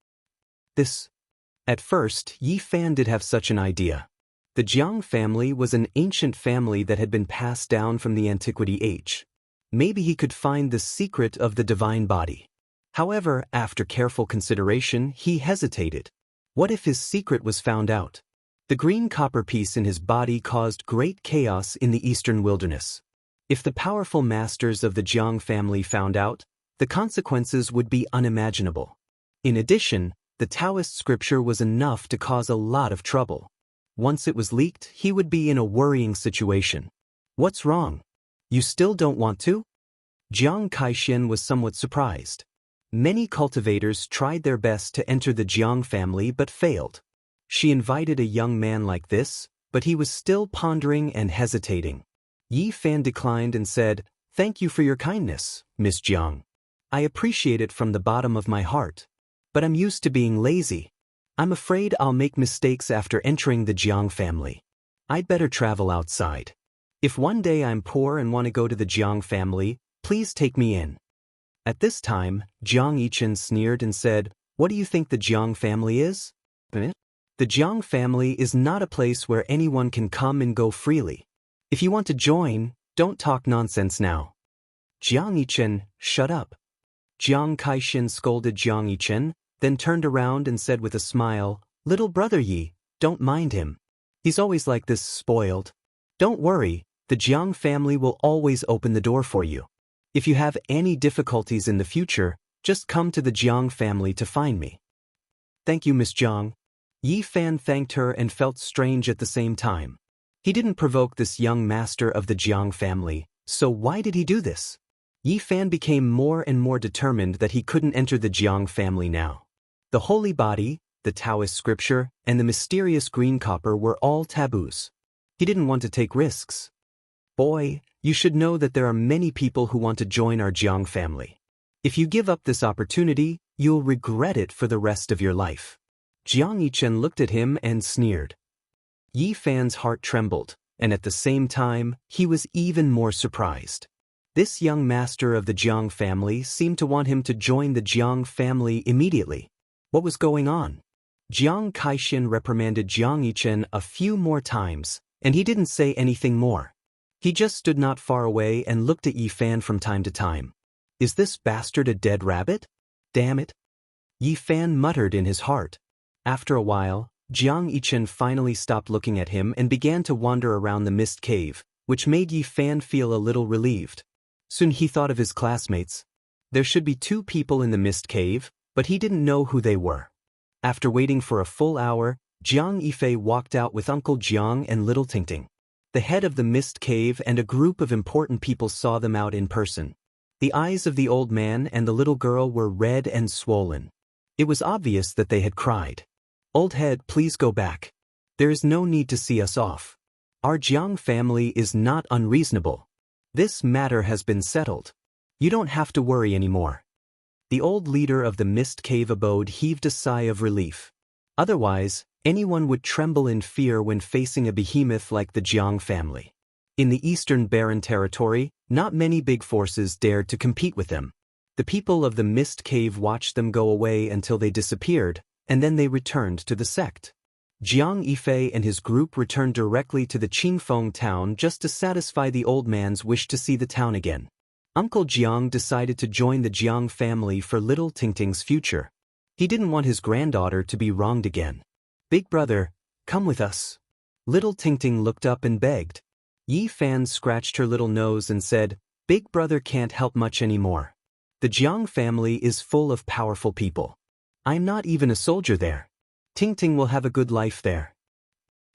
At first, Yi Fan did have such an idea. The Jiang family was an ancient family that had been passed down from the antiquity age. Maybe he could find the secret of the divine body. However, after careful consideration, he hesitated. What if his secret was found out? The green copper piece in his body caused great chaos in the eastern wilderness. If the powerful masters of the Jiang family found out, the consequences would be unimaginable. In addition, the Taoist scripture was enough to cause a lot of trouble. Once it was leaked, he would be in a worrying situation. What's wrong? You still don't want to? Jiang Kaixin was somewhat surprised. Many cultivators tried their best to enter the Jiang family but failed. She invited a young man like this, but he was still pondering and hesitating. Yi Fan declined and said, "Thank you for your kindness, Miss Jiang. I appreciate it from the bottom of my heart. But I'm used to being lazy. I'm afraid I'll make mistakes after entering the Jiang family. I'd better travel outside. If one day I'm poor and want to go to the Jiang family, please take me in." At this time, Jiang Yichen sneered and said, "What do you think the Jiang family is?" The Jiang family is not a place where anyone can come and go freely. If you want to join, don't talk nonsense now. Jiang Yichen, shut up. Jiang Kaixin scolded Jiang Yichen, then turned around and said with a smile, "Little brother Yi, don't mind him. He's always like this, spoiled. Don't worry, the Jiang family will always open the door for you. If you have any difficulties in the future, just come to the Jiang family to find me." "Thank you, Miss Jiang." Yi Fan thanked her and felt strange at the same time. He didn't provoke this young master of the Jiang family, so why did he do this? Yi Fan became more and more determined that he couldn't enter the Jiang family now. The holy body, the Taoist scripture, and the mysterious green copper were all taboos. He didn't want to take risks. "Boy, you should know that there are many people who want to join our Jiang family. If you give up this opportunity, you'll regret it for the rest of your life." Jiang Yichen looked at him and sneered. Yi Fan's heart trembled, and at the same time, he was even more surprised. This young master of the Jiang family seemed to want him to join the Jiang family immediately. What was going on? Jiang Kaixin reprimanded Jiang Yichen a few more times, and he didn't say anything more. He just stood not far away and looked at Yi Fan from time to time. "Is this bastard a dead rabbit? Damn it." Yi Fan muttered in his heart. After a while, Jiang Yichen finally stopped looking at him and began to wander around the mist cave, which made Yi Fan feel a little relieved. Soon he thought of his classmates. There should be 2 people in the mist cave, but he didn't know who they were. After waiting for a full hour, Jiang Yifei walked out with Uncle Jiang and little Tingting. The head of the mist cave and a group of important people saw them out in person. The eyes of the old man and the little girl were red and swollen. It was obvious that they had cried. "Old head, please go back. There is no need to see us off. Our Jiang family is not unreasonable. This matter has been settled. You don't have to worry anymore." The old leader of the mist cave abode heaved a sigh of relief. Otherwise, anyone would tremble in fear when facing a behemoth like the Jiang family. In the eastern barren territory, not many big forces dared to compete with them. The people of the mist cave watched them go away until they disappeared, and then they returned to the sect. Jiang Yifei and his group returned directly to the Qingfeng town just to satisfy the old man's wish to see the town again. Uncle Jiang decided to join the Jiang family for little Tingting's future. He didn't want his granddaughter to be wronged again. "Big brother, come with us." Little Tingting looked up and begged. Yi Fan scratched her little nose and said, "Big brother can't help much anymore. The Jiang family is full of powerful people. I'm not even a soldier there. Tingting will have a good life there.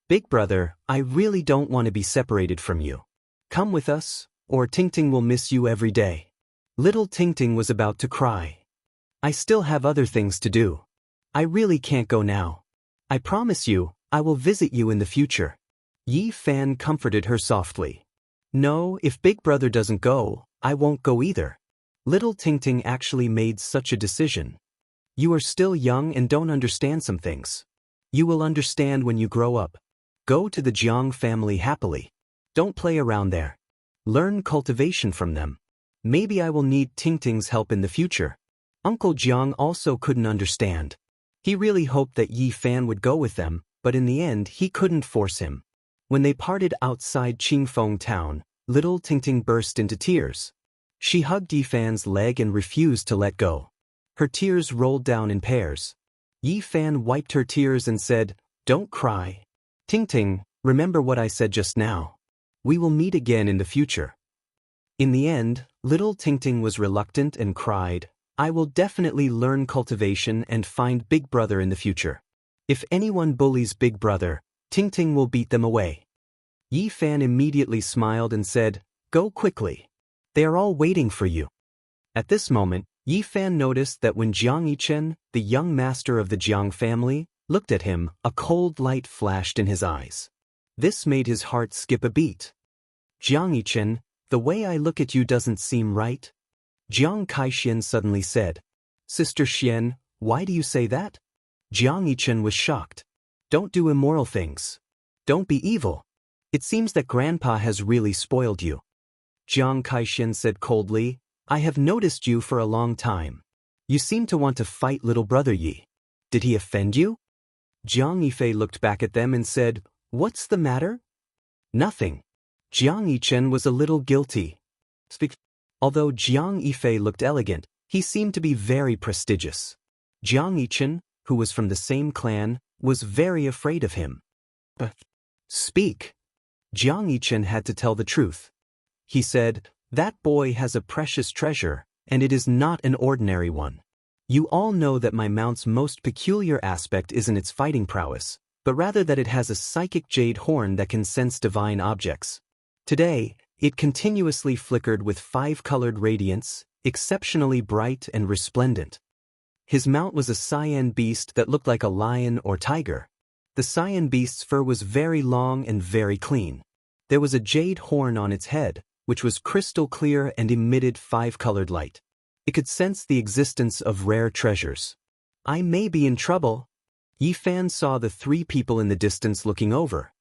Big brother, I really don't want to be separated from you. Come with us, or Tingting will miss you every day." Little Tingting was about to cry. "I still have other things to do. I really can't go now. I promise you, I will visit you in the future." Yi Fan comforted her softly. "No, if Big brother doesn't go, I won't go either." Little Tingting actually made such a decision. "You are still young and don't understand some things. You will understand when you grow up. Go to the Jiang family happily. Don't play around there. Learn cultivation from them. Maybe I will need Tingting's help in the future." Uncle Jiang also couldn't understand. He really hoped that Yi Fan would go with them, but in the end he couldn't force him. When they parted outside Qingfeng town, little Tingting burst into tears. She hugged Yi Fan's leg and refused to let go. Her tears rolled down in pairs. Yi Fan wiped her tears and said, "Don't cry. Ting, remember what I said just now. We will meet again in the future." In the end, little Ting was reluctant and cried, "I will definitely learn cultivation and find Big Brother in the future. If anyone bullies Big Brother, Ting will beat them away." Yi Fan immediately smiled and said, "Go quickly. They are all waiting for you." At this moment, Yi Fan noticed that when Jiang Yichen, the young master of the Jiang family, looked at him, a cold light flashed in his eyes. This made his heart skip a beat. "Jiang Yichen, the way I look at you doesn't seem right." Jiang Kaixin suddenly said. "Sister Xian, why do you say that?" Jiang Yichen was shocked. "Don't do immoral things. Don't be evil. It seems that Grandpa has really spoiled you." Jiang Kaixin said coldly, "I have noticed you for a long time. You seem to want to fight little brother Yi. Did he offend you?" Jiang Yifei looked back at them and said, "What's the matter?" "Nothing." Jiang Yichen was a little guilty. Although Jiang Yifei looked elegant, he seemed to be very prestigious. Jiang Yichen, who was from the same clan, was very afraid of him. "Speak." Jiang Yichen had to tell the truth. He said, "That boy has a precious treasure, and it is not an ordinary one. You all know that my mount's most peculiar aspect isn't its fighting prowess, but rather that it has a psychic jade horn that can sense divine objects. Today, it continuously flickered with 5-colored radiance, exceptionally bright and resplendent. His mount was a cyan beast that looked like a lion or tiger. The cyan beast's fur was very long and very clean. There was a jade horn on its head, which was crystal clear and emitted 5-colored light. It could sense the existence of rare treasures. I may be in trouble." Yi Fan saw the 3 people in the distance looking over.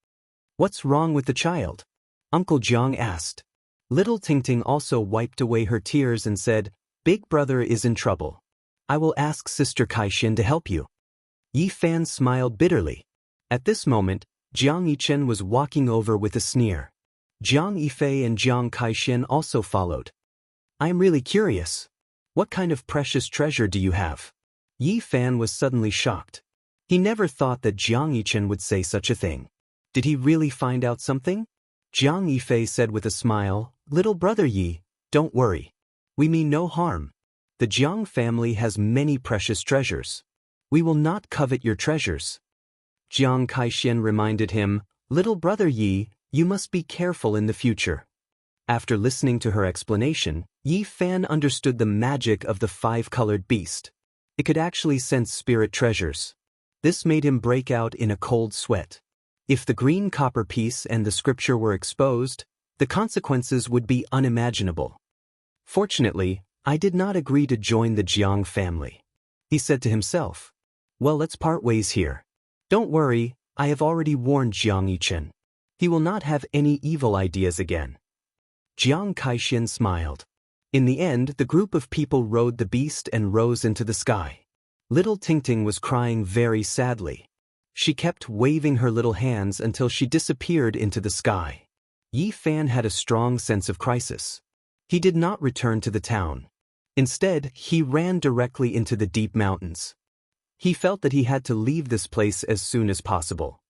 "What's wrong with the child?" Uncle Jiang asked. Little Ting also wiped away her tears and said, "Big Brother is in trouble. I will ask Sister Kaixin to help you." Yi Fan smiled bitterly. At this moment, Jiang Yichen was walking over with a sneer. Jiang Yifei and Jiang Kaixin also followed. "I am really curious. What kind of precious treasure do you have?" Yi Fan was suddenly shocked. He never thought that Jiang Yichen would say such a thing. Did he really find out something? Jiang Yifei said with a smile, "Little brother Yi, don't worry. We mean no harm. The Jiang family has many precious treasures. We will not covet your treasures." Jiang Kaixin reminded him, "Little brother Yi, you must be careful in the future." After listening to her explanation, Yi Fan understood the magic of the 5-colored beast. It could actually sense spirit treasures. This made him break out in a cold sweat. If the green copper piece and the scripture were exposed, the consequences would be unimaginable. "Fortunately, I did not agree to join the Jiang family," he said to himself. "Well, let's part ways here. Don't worry, I have already warned Jiang Yichen. He will not have any evil ideas again." Jiang Kaixin smiled. In the end, the group of people rode the beast and rose into the sky. Little Ting was crying very sadly. She kept waving her little hands until she disappeared into the sky. Yi Fan had a strong sense of crisis. He did not return to the town. Instead, he ran directly into the deep mountains. He felt that he had to leave this place as soon as possible.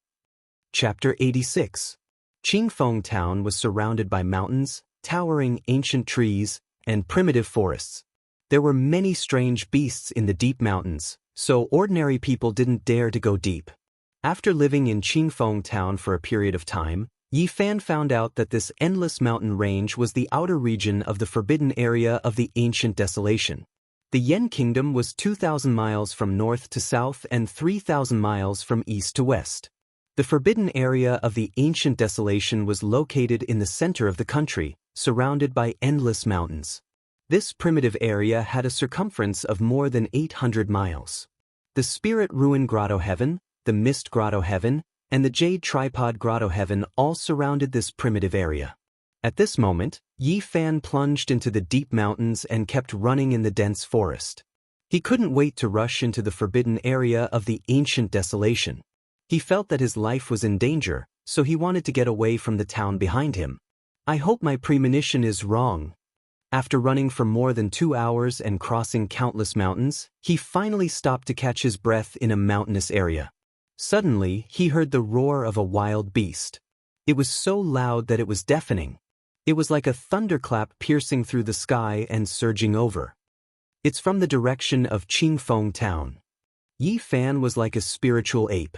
Chapter 86. Qingfeng Town was surrounded by mountains, towering ancient trees, and primitive forests. There were many strange beasts in the deep mountains, so ordinary people didn't dare to go deep. After living in Qingfeng Town for a period of time, Yi Fan found out that this endless mountain range was the outer region of the forbidden area of the ancient desolation. The Yen Kingdom was 2,000 miles from north to south and 3,000 miles from east to west. The forbidden area of the ancient desolation was located in the center of the country, surrounded by endless mountains. This primitive area had a circumference of more than 800 miles. The Spirit Ruin Grotto Heaven, the Mist Grotto Heaven, and the Jade Tripod Grotto Heaven all surrounded this primitive area. At this moment, Yi Fan plunged into the deep mountains and kept running in the dense forest. He couldn't wait to rush into the forbidden area of the ancient desolation. He felt that his life was in danger, so he wanted to get away from the town behind him. "I hope my premonition is wrong." After running for more than 2 hours and crossing countless mountains, he finally stopped to catch his breath in a mountainous area. Suddenly, he heard the roar of a wild beast. It was so loud that it was deafening. It was like a thunderclap piercing through the sky and surging over. It's from the direction of Qingfeng town. Yi Fan was like a spiritual ape.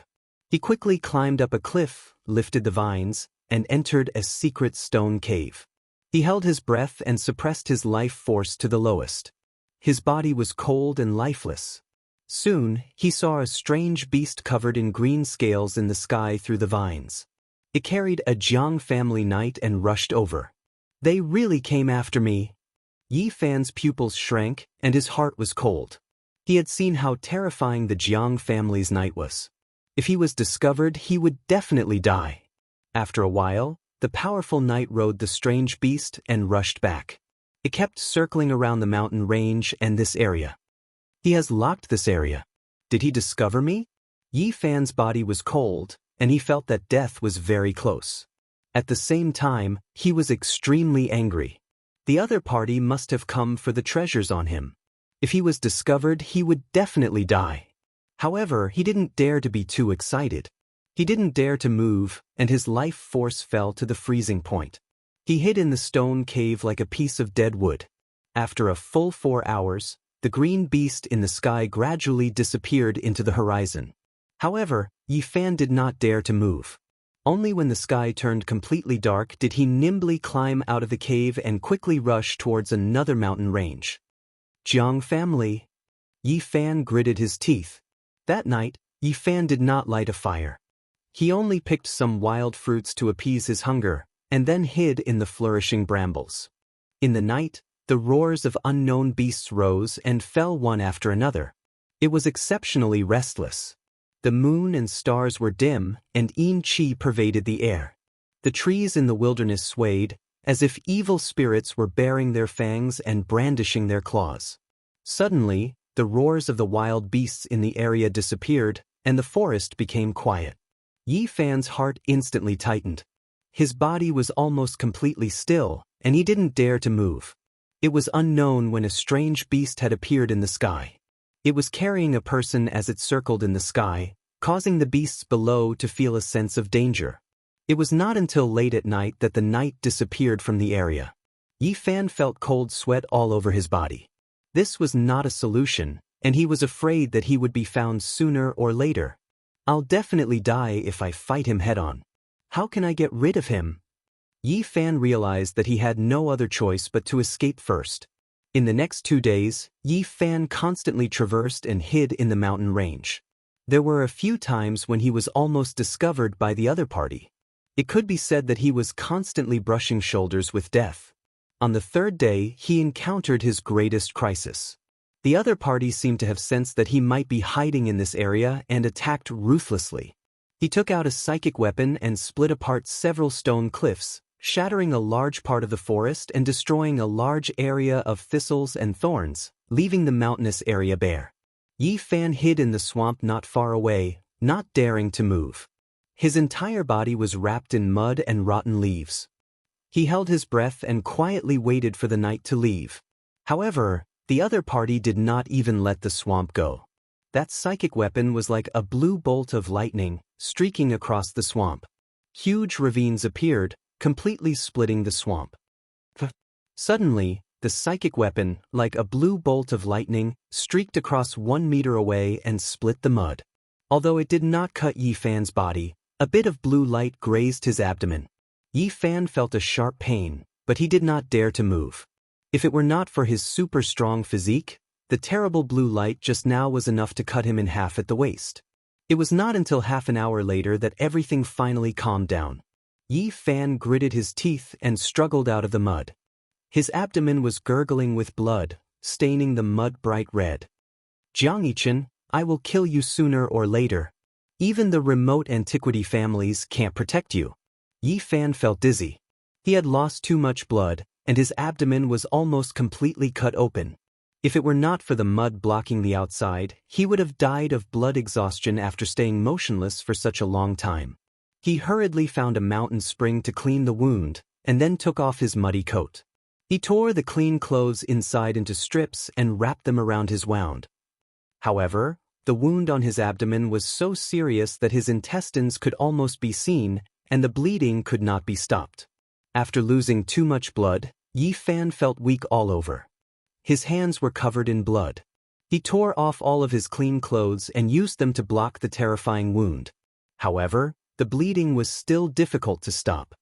He quickly climbed up a cliff, lifted the vines, and entered a secret stone cave. He held his breath and suppressed his life force to the lowest. His body was cold and lifeless. Soon, he saw a strange beast covered in green scales in the sky through the vines. It carried a Jiang family knight and rushed over. They really came after me. Yi Fan's pupils shrank, and his heart was cold. He had seen how terrifying the Jiang family's knight was. If he was discovered, he would definitely die. After a while, the powerful knight rode the strange beast and rushed back. It kept circling around the mountain range and this area. He has locked this area. Did he discover me? Yi Fan's body was cold, and he felt that death was very close. At the same time, he was extremely angry. The other party must have come for the treasures on him. If he was discovered, he would definitely die. However, he didn't dare to be too excited. He didn't dare to move, and his life force fell to the freezing point. He hid in the stone cave like a piece of dead wood. After a full 4 hours, the green beast in the sky gradually disappeared into the horizon. However, Yi Fan did not dare to move. Only when the sky turned completely dark did he nimbly climb out of the cave and quickly rush towards another mountain range. Jiang family. Yi Fan gritted his teeth. That night, Yi Fan did not light a fire. He only picked some wild fruits to appease his hunger, and then hid in the flourishing brambles. In the night, the roars of unknown beasts rose and fell one after another. It was exceptionally restless. The moon and stars were dim, and yin qi pervaded the air. The trees in the wilderness swayed, as if evil spirits were baring their fangs and brandishing their claws. Suddenly, the roars of the wild beasts in the area disappeared, and the forest became quiet. Yi Fan's heart instantly tightened. His body was almost completely still, and he didn't dare to move. It was unknown when a strange beast had appeared in the sky. It was carrying a person as it circled in the sky, causing the beasts below to feel a sense of danger. It was not until late at night that the knight disappeared from the area. Yi Fan felt cold sweat all over his body. This was not a solution, and he was afraid that he would be found sooner or later. I'll definitely die if I fight him head-on. How can I get rid of him? Yi Fan realized that he had no other choice but to escape first. In the next 2 days, Yi Fan constantly traversed and hid in the mountain range. There were a few times when he was almost discovered by the other party. It could be said that he was constantly brushing shoulders with death. On the 3rd day, he encountered his greatest crisis. The other party seemed to have sensed that he might be hiding in this area and attacked ruthlessly. He took out a psychic weapon and split apart several stone cliffs, shattering a large part of the forest and destroying a large area of thistles and thorns, leaving the mountainous area bare. Yi Fan hid in the swamp not far away, not daring to move. His entire body was wrapped in mud and rotten leaves. He held his breath and quietly waited for the night to leave. However, the other party did not even let the swamp go. That psychic weapon was like a blue bolt of lightning, streaking across the swamp. Huge ravines appeared, completely splitting the swamp. Suddenly, the psychic weapon, like a blue bolt of lightning, streaked across 1 meter away and split the mud. Although it did not cut Yi Fan's body, a bit of blue light grazed his abdomen. Yi Fan felt a sharp pain, but he did not dare to move. If it were not for his super strong physique, the terrible blue light just now was enough to cut him in half at the waist. It was not until half an hour later that everything finally calmed down. Yi Fan gritted his teeth and struggled out of the mud. His abdomen was gurgling with blood, staining the mud bright red. Jiang, I will kill you sooner or later. Even the remote antiquity families can't protect you. Yi Fan felt dizzy. He had lost too much blood, and his abdomen was almost completely cut open. If it were not for the mud blocking the outside, he would have died of blood exhaustion after staying motionless for such a long time. He hurriedly found a mountain spring to clean the wound, and then took off his muddy coat. He tore the clean clothes inside into strips and wrapped them around his wound. However, the wound on his abdomen was so serious that his intestines could almost be seen, and the bleeding could not be stopped. After losing too much blood, Yi Fan felt weak all over. His hands were covered in blood. He tore off all of his clean clothes and used them to block the terrifying wound. However, the bleeding was still difficult to stop.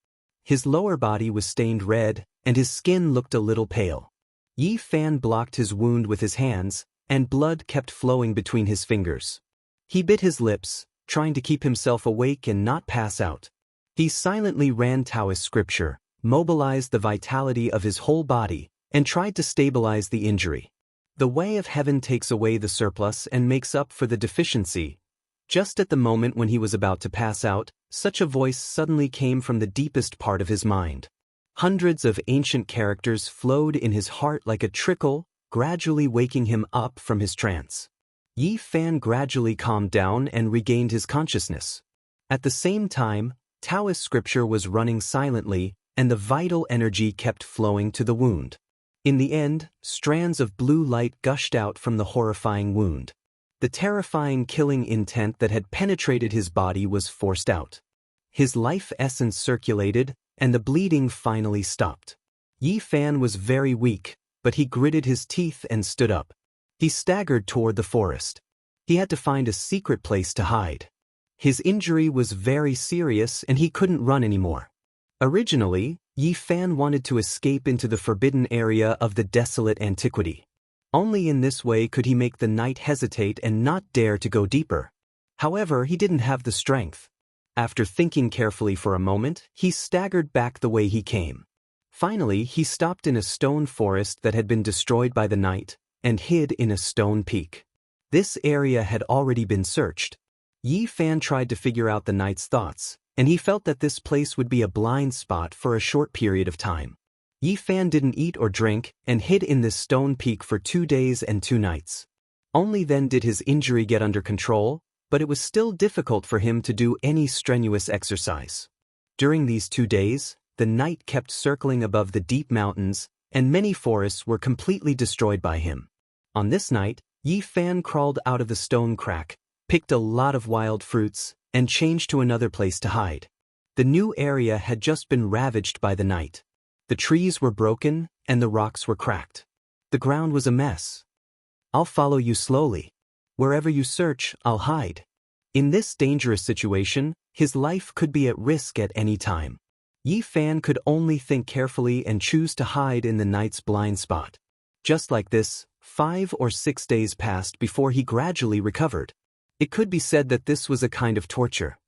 His lower body was stained red, and his skin looked a little pale. Yi Fan blocked his wound with his hands, and blood kept flowing between his fingers. He bit his lips, trying to keep himself awake and not pass out. He silently ran Taoist scripture, mobilized the vitality of his whole body, and tried to stabilize the injury. The way of heaven takes away the surplus and makes up for the deficiency. Just at the moment when he was about to pass out, such a voice suddenly came from the deepest part of his mind. Hundreds of ancient characters flowed in his heart like a trickle, gradually waking him up from his trance. Yi Fan gradually calmed down and regained his consciousness. At the same time, Taoist scripture was running silently, and the vital energy kept flowing to the wound. In the end, strands of blue light gushed out from the horrifying wound. The terrifying killing intent that had penetrated his body was forced out. His life essence circulated, and the bleeding finally stopped. Yi Fan was very weak, but he gritted his teeth and stood up. He staggered toward the forest. He had to find a secret place to hide. His injury was very serious and he couldn't run anymore. Originally, Yi Fan wanted to escape into the forbidden area of the desolate antiquity. Only in this way could he make the knight hesitate and not dare to go deeper. However, he didn't have the strength. After thinking carefully for a moment, he staggered back the way he came. Finally, he stopped in a stone forest that had been destroyed by the knight, and hid in a stone peak. This area had already been searched. Yi Fan tried to figure out the knight's thoughts, and he felt that this place would be a blind spot for a short period of time. Yi Fan didn't eat or drink, and hid in this stone peak for 2 days and 2 nights. Only then did his injury get under control, but it was still difficult for him to do any strenuous exercise. During these 2 days, the night kept circling above the deep mountains, and many forests were completely destroyed by him. On this night, Yi Fan crawled out of the stone crack, picked a lot of wild fruits, and changed to another place to hide. The new area had just been ravaged by the night. The trees were broken, and the rocks were cracked. The ground was a mess. "I'll follow you slowly. Wherever you search, I'll hide." In this dangerous situation, his life could be at risk at any time. Yi Fan could only think carefully and choose to hide in the night's blind spot. Just like this, 5 or 6 days passed before he gradually recovered. It could be said that this was a kind of torture.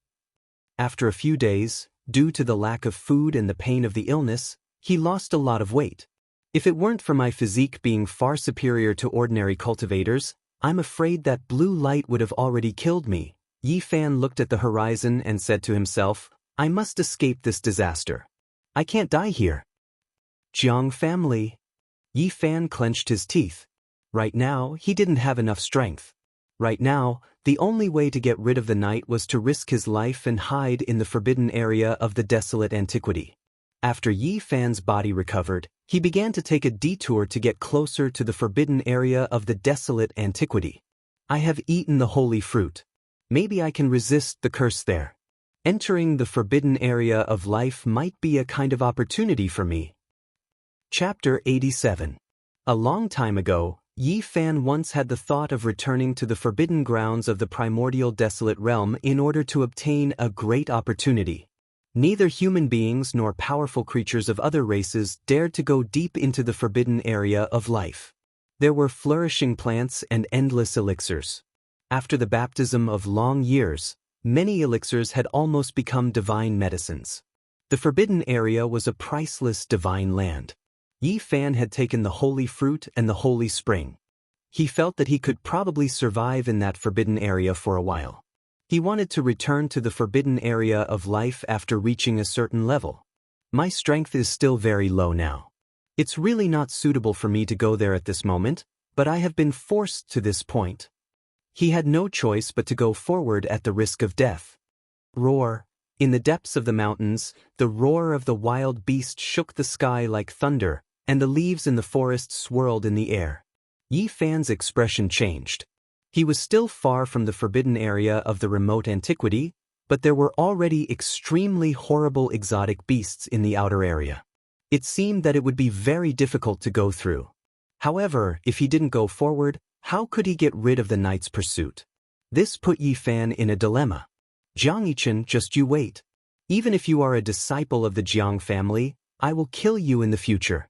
After a few days, due to the lack of food and the pain of the illness, he lost a lot of weight. If it weren't for my physique being far superior to ordinary cultivators, I'm afraid that blue light would have already killed me. Yi Fan looked at the horizon and said to himself, "I must escape this disaster. I can't die here." Jiang family. Yi Fan clenched his teeth. Right now, he didn't have enough strength. Right now, the only way to get rid of the night was to risk his life and hide in the forbidden area of the desolate antiquity. After Yi Fan's body recovered, he began to take a detour to get closer to the forbidden area of the desolate antiquity. "I have eaten the holy fruit. Maybe I can resist the curse there. Entering the forbidden area of life might be a kind of opportunity for me." Chapter 87. A long time ago, Yi Fan once had the thought of returning to the forbidden grounds of the primordial desolate realm in order to obtain a great opportunity. Neither human beings nor powerful creatures of other races dared to go deep into the forbidden area of life. There were flourishing plants and endless elixirs. After the baptism of long years, many elixirs had almost become divine medicines. The forbidden area was a priceless divine land. Yi Fan had taken the holy fruit and the holy spring. He felt that he could probably survive in that forbidden area for a while. He wanted to return to the forbidden area of life after reaching a certain level. "My strength is still very low now. It's really not suitable for me to go there at this moment, but I have been forced to this point." He had no choice but to go forward at the risk of death. Roar. In the depths of the mountains, the roar of the wild beast shook the sky like thunder, and the leaves in the forest swirled in the air. Yi Fan's expression changed. He was still far from the forbidden area of the remote antiquity, but there were already extremely horrible exotic beasts in the outer area. It seemed that it would be very difficult to go through. However, if he didn't go forward, how could he get rid of the knight's pursuit? This put Yi Fan in a dilemma. Jiang Yichen, just you wait. Even if you are a disciple of the Jiang family, I will kill you in the future.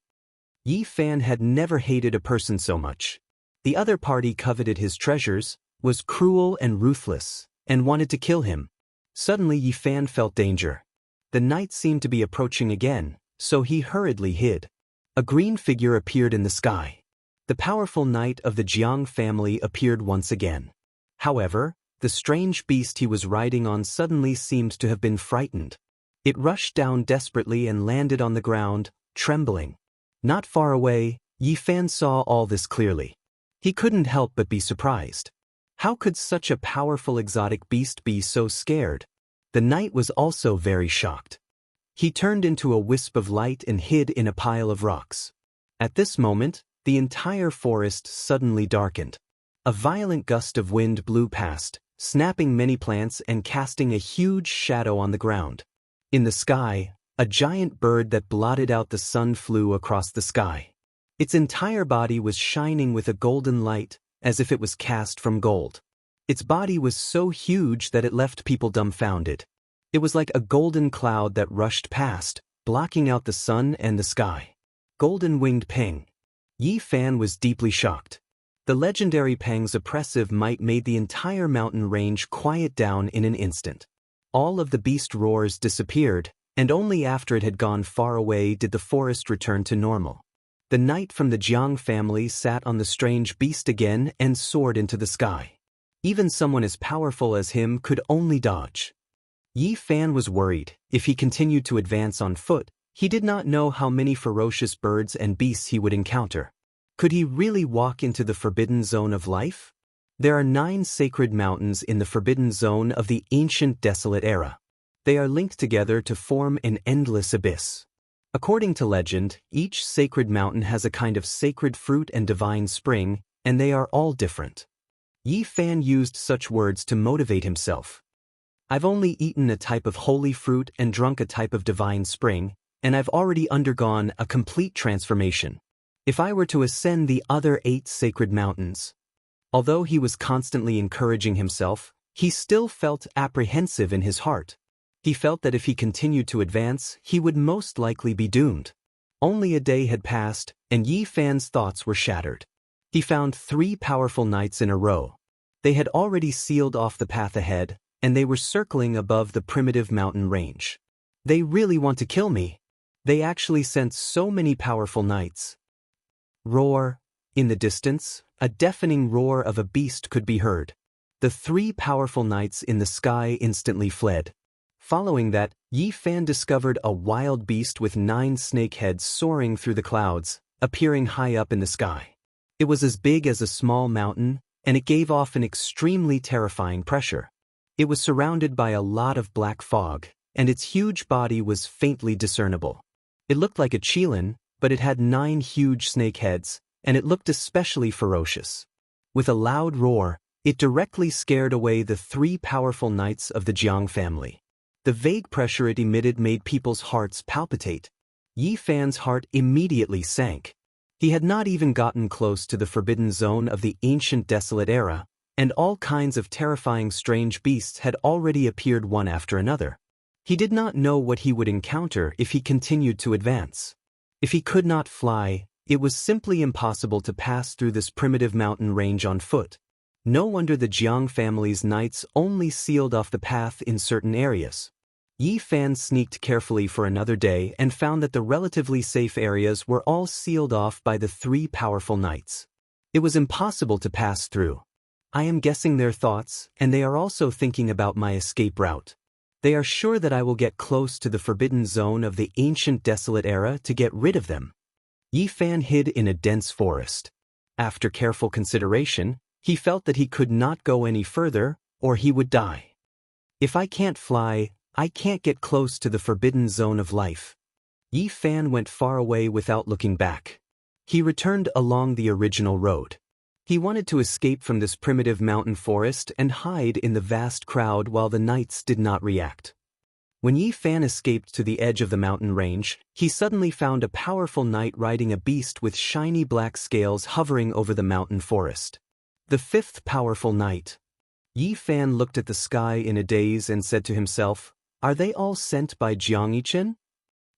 Yi Fan had never hated a person so much. The other party coveted his treasures, was cruel and ruthless, and wanted to kill him. Suddenly Yi Fan felt danger. The knight seemed to be approaching again, so he hurriedly hid. A green figure appeared in the sky. The powerful knight of the Jiang family appeared once again. However, the strange beast he was riding on suddenly seemed to have been frightened. It rushed down desperately and landed on the ground, trembling. Not far away, Yi Fan saw all this clearly. He couldn't help but be surprised. How could such a powerful exotic beast be so scared? The knight was also very shocked. He turned into a wisp of light and hid in a pile of rocks. At this moment, the entire forest suddenly darkened. A violent gust of wind blew past, snapping many plants and casting a huge shadow on the ground. In the sky, a giant bird that blotted out the sun flew across the sky. Its entire body was shining with a golden light, as if it was cast from gold. Its body was so huge that it left people dumbfounded. It was like a golden cloud that rushed past, blocking out the sun and the sky. Golden-winged Peng. Yi Fan was deeply shocked. The legendary Peng's oppressive might made the entire mountain range quiet down in an instant. All of the beast roars disappeared, and only after it had gone far away did the forest return to normal. The knight from the Jiang family sat on the strange beast again and soared into the sky. Even someone as powerful as him could only dodge. Yi Fan was worried. If he continued to advance on foot, he did not know how many ferocious birds and beasts he would encounter. Could he really walk into the forbidden zone of life? There are 9 sacred mountains in the forbidden zone of the ancient desolate era. They are linked together to form an endless abyss. According to legend, each sacred mountain has a kind of sacred fruit and divine spring, and they are all different. Yi Fan used such words to motivate himself. I've only eaten a type of holy fruit and drunk a type of divine spring, and I've already undergone a complete transformation. If I were to ascend the other 8 sacred mountains. Although he was constantly encouraging himself, he still felt apprehensive in his heart. He felt that if he continued to advance, he would most likely be doomed. Only a day had passed, and Yi Fan's thoughts were shattered. He found 3 powerful knights in a row. They had already sealed off the path ahead, and they were circling above the primitive mountain range. They really want to kill me. They actually sent so many powerful knights. Roar. In the distance, a deafening roar of a beast could be heard. The 3 powerful knights in the sky instantly fled. Following that, Yi Fan discovered a wild beast with 9 snake heads soaring through the clouds, appearing high up in the sky. It was as big as a small mountain, and it gave off an extremely terrifying pressure. It was surrounded by a lot of black fog, and its huge body was faintly discernible. It looked like a qilin, but it had 9 huge snake heads, and it looked especially ferocious. With a loud roar, it directly scared away the 3 powerful knights of the Jiang family. The vague pressure it emitted made people's hearts palpitate. Yi Fan's heart immediately sank. He had not even gotten close to the forbidden zone of the ancient desolate era, and all kinds of terrifying strange beasts had already appeared one after another. He did not know what he would encounter if he continued to advance. If he could not fly, it was simply impossible to pass through this primitive mountain range on foot. No wonder the Jiang family's knights only sealed off the path in certain areas. Yi Fan sneaked carefully for another day and found that the relatively safe areas were all sealed off by the 3 powerful knights. It was impossible to pass through. I am guessing their thoughts, and they are also thinking about my escape route. They are sure that I will get close to the forbidden zone of the ancient desolate era to get rid of them. Yi Fan hid in a dense forest. After careful consideration, he felt that he could not go any further, or he would die. If I can't fly, I can't get close to the forbidden zone of life. Yi Fan went far away without looking back. He returned along the original road. He wanted to escape from this primitive mountain forest and hide in the vast crowd while the knights did not react. When Yi Fan escaped to the edge of the mountain range, he suddenly found a powerful knight riding a beast with shiny black scales hovering over the mountain forest. The fifth powerful knight. Yi Fan looked at the sky in a daze and said to himself, "Are they all sent by Jiang Yichen?"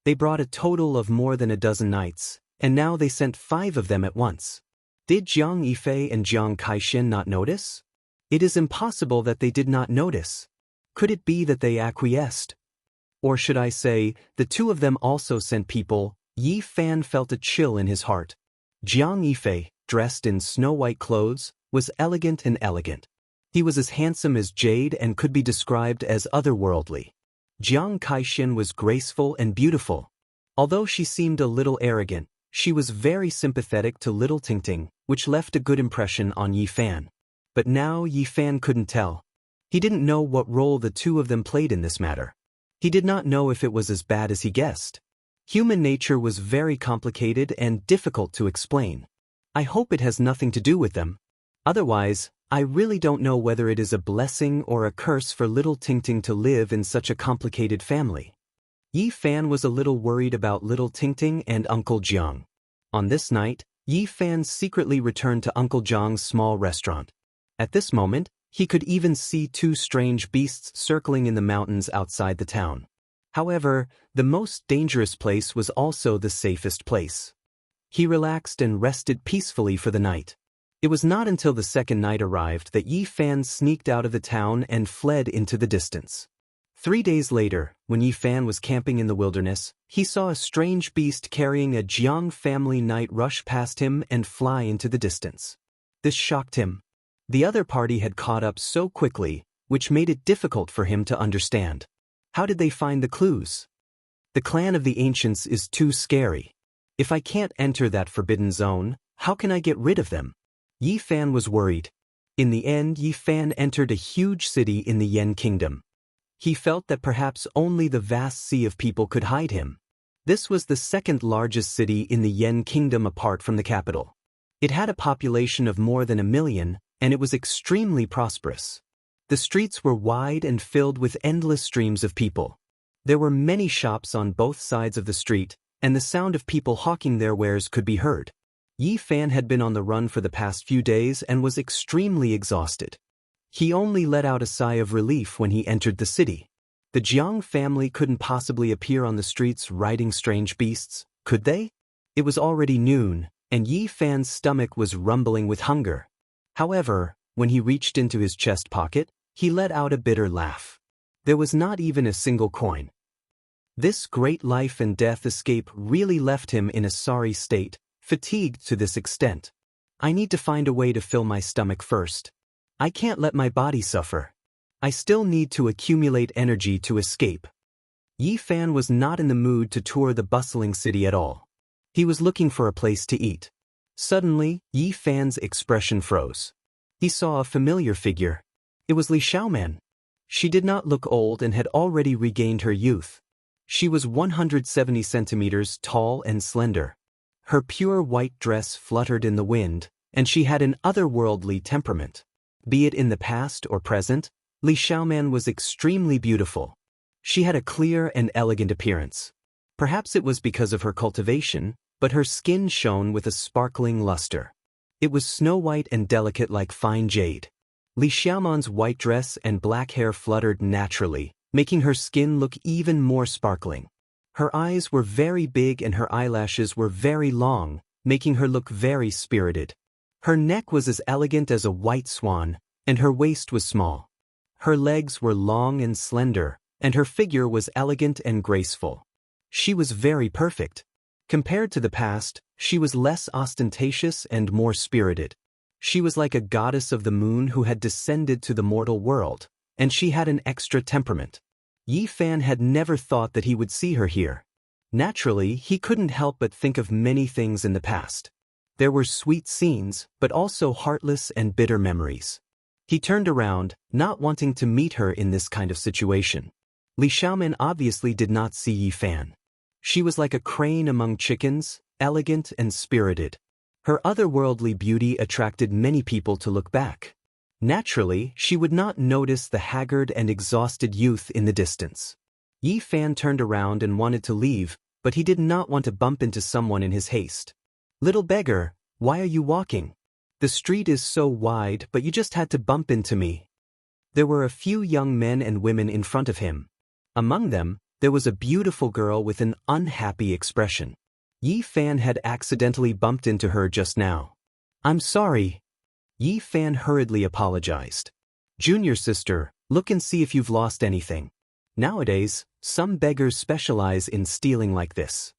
They brought a total of more than a dozen knights, and now they sent 5 of them at once. Did Jiang Yifei and Jiang Kaixin not notice? It is impossible that they did not notice. Could it be that they acquiesced? Or should I say, the 2 of them also sent people? Yi Fan felt a chill in his heart. Jiang Yifei, dressed in snow-white clothes, was elegant and elegant. He was as handsome as jade and could be described as otherworldly. Jiang Kaixin was graceful and beautiful. Although she seemed a little arrogant, she was very sympathetic to little Tingting, which left a good impression on Yi Fan. But now Yi Fan couldn't tell. He didn't know what role the 2 of them played in this matter. He did not know if it was as bad as he guessed. Human nature was very complicated and difficult to explain. I hope it has nothing to do with them. Otherwise, I really don't know whether it is a blessing or a curse for little Tingting to live in such a complicated family. Yi Fan was a little worried about little Tingting and Uncle Jiang. On this night, Yi Fan secretly returned to Uncle Jiang's small restaurant. At this moment, he could even see 2 strange beasts circling in the mountains outside the town. However, the most dangerous place was also the safest place. He relaxed and rested peacefully for the night. It was not until the second night arrived that Yi Fan sneaked out of the town and fled into the distance. 3 days later, when Yi Fan was camping in the wilderness, he saw a strange beast carrying a Jiang family knight rush past him and fly into the distance. This shocked him. The other party had caught up so quickly, which made it difficult for him to understand. How did they find the clues? The clan of the ancients is too scary. If I can't enter that forbidden zone, how can I get rid of them? Yi Fan was worried. In the end, Yi Fan entered a huge city in the Yen Kingdom. He felt that perhaps only the vast sea of people could hide him. This was the second largest city in the Yen Kingdom apart from the capital. It had a population of more than 1 million, and it was extremely prosperous. The streets were wide and filled with endless streams of people. There were many shops on both sides of the street, and the sound of people hawking their wares could be heard. Yi Fan had been on the run for the past few days and was extremely exhausted. He only let out a sigh of relief when he entered the city. The Jiang family couldn't possibly appear on the streets riding strange beasts, could they? It was already noon, and Yi Fan's stomach was rumbling with hunger. However, when he reached into his chest pocket, he let out a bitter laugh. There was not even a single coin. This great life and death escape really left him in a sorry state, fatigued to this extent. I need to find a way to fill my stomach first. I can't let my body suffer. I still need to accumulate energy to escape. Yi Fan was not in the mood to tour the bustling city at all. He was looking for a place to eat. Suddenly, Yi Fan's expression froze. He saw a familiar figure. It was Li Xiaoman. She did not look old and had already regained her youth. She was 170 centimeters tall and slender. Her pure white dress fluttered in the wind, and she had an otherworldly temperament. Be it in the past or present, Li Xiaoman was extremely beautiful. She had a clear and elegant appearance. Perhaps it was because of her cultivation, but her skin shone with a sparkling luster. It was snow-white and delicate like fine jade. Li Xiaoman's white dress and black hair fluttered naturally, making her skin look even more sparkling. Her eyes were very big and her eyelashes were very long, making her look very spirited. Her neck was as elegant as a white swan, and her waist was small. Her legs were long and slender, and her figure was elegant and graceful. She was very perfect. Compared to the past, she was less ostentatious and more spirited. She was like a goddess of the moon who had descended to the mortal world, and she had an extra temperament. Yi Fan had never thought that he would see her here. Naturally, he couldn't help but think of many things in the past. There were sweet scenes, but also heartless and bitter memories. He turned around, not wanting to meet her in this kind of situation. Li Xiaoman obviously did not see Yi Fan. She was like a crane among chickens, elegant and spirited. Her otherworldly beauty attracted many people to look back. Naturally, she would not notice the haggard and exhausted youth in the distance. Yi Fan turned around and wanted to leave, but he did not want to bump into someone in his haste. "Little beggar, why are you walking? The street is so wide, but you just had to bump into me." There were a few young men and women in front of him. Among them, there was a beautiful girl with an unhappy expression. Yi Fan had accidentally bumped into her just now. "I'm sorry." Yi Fan hurriedly apologized. "Junior sister, look and see if you've lost anything. Nowadays, some beggars specialize in stealing like this."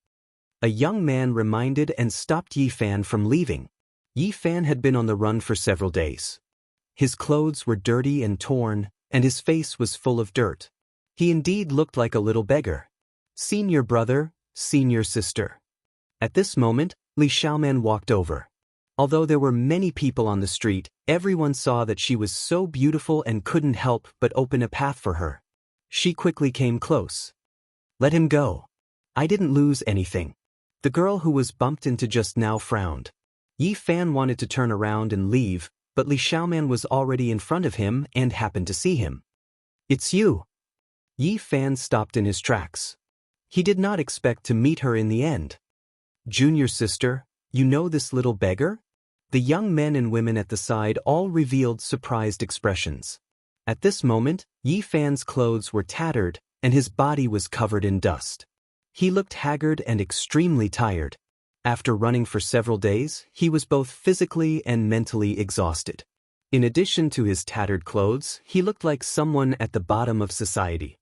A young man reminded and stopped Yi Fan from leaving. Yi Fan had been on the run for several days. His clothes were dirty and torn, and his face was full of dirt. He indeed looked like a little beggar. "Senior brother, senior sister." At this moment, Li Xiaoman walked over. Although there were many people on the street, everyone saw that she was so beautiful and couldn't help but open a path for her. She quickly came close. "Let him go. I didn't lose anything." The girl who was bumped into just now frowned. Yi Fan wanted to turn around and leave, but Li Xiaoman was already in front of him and happened to see him. "It's you." Yi Fan stopped in his tracks. He did not expect to meet her in the end. "Junior sister, you know this little beggar?" The young men and women at the side all revealed surprised expressions. At this moment, Yi Fan's clothes were tattered, and his body was covered in dust. He looked haggard and extremely tired. After running for several days, he was both physically and mentally exhausted. In addition to his tattered clothes, he looked like someone at the bottom of society.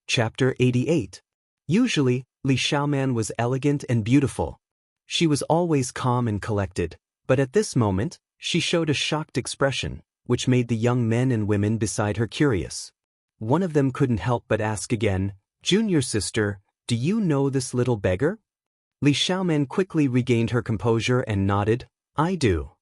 Chapter 88. Usually, Li Xiaoman was elegant and beautiful. She was always calm and collected, but at this moment, she showed a shocked expression, which made the young men and women beside her curious. One of them couldn't help but ask again, "Junior sister, do you know this little beggar?" Li Xiaoman quickly regained her composure and nodded, "I do."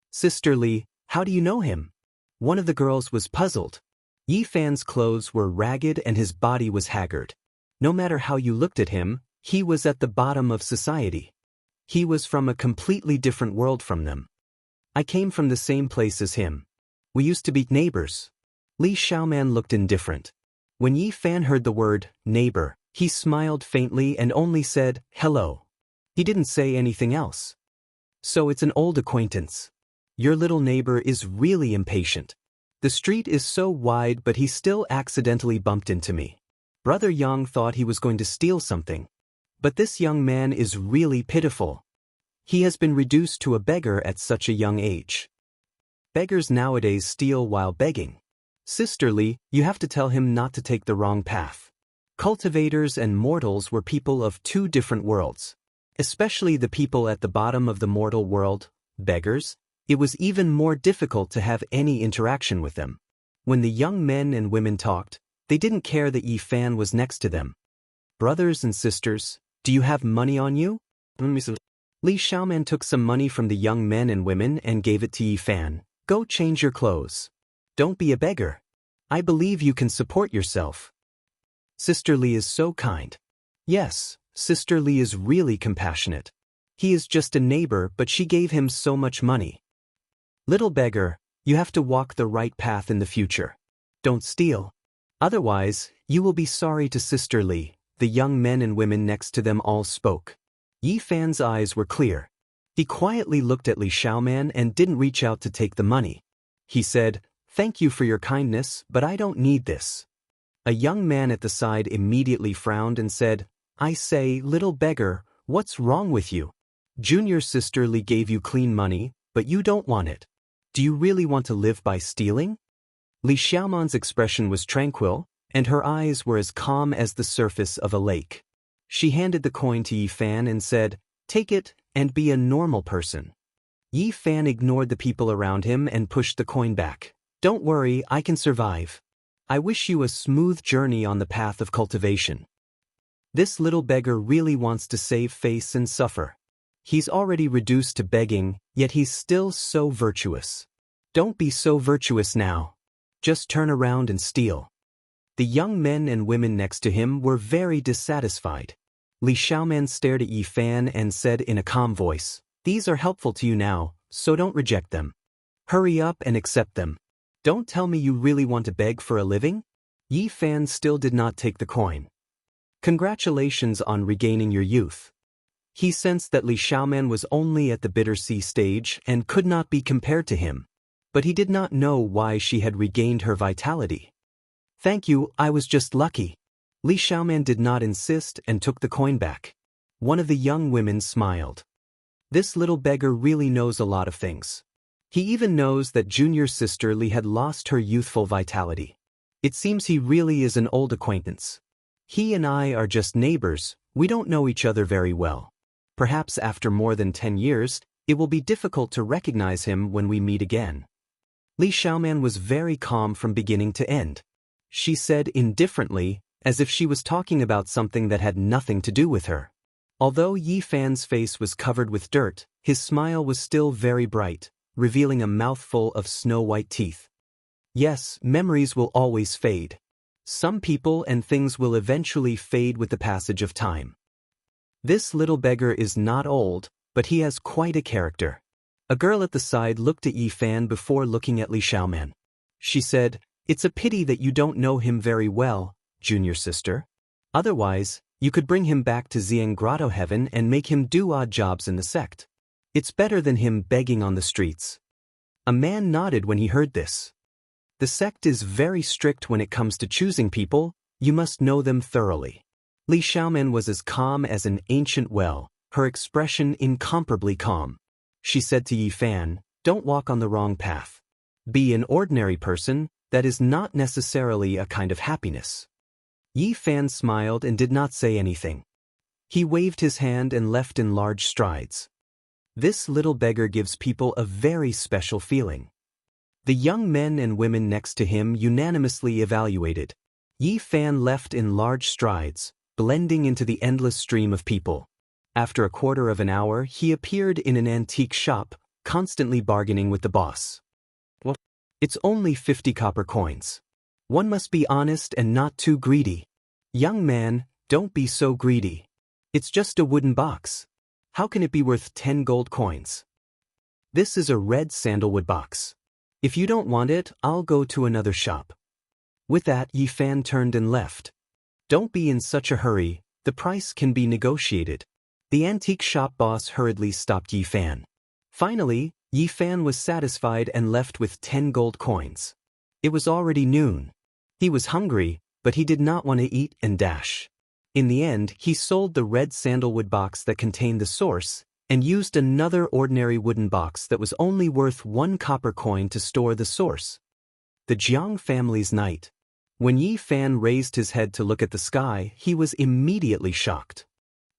"Sister Li, how do you know him?" One of the girls was puzzled. Yi Fan's clothes were ragged and his body was haggard. No matter how you looked at him, he was at the bottom of society. He was from a completely different world from them. "I came from the same place as him. We used to be neighbors." Li Xiaoman looked indifferent. When Yi Fan heard the word neighbor, he smiled faintly and only said, "Hello." He didn't say anything else. "So it's an old acquaintance. Your little neighbor is really impatient. The street is so wide, but he still accidentally bumped into me. Brother Yang thought he was going to steal something. But this young man is really pitiful. He has been reduced to a beggar at such a young age. Beggars nowadays steal while begging. Sister Li, you have to tell him not to take the wrong path." Cultivators and mortals were people of two different worlds. Especially the people at the bottom of the mortal world, beggars, it was even more difficult to have any interaction with them. When the young men and women talked, they didn't care that Yi Fan was next to them. "Brothers and sisters, do you have money on you?" Li Xiaoman took some money from the young men and women and gave it to Yi Fan. "Go change your clothes. Don't be a beggar. I believe you can support yourself." Sister Li is so kind. Yes, Sister Li is really compassionate. He is just a neighbor, but she gave him so much money. "Little beggar, you have to walk the right path in the future. Don't steal. Otherwise, you will be sorry to Sister Li." The young men and women next to them all spoke. Yi Fan's eyes were clear. He quietly looked at Li Xiaoman and didn't reach out to take the money. He said, "Thank you for your kindness, but I don't need this." A young man at the side immediately frowned and said, "I say, little beggar, what's wrong with you? Junior sister Li gave you clean money, but you don't want it. Do you really want to live by stealing?" Li Xiaoman's expression was tranquil, and her eyes were as calm as the surface of a lake. She handed the coin to Yi Fan and said, "Take it and be a normal person." Yi Fan ignored the people around him and pushed the coin back. "Don't worry, I can survive. I wish you a smooth journey on the path of cultivation." This little beggar really wants to save face and suffer. He's already reduced to begging, yet he's still so virtuous. Don't be so virtuous now. Just turn around and steal. The young men and women next to him were very dissatisfied. Li Xiaoman stared at Yi Fan and said in a calm voice, "These are helpful to you now, so don't reject them. Hurry up and accept them. Don't tell me you really want to beg for a living?" Yi Fan still did not take the coin. "Congratulations on regaining your youth." He sensed that Li Xiaoman was only at the bitter sea stage and could not be compared to him. But he did not know why she had regained her vitality. "Thank you, I was just lucky." Li Xiaoman did not insist and took the coin back. One of the young women smiled. This little beggar really knows a lot of things. He even knows that junior sister Li had lost her youthful vitality. It seems he really is an old acquaintance. He and I are just neighbors, we don't know each other very well. Perhaps after more than 10 years, it will be difficult to recognize him when we meet again. Li Xiaoman was very calm from beginning to end. She said indifferently, as if she was talking about something that had nothing to do with her. Although Yi Fan's face was covered with dirt, his smile was still very bright, revealing a mouthful of snow-white teeth. Yes, memories will always fade. Some people and things will eventually fade with the passage of time. This little beggar is not old, but he has quite a character. A girl at the side looked at Yi Fan before looking at Li Xiaoman. She said, "It's a pity that you don't know him very well, junior sister. Otherwise, you could bring him back to Xiang Grotto Heaven and make him do odd jobs in the sect. It's better than him begging on the streets." A man nodded when he heard this. The sect is very strict when it comes to choosing people, you must know them thoroughly. Li Xiaoman was as calm as an ancient well, her expression incomparably calm. She said to Yi Fan, "Don't walk on the wrong path. Be an ordinary person, that is not necessarily a kind of happiness." Yi Fan smiled and did not say anything. He waved his hand and left in large strides. This little beggar gives people a very special feeling. The young men and women next to him unanimously evaluated. Yi Fan left in large strides, blending into the endless stream of people. After a quarter of an hour, he appeared in an antique shop, constantly bargaining with the boss. "Well, it's only 50 copper coins. One must be honest and not too greedy." "Young man, don't be so greedy. It's just a wooden box. How can it be worth 10 gold coins? This is a red sandalwood box. If you don't want it, I'll go to another shop." With that, Yi Fan turned and left. "Don't be in such a hurry, the price can be negotiated." The antique shop boss hurriedly stopped Yi Fan. Finally, Yi Fan was satisfied and left with 10 gold coins. It was already noon. He was hungry, but he did not want to eat and dash. In the end, he sold the red sandalwood box that contained the source, and used another ordinary wooden box that was only worth 1 copper coin to store the source. The Jiang family's night. When Yi Fan raised his head to look at the sky, he was immediately shocked.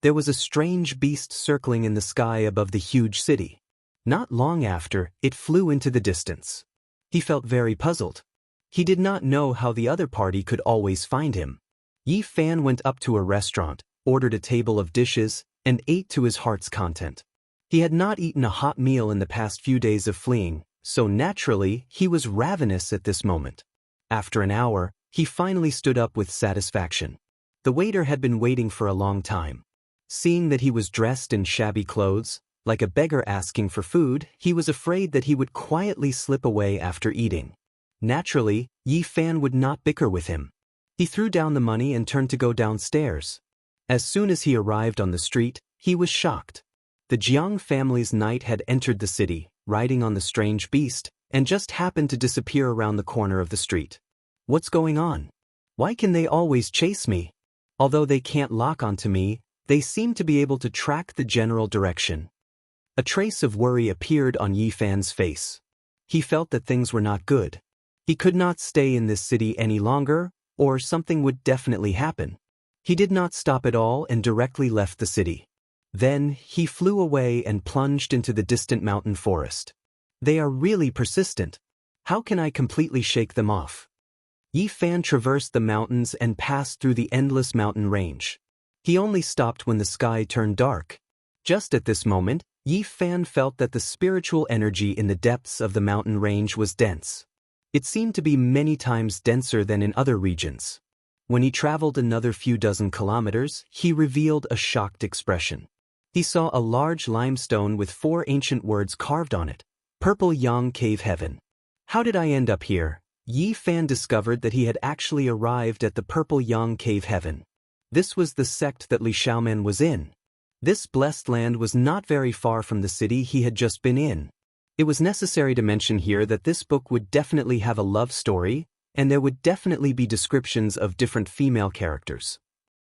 There was a strange beast circling in the sky above the huge city. Not long after, it flew into the distance. He felt very puzzled. He did not know how the other party could always find him. Yi Fan went up to a restaurant, ordered a table of dishes, and ate to his heart's content. He had not eaten a hot meal in the past few days of fleeing, so naturally, he was ravenous at this moment. After an hour, he finally stood up with satisfaction. The waiter had been waiting for a long time. Seeing that he was dressed in shabby clothes, like a beggar asking for food, he was afraid that he would quietly slip away after eating. Naturally, Yi Fan would not bicker with him. He threw down the money and turned to go downstairs. As soon as he arrived on the street, he was shocked. The Jiang family's knight had entered the city, riding on the strange beast, and just happened to disappear around the corner of the street. What's going on? Why can they always chase me? Although they can't lock onto me, they seem to be able to track the general direction. A trace of worry appeared on Yi Fan's face. He felt that things were not good. He could not stay in this city any longer, or something would definitely happen. He did not stop at all and directly left the city. Then, he flew away and plunged into the distant mountain forest. They are really persistent. How can I completely shake them off? Yi Fan traversed the mountains and passed through the endless mountain range. He only stopped when the sky turned dark. Just at this moment, Yi Fan felt that the spiritual energy in the depths of the mountain range was dense. It seemed to be many times denser than in other regions. When he traveled another few dozen kilometers, he revealed a shocked expression. He saw a large limestone with 4 ancient words carved on it. Purple Yang Cave Heaven. How did I end up here? Yi Fan discovered that he had actually arrived at the Purple Yang Cave Heaven. This was the sect that Li Xiaomen was in. This blessed land was not very far from the city he had just been in. It was necessary to mention here that this book would definitely have a love story, and there would definitely be descriptions of different female characters.